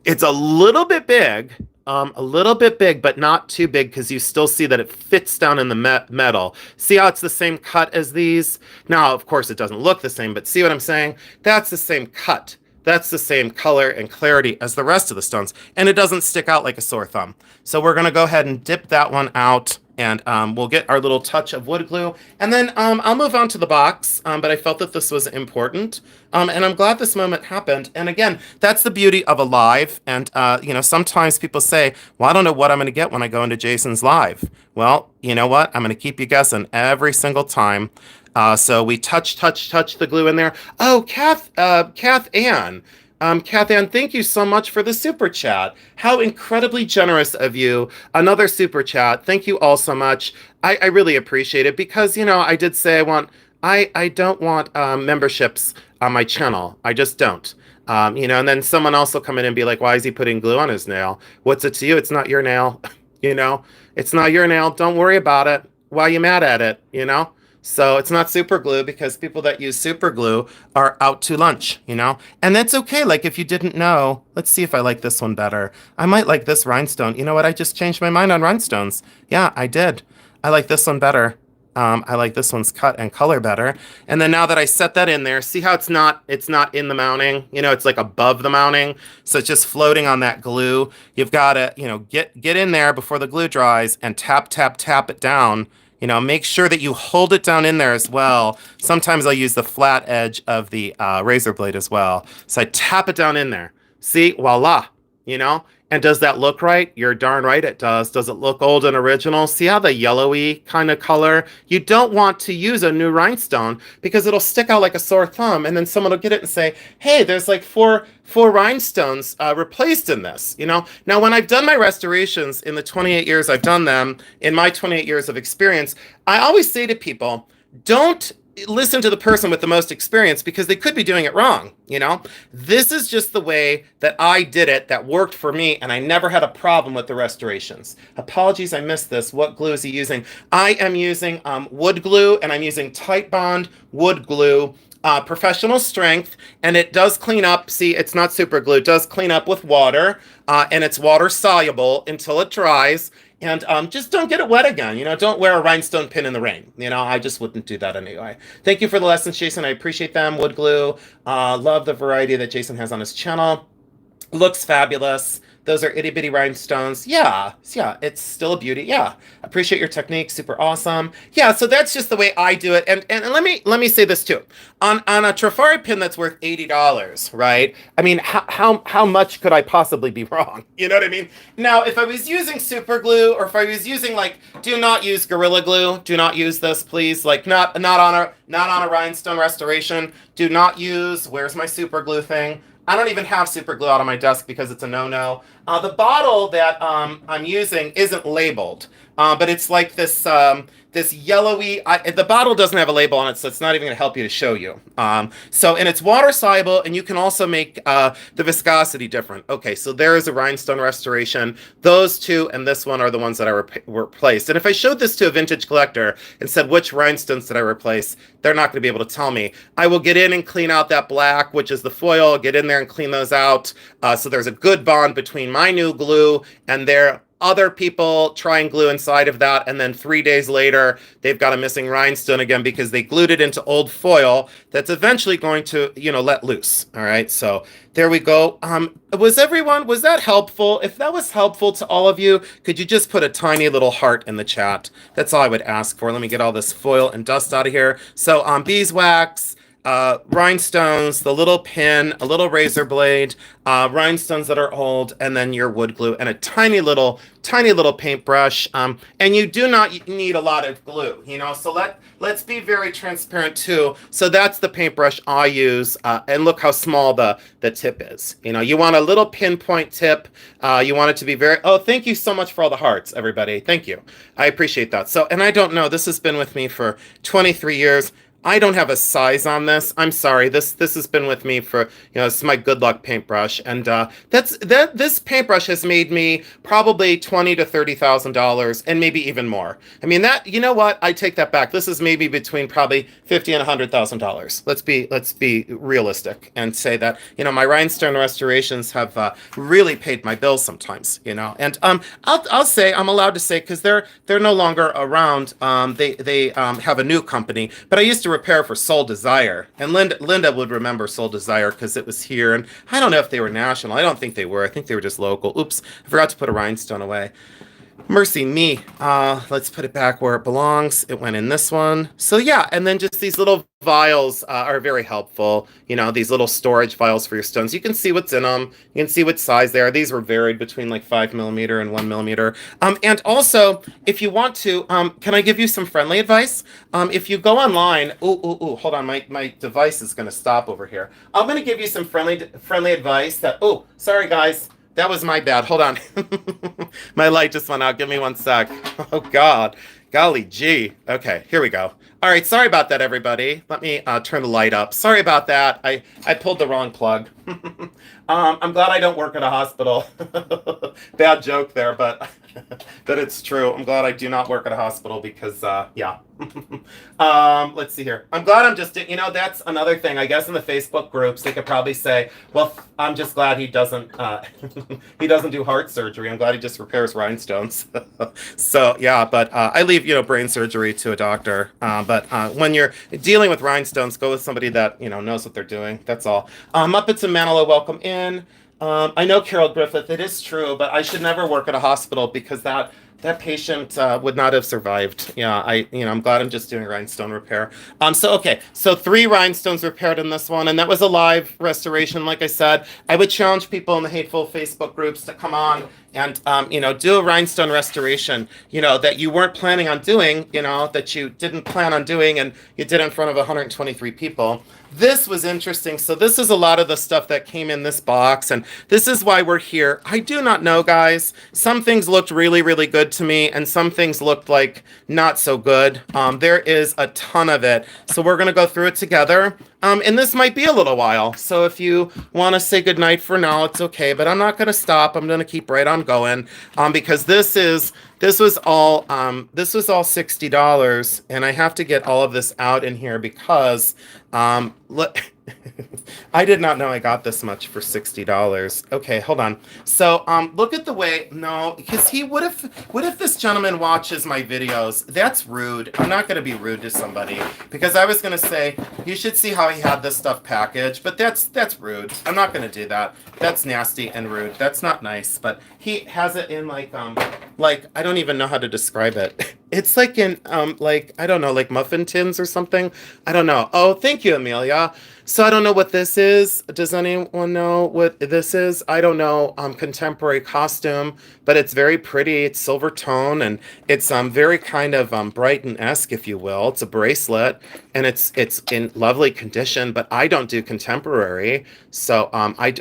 It's a little bit big, but not too big because you still see that it fits down in the metal. See how it's the same cut as these? Now, of course, it doesn't look the same, but see what I'm saying? That's the same cut. That's the same color and clarity as the rest of the stones, and it doesn't stick out like a sore thumb. So we're going to go ahead and dip that one out, and we'll get our little touch of wood glue, and then I'll move on to the box, but I felt that this was important, and I'm glad this moment happened. And again, that's the beauty of a live, and sometimes people say, well, I don't know what I'm going to get when I go into Jason's live. Well, you know what? I'm going to keep you guessing every single time. So we touch the glue in there. Oh, Kath Ann. Kath Ann, thank you so much for the super chat. How incredibly generous of you. Another super chat. Thank you all so much. I really appreciate it because, I did say I don't want memberships on my channel. I just don't. And then someone else will come in and be like, why is he putting glue on his nail? What's it to you? It's not your nail. It's not your nail. Don't worry about it. Why are you mad at it? So it's not super glue because people that use super glue are out to lunch, and that's okay. Like if you didn't know, let's see if I like this one better. I might like this rhinestone. You know what? I just changed my mind on rhinestones. Yeah, I did. I like this one better. I like this one's cut and color better. And then now that I set that in there, see how it's not in the mounting, it's like above the mounting. So it's just floating on that glue. You've got to, get in there before the glue dries and tap it down. Make sure that you hold it down in there as well. Sometimes I'll use the flat edge of the razor blade as well. So I tap it down in there. See, voila, And does that look right? You're darn right it does. Does it look old and original? See how the yellowy kind of color? You don't want to use a new rhinestone because it'll stick out like a sore thumb, and then someone will get it and say, hey, there's like four rhinestones replaced in this, Now, when I've done my restorations in the 28 years I've done them, in my 28 years of experience, I always say to people, don't listen to the person with the most experience because they could be doing it wrong, This is just the way that I did it that worked for me, and I never had a problem with the restorations. Apologies, I missed this. What glue is he using? I am using wood glue, and I'm using Tight Bond wood glue. professional strength, and it does clean up. See, it's not super glue. It does clean up with water, and it's water soluble until it dries. And just don't get it wet again. Don't wear a rhinestone pin in the rain. I just wouldn't do that anyway. Thank you for the lessons, Jason. I appreciate them. Wood glue. Love the variety that Jason has on his channel. Looks fabulous. Those are itty bitty rhinestones. Yeah, it's still a beauty. Yeah, appreciate your technique. Super awesome. Yeah, so that's just the way I do it. And let me say this too. On a Trifari pin that's worth $80, right? I mean, how much could I possibly be wrong? You know what I mean? Now, if I was using super glue, or if I was using, like, do not use Gorilla Glue. Do not use this, please. Like, not on a rhinestone restoration. Do not use. Where's my super glue thing? I don't even have super glue out on my desk because it's a no-no. The bottle that I'm using isn't labeled, but it's like this yellowy. The bottle doesn't have a label on it, so it's not even going to help you to show you. And it's water soluble, and you can also make the viscosity different. Okay, so there is a rhinestone restoration. Those two and this one are the ones that I replaced. And if I showed this to a vintage collector and said, which rhinestones did I replace, they're not going to be able to tell me. I will get in and clean out that black, which is the foil, get in there and clean those out. So there's a good bond between my new glue and their other people trying glue inside of that, and then 3 days later they've got a missing rhinestone again because they glued it into old foil that's eventually going to let loose. All right, so there we go. Was that helpful? If that was helpful to all of you, could you just put a tiny little heart in the chat? That's all I would ask for. Let me get all this foil and dust out of here. So beeswax, rhinestones, the little pin, a little razor blade, rhinestones that are old, and then your wood glue, and a tiny little paintbrush. And you do not need a lot of glue, so let's be very transparent too. So that's the paintbrush I use, and look how small the tip is. You want a little pinpoint tip. You want it to be very, oh, thank you so much for all the hearts, everybody. Thank you. I appreciate that. So, and I don't know, this has been with me for 23 years. I don't have a size on this. I'm sorry. This has been with me for, this is my good luck paintbrush, and this paintbrush has made me probably $20,000 to $30,000, and maybe even more. I mean, that, you know what? I take that back. This is maybe between probably $50,000 and $100,000. Let's be realistic and say that my rhinestone restorations have really paid my bills sometimes. And I'll say, I'm allowed to say, because they're no longer around. They have a new company, but I used to repair for Soul Desire, and Linda would remember Soul Desire because it was here, and I don't know if they were national. I don't think they were. I think they were just local. Oops, I forgot to put a rhinestone away. Mercy me. Let's put it back where it belongs. It went in this one. So yeah, and then just these little vials are very helpful. These little storage vials for your stones. You can see what's in them. You can see what size they are. These were varied between like 5mm and 1mm. And also, if you want to, can I give you some friendly advice? If you go online, hold on, my device is going to stop over here. I'm going to give you some friendly advice that, sorry guys. That was my bad. Hold on. My light just went out. Give me one sec. Oh, God. Golly gee. Okay, here we go. All right, sorry about that, everybody. Let me turn the light up. Sorry about that. I pulled the wrong plug. I'm glad I don't work at a hospital. Bad joke there, but it's true. I'm glad I do not work at a hospital because, yeah. Let's see here. I'm glad I'm just, that's another thing. I guess in the Facebook groups, they could probably say, well, I'm just glad he doesn't do heart surgery. I'm glad he just repairs rhinestones. So, yeah, but I leave, brain surgery to a doctor. But when you're dealing with rhinestones, go with somebody that, knows what they're doing. That's all. Muppets and Manilow, welcome in. I know Carol Griffith, it is true, but I should never work at a hospital because that patient would not have survived. Yeah, I'm glad I'm just doing rhinestone repair. So 3 rhinestones repaired in this one, and that was a live restoration. Like I said, I would challenge people in the hateful Facebook groups to come on and do a rhinestone restoration, that you weren't planning on doing, that you didn't plan on doing, and you did in front of 123 people. This was interesting. So this is a lot of the stuff that came in this box, and this is why we're here. I do not know, guys. Some things looked really, really good good to me, and some things looked like not so good. There is a ton of it, so we're gonna go through it together. And this might be a little while, so if you want to say goodnight for now, it's okay. But I'm not gonna stop. I'm gonna keep right on going, because this was all $60, and I have to get all of this out in here because look. I did not know I got this much for $60. Okay, hold on. So, look at the way. No, because what if this gentleman watches my videos? That's rude. I'm not going to be rude to somebody because I was going to say you should see how he had this stuff packaged, but that's rude. I'm not going to do that. That's nasty and rude. That's not nice. But he has it in like I don't even know how to describe it. It's like in like I don't know, like muffin tins or something. I don't know. Oh, thank you, Amelia. So I don't know what this is. Does anyone know what this is? I don't know. Contemporary costume, but it's very pretty. It's silver tone and it's very kind of Brighton-esque, if you will. It's a bracelet and it's in lovely condition, but I don't do contemporary. So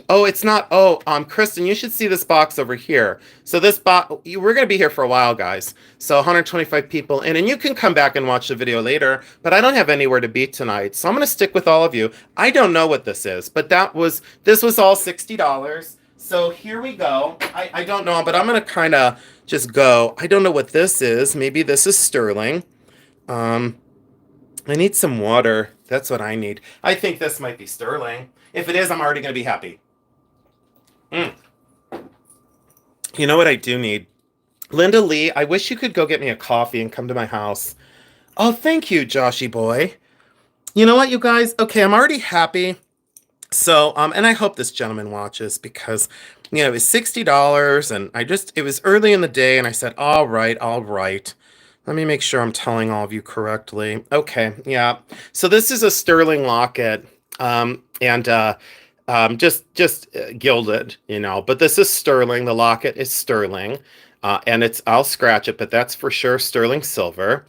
it's not. Oh, Kristen, you should see this box over here. So this box, we're gonna be here for a while, guys. So 125 people in, and you can come back and watch the video later, but I don't have anywhere to be tonight. So I'm gonna stick with all of you. I don't know what this is, but this was all $60. So here we go. I don't know, but I'm gonna kind of just go. I don't know what this is. Maybe this is sterling. I need some water. That's what I need. I think this might be sterling. If it is, I'm already gonna be happy. You know what I do need? Linda Lee, I wish you could go get me a coffee and come to my house. Oh, thank you, Joshy boy. You know what, you guys? Okay, I'm already happy. So, and I hope this gentleman watches because, it was $60 and it was early in the day and I said, all right. Let me make sure I'm telling all of you correctly. Okay, yeah. So this is a sterling locket, just gilded, but this is sterling. The locket is sterling, and I'll scratch it, but that's for sure sterling silver.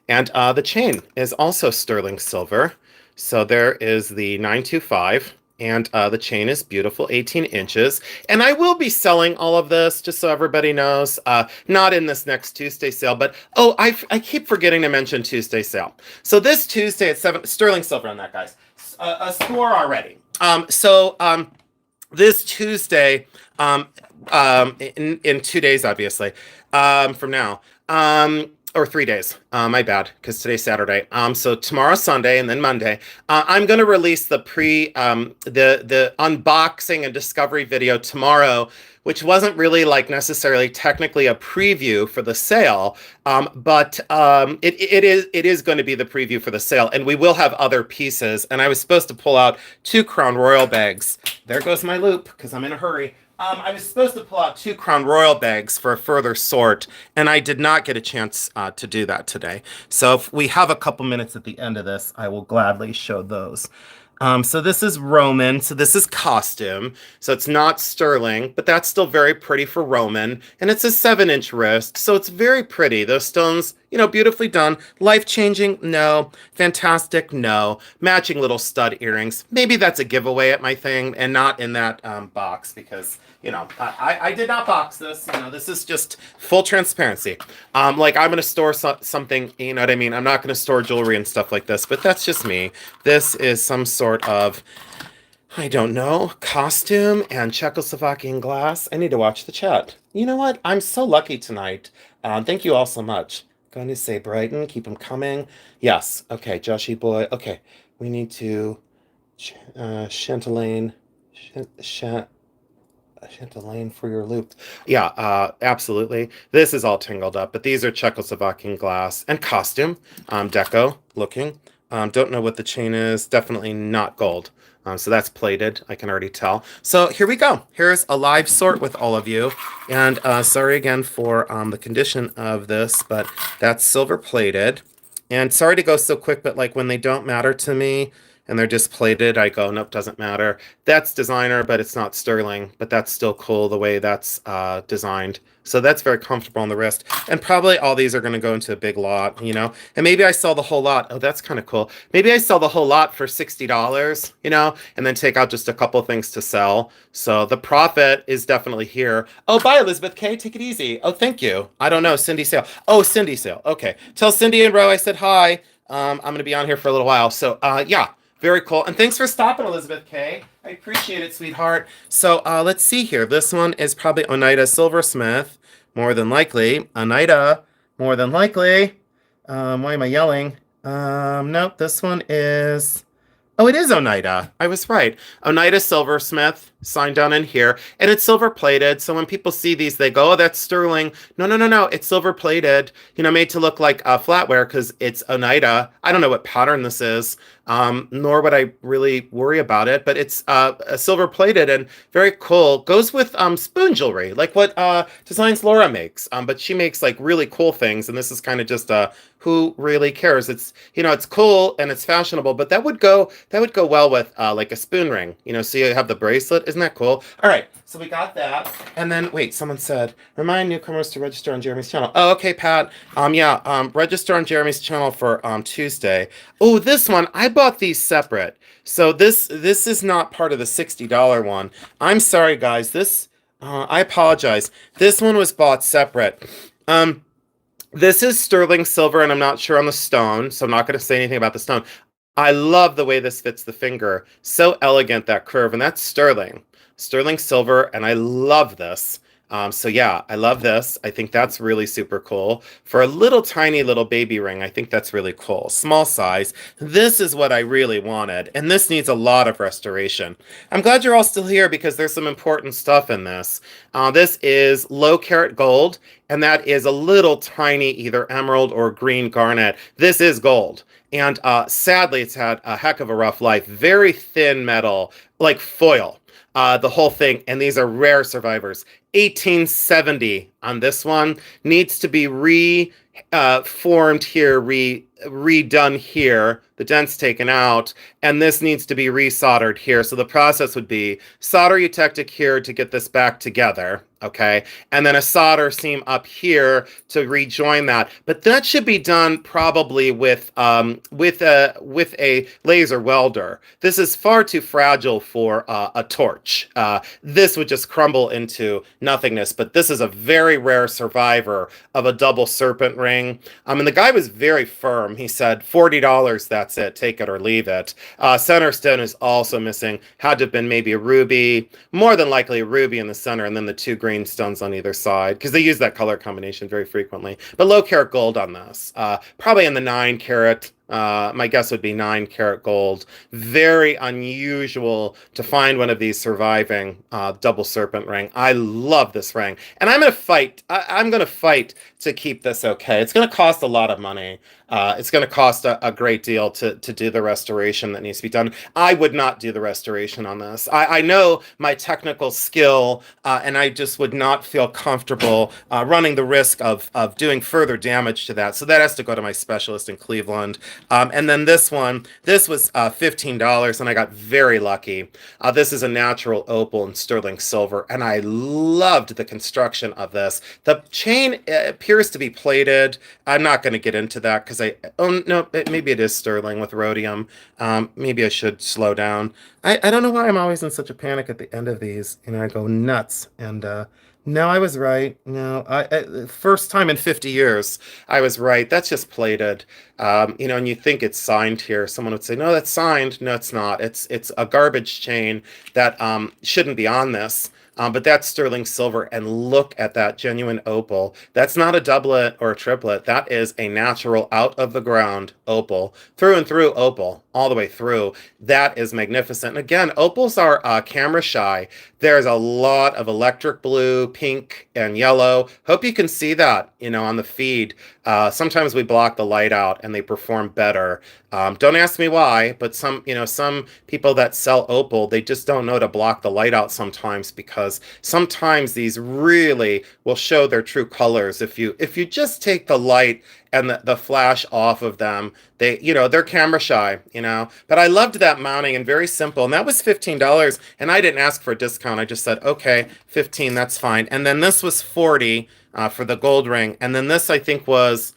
And the chain is also sterling silver. So there is the 925, and the chain is beautiful, 18 inches. And I will be selling all of this, just so everybody knows, not in this next Tuesday sale, but, I keep forgetting to mention Tuesday sale. So this Tuesday at 7, sterling silver on that, guys. A score already. This Tuesday, in 2 days, obviously, from now, or 3 days, my bad, because today's Saturday. So tomorrow, Sunday, and then Monday, I'm going to release the the unboxing and discovery video tomorrow, which wasn't really necessarily technically a preview for the sale, but it is going to be the preview for the sale, and we will have other pieces. And I was supposed to pull out 2 Crown Royal bags. There goes my loop because I'm in a hurry. I was supposed to pull out 2 Crown Royal bags for a further sort, and I did not get a chance to do that today. So if we have a couple minutes at the end of this, I will gladly show those. So this is Roman. So this is costume. So it's not sterling, but that's still very pretty for Roman. And it's a 7-inch wrist. So it's very pretty. Those stones, beautifully done. Life-changing? No. Fantastic? No. Matching little stud earrings. Maybe that's a giveaway at my thing and not in that box because, I did not box this. This is just full transparency. I'm going to store something, you know what I mean? I'm not going to store jewelry and stuff like this, but that's just me. This is some sort of, I don't know, costume and Czechoslovakian glass. I need to watch the chat. You know what? I'm so lucky tonight. Thank you all so much. Going to say Brighton, keep them coming. Yes. Okay, Joshy boy. Okay, we need to Chantelane for your loop. Yeah, absolutely. This is all tangled up, but these are Czechoslovakian glass and costume, deco looking. Don't know what the chain is. Definitely not gold. So that's plated. I can already tell. So here we go. Here's a live sort with all of you. And sorry again for the condition of this, but that's silver plated. And sorry to go so quick, but when they don't matter to me, and they're just plated, I go, nope, doesn't matter. That's designer, but it's not sterling, but that's still cool the way that's designed. So that's very comfortable on the wrist. And probably all these are going to go into a big lot, you know? And maybe I sell the whole lot. Oh, that's kind of cool. Maybe I sell the whole lot for $60, you know, and then take out just a couple things to sell. So the profit is definitely here. Oh, bye, Elizabeth K. Take it easy. Oh, thank you. I don't know. Cindy Sale. Oh, Cindy Sale. Okay. Tell Cindy and Ro I said hi. I'm going to be on here for a little while. So, yeah, very cool. And thanks for stopping, Elizabeth K. I appreciate it, sweetheart. So, let's see here. This one is probably Oneida Silversmith, more than likely. Oneida, more than likely. Why am I yelling? Nope, this one is. Oh, it is Oneida. I was right. Oneida Silversmith, signed down in here. And it's silver plated. So when people see these, they go, oh, that's sterling. No, no, no, no. It's silver plated, you know, made to look like flatware because it's Oneida. I don't know what pattern this is, nor would I really worry about it. But it's silver plated and very cool. Goes with spoon jewelry, like what designs Laura makes. But she makes like really cool things. And this is kind of just who really cares? It's, you know, it's cool and it's fashionable, but that would go well with like a spoon ring, you know, so you have the bracelet. Isn't that cool? All right, so we got that. And then, wait, someone said, remind newcomers to register on Jeremy's channel. Oh, okay, Pat. Yeah, register on Jeremy's channel for Tuesday. Oh, this one, I bought these separate. So this is not part of the $60 one. I'm sorry, guys. I apologize. This one was bought separate. This is sterling silver, and I'm not sure on the stone, so I'm not going to say anything about the stone. I love the way this fits the finger. So elegant, that curve, and that's sterling. Sterling silver, and I love this. So yeah, I love this. I think that's really super cool. For a little tiny little baby ring, I think that's really cool. Small size. This is what I really wanted, and this needs a lot of restoration. I'm glad you're all still here because there's some important stuff in this. This is low carat gold, and that is a little tiny either emerald or green garnet. This is gold. And sadly, it's had a heck of a rough life. Very thin metal, like foil, the whole thing. And these are rare survivors. 1870 on this one. Needs to be reformed here, redone here. The dent's taken out. And this needs to be resoldered here. So the process would be solder eutectic here to get this back together. Okay, and then a solder seam up here to rejoin that. But that should be done probably with a laser welder. This is far too fragile for a torch. This would just crumble into nothingness. But this is a very rare survivor of a double serpent ring. And the guy was very firm. He said $40. That's it. Take it or leave it. Center stone is also missing. Had to have been maybe a ruby, more than likely a ruby in the center, and then the two green stones on either side because they use that color combination very frequently. But low carat gold on this, probably in the 9 carat. My guess would be 9 carat gold. Very unusual to find one of these surviving double serpent ring. I love this ring, and I'm gonna fight. I'm gonna fight to keep this okay. It's gonna cost a lot of money. It's going to cost a great deal to do the restoration that needs to be done. I would not do the restoration on this. I know my technical skill, and I just would not feel comfortable running the risk of doing further damage to that. So that has to go to my specialist in Cleveland. And then this one, this was $15, and I got very lucky. This is a natural opal and sterling silver, and I loved the construction of this. The chain appears to be plated. I'm not going to get into that because no, maybe it is sterling with rhodium. Maybe I should slow down. I don't know why I'm always in such a panic at the end of these, and I go nuts. And no, I was right. No, first time in 50 years, I was right. That's just plated. You know, and you think it's signed here. Someone would say, no, that's signed. No, it's not. It's a garbage chain that shouldn't be on this. But that's sterling silver, and look at that genuine opal. That's not a doublet or a triplet. That is a natural out of the ground opal, through and through opal, all the way through. That is magnificent. And again, opals are camera shy. There's a lot of electric blue, pink, and yellow. Hope you can see that, you know, on the feed. Sometimes we block the light out and they perform better. Don't ask me why, but some people that sell opal, they just don't know to block the light out sometimes because because sometimes these really will show their true colors if you just take the light and the flash off of them. They, they're camera shy, but I loved that mounting and very simple. And that was $15. And I didn't ask for a discount. I just said, okay, 15, that's fine. And then this was 40 for the gold ring. And then this, I think, was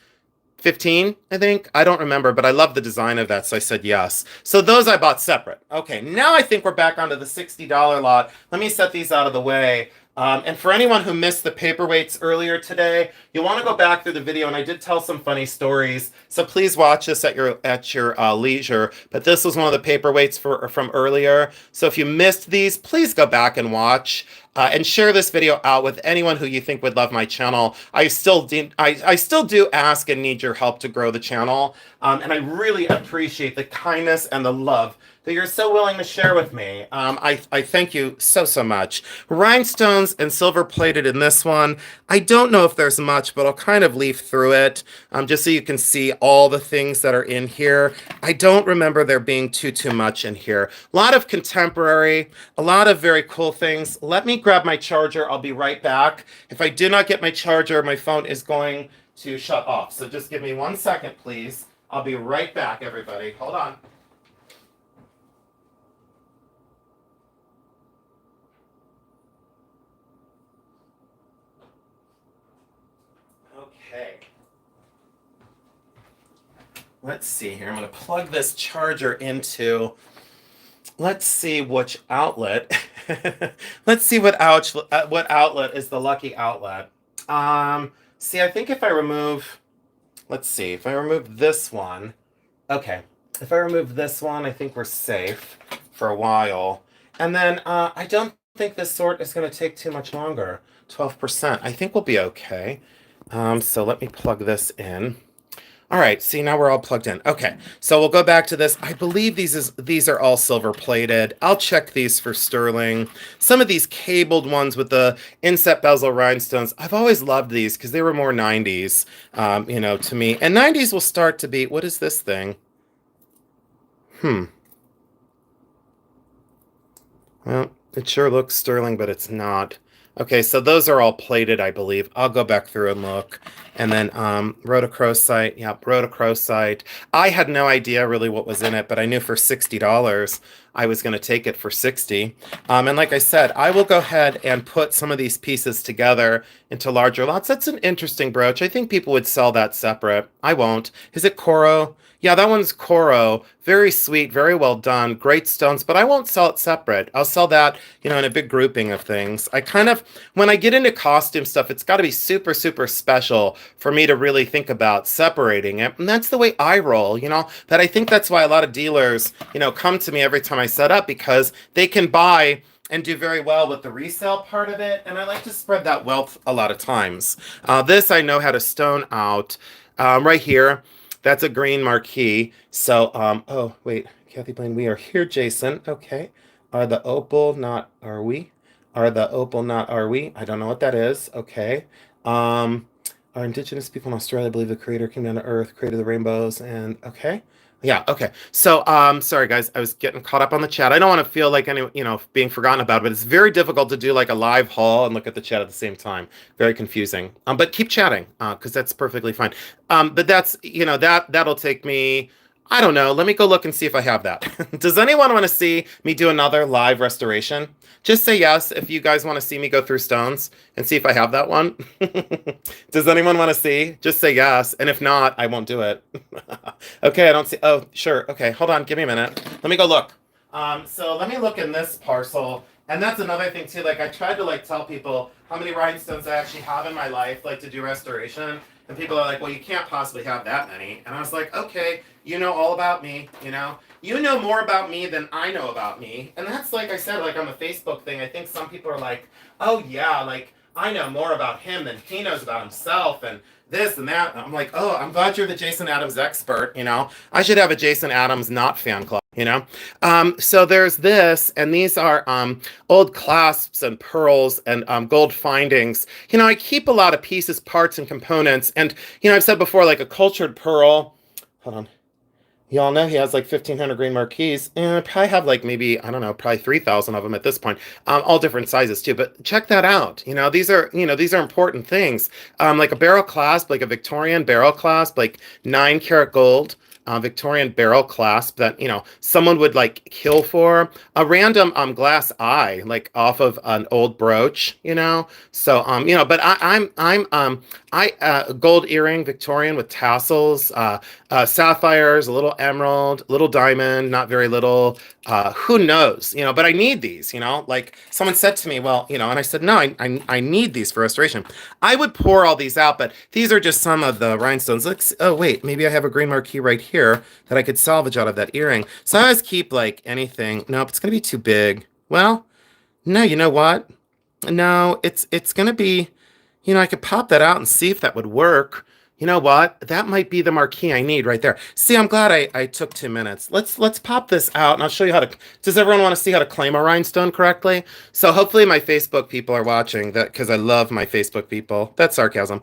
15, I think. I don't remember, but I love the design of that, so I said yes. So those I bought separate. Okay, now I think we're back onto the $60 lot. Let me set these out of the way. And for anyone who missed the paperweights earlier today, you'll want to go back through the video, and I did tell some funny stories, so please watch this at your leisure. But this was one of the paperweights from earlier, so if you missed these, please go back and watch. And share this video out with anyone who you think would love my channel. I still do ask and need your help to grow the channel, and I really appreciate the kindness and the love that you're so willing to share with me. I thank you so much. Rhinestones and silver plated in this one. I don't know if there's much, but I'll kind of leaf through it just so you can see all the things that are in here. I don't remember there being too much in here. A lot of contemporary, a lot of very cool things. Let me grab my charger. I'll be right back. If I do not get my charger, my phone is going to shut off. So just give me 1 second, please. I'll be right back, everybody. Hold on. Okay. Let's see here. I'm going to plug this charger into, let's see which outlet. Let's see what outlet is the lucky outlet. See, I think if I remove, let's see, if I remove this one, okay. If I remove this one, I think we're safe for a while. And then I don't think this sort is going to take too much longer. 12%. I think we'll be okay. So let me plug this in. All right, see, now we're all plugged in. Okay, so we'll go back to this. I believe these are all silver plated. I'll check these for sterling. Some of these cabled ones with the inset bezel rhinestones, I've always loved these because they were more 90s, to me. And 90s will start to be, what is this thing? Well, it sure looks sterling, but it's not. Okay, so those are all plated, I believe. I'll go back through and look. And then rhodochrosite, yeah, rhodochrosite. I had no idea really what was in it, but I knew for $60 I was going to take it for 60. And like I said, I will go ahead and put some of these pieces together into larger lots. That's an interesting brooch. I think people would sell that separate. I won't. Is it Coro? Yeah, that one's Coro. Very sweet, very well done, great stones, but I won't sell it separate. I'll sell that, in a big grouping of things. I kind of, when I get into costume stuff, it's got to be super special for me to really think about separating it. And that's the way I roll, that I think that's why a lot of dealers, come to me every time I set up, because they can buy and do very well with the resale part of it. And I like to spread that wealth a lot of times. This I know how to stone out right here. That's a green marquee. So, oh, wait, Kathy Blaine, we are here, Jason. Okay. Are the opal not, are we? Are the opal not, are we? I don't know what that is. Okay. Our indigenous people in Australia believe the creator came down to earth, created the rainbows, and okay. Yeah, okay. So, sorry guys, I was getting caught up on the chat. I don't want to feel like being forgotten about, but it's very difficult to do like a live haul and look at the chat at the same time. Very confusing. But keep chatting, because that's perfectly fine. But that's, that'll take me, I don't know. Let me go look and see if I have that. Does anyone want to see me do another live restoration? Just say yes if you guys want to see me go through stones and see if I have that one. Does anyone want to see? Just say yes. And if not, I won't do it. Okay, I don't see. Oh, sure. Okay, hold on. Give me a minute. Let me go look. So let me look in this parcel. And that's another thing too. Like I tried to tell people how many rhinestones I actually have in my life, to do restoration. And people are like, well, you can't possibly have that many. And I was like, okay, you know all about me, You know more about me than I know about me. And that's, like I said, on the Facebook thing, I think some people are like, oh, yeah, I know more about him than he knows about himself and this and that. And I'm like, oh, I'm glad you're the Jason Adams expert, I should have a Jason Adams not fan club, So there's this, and these are old clasps and pearls and gold findings. I keep a lot of pieces, parts, and components. And, I've said before, a cultured pearl, hold on. You all know he has like 1,500 green marquise, and I probably have like maybe, I don't know, probably 3,000 of them at this point, all different sizes too. But check that out. These are important things. Like a barrel clasp, like a Victorian barrel clasp, like 9 karat gold. Victorian barrel clasp that someone would like kill for a random glass eye like off of an old brooch, so but I gold earring Victorian with tassels, sapphires, a little emerald, little diamond, not very little. Who knows? But I need these. Like someone said to me, well, and I said, no, I need these for restoration. I would pour all these out, but these are just some of the rhinestones. Oh wait, maybe I have a green marquee right here that I could salvage out of that earring. So I always keep like anything. Nope, it's gonna be too big. Well, no, you know what? No, it's gonna be, I could pop that out and see if that would work. You know what? That might be the marquee I need right there. See, I'm glad I took 2 minutes. Let's pop this out and I'll show you how to. Does everyone want to see how to claim a rhinestone correctly? So hopefully my Facebook people are watching that because I love my Facebook people. That's sarcasm.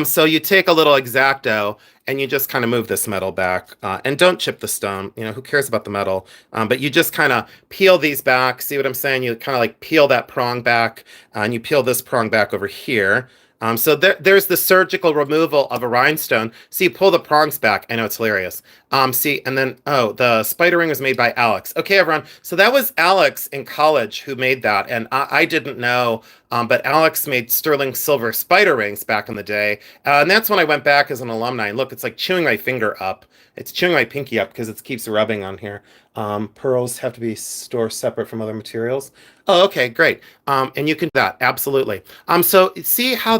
So you take a little X-Acto and you just kind of move this metal back and don't chip the stone. Who cares about the metal? But you just kind of peel these back. See what I'm saying? You kind of like peel that prong back and you peel this prong back over here. So there's the surgical removal of a rhinestone. See, you pull the prongs back. I know it's hilarious. See, and then, oh, the spider ring was made by Alex. Okay, everyone. So that was Alex in college who made that. And I didn't know, but Alex made sterling silver spider rings back in the day. And that's when I went back as an alumni. And look, it's like chewing my finger up. It's chewing my pinky up because it keeps rubbing on here. Pearls have to be stored separate from other materials. Oh, okay, great. And you can do that, absolutely. So see how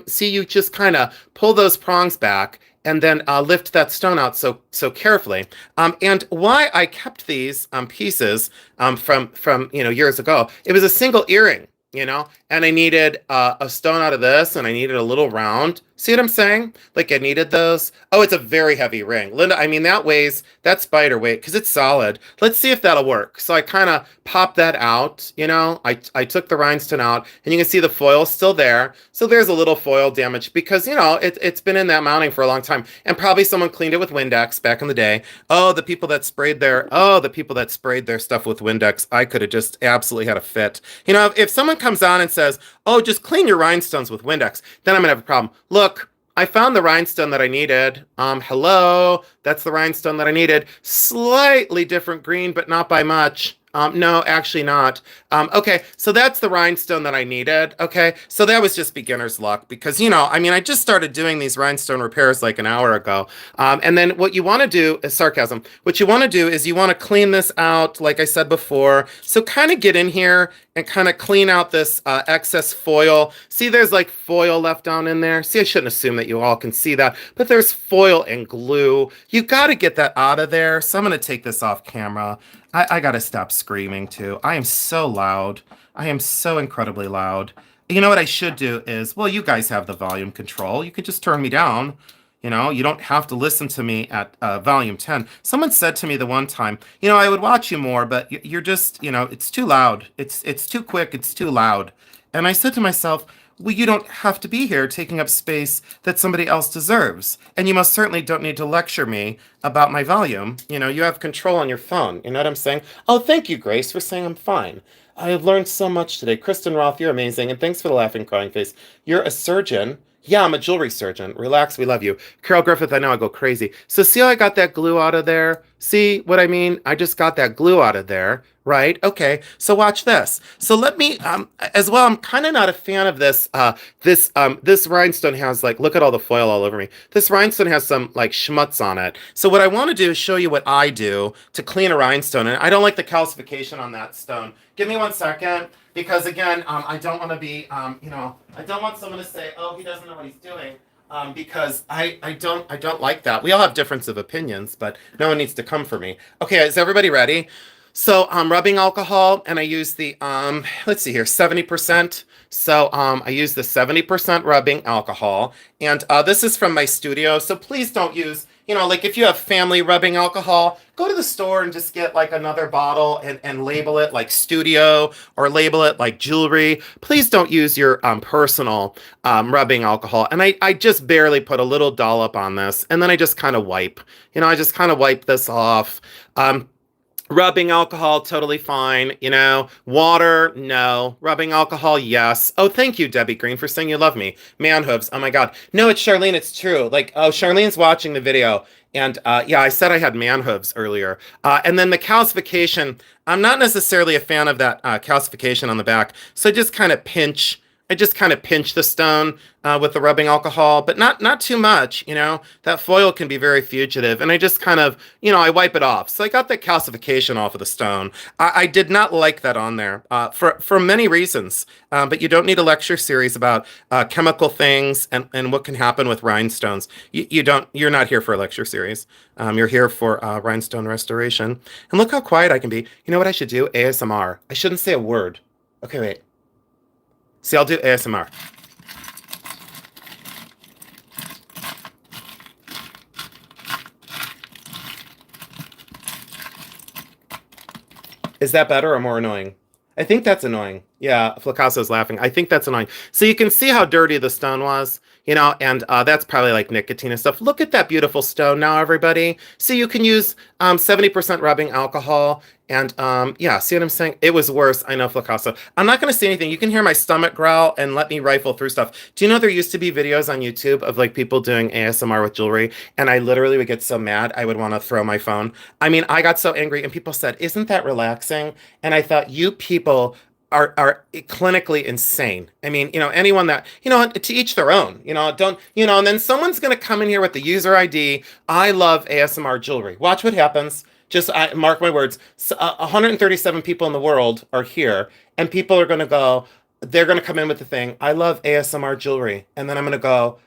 see you just kind of pull those prongs back and then lift that stone out so carefully. And why I kept these pieces from years ago, it was a single earring, and I needed a stone out of this, and I needed a little round. See what I'm saying? Like I needed those. Oh, it's a very heavy ring. Linda, I mean, that spider weight, because it's solid. Let's see if that'll work. So I kind of popped that out, I took the rhinestone out, and you can see the foil still there. So there's a little foil damage because, it's been in that mounting for a long time. And probably someone cleaned it with Windex back in the day. The people that sprayed their stuff with Windex, I could have just absolutely had a fit. If someone comes on and says, oh, just clean your rhinestones with Windex, then I'm gonna have a problem. Look, I found the rhinestone that I needed. Hello, that's the rhinestone that I needed. Slightly different green, but not by much. No, actually not. Okay, so that's the rhinestone that I needed. Okay, so that was just beginner's luck because, I just started doing these rhinestone repairs like an hour ago. And then what you want to do is sarcasm. What you want to do is you want to clean this out, like I said before. So kind of get in here and kind of clean out this excess foil. See, there's like foil left down in there. See, I shouldn't assume that you all can see that, but there's foil and glue. You got to get that out of there. So I'm going to take this off camera. I got to stop screaming too. I am so loud. I am so incredibly loud. You know what I should do is, well, you guys have the volume control. You could just turn me down. You don't have to listen to me at volume 10. Someone said to me the one time, I would watch you more, but you're just, it's too loud. It's too quick. It's too loud. And I said to myself, well, you don't have to be here taking up space that somebody else deserves. And you most certainly don't need to lecture me about my volume. You have control on your phone. You know what I'm saying? Oh, thank you, Grace, for saying I'm fine. I have learned so much today. Kristen Roth, you're amazing. And thanks for the laughing, crying face. You're a surgeon. Yeah, I'm a jewelry surgeon. Relax, we love you. Carol Griffith, I know I go crazy. So see how I got that glue out of there? See what I mean? I just got that glue out of there, right? Okay, so watch this. So let me, as well, I'm kind of not a fan of this. This rhinestone has like, look at all the foil all over me. This rhinestone has some like schmutz on it. So what I want to do is show you what I do to clean a rhinestone. And I don't like the calcification on that stone. Give me 1 second. Because again, I don't want to be, I don't want someone to say, oh, he doesn't know what he's doing. Because I don't like that. We all have difference of opinions, but no one needs to come for me. Okay, is everybody ready? So rubbing alcohol, and I use the let's see here, 70%. So I use the 70% rubbing alcohol, and this is from my studio. So please don't use, like if you have family rubbing alcohol, go to the store and just get like another bottle and label it like studio or label it like jewelry. Please don't use your personal rubbing alcohol. And I just barely put a little dollop on this, and then I just kind of wipe. I just kind of wipe this off. Rubbing alcohol, totally fine. Water, no. Rubbing alcohol, yes. Oh, thank you, Debbie Green, for saying you love me. Man hooves, oh my God. No, it's Charlene, it's true. Like, oh, Charlene's watching the video. And yeah, I said I had man hooves earlier. And then the calcification, I'm not necessarily a fan of that calcification on the back. So I just kind of pinch the stone with the rubbing alcohol, but not too much. That foil can be very fugitive, and I just kind of, I wipe it off. So I got the calcification off of the stone. I did not like that on there for many reasons, but you don't need a lecture series about chemical things and what can happen with rhinestones. You're not here for a lecture series. You're here for rhinestone restoration. And look how quiet I can be. You know what I should do? ASMR. I shouldn't say a word. Okay, wait. See, I'll do ASMR. Is that better or more annoying? I think that's annoying. Yeah, Flacasso's laughing. I think that's annoying. So you can see how dirty the stone was, and that's probably like nicotine and stuff. Look at that beautiful stone now, everybody. So you can use 70% rubbing alcohol. And yeah, see what I'm saying? It was worse. I know, Flacasso. I'm not going to say anything. You can hear my stomach growl and let me rifle through stuff. Do you know there used to be videos on YouTube of like people doing ASMR with jewelry? And I literally would get so mad, I would want to throw my phone. I mean, I got so angry, and people said, "Isn't that relaxing?" And I thought, you people are clinically insane. I mean, anyone that, to each their own, don't, and then someone's going to come in here with the user ID. I love ASMR jewelry. Watch what happens. Just mark my words. 137 people in the world are here, and people are going to go, they're going to come in with the thing, I love ASMR jewelry. And then I'm going to go,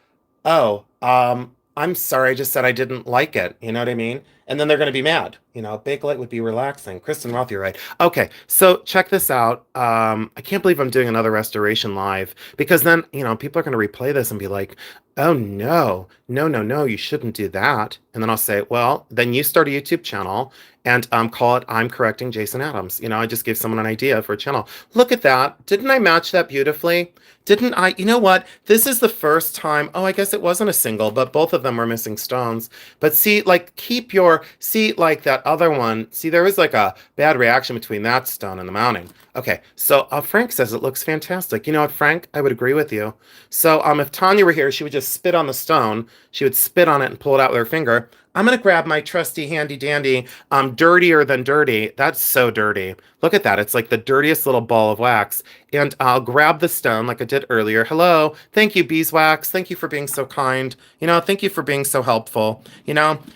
oh, I'm sorry, I just said I didn't like it. You know what I mean? And then they're going to be mad. Bakelite would be relaxing. Kristen Roth, you're right. Okay, so check this out. I can't believe I'm doing another restoration live, because then, people are going to replay this and be like, oh no, no, no, no, you shouldn't do that. And then I'll say, well, then you start a YouTube channel and call it I'm Correcting Jason Adams. I just gave someone an idea for a channel. Look at that. Didn't I match that beautifully? Didn't I? You know what? This is the first time. Oh, I guess it wasn't a single, but both of them were missing stones. But see, like, see, like that other one. See, there was like a bad reaction between that stone and the mounting. Okay, so Frank says it looks fantastic. You know what, Frank? I would agree with you. So if Tanya were here, she would just spit on the stone. She would spit on it and pull it out with her finger. I'm going to grab my trusty handy dandy, dirtier than dirty. That's so dirty. Look at that. It's like the dirtiest little ball of wax. And I'll grab the stone like I did earlier. Hello. Thank you, beeswax. Thank you for being so kind. Thank you for being so helpful.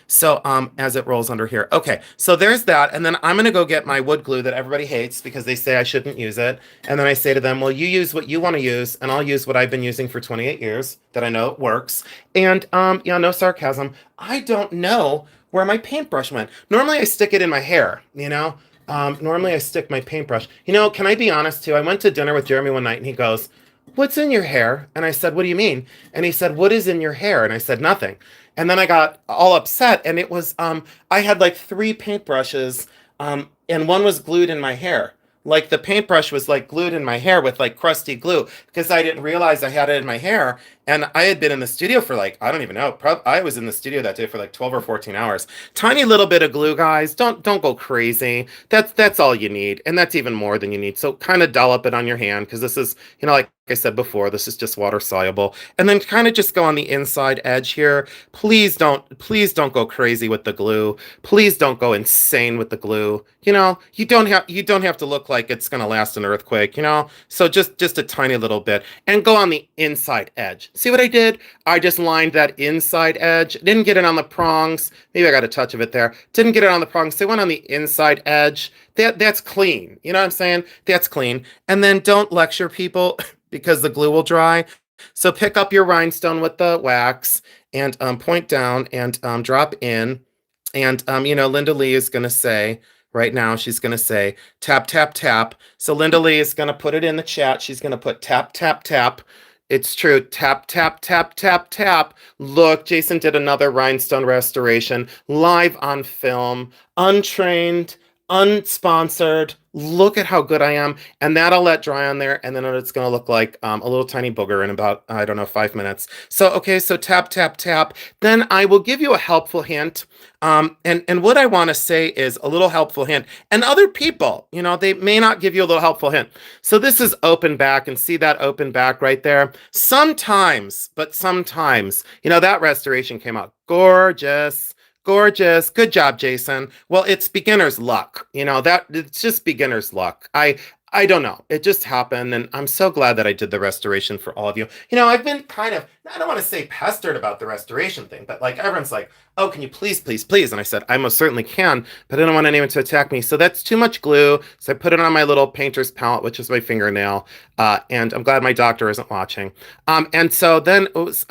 So as it rolls under here. Okay, so there's that. And then I'm going to go get my wood glue that everybody hates because they say I shouldn't use it. And then I say to them, well, you use what you want to use, and I'll use what I've been using for 28 years that I know it works. And no sarcasm. I don't know where my paintbrush went. Normally I stick it in my hair, normally I stick my paintbrush. Can I be honest too? I went to dinner with Jeremy one night and he goes, what's in your hair? And I said, what do you mean? And he said, what is in your hair? And I said, nothing. And then I got all upset, and it was, I had like 3 paintbrushes, and one was glued in my hair. Like the paintbrush was like glued in my hair with like crusty glue, because I didn't realize I had it in my hair. And I had been in the studio for like, I don't even know. I was in the studio that day for like 12 or 14 hours. Tiny little bit of glue, guys. Don't go crazy. That's all you need. And that's even more than you need. So kind of dollop it on your hand, because this is, like I said before, this is just water soluble. And then kind of just go on the inside edge here. Please don't go crazy with the glue. Please don't go insane with the glue. You don't have to look like it's going to last an earthquake, So just a tiny little bit, and go on the inside edge. See what I did? I just lined that inside edge. Didn't get it on the prongs. Maybe I got a touch of it there. Didn't get it on the prongs. So I went on the inside edge. That's clean. You know what I'm saying? That's clean. And then don't lecture people because the glue will dry. So pick up your rhinestone with the wax and point down and drop in. And, Linda Lee is going to say, right now. She's going to say tap, tap, tap. So Linda Lee is going to put it in the chat. She's going to put tap, tap, tap. It's true. Tap, tap, tap, tap, tap. Look, Jason did another rhinestone restoration live on film, untrained, unsponsored. Look at how good I am. And that'll let dry on there. And then it's going to look like a little tiny booger in about, I don't know, 5 minutes. So, okay, so tap, tap, tap. Then I will give you a helpful hint. And what I want to say is a little helpful hint. And other people, they may not give you a little helpful hint. So this is open back, and see that open back right there? Sometimes, but sometimes, that restoration came out gorgeous. Gorgeous. Good job, Jason. Well, it's beginner's luck. That it's just beginner's luck. I don't know. It just happened, and I'm so glad that I did the restoration for all of you. I've been kind of, I don't want to say pestered about the restoration thing, but like everyone's like, oh, can you please, please, please? And I said, I most certainly can, but I don't want anyone to attack me. So that's too much glue. So I put it on my little painter's palette, which is my fingernail. And I'm glad my doctor isn't watching. And so then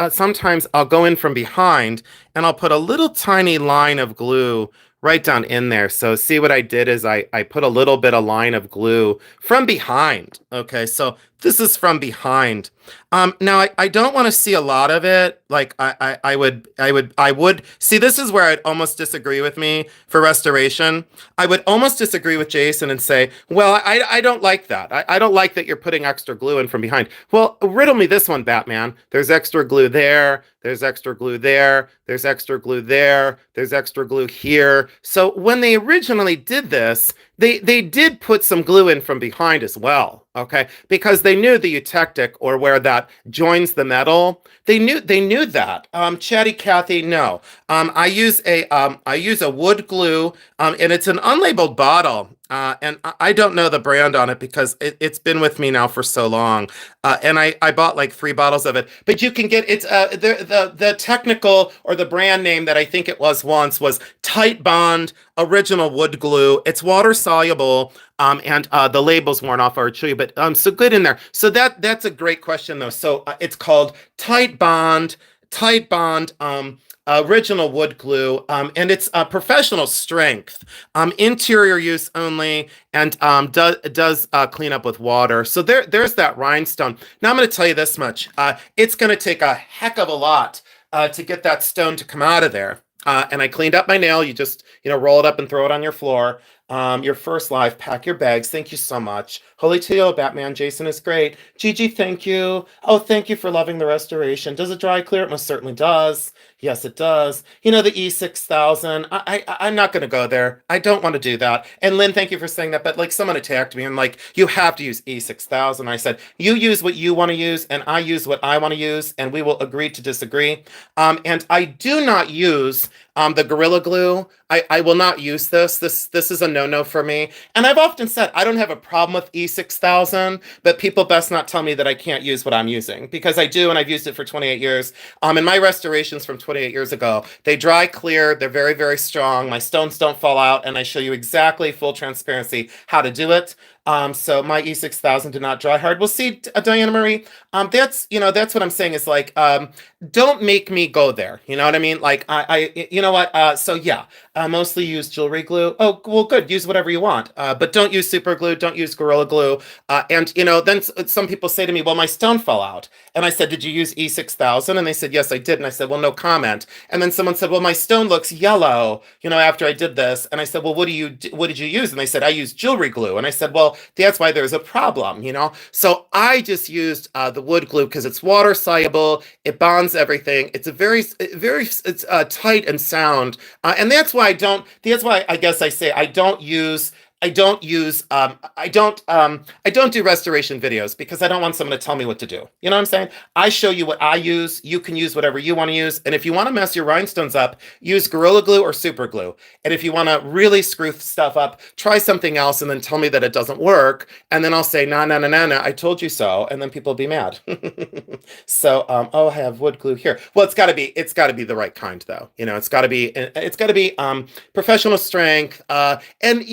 sometimes I'll go in from behind and I'll put a little tiny line of glue right down in there. So see what I did is I put a little bit of line of glue from behind. Okay, so this is from behind. Now I don't want to see a lot of it. Like I would see, this is where I'd almost disagree with me for restoration. I would almost disagree with Jason and say, well, I don't like that. I don't like that you're putting extra glue in from behind. Well, riddle me this one, Batman. There's extra glue there. There's extra glue there. There's extra glue there. There's extra glue here. So when they originally did this, they did put some glue in from behind as well, okay? Because they knew the eutectic, or where that joins the metal, they knew that. Chatty Cathy, no. I use a wood glue, and it's an unlabeled bottle. And I don't know the brand on it because it's been with me now for so long. And I bought like 3 bottles of it. But you can get, it's the technical, or the brand name that I think it was once, was Tight Bond Original Wood Glue. It's water soluble. And the label's worn off, I would show you, but so good in there. So that's a great question though. So it's called Tight Bond Original Wood Glue, and it's professional strength, interior use only, and does clean up with water. So there's that rhinestone. Now I'm going to tell you this much: it's going to take a heck of a lot to get that stone to come out of there. And I cleaned up my nail. You just roll it up and throw it on your floor. Your first live, pack your bags. Thank you so much. Holy Teo, Batman, Jason is great. Gigi, thank you. Oh, thank you for loving the restoration. Does it dry clear? It most certainly does. Yes, it does. The E6000. I'm not going to go there. I don't want to do that. And Lynn, thank you for saying that. But like, someone attacked me and like, you have to use E6000. I said, you use what you want to use, and I use what I want to use, and we will agree to disagree. And I do not use the Gorilla Glue. I will not use this. This is a no-no for me. And I've often said I don't have a problem with E6000, but people best not tell me that I can't use what I'm using, because I do, and I've used it for 28 years. And my restorations from 28 years ago, they dry clear. They're very, very strong. My stones don't fall out, and I show you exactly, full transparency, how to do it. So my E6000 did not dry hard. We'll see, Diana Marie. That's what I'm saying is like, don't make me go there. You know what I mean? Like, you know what? So yeah, mostly use jewelry glue. Oh, well, good. Use whatever you want. But don't use super glue. Don't use Gorilla Glue. And then some people say to me, well, my stone fell out. And I said, did you use E6000? And they said, yes, I did. And I said, well, no comment. And then someone said, well, my stone looks yellow, after I did this. And I said, well, what did you use? And they said, I used jewelry glue. And I said, well, that's why there's a problem, So I just used the wood glue because it's water soluble. It bonds everything. It's a very tight and sound. And that's why I guess I say I don't do restoration videos, because I don't want someone to tell me what to do. You know what I'm saying? I show you what I use. You can use whatever you want to use. And if you want to mess your rhinestones up, use Gorilla Glue or super glue. And if you want to really screw stuff up, try something else and then tell me that it doesn't work. And then I'll say, no, I told you so. And then people will be mad. So, I have wood glue here. Well, it's gotta be the right kind though. It's gotta be professional strength. And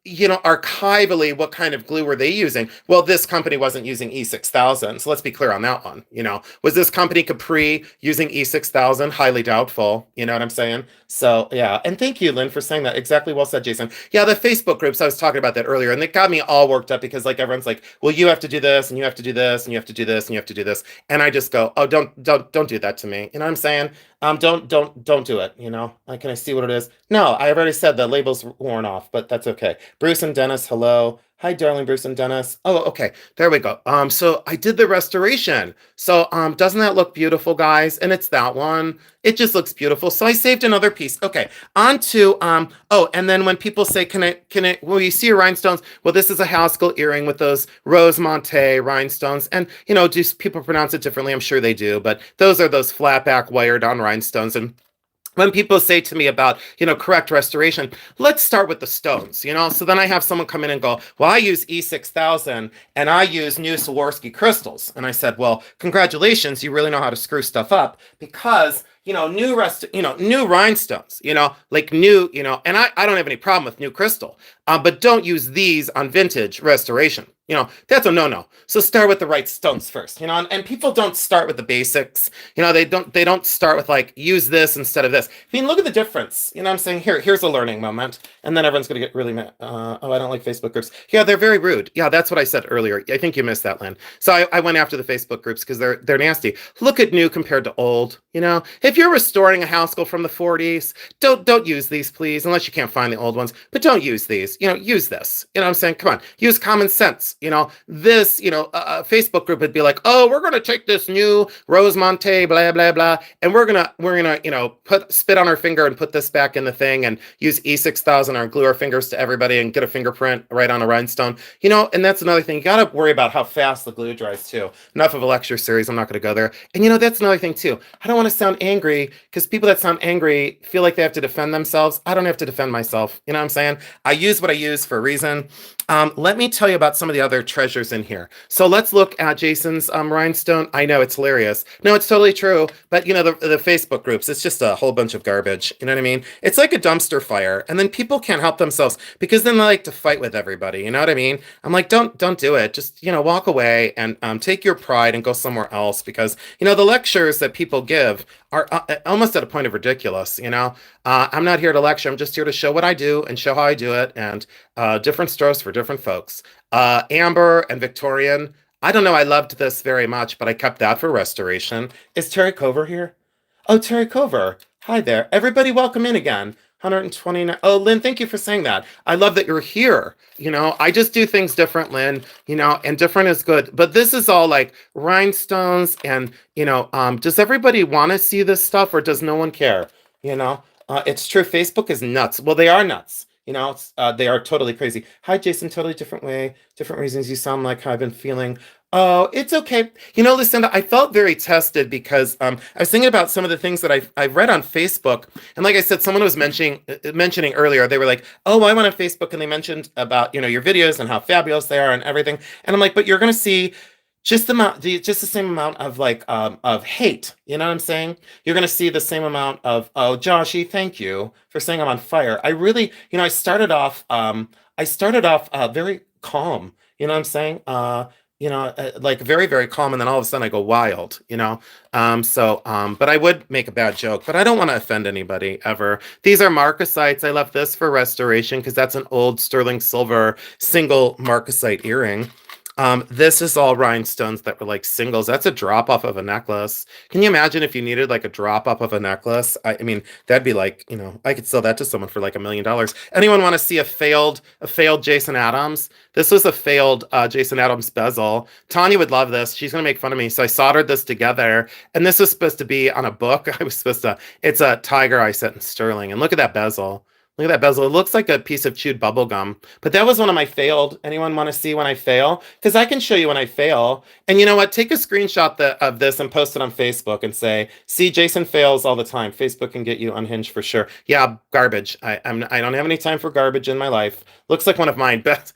archivally, what kind of glue were they using? Well, this company wasn't using E6000, so let's be clear on that one. Was this company Capri using E6000? Highly doubtful. You know what I'm saying? So yeah, and thank you, Lynn, for saying that. Exactly, well said, Jason. Yeah, the Facebook groups, I was talking about that earlier, and it got me all worked up because like everyone's like, well, you have to do this, and you have to do this, and you have to do this, and you have to do this, and I just go, oh, don't do that to me. You know what I'm saying? Don't do it. Like, can I see what it is? No, I've already said the label's worn off, but that's okay. Bruce and Dennis, hello. Hi, darling Bruce and Dennis. Oh, okay. There we go. So I did the restoration. So, doesn't that look beautiful, guys? And it's that one. It just looks beautiful. So I saved another piece. Okay. On to, and then when people say, will you see your rhinestones? Well, this is a Haskell earring with those Rosemonte rhinestones. And, do people pronounce it differently? I'm sure they do, but those are those flat back wired on rhinestones. And when people say to me about, correct restoration, let's start with the stones. So then I have someone come in and go, well, I use E6000 and I use new Swarovski crystals. And I said, well, congratulations, you really know how to screw stuff up because new rhinestones, like new, and I don't have any problem with new crystal, but don't use these on vintage restoration. That's a no-no. So start with the right stones first, and people don't start with the basics. They don't start with like, use this instead of this. I mean, look at the difference. I'm saying here's a learning moment. And then everyone's going to get really mad. Oh, I don't like Facebook groups. Yeah, they're very rude. Yeah, that's what I said earlier. I think you missed that, Lynn. So I went after the Facebook groups because they're nasty. Look at new compared to old. If you're restoring a Haskell from the 40s, don't use these, please, unless you can't find the old ones. But don't use these. Use this. I'm saying, come on, use common sense. This, a Facebook group would be like, oh, we're going to take this new Rosemonte, blah, blah, blah, and we're going to, put spit on our finger and put this back in the thing and use E6000 or glue our fingers to everybody and get a fingerprint right on a rhinestone. And that's another thing. You got to worry about how fast the glue dries too. Enough of a lecture series. I'm not going to go there. And that's another thing too. I don't want to sound angry because people that sound angry feel like they have to defend themselves. I don't have to defend myself. You know what I'm saying? I use what I use for a reason. Let me tell you about some of the other treasures in here. So let's look at Jason's rhinestone. I know it's hilarious. No, it's totally true. But the Facebook groups, it's just a whole bunch of garbage. You know what I mean? It's like a dumpster fire. And then people can't help themselves because then they like to fight with everybody. You know what I mean? I'm like, don't do it. Just, walk away and take your pride and go somewhere else because, the lectures that people give are almost at a point of ridiculous. I'm not here to lecture. I'm just here to show what I do and show how I do it and different strokes for different folks. Amber and Victorian. I don't know. I loved this very much, but I kept that for restoration. Is Terry Cover here? Oh, Terry Cover. Hi there. Everybody welcome in again. 129. Oh, Lynn, thank you for saying that. I love that you're here. I just do things different, Lynn, and different is good. But this is all like rhinestones and, does everybody want to see this stuff or does no one care? It's true. Facebook is nuts. Well, they are nuts. They are totally crazy. Hi, Jason. Totally different way, different reasons. You sound like how I've been feeling. Oh, it's okay. Lucinda, I felt very tested because I was thinking about some of the things that I've read on Facebook. And like I said, someone was mentioning earlier, they were like, oh, I went on Facebook and they mentioned about, your videos and how fabulous they are and everything. And I'm like, but you're going to see just the same amount of like of hate. You know what I'm saying? You're gonna see the same amount of, oh, Joshy, thank you for saying I'm on fire. I really, I started off very calm. You know what I'm saying? Like very, very calm, and then all of a sudden I go wild. But I would make a bad joke, but I don't want to offend anybody ever. These are marcasites. I left this for restoration because that's an old sterling silver single marcasite earring. This is all rhinestones that were like singles. That's a drop off of a necklace. Can you imagine if you needed like a drop off of a necklace? I mean, that'd be like, I could sell that to someone for like $1 million. Anyone want to see a failed Jason Adams? This was a failed Jason Adams bezel. Tanya would love this. She's gonna make fun of me. So I soldered this together, and this is supposed to be on a book. It's a tiger eye set in sterling, and look at that bezel. Look at that bezel. It looks like a piece of chewed bubble gum. But that was one of my failed. Anyone want to see when I fail? Because I can show you when I fail. And you know what? Take a screenshot of this and post it on Facebook and say, see, Jason fails all the time. Facebook can get you unhinged for sure. Yeah, garbage. I don't have any time for garbage in my life. Looks like one of mine. But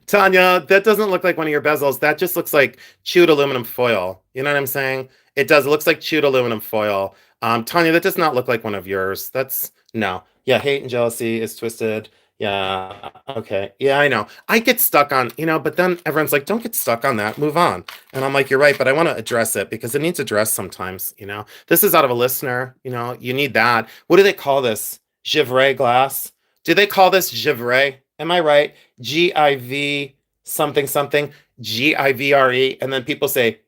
Tanya, that doesn't look like one of your bezels. That just looks like chewed aluminum foil. You know what I'm saying? It does. It looks like chewed aluminum foil. Tanya, that does not look like one of yours. No. Yeah, hate and jealousy is twisted. Yeah. Okay. Yeah, I know. I get stuck on, but then everyone's like, don't get stuck on that. Move on. And I'm like, you're right, but I want to address it because it needs addressed sometimes. This is out of a listener, you need that. What do they call this? Givre glass? Do they call this Givre? Am I right? Giv something something, Givre. And then people say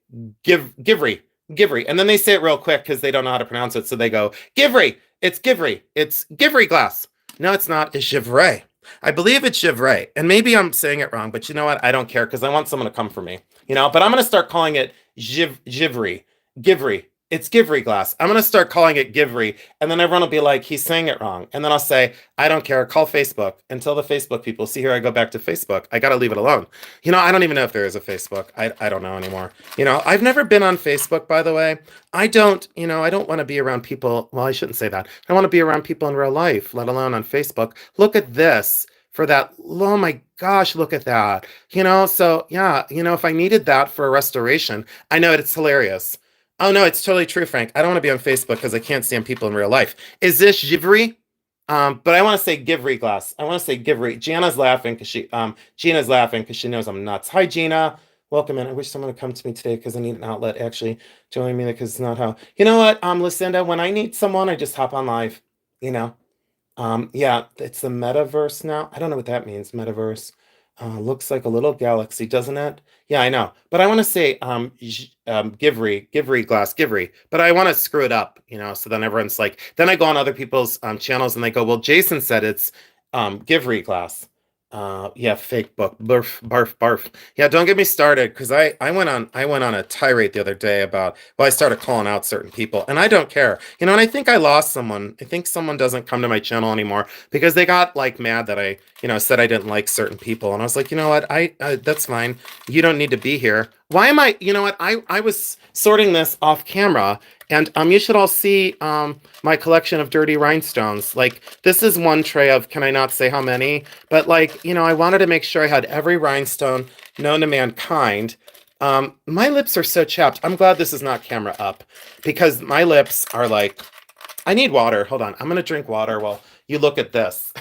Givry, Givry. And then they say it real quick because they don't know how to pronounce it. So they go, Givry. It's Givry. It's Givry glass. No, it's not. It's Givray. I believe it's Givray. And maybe I'm saying it wrong, but you know what? I don't care because I want someone to come for me. But I'm going to start calling it Givry. Givry. It's Givry glass. I'm going to start calling it Givry. And then everyone will be like, he's saying it wrong. And then I'll say, I don't care. Call Facebook and tell the Facebook people. See, here I go back to Facebook. I got to leave it alone. I don't even know if there is a Facebook. I don't know anymore. I've never been on Facebook, by the way. I don't want to be around people. Well, I shouldn't say that. I want to be around people in real life, let alone on Facebook. Look at this for that. Oh my gosh, look at that. So yeah, if I needed that for a restoration, I know it's hilarious. Oh no, it's totally true, Frank. I don't want to be on Facebook because I can't stand people in real life. Is this Givry? But I want to say Givry glass. I want to say Givry. Gina's laughing because she knows I'm nuts. Hi, Gina. Welcome in. I wish someone would come to me today because I need an outlet. Actually, joining me because it's not how. You know what, Lucinda? When I need someone, I just hop on live. You know. Yeah, it's the metaverse now. I don't know what that means. Metaverse. Looks like a little galaxy, doesn't it? Yeah, I know. But I want to say Givry glass, Givry. But I want to screw it up, so then everyone's like, then I go on other people's channels and they go, well, Jason said it's Givry glass. Yeah, fake book. Barf, barf, barf. Yeah, don't get me started because I went on a tirade the other day about, well, I started calling out certain people and I don't care. And I think I lost someone. I think someone doesn't come to my channel anymore because they got like mad that I, said I didn't like certain people. And I was like, you know what? That's fine. You don't need to be here. Why am I, you know what? I was sorting this off camera and you should all see my collection of dirty rhinestones. Like this is one tray of, can I not say how many? But like, I wanted to make sure I had every rhinestone known to mankind. My lips are so chapped. I'm glad this is not camera up because my lips are like, I need water. Hold on. I'm going to drink water while you look at this.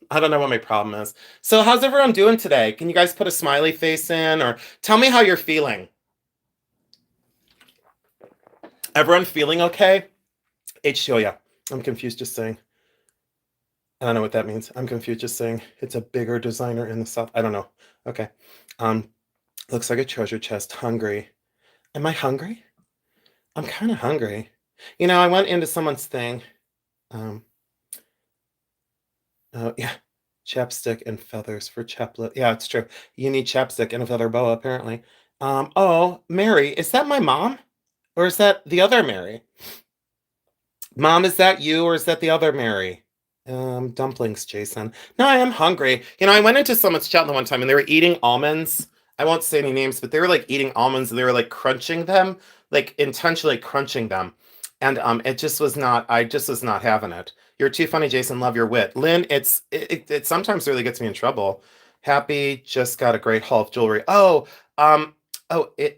I don't know what my problem is. So how's everyone doing today? Can you guys put a smiley face in or tell me how you're feeling? Everyone feeling okay? H2O, yeah. I'm confused just saying. I don't know what that means. I'm confused just saying it's a bigger designer in the South. I don't know. Okay. Um, looks like a treasure chest. Hungry. Am I hungry? I'm kind of hungry. I went into someone's thing. Um, oh yeah. Chapstick and feathers for chaplet. Yeah, it's true. You need chapstick and a feather boa, apparently. Oh, Mary, is that my mom? Or is that the other Mary? Mom, is that you or is that the other Mary? Dumplings, Jason. No, I am hungry. I went into someone's chat the one time and they were eating almonds. I won't say any names, but they were like eating almonds and they were like crunching them, like intentionally crunching them. And it just was not, I just was not having it. You're too funny, Jason. Love your wit. Lynn, it sometimes really gets me in trouble. Happy just got a great haul of jewelry.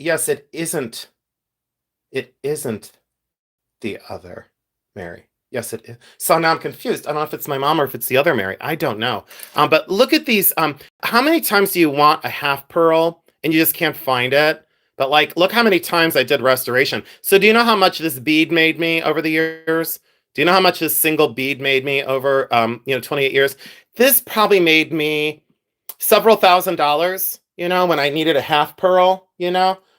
Yes, it isn't. It isn't the other Mary. Yes, it is. So now I'm confused. I don't know if it's my mom or if it's the other Mary. I don't know. But look at these. How many times do you want a half pearl and you just can't find it? But like, look how many times I did restoration. So do you know how much this bead made me over the years? Do you know how much this single bead made me over 28 years? This probably made me several $1,000s, when I needed a half pearl.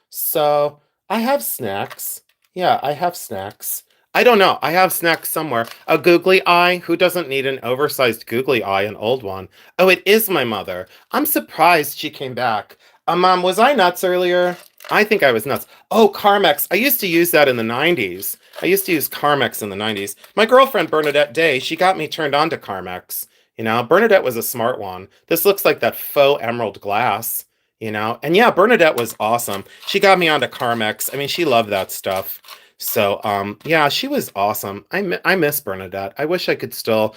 So I have snacks. Yeah, I have snacks. I don't know. I have snacks somewhere. A googly eye. Who doesn't need an oversized googly eye, an old one? Oh, it is my mother. I'm surprised she came back. Mom, was I nuts earlier? I think I was nuts. Oh, Carmex. I used to use that in the 90s. I used to use Carmex in the 90s. My girlfriend, Bernadette Day, she got me turned on to Carmex. Bernadette was a smart one. This looks like that faux emerald glass, And yeah, Bernadette was awesome. She got me onto Carmex. I mean, she loved that stuff. So, yeah, she was awesome. I miss Bernadette. I wish I could still,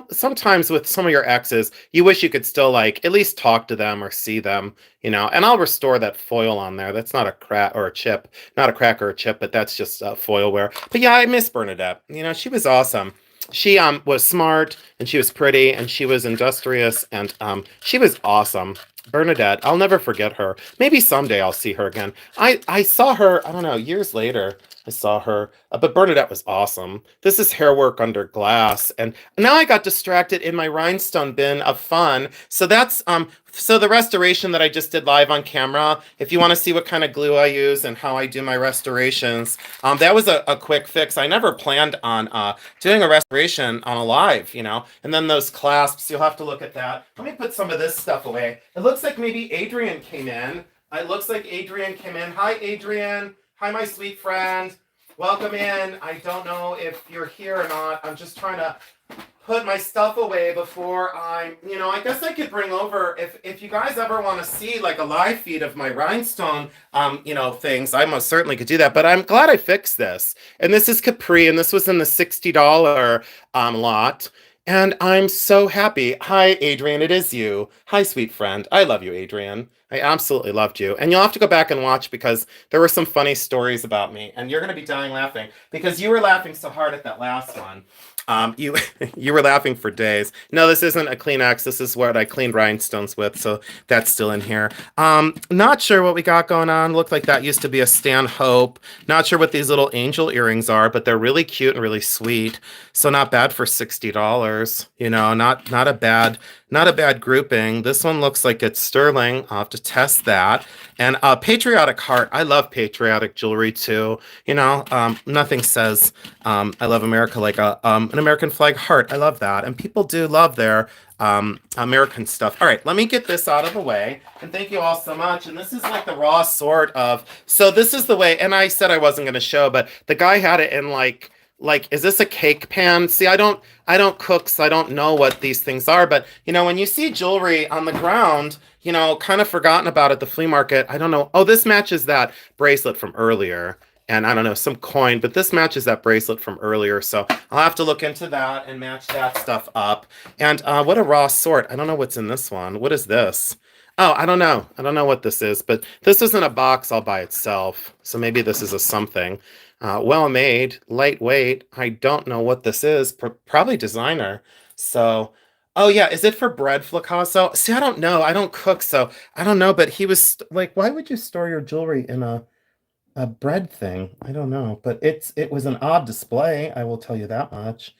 sometimes with some of your exes, you wish you could still like at least talk to them or see them, and I'll restore that foil on there. That's not a crack or a chip, not a crack or a chip, but that's just foilware. But yeah, I miss Bernadette. She was awesome. She was smart and she was pretty and she was industrious and she was awesome. Bernadette, I'll never forget her. Maybe someday I'll see her again. I saw her, I don't know, years later. I saw her, but Bernadette was awesome. This is hair work under glass, and now I got distracted in my rhinestone bin of fun. So that's so the restoration that I just did live on camera. If you want to see what kind of glue I use and how I do my restorations, that was a quick fix. I never planned on doing a restoration on a live, you know. And then those clasps, you'll have to look at that. Let me put some of this stuff away. It looks like maybe Adrian came in. It looks like Adrian came in. Hi, Adrian. Hi, my sweet friend. Welcome in. I don't know if you're here or not. I'm just trying to put my stuff away before I guess I could bring over, if you guys ever want to see like a live feed of my rhinestone, things, I most certainly could do that. But I'm glad I fixed this. And this is Capri, and this was in the $60 lot. And I'm so happy. Hi, Adrian. It is you. Hi, sweet friend. I love you, Adrian. I absolutely loved you. And you'll have to go back and watch because there were some funny stories about me. And you're going to be dying laughing because you were laughing so hard at that last one. You you were laughing for days. No, this isn't a Kleenex. This is what I cleaned rhinestones with, so that's still in here. Not sure what we got going on. Looked like that used to be a Stanhope. Not sure what these little angel earrings are, but they're really cute and really sweet. So not bad for $60. You know, not a bad grouping. This one looks like it's sterling. I'll have to test that. And patriotic heart. I love patriotic jewelry too. You know, nothing says I love America like an American flag heart. I love that. And people do love their American stuff. All right, let me get this out of the way. And thank you all so much. And this is like the raw sort of, so this is the way, and I said I wasn't going to show, but the guy had it in like, is this a cake pan? See, I don't cook, so I don't know what these things are. But, when you see jewelry on the ground, kind of forgotten about at the flea market, I don't know. Oh, this matches that bracelet from earlier. And I don't know, some coin, but this matches that bracelet from earlier. So I'll have to look into that and match that stuff up. And what a raw sort. I don't know what's in this one. What is this? Oh, I don't know. I don't know what this is, but this isn't a box all by itself. So maybe this is a something. Well made, lightweight. I don't know what this is. Probably designer. So, oh yeah, is it for bread, Flacasso? See, I don't know. I don't cook, so I don't know. But he was like, why would you store your jewelry in a bread thing? I don't know, but it was an odd display. I will tell you that much.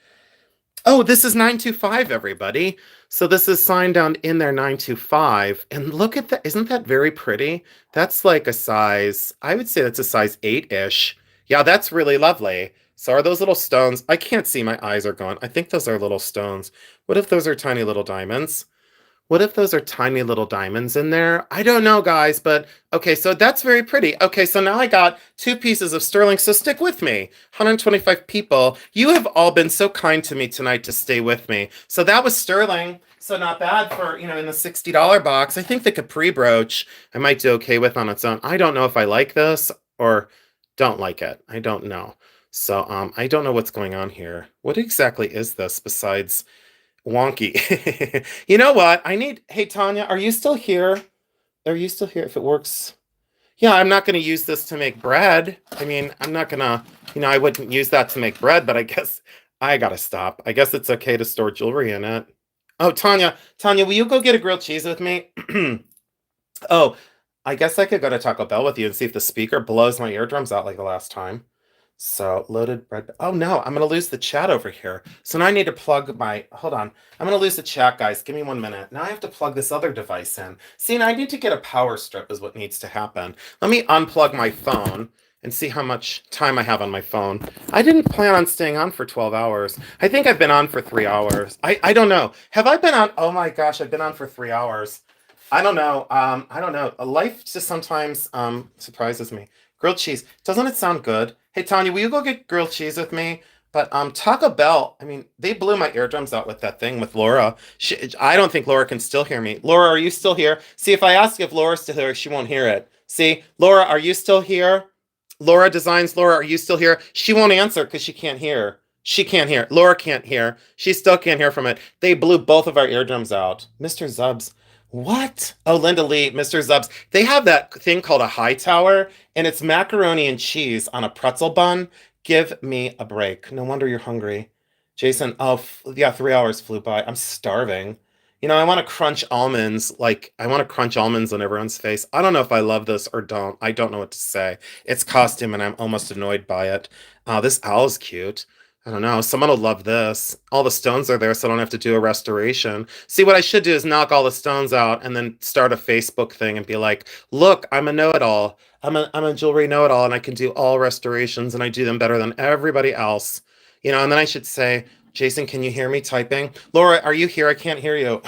Oh, this is 925, everybody. So this is signed down in there 925. And look at that. Isn't that very pretty? That's like a size, I would say that's a size 8-ish. Yeah, that's really lovely. So are those little stones? I can't see. My eyes are going. I think those are little stones. What if those are tiny little diamonds? What if those are tiny little diamonds in there? I don't know, guys, but okay, so that's very pretty. Okay, so now I got two pieces of sterling, so stick with me. 125 people. You have all been so kind to me tonight to stay with me. So that was sterling. So not bad for, in the $60 box. I think the Capri brooch I might do okay with on its own. I don't know if I like this or don't like it. I don't know. So I don't know what's going on here. What exactly is this besides wonky? You know what? Hey, Tanya, are you still here? Are you still here? If it works. Yeah, I'm not going to use this to make bread. I mean, I'm not going to, I wouldn't use that to make bread, but I guess I got to stop. I guess it's okay to store jewelry in it. Oh, Tanya, will you go get a grilled cheese with me? Oh, I guess I could go to Taco Bell with you and see if the speaker blows my eardrums out like the last time. So loaded bread. Oh no, I'm gonna lose the chat over here. So now I need to plug my. Hold on. I'm gonna lose the chat, guys. Give me 1 minute. Now I have to plug this other device in. See, now I need to get a power strip. Is what needs to happen. Let me unplug my phone and see how much time I have on my phone. I didn't plan on staying on for 12 hours. I think I've been on for 3 hours. I don't know. Have I been on? Oh my gosh, I've been on for 3 hours. I don't know. I don't know. Life just sometimes surprises me. Grilled cheese. Doesn't it sound good? Hey, Tanya, will you go get grilled cheese with me? But Taco Bell, I mean, they blew my eardrums out with that thing with Laura. I don't think Laura can still hear me. Laura, are you still here? See, if I ask if Laura's still here, she won't hear it. See, Laura, are you still here? Laura Designs, Laura, are you still here? She won't answer because she can't hear. She can't hear. Laura can't hear. She still can't hear from it. They blew both of our eardrums out. Mr. Zubs. What? Oh, Linda Lee, Mr. Zubs. They have that thing called a high tower, and it's macaroni and cheese on a pretzel bun. Give me a break. No wonder you're hungry. Jason, oh, yeah, 3 hours flew by. I'm starving. I want to crunch almonds. Like, I want to crunch almonds on everyone's face. I don't know if I love this or don't. I don't know what to say. It's costume, and I'm almost annoyed by it. This owl's cute. I don't know. Someone will love this. All the stones are there, so I don't have to do a restoration. See, what I should do is knock all the stones out and then start a Facebook thing and be like, look, I'm a know-it-all. I'm a jewelry know-it-all, and I can do all restorations, and I do them better than everybody else. And then I should say, Jason, can you hear me typing? Laura, are you here? I can't hear you.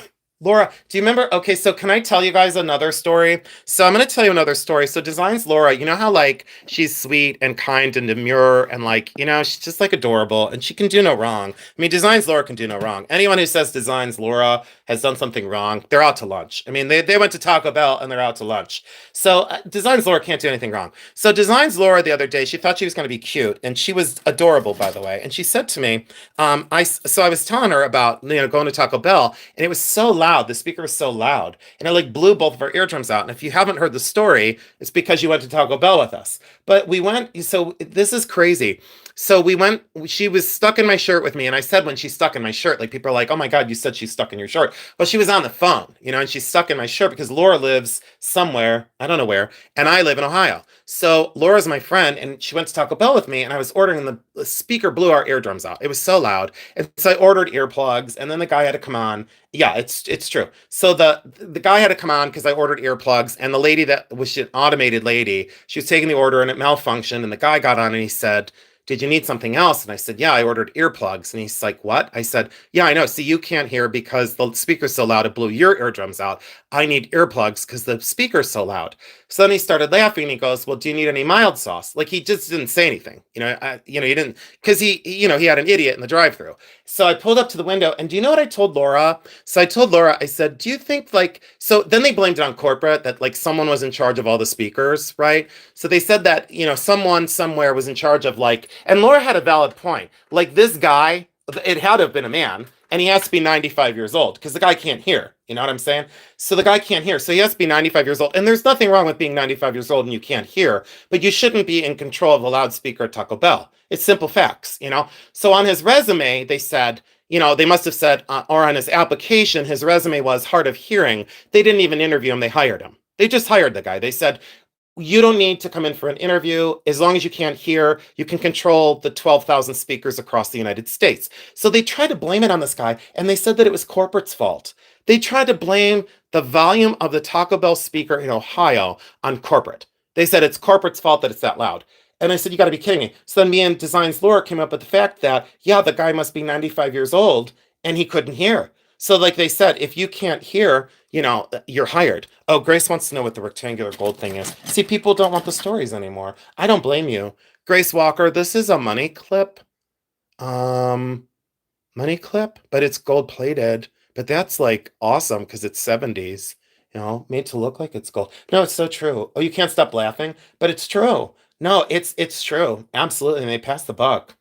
Laura, do you remember? Okay, so can I tell you guys another story? So I'm going to tell you another story. So Designs Laura, you know how like she's sweet and kind and demure and like, she's just like adorable and she can do no wrong. I mean, Designs Laura can do no wrong. Anyone who says Designs Laura has done something wrong, they're out to lunch. I mean, they went to Taco Bell and they're out to lunch. So Designs Laura can't do anything wrong. So Designs Laura the other day, she thought she was going to be cute and she was adorable, by the way. And she said to me, I was telling her about, going to Taco Bell and it was so loud. The speaker was so loud and it like blew both of our eardrums out. And if you haven't heard the story, it's because you went to Taco Bell with us. But we went, so this is crazy. So we went, she was stuck in my shirt with me. And I said, when she's stuck in my shirt, like people are like, oh my God, you said she's stuck in your shirt. Well, she was on the phone, and she's stuck in my shirt because Laura lives somewhere, I don't know where, and I live in Ohio. So Laura's my friend and she went to Taco Bell with me and I was ordering and the speaker blew our eardrums out. It was so loud. And so I ordered earplugs and then the guy had to come on. Yeah, it's true. So the guy had to come on because I ordered earplugs and the lady that was an automated lady, she was taking the order and it malfunctioned and the guy got on and he said, did you need something else? And I said, yeah, I ordered earplugs. And he's like, what? I said, yeah, I know. See, you can't hear because the speaker's so loud, it blew your eardrums out. I need earplugs because the speaker's so loud. So then he started laughing and he goes, well, do you need any mild sauce? Like he just didn't say anything. He didn't, because he had an idiot in the drive-thru. So I pulled up to the window and do you know what I told Laura? So I told Laura, I said, do you think so then they blamed it on corporate that like someone was in charge of all the speakers, right? So they said that, someone somewhere was in charge of and Laura had a valid point. Like this guy, it had to have been a man, and he has to be 95 years old because the guy can't hear. You know what I'm saying? So the guy can't hear. So he has to be 95 years old. And there's nothing wrong with being 95 years old and you can't hear, but you shouldn't be in control of the loudspeaker at Taco Bell. It's simple facts. So on his resume, they said, they must have said, or on his application, his resume was hard of hearing. They didn't even interview him. They hired him. They just hired the guy. They said, you don't need to come in for an interview. As long as you can't hear, you can control the 12,000 speakers across the United States. So they tried to blame it on this guy, and they said that it was corporate's fault. They tried to blame the volume of the Taco Bell speaker in Ohio on corporate. They said it's corporate's fault that it's that loud. And I said, you got to be kidding me. So then me and Designs Laura came up with the fact that, yeah, the guy must be 95 years old, and he couldn't hear. So like they said, if you can't hear, you're hired. Oh, Grace wants to know what the rectangular gold thing is. See, people don't want the stories anymore. I don't blame you. Grace Walker, this is a money clip. Money clip, but it's gold plated. But that's like awesome because it's 70s, made to look like it's gold. No, it's so true. Oh, you can't stop laughing, but it's true. No, it's true. Absolutely. And they passed the buck.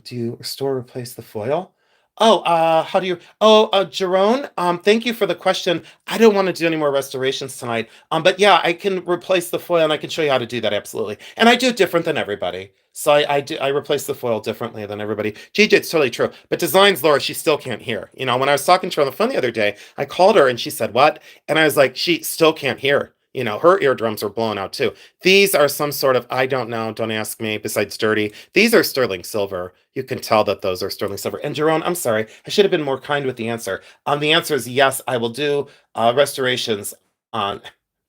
Do you restore, replace the foil? Oh, how do you? Oh, Jerome. Thank you for the question. I don't want to do any more restorations tonight. But yeah, I can replace the foil and I can show you how to do that. Absolutely. And I do it different than everybody. So I replace the foil differently than everybody. GJ, it's totally true. But Designs Laura, she still can't hear. When I was talking to her on the phone the other day, I called her and she said, what? And I was like, she still can't hear. Her eardrums are blown out too. These are some sort of, I don't know, don't ask me, besides dirty. These are sterling silver. You can tell that those are sterling silver. And Jerome, I'm sorry, I should have been more kind with the answer. The answer is yes, I will do restorations on.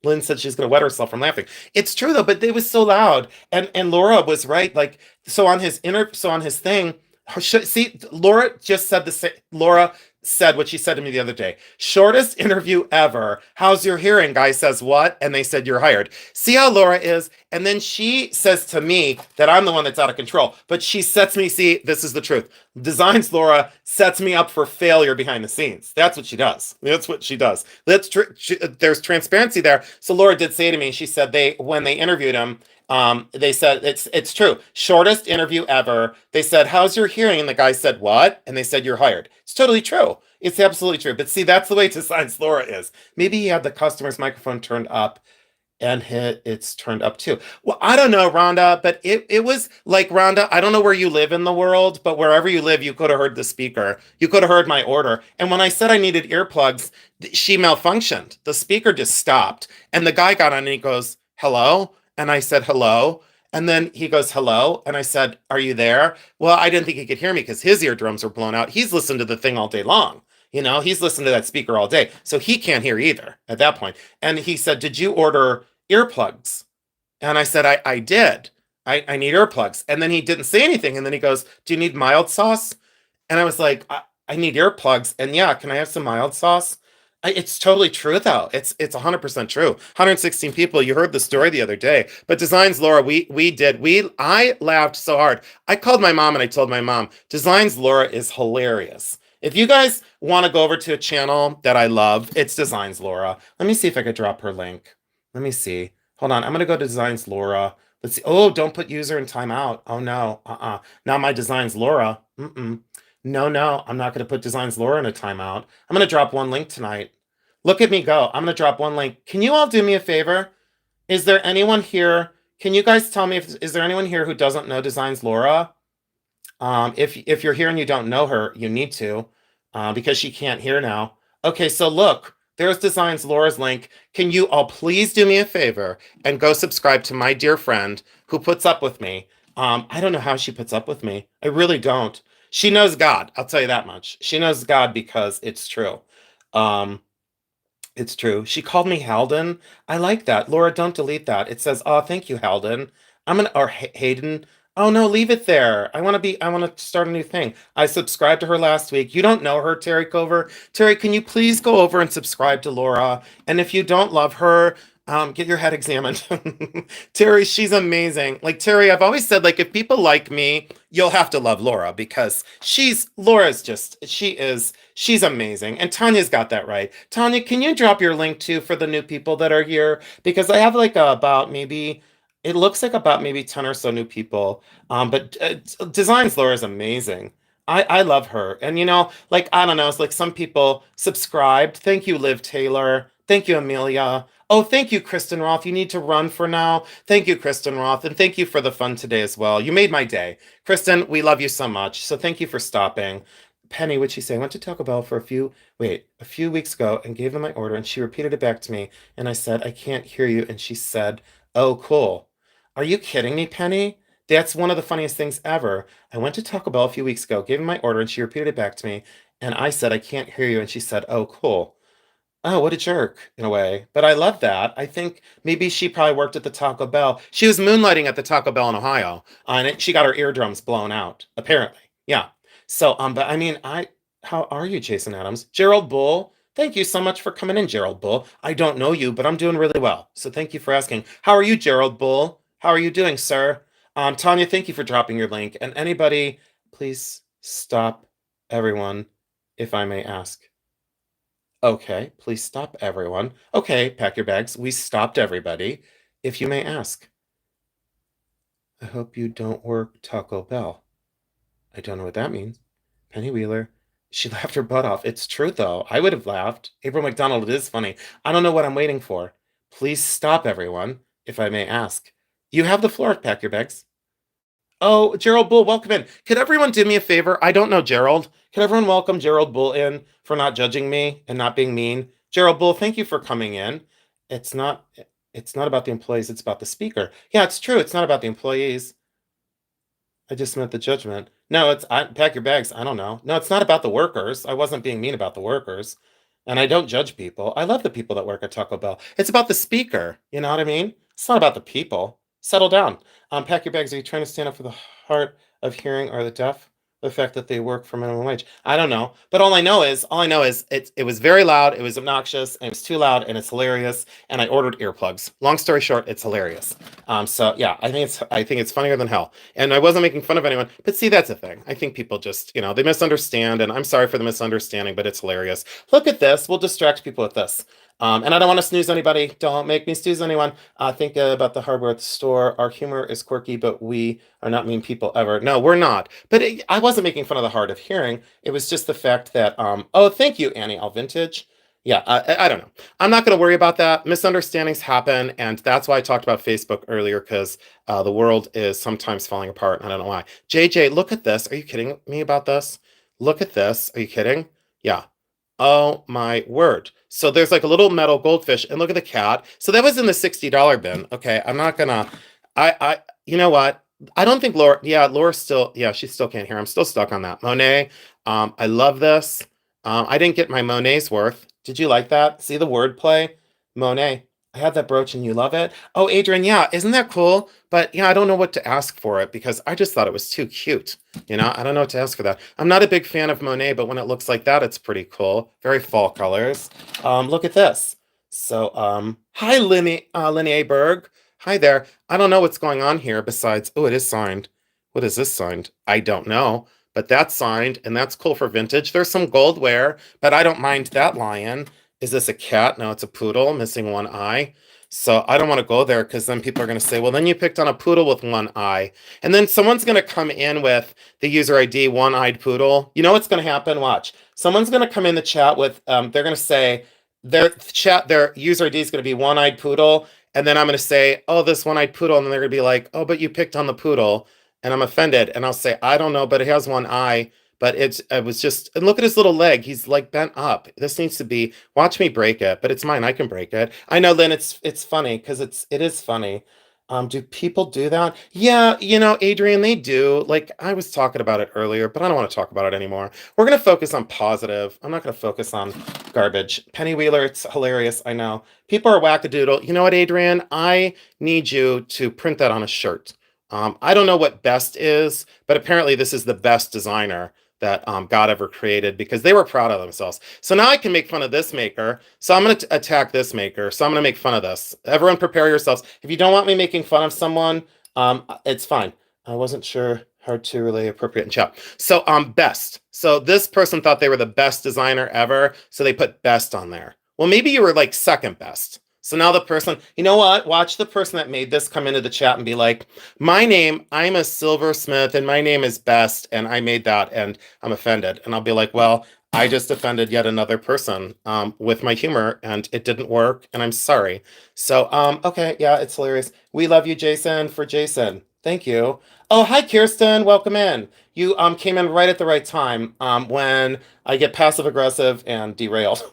Lynn said she's going to wet herself from laughing. It's true though, but it was so loud. And Laura was right. Like, so on his thing, see, Laura just said the same. Laura said what she said to me the other day. Shortest interview ever. How's your hearing? Guy says what? And they said you're hired. See how Laura is? And then she says to me that I'm the one that's out of control. But she sets me, see, this is the truth. Designs Laura sets me up for failure behind the scenes. That's what she does. That's what she does. There's transparency there. So Laura did say to me, she said when they interviewed him, they said it's true. Shortest interview ever. They said, how's your hearing? And the guy said, what? And they said, you're hired. It's totally true. It's absolutely true. But see, that's the way Designs Laura is. Maybe he had the customer's microphone turned up and it's turned up too. Well, I don't know, Rhonda, but it was like, Rhonda, I don't know where you live in the world, but wherever you live, you could have heard the speaker. You could have heard my order. And when I said I needed earplugs, she malfunctioned. The speaker just stopped. And the guy got on and he goes, "Hello?" And I said, "Hello." And then he goes, "Hello." And I said, "Are you there?" Well, I didn't think he could hear me because his eardrums were blown out. He's listened to the thing all day long. He's listened to that speaker all day. So he can't hear either at that point. And he said, "Did you order earplugs?" And I said, I did. I need earplugs. And then he didn't say anything. And then he goes, "Do you need mild sauce?" And I was like, I need earplugs. And yeah, can I have some mild sauce? It's totally true though. It's 100% true. 116 people. You heard the story the other day. But Designs Laura, I laughed so hard. I called my mom and I told my mom, Designs Laura is hilarious. If you guys want to go over to a channel that I love, it's Designs Laura. Let me see if I could drop her link. Let me see. Hold on. I'm gonna go to Designs Laura. Let's see. Oh, don't put user in timeout. Oh no. Not my Designs Laura. No, no, I'm not going to put Designs Laura in a timeout. I'm going to drop one link tonight. Look at me go. I'm going to drop one link. Can you all do me a favor? Is there anyone here? Can you guys tell me is there anyone here who doesn't know Designs Laura? If you're here and you don't know her, you need to, because she can't hear now. Okay, so look, there's Designs Laura's link. Can you all please do me a favor and go subscribe to my dear friend who puts up with me? I don't know how she puts up with me. I really don't. She knows God. I'll tell you that much. She knows God because it's true. Um, it's true. She called me Halden. I like that. Laura, don't delete that. It says, "Oh, thank you, Halden." Or Hayden. Oh no, leave it there. I want to start a new thing. I subscribed to her last week. You don't know her, Terry Cover. Terry, can you please go over and subscribe to Laura? And if you don't love her, get your head examined. Terry, she's amazing. Like Terry, I've always said, like, if people like me, you'll have to love Laura because she's amazing. And Tanya's got that right. Tanya, can you drop your link too for the new people that are here? Because I have like about maybe it looks like about maybe 10 or so new people. But Designs Laura is amazing. I love her. And like I don't know, it's like some people subscribed. Thank you, Liv Taylor. Thank you, Amelia. Oh, thank you, Kristen Roth. You need to run for now. Thank you, Kristen Roth. And thank you for the fun today as well. You made my day. Kristen, we love you so much. So thank you for stopping. Penny, what'd she say? I went to Taco Bell for a few weeks ago and gave them my order and she repeated it back to me. And I said, "I can't hear you." And she said, "Oh, cool." Are you kidding me, Penny? That's one of the funniest things ever. I went to Taco Bell a few weeks ago, gave her my order, and she repeated it back to me. And I said, "I can't hear you." And she said, "Oh, cool." Oh, what a jerk, in a way. But I love that. I think maybe she probably worked at the Taco Bell. She was moonlighting at the Taco Bell in Ohio, she got her eardrums blown out, apparently. Yeah. So, but I mean, how are you, Jason Adams? Gerald Bull, thank you so much for coming in, Gerald Bull. I don't know you, but I'm doing really well. So thank you for asking. How are you, Gerald Bull? How are you doing, sir? Tanya, thank you for dropping your link. And anybody, please stop everyone, if I may ask. Okay, please stop everyone. Okay, pack your bags. We stopped everybody. If you may ask. I hope you don't work Taco Bell. I don't know what that means. Penny Wheeler. She laughed her butt off. It's true, though. I would have laughed. April McDonald, it is funny. I don't know what I'm waiting for. Please stop everyone, if I may ask. You have the floor. Pack your bags. Oh, Gerald Bull, welcome in. Could everyone do me a favor? I don't know Gerald. Could everyone welcome Gerald Bull in for not judging me and not being mean? Gerald Bull, thank you for coming in. It's not it's not about the employees, it's about the speaker. Yeah, it's true. It's not about the employees. I just meant the judgment. No, pack your bags. I don't know. No, it's not about the workers. I wasn't being mean about the workers. And I don't judge people. I love the people that work at Taco Bell. It's about the speaker. You know what I mean? It's not about the people. Settle down. Pack your bags. Are you trying to stand up for the hard of hearing or the deaf? The fact that they work for minimum wage. I don't know. But all I know is it was very loud, it was obnoxious, and it was too loud, and it's hilarious. And I ordered earplugs. Long story short, it's hilarious. So yeah, I think it's funnier than hell. And I wasn't making fun of anyone, but see, that's the thing. I think people just, they misunderstand, and I'm sorry for the misunderstanding, but it's hilarious. Look at this. We'll distract people with this. And I don't want to snooze anybody. Don't make me snooze anyone. Think about the hardware at the store. Our humor is quirky, but we are not mean people ever. No, we're not. But I wasn't making fun of the hard of hearing. It was just the fact that, oh, thank you, Annie All Vintage. Yeah, I don't know. I'm not going to worry about that. Misunderstandings happen, and that's why I talked about Facebook earlier because the world is sometimes falling apart. And I don't know why. JJ, look at this. Are you kidding me about this? Look at this. Are you kidding? Yeah. Oh my word. So there's like a little metal goldfish, and look at the cat. So that was in the $60 bin. Okay, I'm not gonna. You know what? I don't think Laura. Yeah, Laura still. Yeah, she still can't hear. I'm still stuck on that. Monet. I love this. I didn't get my Monet's worth. Did you like that? See the wordplay? Monet. I had that brooch and you love it. Oh, Adrian, yeah, isn't that cool? But yeah, I don't know what to ask for it because I just thought it was too cute. I don't know what to ask for that. I'm not a big fan of Monet, but when it looks like that, it's pretty cool. Very fall colors. Look at this. So, hi, Linnea Berg. Hi there. I don't know what's going on here besides, oh, it is signed. What is this signed? I don't know, but that's signed and that's cool for vintage. There's some goldware, but I don't mind that lion. Is this a cat? No, it's a poodle missing one eye. So I don't want to go there because then people are going to say, well, then you picked on a poodle with one eye. And then someone's going to come in with the user ID one-eyed poodle. You know what's going to happen? Watch. Someone's going to come in the chat with, they're going to say their user ID is going to be one-eyed poodle. And then I'm going to say, oh, this one-eyed poodle. And then they're going to be like, oh, but you picked on the poodle. And I'm offended. And I'll say, I don't know, but it has one eye. But it was just, and look at his little leg. He's like bent up. This needs to be, watch me break it, but it's mine. I can break it. I know, Lynn, it's funny because it is funny. Do people do that? Yeah, Adrian, they do. Like I was talking about it earlier, but I don't want to talk about it anymore. We're going to focus on positive. I'm not going to focus on garbage. Penny Wheeler, it's hilarious. I know. People are wackadoodle. You know what, Adrian? I need you to print that on a shirt. I don't know what best is, but apparently this is the best designer that God ever created because they were proud of themselves. So now I can make fun of this maker. So I'm going to attack this maker. So I'm going to make fun of this. Everyone prepare yourselves. If you don't want me making fun of someone, it's fine. I wasn't sure how to relay appropriate in chat. So best. So this person thought they were the best designer ever. So they put best on there. Well, maybe you were like second best. So now the person, you know what? Watch the person that made this come into the chat and be like, I'm a silversmith and my name is Best and I made that and I'm offended. And I'll be like, well, I just offended yet another person with my humor and it didn't work and I'm sorry. So, okay, yeah, it's hilarious. We love you, Jason, for Jason. Thank you. Oh, hi, Kirsten. Welcome in. You came in right at the right time when I get passive aggressive and derailed.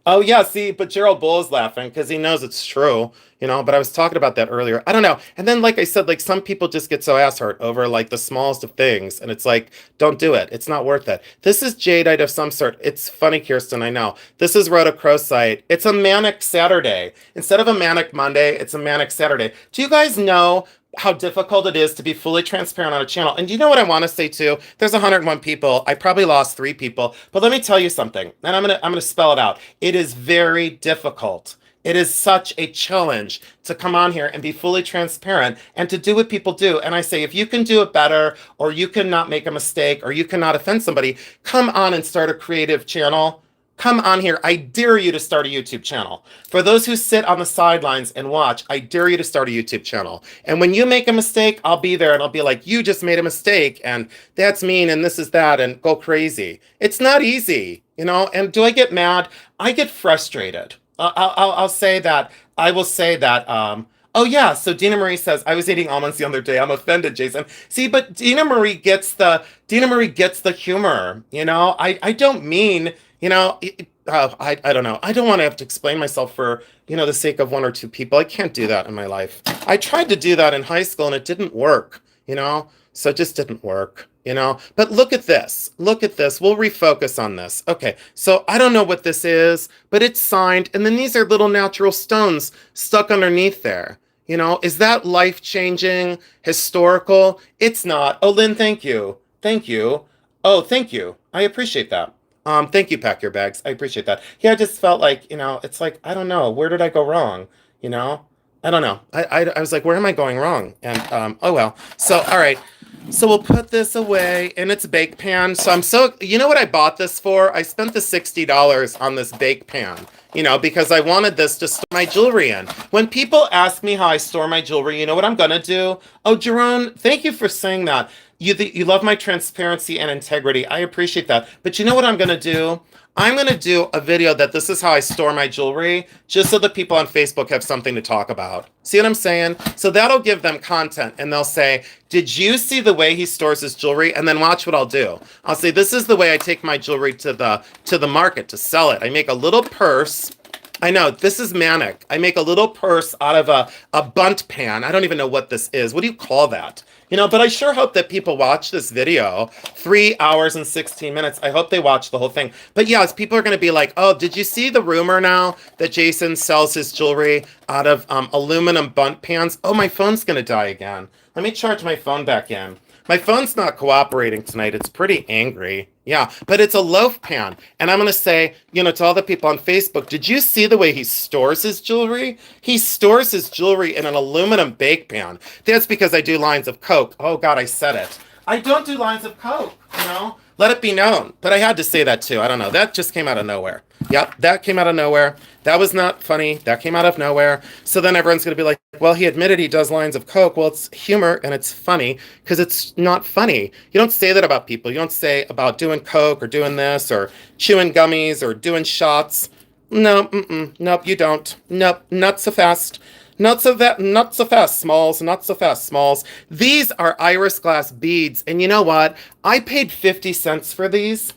Oh yeah, see, but Gerald Bull is laughing because he knows it's true, but I was talking about that earlier. I don't know. And then like I said, like some people just get so ass hurt over like the smallest of things, and it's like, don't do it. It's not worth it. This is jadeite of some sort. It's funny, Kirsten, I know. This is rhodochrosite. It's a manic Saturday. Instead of a manic Monday, it's a manic Saturday. Do you guys know how difficult it is to be fully transparent on a channel? And you know what I want to say too? There's 101 people. I probably lost 3 people, but let me tell you something. And I'm going to spell it out. It is very difficult. It is such a challenge to come on here and be fully transparent and to do what people do. And I say, if you can do it better, or you cannot make a mistake, or you cannot offend somebody, come on and start a creative channel. Come on here. I dare you to start a YouTube channel. For those who sit on the sidelines and watch, I dare you to start a YouTube channel. And when you make a mistake, I'll be there and I'll be like, you just made a mistake and that's mean and this is that and go crazy. It's not easy, and do I get mad? I get frustrated. I'll say that. I will say that. Oh yeah, so Dina Marie says, I was eating almonds the other day. I'm offended, Jason. See, but Dina Marie gets the humor, I don't mean, I don't know. I don't want to have to explain myself for, the sake of 1 or 2 people. I can't do that in my life. I tried to do that in high school and it didn't work, so it just didn't work, But look at this. Look at this. We'll refocus on this. Okay, so I don't know what this is, but it's signed. And then these are little natural stones stuck underneath there. Is that life-changing, historical? It's not. Oh, Lynn, thank you. Thank you. Oh, thank you. I appreciate that. Thank you, Pack Your Bags. I appreciate that. Yeah, I just felt like, it's like, I don't know. Where did I go wrong? I don't know. I was like, where am I going wrong? And, oh well. So, all right. So we'll put this away in its bake pan. So you know what I bought this for? I spent the $60 on this bake pan, because I wanted this to store my jewelry in. When people ask me how I store my jewelry, you know what I'm going to do? Oh, Jerome, thank you for saying that. You love my transparency and integrity. I appreciate that. But you know what I'm gonna do? I'm gonna do a video that this is how I store my jewelry, just so the people on Facebook have something to talk about. See what I'm saying? So that'll give them content, and they'll say, "Did you see the way he stores his jewelry?" And then watch what I'll do. I'll say, "This is the way I take my jewelry to the market to sell it. I make a little purse." I know, this is manic. I make a little purse out of a bunt pan. I don't even know what this is. What do you call that? But I sure hope that people watch this video, 3 hours and 16 minutes. I hope they watch the whole thing. But yes, people are going to be like, oh, did you see the rumor now that Jason sells his jewelry out of aluminum bunt pans? Oh, my phone's going to die again. Let me charge my phone back in. My phone's not cooperating tonight. It's pretty angry. Yeah, but it's a loaf pan. And I'm going to say, to all the people on Facebook, did you see the way he stores his jewelry? He stores his jewelry in an aluminum bake pan. That's because I do lines of Coke. Oh, God, I said it. I don't do lines of Coke. Let it be known. But I had to say that, too. I don't know. That just came out of nowhere. Yep, that came out of nowhere. That was not funny. That came out of nowhere. So then everyone's going to be like, well, he admitted he does lines of Coke. Well, it's humor and it's funny because it's not funny. You don't say that about people. You don't say about doing Coke or doing this or chewing gummies or doing shots. No, nope, you don't. Nope, not so fast. Not so fast, Smalls. Not so fast, Smalls. These are iris glass beads. And you know what? I paid 50 cents for these.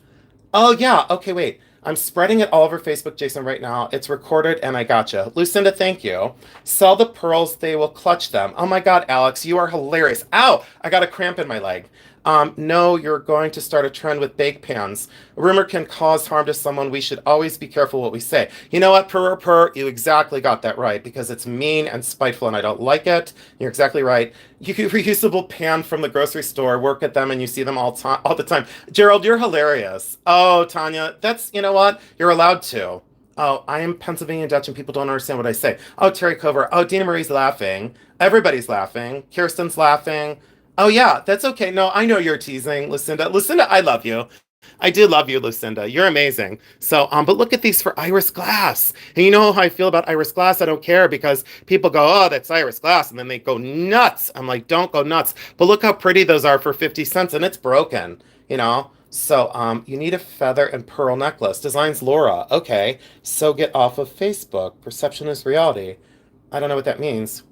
Oh, yeah. Okay, wait. I'm spreading it all over Facebook, Jason, right now. It's recorded, and I gotcha. Lucinda, thank you. Sell the pearls, they will clutch them. Oh my God, Alex, you are hilarious. Ow, I got a cramp in my leg. No, you're going to start a trend with bake pans. A rumor can cause harm to someone. We should always be careful what we say. You know what, purr, you exactly got that right, because it's mean and spiteful, and I don't like it. You're exactly right. You can reusable pan from the grocery store, work at them, and you see them all the time. Gerald, you're hilarious. Oh, Tanya, you know what? You're allowed to. Oh, I am Pennsylvania Dutch and people don't understand what I say. Oh, Terry Cover. Oh, Dina Marie's laughing. Everybody's laughing. Kirsten's laughing. Oh, yeah, that's okay. No, I know you're teasing, Lucinda. Lucinda, I love you. I do love you, Lucinda. You're amazing. So, but look at these for iris glass. And you know how I feel about iris glass? I don't care because people go, oh, that's iris glass. And then they go nuts. I'm like, don't go nuts. But look how pretty those are for 50 cents and it's broken. So, you need a feather and pearl necklace. Designs Laura. Okay. So get off of Facebook. Perception is reality. I don't know what that means.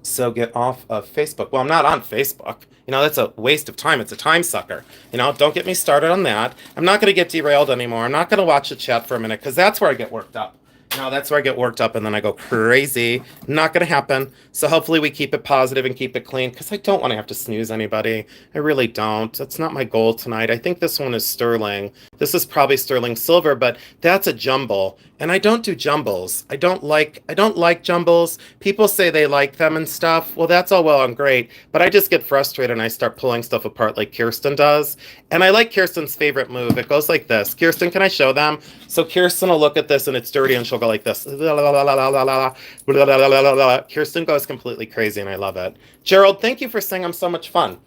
So get off of Facebook. Well, I'm not on Facebook. That's a waste of time. It's a time sucker. Don't get me started on that. I'm not going to get derailed anymore. I'm not going to watch the chat for a minute because that's where I get worked up. That's where I get worked up and then I go crazy. Not going to happen. So hopefully we keep it positive and keep it clean because I don't want to have to snooze anybody. I really don't. That's not my goal tonight. I think this one is sterling. This is probably sterling silver, but that's a jumble. And I don't do jumbles. I don't like jumbles. People say they like them and stuff. Well, that's all well and great, but I just get frustrated and I start pulling stuff apart like Kirsten does. And I like Kirsten's favorite move. It goes like this. Kirsten, can I show them? So Kirsten will look at this and it's dirty and she'll go like this. Kirsten goes completely crazy and I love it. Gerald, thank you for saying I'm so much fun.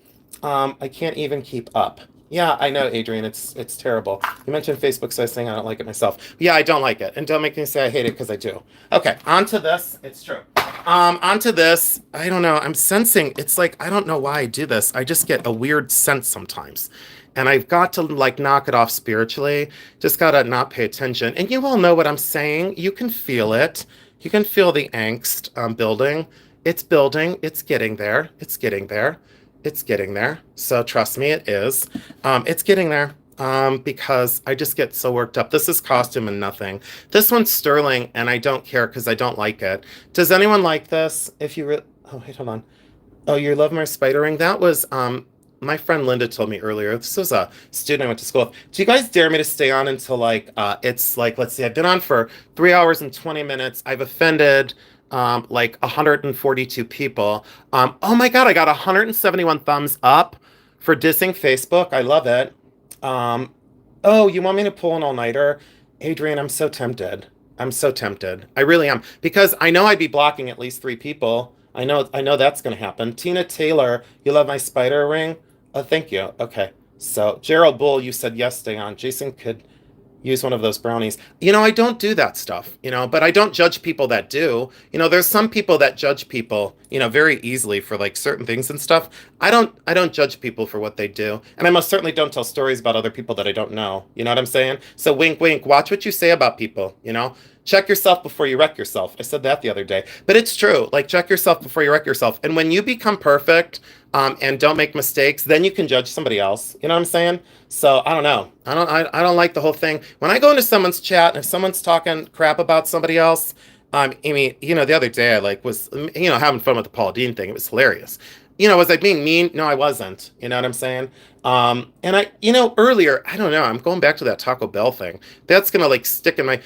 I can't even keep up. Yeah, I know, Adrian. It's terrible. You mentioned Facebook, so I was saying I don't like it myself. But yeah, I don't like it. And don't make me say I hate it because I do. Okay, on to this. It's true. On to this. I don't know. I'm sensing. It's like, I don't know why I do this. I just get a weird sense sometimes. And I've got to knock it off spiritually. Just got to not pay attention. And you all know what I'm saying. You can feel it. You can feel the angst building. It's building. It's getting there. It's getting there. It's getting there. So trust me, it is. It's getting there because I just get so worked up. This is costume and nothing. This one's sterling and I don't care because I don't like it. Does anyone like this? Oh, wait, hold on. Oh, you love my spider ring? That was my friend Linda told me earlier. This was a student I went to school with. Do you guys dare me to stay on until it's let's see, I've been on for 3 hours and 20 minutes. I've offended 142 people. Oh my God, I got 171 thumbs up for dissing Facebook. I love it. Oh, you want me to pull an all-nighter? Adrian, I'm so tempted. I'm so tempted. I really am. Because I know I'd be blocking at least 3 people. I know that's going to happen. Tina Taylor, you love my spider ring? Oh, thank you. Okay. So, Gerald Bull, you said yes, stay on. Jason could use one of those brownies. I don't do that stuff, but I don't judge people that do. There's some people that judge people, very easily for like certain things and stuff. I don't judge people for what they do. And I most certainly don't tell stories about other people that I don't know. You know what I'm saying? So wink wink, watch what you say about people. Check yourself before you wreck yourself. I said that the other day. But it's true. Like check yourself before you wreck yourself. And when you become perfect, and don't make mistakes, then you can judge somebody else. You know what I'm saying? So I don't know. I don't like the whole thing. When I go into someone's chat and if someone's talking crap about somebody else, I mean, the other day I like was having fun with the Paul Dean thing. It was hilarious. Was I being mean? No, I wasn't. You know what I'm saying? And earlier, I don't know. I'm going back to that Taco Bell thing. That's gonna like stick in my.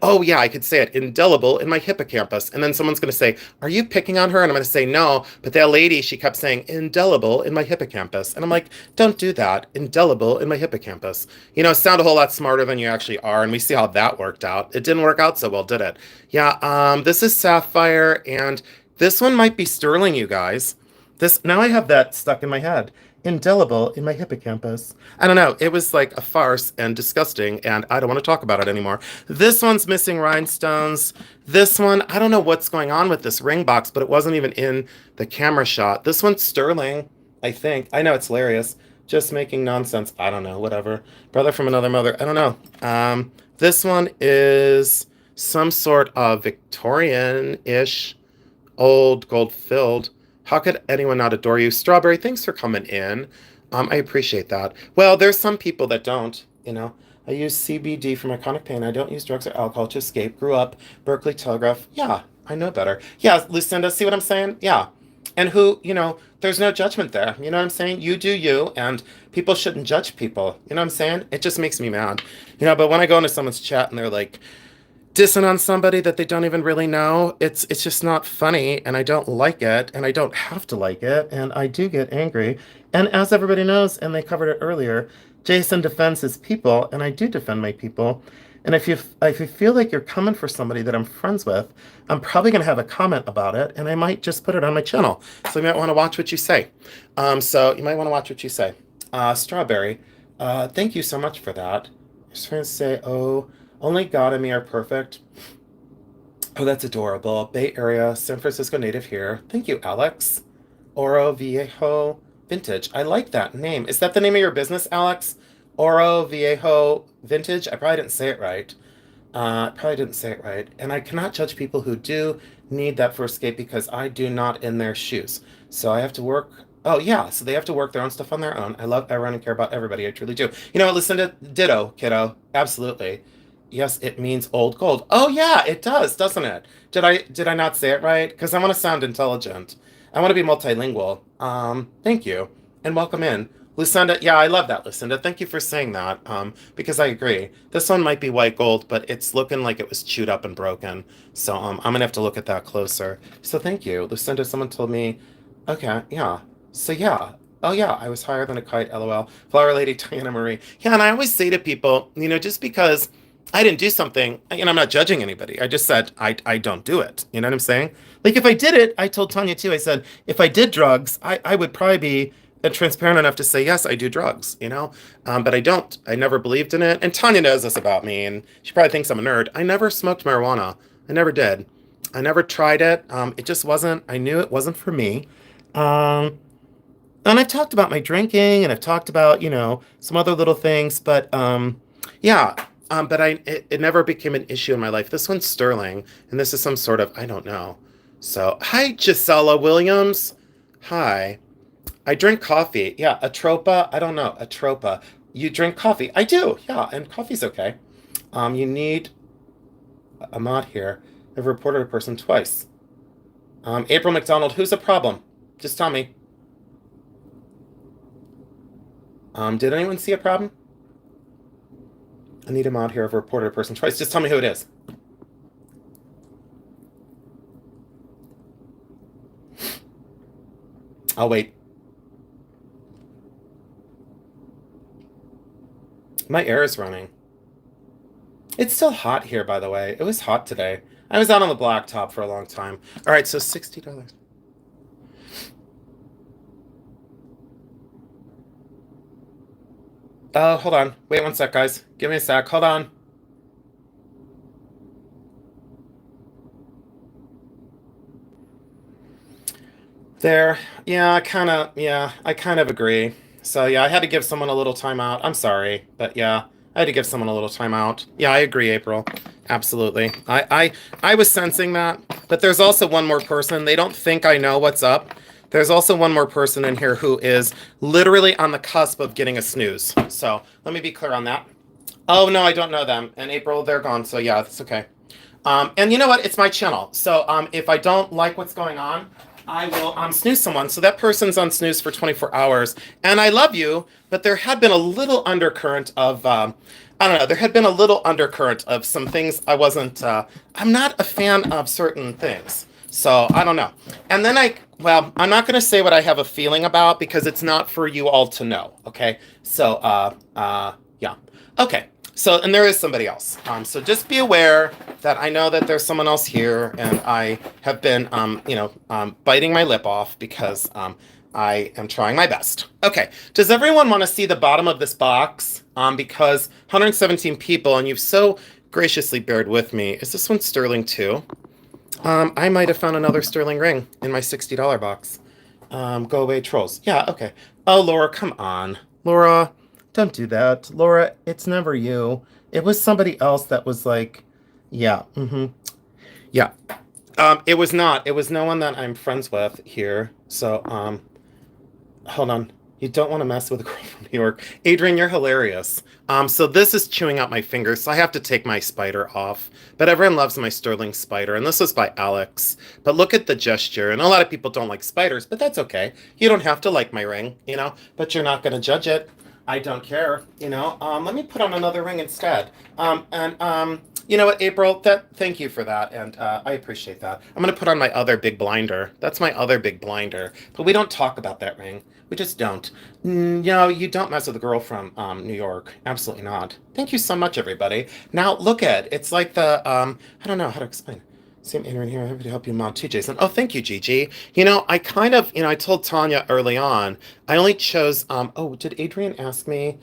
Oh yeah, I could say it, indelible in my hippocampus. And then someone's gonna say, "Are you picking on her?" And I'm gonna say, "No." But that lady, she kept saying, "Indelible in my hippocampus," and I'm like, "Don't do that. Indelible in my hippocampus." Sound a whole lot smarter than you actually are. And we see how that worked out. It didn't work out so well, did it? Yeah. This is Sapphire, and this one might be Sterling, you guys. This now I have that stuck in my head. Indelible in my hippocampus. I don't know. It was like a farce and disgusting, and I don't want to talk about it anymore. This one's missing rhinestones. This one, I don't know what's going on with this ring box, but it wasn't even in the camera shot. This one's sterling, I think. I know it's hilarious. Just making nonsense. I don't know. Whatever. Brother from another mother. I don't know. This one is some sort of Victorian-ish, old, gold filled. How could anyone not adore you? Strawberry, thanks for coming in. I appreciate that. Well, there's some people that don't. I use CBD for my chronic pain. I don't use drugs or alcohol to escape. Grew up, Berkeley Telegraph. Yeah, I know better. Yeah, Lucinda, see what I'm saying? Yeah. And there's no judgment there. You know what I'm saying? You do you, and people shouldn't judge people. You know what I'm saying? It just makes me mad. But when I go into someone's chat and they're like, dissing on somebody that they don't even really know, it's just not funny, and I don't like it, and I don't have to like it, and I do get angry. And as everybody knows, and they covered it earlier, Jason defends his people, and I do defend my people. And if you feel like you're coming for somebody that I'm friends with, I'm probably gonna have a comment about it, and I might just put it on my channel. So you might want to watch what you say. So you might want to watch what you say. Strawberry, thank you so much for that. I was trying to say, oh. Only God and me are perfect. Oh, that's adorable. Bay Area, San Francisco native here. Thank you, Alex. Oro Viejo Vintage. I like that name. Is that the name of your business, Alex? Oro Viejo Vintage? I probably didn't say it right. And I cannot judge people who do need that for escape because I do not in their shoes. So I have to work. Oh, yeah. So they have to work their own stuff on their own. I love everyone and care about everybody. I truly do. Listen to Ditto, kiddo. Absolutely. Yes, it means old gold. Oh yeah, it does, doesn't it? Did I not say it right? Because I want to sound intelligent. I want to be multilingual. Thank you. And welcome in. Lucinda, yeah, I love that, Lucinda. Thank you for saying that. Because I agree. This one might be white gold, but it's looking like it was chewed up and broken. So I'm gonna have to look at that closer. So thank you. Lucinda, someone told me, okay, yeah. So yeah. Oh yeah, I was higher than a kite, lol. Flower Lady Diana Marie. Yeah, and I always say to people, just because I didn't do something, and I'm not judging anybody. I just said I don't do it. You know what I'm saying? Like if I did it, I told Tanya too. I said if I did drugs, I would probably be transparent enough to say yes, I do drugs. But I don't. I never believed in it. And Tanya knows this about me, and she probably thinks I'm a nerd. I never smoked marijuana. I never did. I never tried it. It just wasn't. I knew it wasn't for me. And I've talked about my drinking, and I've talked about some other little things, but yeah. But it never became an issue in my life. This one's sterling, and this is some sort of, I don't know. So, hi, Gisela Williams. Hi. I drink coffee. Yeah, Atropa. I don't know. Atropa. You drink coffee. I do. Yeah, and coffee's okay. You need a mod here. I've reported a person twice. April McDonald, who's a problem? Just tell me. Did anyone see a problem? I need a mod here. I've reported a person twice. Just tell me who it is. I'll wait. My air is running. It's still hot here, by the way. It was hot today. I was out on the blacktop for a long time. All right, so $60. Hold on. Wait one sec, guys. Give me a sec. Hold on. There. I kind of agree. So yeah, I had to give someone a little time out. I'm sorry, but yeah, I had to give someone a little time out. Yeah, I agree, April. Absolutely. I was sensing that, but there's also one more person. They don't think I know what's up. There's also one more person in here who is literally on the cusp of getting a snooze. So let me be clear on that. Oh no, I don't know them. And April, they're gone. So yeah, that's okay. And you know what? It's my channel. So if I don't like what's going on, I will snooze someone. So that person's on snooze for 24 hours. And I love you, but there had been a little undercurrent of, I don't know, there had been a little undercurrent of some things I wasn't, I'm not a fan of certain things. So I don't know. And then well, I'm not going to say what I have a feeling about because it's not for you all to know. Okay. So, yeah. Okay. So, and there is somebody else. So just be aware that I know that there's someone else here, and I have been, biting my lip off because I am trying my best. Okay. Does everyone want to see the bottom of this box? Because 117 people, and you've so graciously bared with me. Is this one sterling too? I might have found another sterling ring in my $60 box. Go away, trolls. Yeah, okay. Oh, Laura, come on. Laura, don't do that. Laura, it's never you. It was somebody else that was like, yeah, yeah. It was not. It was no one that I'm friends with here. So, hold on. You don't want to mess with a girl from New York. Adrian, you're hilarious. So this is chewing out my fingers, so I have to take my spider off. But everyone loves my sterling spider, and this is by Alex. But look at the gesture, and a lot of people don't like spiders, but that's okay. You don't have to like my ring, but you're not going to judge it. I don't care. Let me put on another ring instead. And you know what, April? Thank you for that, and I appreciate that. I'm gonna put on my other big blinder. That's my other big blinder. But we don't talk about that ring. We just don't. You don't mess with a girl from New York. Absolutely not. Thank you so much, everybody. Now look at it's like the I don't know how to explain. Same Adrian here. Happy to help you mod too, Jason. Oh, thank you, Gigi. I kind of, I told Tanya early on. I only chose. Oh, did Adrian ask me?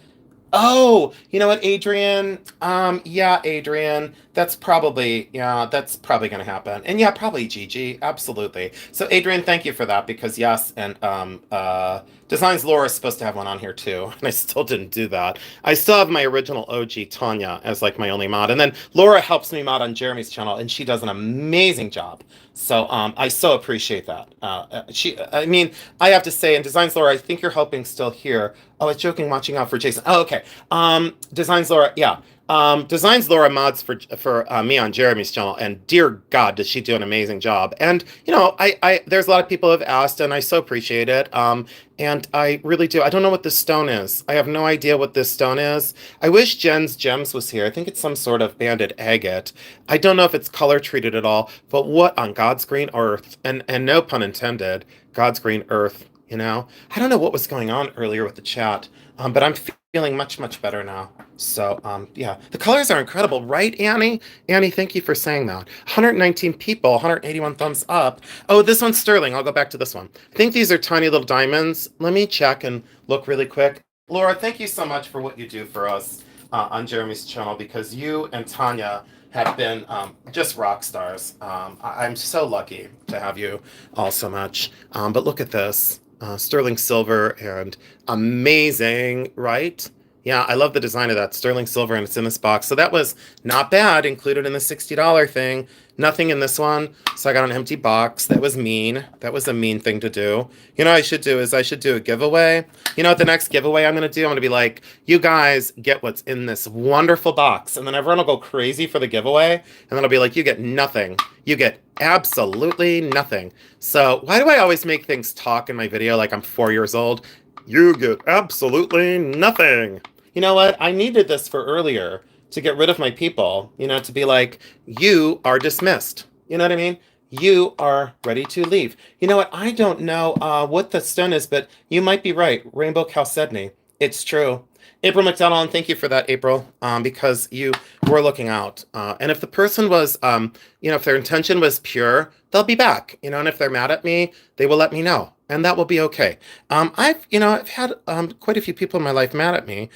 Oh, you know what, Adrian? Yeah, Adrian. That's probably gonna happen. And yeah, probably Gigi. Absolutely. So Adrian, thank you for that because yes, and Designs Laura is supposed to have one on here too, and I still didn't do that. I still have my original OG Tanya as like my only mod, and then Laura helps me mod on Jeremy's channel, and she does an amazing job. So I so appreciate that. I mean, I have to say, in Designs Laura, I think you're helping still here. Oh, it's joking, watching out for Jason. Oh, okay. Designs Laura, yeah. Designs Laura mods for me on Jeremy's channel, and dear God, does she do an amazing job. And I there's a lot of people who have asked, and I so appreciate it. And I really do. I don't know what this stone is. I have no idea what this stone is. I wish Jen's Gems was here. I think it's some sort of banded agate. I don't know if it's color treated at all, but what on God's green earth, and no pun intended, God's green earth, I don't know what was going on earlier with the chat, but I'm feeling much, much better now. So, yeah, the colors are incredible, right, Annie? Annie, thank you for saying that. 119 people, 181 thumbs up. Oh, this one's sterling. I'll go back to this one. I think these are tiny little diamonds. Let me check and look really quick. Laura, thank you so much for what you do for us on Jeremy's channel because you and Tanya have been just rock stars. I'm so lucky to have you all so much. But look at this. Sterling silver and amazing, right? Yeah, I love the design of that sterling silver, and it's in this box. So that was not bad, included in the $60 thing. Nothing in this one, so I got an empty box. That was mean. That was a mean thing to do. I should do is I should do a giveaway. What the next giveaway I'm going to do? I'm going to be like, you guys get what's in this wonderful box. And then everyone will go crazy for the giveaway. And then I'll be like, you get nothing. You get absolutely nothing. So why do I always make things talk in my video like I'm 4 years old? You get absolutely nothing. You know what? I needed this for earlier to get rid of my people, to be like, you are dismissed. You know what I mean? You are ready to leave. You know what? I don't know what the stone is, but you might be right. Rainbow Chalcedony. It's true. April McDonald, and thank you for that, April, because you were looking out. And if the person was, if their intention was pure, they'll be back. And if they're mad at me, they will let me know. And that will be okay. I've had quite a few people in my life mad at me.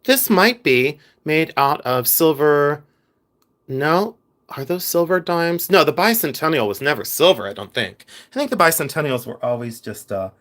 This might be made out of silver. No, are those silver dimes? No, the bicentennial was never silver, I don't think. I think the bicentennials were always just that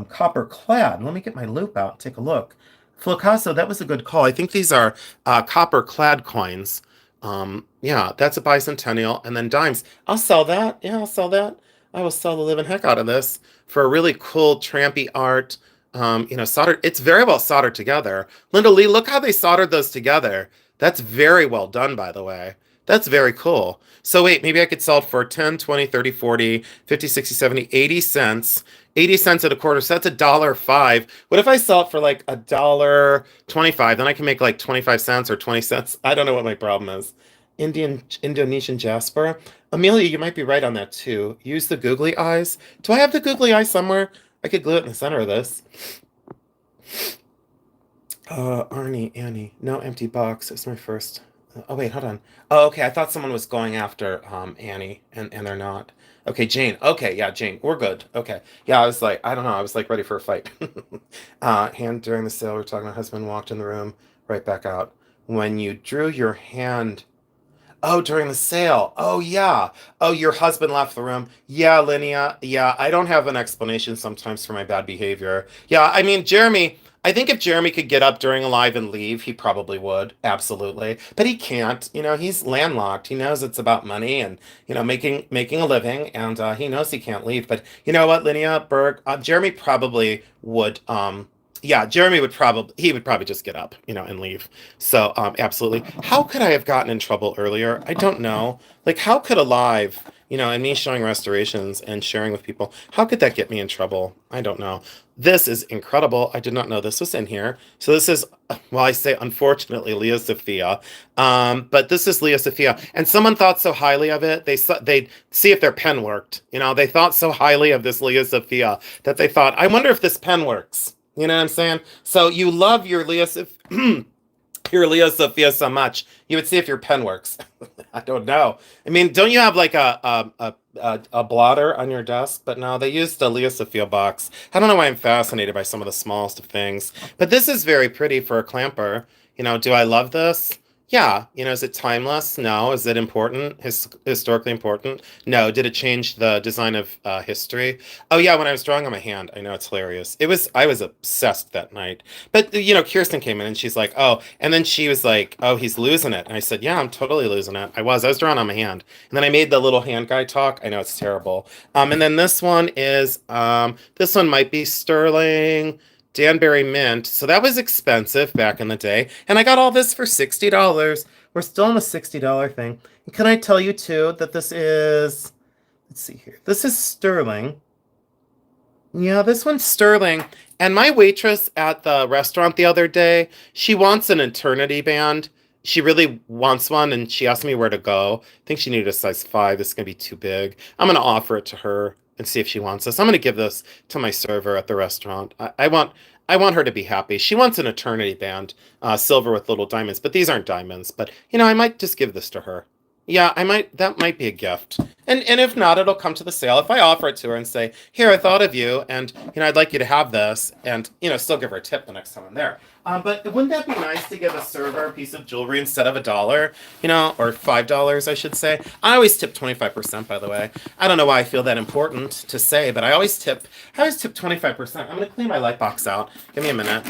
copper clad. Let me get my loop out and take a look. Flocaso, that was a good call. I think these are copper clad coins. Yeah, that's a bicentennial. And then dimes. I'll sell that. Yeah, I'll sell that. I will sell the living heck out of this for a really cool trampy art. Soldered. It's very well soldered together. Linda Lee, look how they soldered those together. That's very well done, by the way. That's very cool. So wait, maybe I could sell it for 10, 20, 30, 40, 50, 60, 70, 80 cents. 80 cents at a quarter, so that's $1.05. What if I sell it for like $1.25? Then I can make like 25 cents or 20 cents. I don't know what my problem is. Indonesian jasper. Amelia, you might be right on that too. Use the googly eyes. Do I have the googly eye somewhere? I could glue it in the center of this. Arnie, Annie. No empty box. It's my first. Oh wait, hold on. Oh, okay. I thought someone was going after Annie, and they're not. Okay, Jane. Okay, yeah, Jane. We're good. Okay. Yeah, I was like, I don't know. I was like ready for a fight. Hand during the sale. We're talking. My husband walked in the room, right back out. When you drew your hand. Oh, during the sale. Oh, yeah. Oh, your husband left the room. Yeah, Linnea. Yeah, I don't have an explanation sometimes for my bad behavior. Yeah, I mean, Jeremy, I think if Jeremy could get up during a live and leave, he probably would. Absolutely. But he can't. He's landlocked. He knows it's about money and, making a living, and he knows he can't leave. But you know what, Linnea, Berg, Jeremy probably would yeah, Jeremy would probably just get up, and leave. So, absolutely. How could I have gotten in trouble earlier? I don't know. Like, how could a live, and me showing restorations and sharing with people, how could that get me in trouble? I don't know. This is incredible. I did not know this was in here. So this is, well, I say unfortunately Leah Sophia, but this is Leah Sophia, and someone thought so highly of it. They'd see if their pen worked. They thought so highly of this Leah Sophia that they thought, I wonder if this pen works. You know what I'm saying? So you love your your Leah Sophia so much, you would see if your pen works. I don't know. I mean, don't you have like a blotter on your desk? But no, they used a Leah Sophia box. I don't know why I'm fascinated by some of the smallest of things. But this is very pretty for a clamper. Do I love this? Yeah. Is it timeless? No. Is it important? Historically important? No. Did it change the design of history? Oh yeah, when I was drawing on my hand, I know it's hilarious. I was obsessed that night. But Kirsten came in and she's like, oh, and then she was like, oh, he's losing it. And I said, yeah, I'm totally losing it. I was drawing on my hand. And then I made the little hand guy talk. I know it's terrible. And then this one might be sterling. Danbury Mint. So that was expensive back in the day. And I got all this for $60. We're still in the $60 thing. And can I tell you too that this is, let's see here. This is sterling. Yeah, this one's sterling. And my waitress at the restaurant the other day, she wants an eternity band. She really wants one, and she asked me where to go. I think she needed a size 5. This is going to be too big. I'm going to offer it to her and see if she wants this. I'm going to give this to my server at the restaurant. I want her to be happy. She wants an eternity band, silver with little diamonds, but these aren't diamonds. But I might just give this to her. Yeah, I might. That might be a gift. And if not, it'll come to the sale. If I offer it to her and say, "Here, I thought of you, and I'd like you to have this," and still give her a tip the next time I'm there. But wouldn't that be nice to give a server a piece of jewelry instead of $1, or $5, I should say? I always tip 25%, by the way. I don't know why I feel that important to say, but I always tip 25%. I'm gonna clean my light box out. Give me a minute.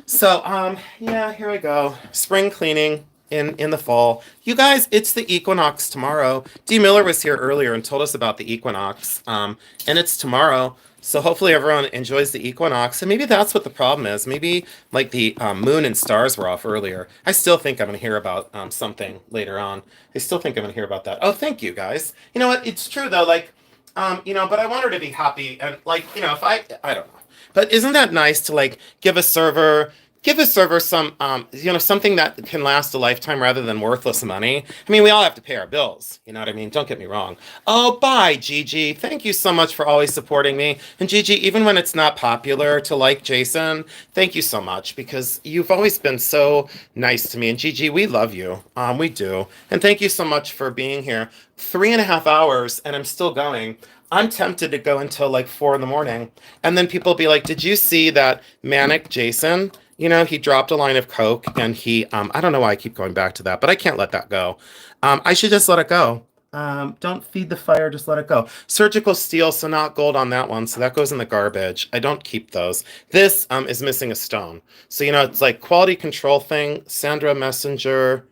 So, yeah, here we go. Spring cleaning in the fall. You guys, it's the equinox tomorrow. Dee Miller was here earlier and told us about the equinox, and it's tomorrow. So hopefully everyone enjoys the equinox, and maybe that's what the problem is. Maybe like the moon and stars were off earlier. I still think I'm going to hear about something later on. I still think I'm going to hear about that. Oh, thank you guys. You know what? It's true though. Like, but I want her to be happy, and like, if I don't know. But isn't that nice to like give a server some, something that can last a lifetime rather than worthless money? I mean, we all have to pay our bills. You know what I mean? Don't get me wrong. Oh, bye, Gigi. Thank you so much for always supporting me. And Gigi, even when it's not popular to like Jason, thank you so much because you've always been so nice to me. And Gigi, we love you. We do. And thank you so much for being here. 3.5 hours, and I'm still going. I'm tempted to go until like 4 in the morning. And then people will be like, did you see that manic Jason? You know, he dropped a line of coke, and I don't know why I keep going back to that, but I can't let that go. I should just let it go. Don't feed the fire, just let it go. Surgical steel, so not gold on that one, so that goes in the garbage. I don't keep those. This is missing a stone. So, you know, it's like quality control thing. Sandra Messenger.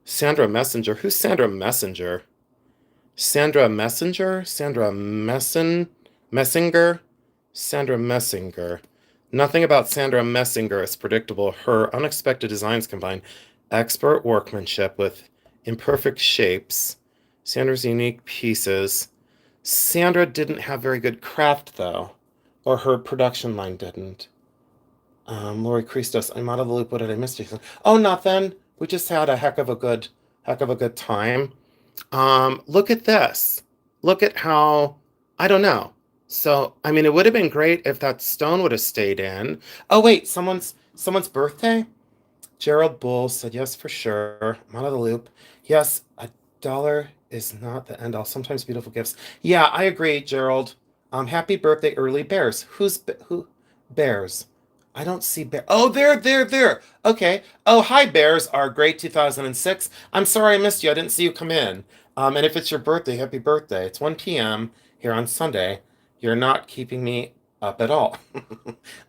Sandra Messenger. Who's Sandra Messenger? Sandra Messenger? Sandra Messinger? Sandra Messinger. Nothing about Sandra Messinger is predictable. Her unexpected designs combine expert workmanship with imperfect shapes. Sandra's unique pieces. Sandra didn't have very good craft, though, or her production line didn't. Lori Christos, I'm out of the loop. What did I miss? Oh, nothing. We just had a heck of a good time. Look at this. Look at how, I don't know. So, I mean, it would have been great if that stone would have stayed in. Oh, wait, someone's birthday? Gerald Bull said yes for sure. I'm out of the loop. Yes, $1 is not the end all. Sometimes beautiful gifts. Yeah, I agree, Gerald. Happy birthday, early bears. Who? Bears. I don't see bear. Oh, there. Okay. Oh, hi, bears. Are great 2006. I'm sorry I missed you. I didn't see you come in. And if it's your birthday, happy birthday. It's 1 p.m. here on Sunday. You're not keeping me up at all.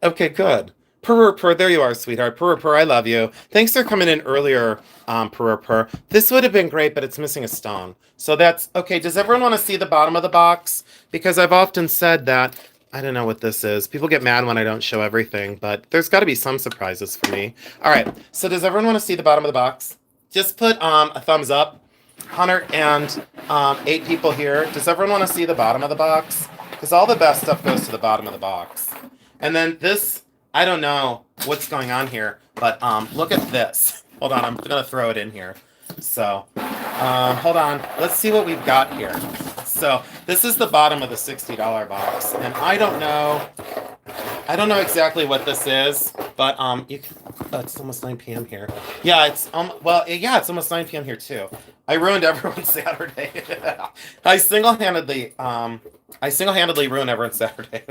Okay, good. Purr, there you are, sweetheart. Purr, I love you. Thanks for coming in earlier, purr. This would have been great, but it's missing a stone. So that's okay. Does everyone want to see the bottom of the box? Because I've often said that I don't know what this is. People get mad when I don't show everything, but there's got to be some surprises for me. All right. So does everyone want to see the bottom of the box? Just put a thumbs up. 108 people here. Does everyone want to see the bottom of the box? Because all the best stuff goes to the bottom of the box. And then this, I don't know what's going on here, but look at this. Hold on, I'm gonna throw it in here. So, hold on. Let's see what we've got here. So this is the bottom of the $60 box, and I don't know exactly what this is, but you can. Oh, it's almost 9 p.m. here. Yeah, it's it's almost 9 p.m. here too. I ruined everyone's Saturday. I single-handedly ruined everyone's Saturday.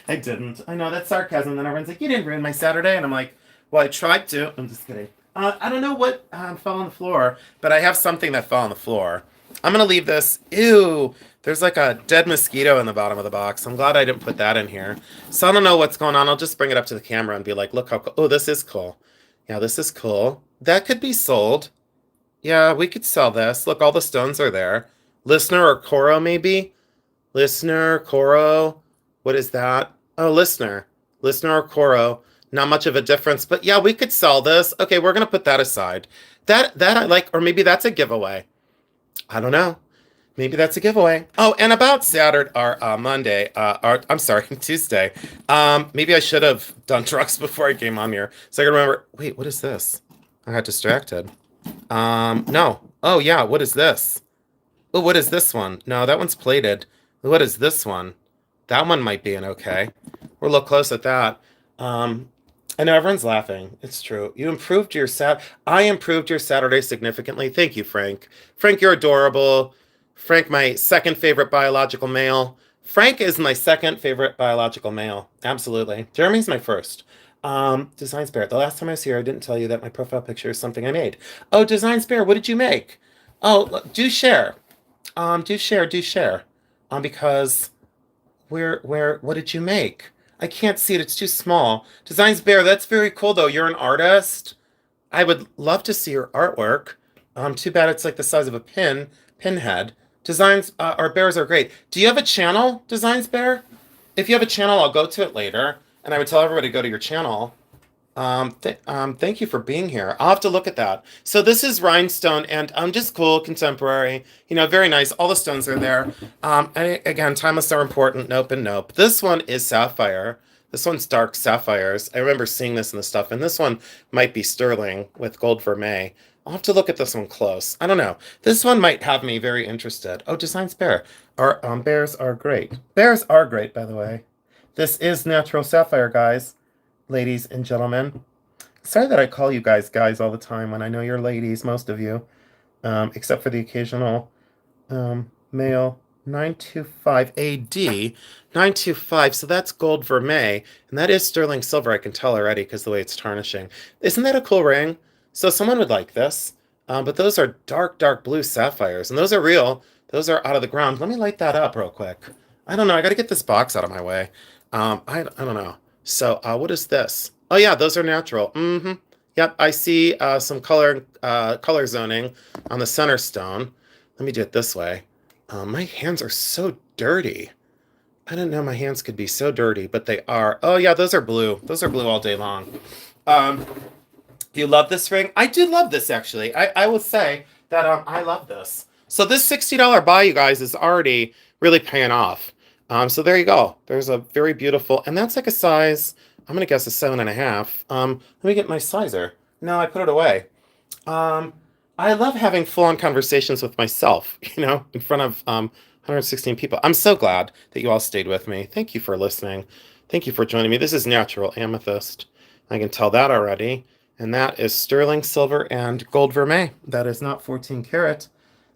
I didn't. I know that's sarcasm. Then everyone's like, "You didn't ruin my Saturday," and I'm like, "Well, I tried to." I'm just kidding. I don't know what fell on the floor, but I have something that fell on the floor. I'm gonna leave this. Ew. There's like a dead mosquito in the bottom of the box. I'm glad I didn't put that in here. So I don't know what's going on. I'll just bring it up to the camera and be like, look how cool. Oh, this is cool. Yeah, this is cool. That could be sold. Yeah, we could sell this. Look, all the stones are there. Listener or Coro, maybe? Listener, Coro. What is that? Oh, listener. Listener or Coro. Not much of a difference. But yeah, we could sell this. Okay, we're going to put that aside. That I like, or maybe that's a giveaway. I don't know. Maybe that's a giveaway. Oh, and about Saturday or Monday, or I'm sorry, Tuesday. Maybe I should have done drugs before I came on here, so I can remember. Wait, what is this? I got distracted. No. Oh yeah, what is this? Oh, what is this one? No, that one's plated. What is this one? That one might be an okay. We'll look close at that. I know everyone's laughing. It's true. You improved your I improved your Saturday significantly. Thank you, Frank. Frank, you're adorable. Frank, my second favorite biological male. Frank is my second favorite biological male. Absolutely. Jeremy's my first. Design Spare. The last time I was here, I didn't tell you that my profile picture is something I made. Oh, Design Spare, what did you make? Oh, do share. Do share. Because what did you make? I can't see it. It's too small. Designs Bear, that's very cool though. You're an artist. I would love to see your artwork. Too bad it's like the size of a pinhead. Designs our bears are great. Do you have a channel, Designs Bear? If you have a channel, I'll go to it later, and I would tell everybody to go to your channel. Thank you for being here. I'll have to look at that. So this is Rhinestone, and just cool, contemporary, very nice. All the stones are there. And again, timeless are important. Nope and nope. This one is sapphire. This one's dark sapphires. I remember seeing this in the stuff, and this one might be sterling with gold vermeil. I'll have to look at this one close. I don't know. This one might have me very interested. Oh, Design Spare. Our bears are great. Bears are great, by the way. This is natural sapphire, guys. Ladies and gentlemen. Sorry that I call you guys all the time when I know you're ladies, most of you, except for the occasional male 925 AD. 925. So that's gold vermeil. And that is sterling silver. I can tell already because the way it's tarnishing. Isn't that a cool ring? So someone would like this. But those are dark, dark blue sapphires. And those are real. Those are out of the ground. Let me light that up real quick. I don't know. I got to get this box out of my way. I don't know. So what is this? Oh, yeah, those are natural. Mm-hmm. Yep, I see some color zoning on the center stone. Let me do it this way. My hands are so dirty. I didn't know my hands could be so dirty, but they are. Oh yeah, those are blue. Those are blue all day long. Um, do you love this ring? I do love this actually. I will say that I love this. So this $60 buy, you guys, is already really paying off. So there you go. There's a very beautiful, and that's like a size. I'm gonna guess a 7.5. Let me get my sizer. No, I put it away. Um, I love having full-on conversations with myself, in front of 116 people. I'm so glad that you all stayed with me. Thank you for listening. Thank you for joining me. This is natural amethyst. I can tell that already. And that is sterling silver and gold vermeil. That is not 14 karat.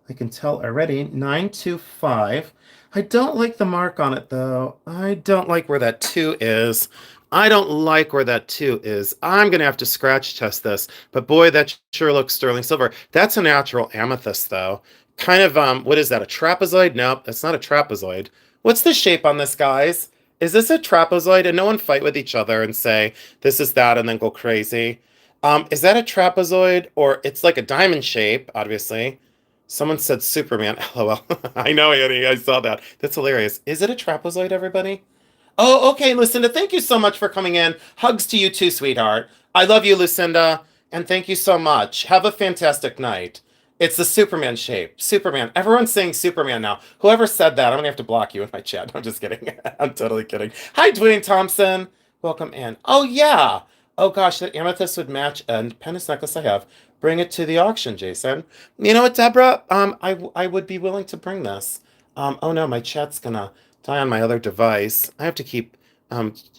I can tell already. 925. I don't like the mark on it though. I don't like where that 2 is. I don't like where that 2 is. I'm going to have to scratch test this. But boy, that sure looks sterling silver. That's a natural amethyst though. Kind of, what is that? A trapezoid? Nope, that's not a trapezoid. What's the shape on this, guys? Is this a trapezoid? And no one fight with each other and say, this is that, and then go crazy. Is that a trapezoid? Or it's like a diamond shape, obviously. Someone said Superman. LOL. I know, Annie. I saw that. That's hilarious. Is it a trapezoid, everybody? Oh, okay, Lucinda. Thank you so much for coming in. Hugs to you too, sweetheart. I love you, Lucinda. And thank you so much. Have a fantastic night. It's the Superman shape. Superman. Everyone's saying Superman now. Whoever said that, I'm going to have to block you in my chat. I'm just kidding. I'm totally kidding. Hi, Dwayne Thompson. Welcome in. Oh, yeah. Oh, gosh, that amethyst would match a penance necklace I have. Bring it to the auction, Jason. You know what, Deborah? I would be willing to bring this. Oh no, my chat's gonna die on my other device. I have to keep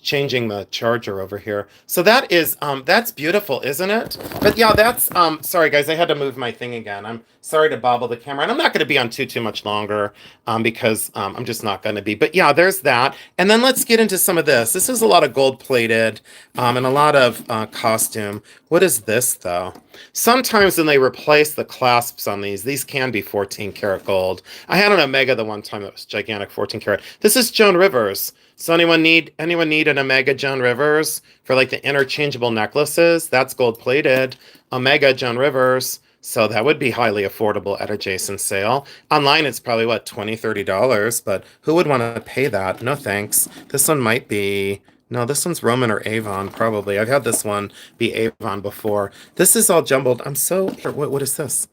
changing the charger over here. So that's beautiful, isn't it? But yeah, that's sorry guys, I had to move my thing again. I'm sorry to bobble the camera, and I'm not going to be on too much longer because I'm just not going to be. But yeah, there's that. And then let's get into some of this. This is a lot of gold plated and a lot of costume. What is this though? Sometimes when they replace the clasps on these can be 14 karat gold. I had an Omega the one time that was gigantic 14 karat. This is Joan Rivers. So anyone need an Omega Joan Rivers for like the interchangeable necklaces? That's gold plated. Omega Joan Rivers. So that would be highly affordable at a Jason sale. Online it's probably what, $20-$30, but who would want to pay that? No thanks. This one might be, no, this one's Roman or Avon probably. I've had this one be Avon before. This is all jumbled. I'm so, what is this?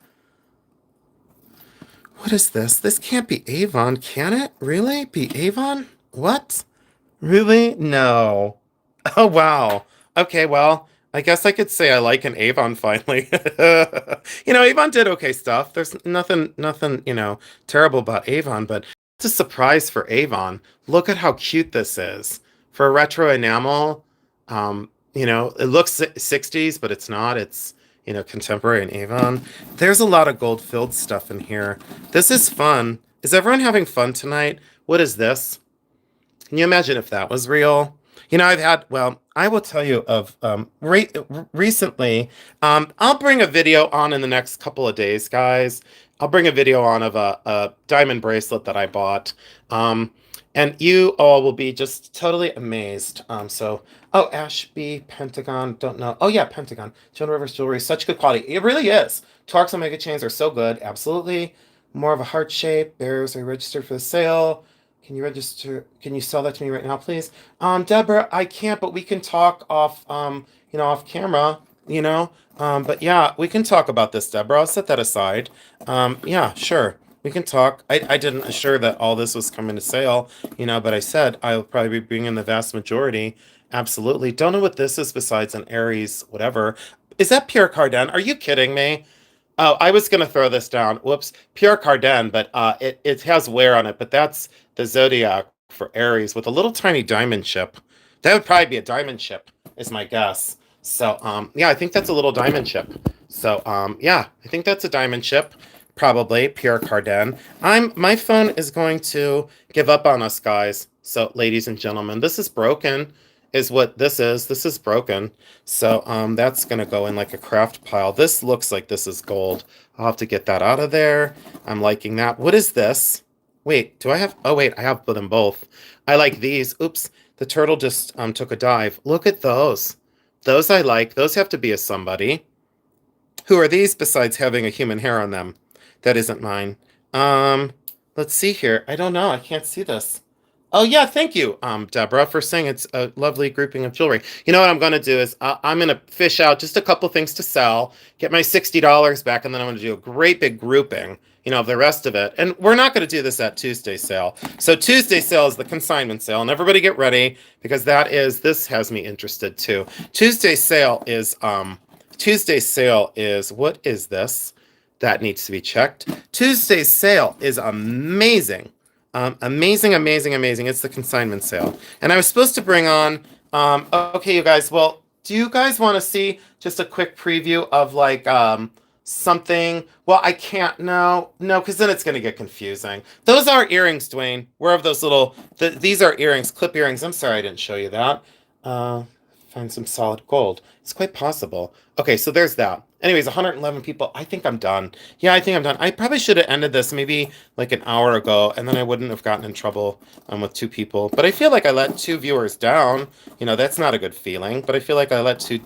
What is this? This can't be Avon, can it? Really? Be Avon? What? Really? No. Oh, wow. Okay, well, I guess I could say I like an Avon finally. Avon did okay stuff. There's nothing, terrible about Avon, but it's a surprise for Avon. Look at how cute this is. For a retro enamel, it looks 60s, but it's not. It's, contemporary and Avon. There's a lot of gold-filled stuff in here. This is fun. Is everyone having fun tonight? What is this? Can you imagine if that was real? I will tell you of recently, I'll bring a video on in the next couple of days, guys. I'll bring a video on of a diamond bracelet that I bought. And you all will be just totally amazed. Ashby, Pentagon, don't know. Oh yeah, Pentagon. Joan Rivers jewelry, such good quality. It really is. Torx Omega chains are so good, absolutely. More of a heart shape. Bears are registered for the sale. Can you register? Can you sell that to me right now, please? Deborah, I can't, but we can talk off, off camera, but yeah, we can talk about this, Deborah. I'll set that aside. Yeah, sure. We can talk. I didn't assure that all this was coming to sale, but I said I'll probably be bringing the vast majority. Absolutely. Don't know what this is besides an Aries, whatever. Is that Pierre Cardin? Are you kidding me? Oh, I was going to throw this down. Whoops. Pierre Cardin, but it has wear on it, but that's the Zodiac for Aries with a little tiny diamond chip. That would probably be a diamond chip, is my guess. So, yeah, I think that's a little diamond chip. So, yeah, I think that's a diamond chip. Probably Pierre Cardin. My phone is going to give up on us, guys. So, ladies and gentlemen, this is broken, is what this is. This is broken. So, that's gonna go in like a craft pile. This looks like this is gold. I'll have to get that out of there. I'm liking that. What is this? Wait, do I have? Oh wait, I have them both. I like these. Oops, the turtle just took a dive. Look at those. Those I like. Those have to be a somebody. Who are these besides having a human hair on them? That isn't mine. Um, let's see here. I don't know. I can't see this. Oh yeah, thank you, Deborah, for saying it's a lovely grouping of jewelry. You know what I'm gonna do is I'm gonna fish out just a couple things to sell, get my $60 back, and then I'm gonna do a great big grouping, of the rest of it. And we're not gonna do this at Tuesday sale. So Tuesday sale is the consignment sale, and everybody get ready because this has me interested too. Tuesday's sale is what is this? That needs to be checked. Tuesday's sale is amazing. Amazing, amazing, amazing. It's the consignment sale. And I was supposed to bring on, okay, you guys, well, do you guys want to see just a quick preview of like something? Well, I can't, no, because then it's going to get confusing. Those are earrings, Dwayne. Where are those these are earrings, clip earrings. I'm sorry I didn't show you that. Find some solid gold. It's quite possible. Okay, so there's that. Anyways, 111 people. I think I'm done. Yeah, I think I'm done. I probably should have ended this maybe like an hour ago, and then I wouldn't have gotten in trouble with 2 people. But I feel like I let 2 viewers down. That's not a good feeling. But I feel like I let two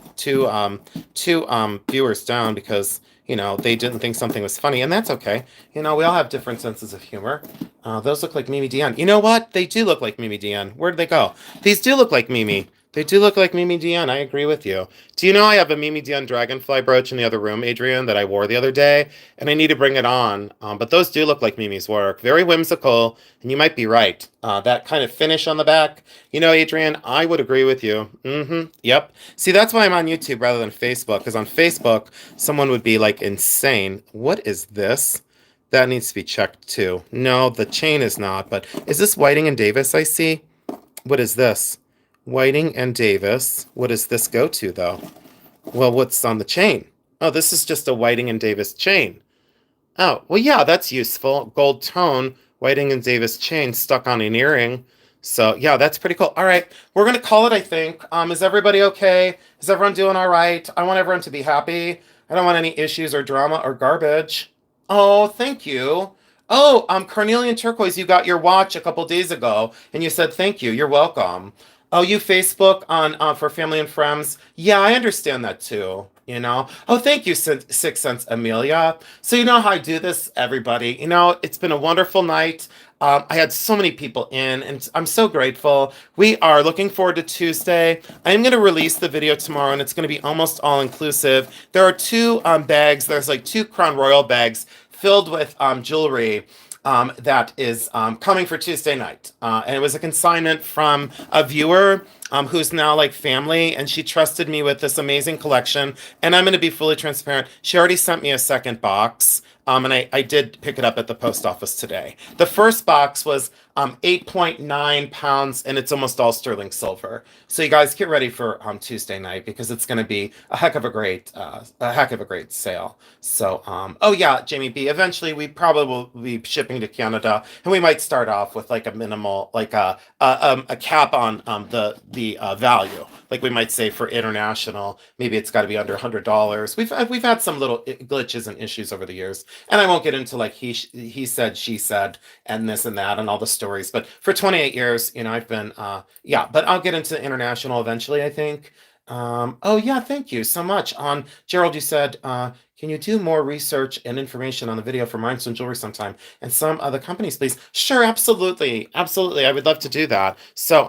viewers down because they didn't think something was funny, and that's okay. We all have different senses of humor. Those look like Mimi Dion. You know what? They do look like Mimi Dion. Where'd they go? These do look like Mimi. They do look like Mimi Dion. I agree with you. Do you know I have a Mimi Dion dragonfly brooch in the other room, Adrian, that I wore the other day? And I need to bring it on. But those do look like Mimi's work. Very whimsical. And you might be right. That kind of finish on the back. Adrian, I would agree with you. Yep. See, that's why I'm on YouTube rather than Facebook. Because on Facebook, someone would be like insane. What is this? That needs to be checked too. No, the chain is not. But is this Whiting and Davis I see? What is this? Whiting and Davis. What does this go to, though? Well, what's on the chain? Oh, this is just a Whiting and Davis chain. Oh, well, yeah, that's useful. Gold tone, Whiting and Davis chain stuck on an earring. So, yeah, that's pretty cool. All right, we're going to call it, I think. Is everybody okay? Is everyone doing all right? I want everyone to be happy. I don't want any issues or drama or garbage. Oh, thank you. Oh, Carnelian Turquoise, you got your watch a couple days ago, and you said thank you. You're welcome. Oh, you Facebook on for family and friends. Yeah, I understand that too. Oh, thank you, 6 Cents Amelia. So you know how I do this, everybody. It's been a wonderful night. I had so many people in, and I'm so grateful. We are looking forward to Tuesday. I am going to release the video tomorrow, and it's going to be almost all inclusive. There are 2 bags. There's like 2 Crown Royal bags filled with jewelry. That is coming for Tuesday night. And it was a consignment from a viewer who's now like family, and she trusted me with this amazing collection. And I'm going to be fully transparent. She already sent me a second box. And I did pick it up at the post office today. The first box was 8.9 pounds, and it's almost all sterling silver. So you guys get ready for Tuesday night because it's going to be a heck of a great sale. So oh yeah, Jamie B. Eventually, we probably will be shipping to Canada, and we might start off with like a minimal, like a cap on the value. Like we might say for international, maybe it's got to be under $100. We've had some little glitches and issues over the years. And I won't get into like he said, she said, and this and that and all the stories. But for 28 years, I've been, but I'll get into international eventually, I think. Oh, yeah, thank you so much. Gerald, you said, can you do more research and information on the video for Rhinestone Jewelry sometime and some other companies, please? Sure, absolutely. Absolutely. I would love to do that. So,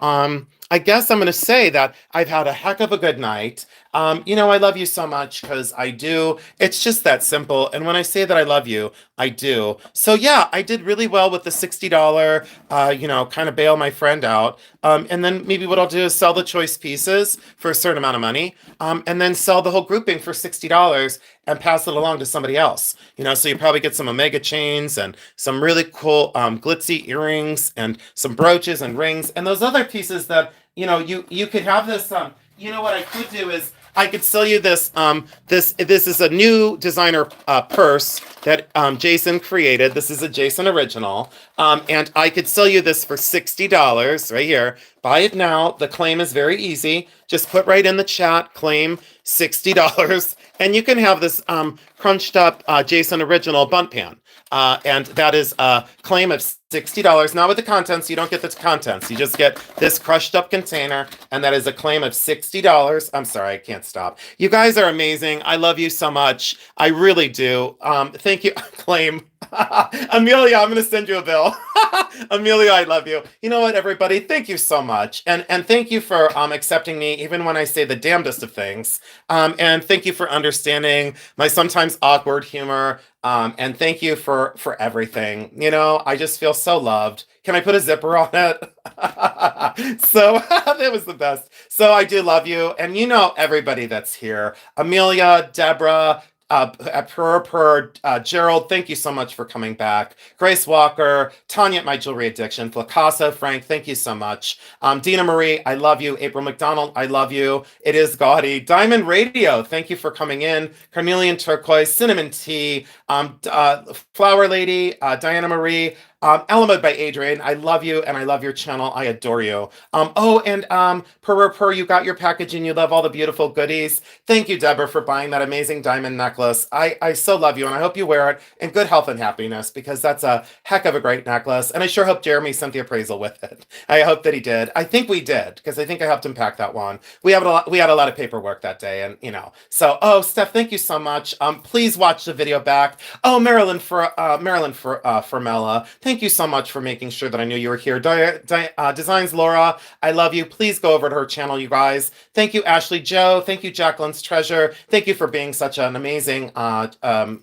I guess I'm going to say that I've had a heck of a good night. I love you so much because I do. It's just that simple. And when I say that I love you, I do. So yeah, I did really well with the $60, kind of bail my friend out. And then maybe what I'll do is sell the choice pieces for a certain amount of money. And then sell the whole grouping for $60 and pass it along to somebody else. So you probably get some Omega chains and some really cool glitzy earrings and some brooches and rings and those other pieces that, you could have this, what I could do is I could sell you this, this is a new designer purse that Jason created. This is a Jason original. And I could sell you this for $60 right here. Buy it now. The claim is very easy. Just put right in the chat, claim $60. And you can have this crunched up Jason original bunt pan. And that is a claim of $60. Not with the contents. You don't get the contents. You just get this crushed up container. And that is a claim of $60. I'm sorry, I can't stop. You guys are amazing. I love you so much. I really do. Thank you. Claim. Amelia, I'm going to send you a bill. Amelia, I love you. You know what, everybody? Thank you so much. And thank you for accepting me, even when I say the damnedest of things. And thank you for understanding my sometimes awkward humor. And thank you for everything. You know, I just feel so loved. Can I put a zipper on it? So that was the best. So I do love you. And you know everybody that's here. Amelia, Deborah, Gerald, thank you so much for coming back. Grace Walker, Tanya at My Jewelry Addiction, Flacasso, Frank, thank you so much. Dina Marie, I love you. April McDonald, I love you. It is gaudy. Diamond Radio, thank you for coming in. Carnelian Turquoise, Cinnamon Tea, Flower Lady, Diana Marie, Elamode by Adrian, I love you and I love your channel. I adore you. You got your package and you love all the beautiful goodies. Thank you, Deborah, for buying that amazing diamond necklace. I so love you and I hope you wear it in good health and happiness because that's a heck of a great necklace. And I sure hope Jeremy sent the appraisal with it. I hope that he did. I think we did because I think I helped him pack that one. We had a lot of paperwork that day and So, Steph, thank you so much. Please watch the video back. Oh, Marilyn Formella, thank you so much for making sure that I knew you were here. Designs Laura, I love you. Please go over to her channel, you guys. Thank you, Ashley Joe. Thank you, Jacqueline's Treasure. Thank you for being such an amazing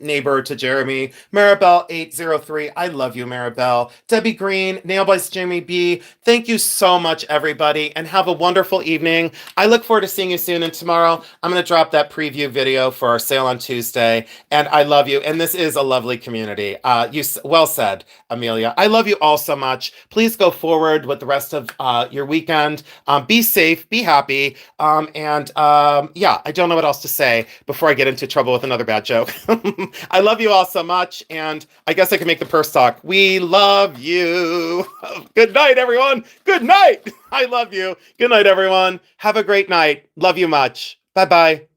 neighbor to Jeremy. Maribel803, I love you, Maribel. Debbie Green, Nail by Jamie B. Thank you so much, everybody, and have a wonderful evening. I look forward to seeing you soon, and tomorrow I'm going to drop that preview video for our sale on Tuesday, and I love you, and this is a lovely community. Well said, Amelia. I love you all so much. Please go forward with the rest of your weekend. Be safe, be happy, yeah, I don't know what else to say before I get into trouble with another bad joke. I love you all so much, and I guess I can make the purse talk. We love you. Good night, everyone. Good night. I love you. Good night, everyone. Have a great night. Love you much. Bye-bye.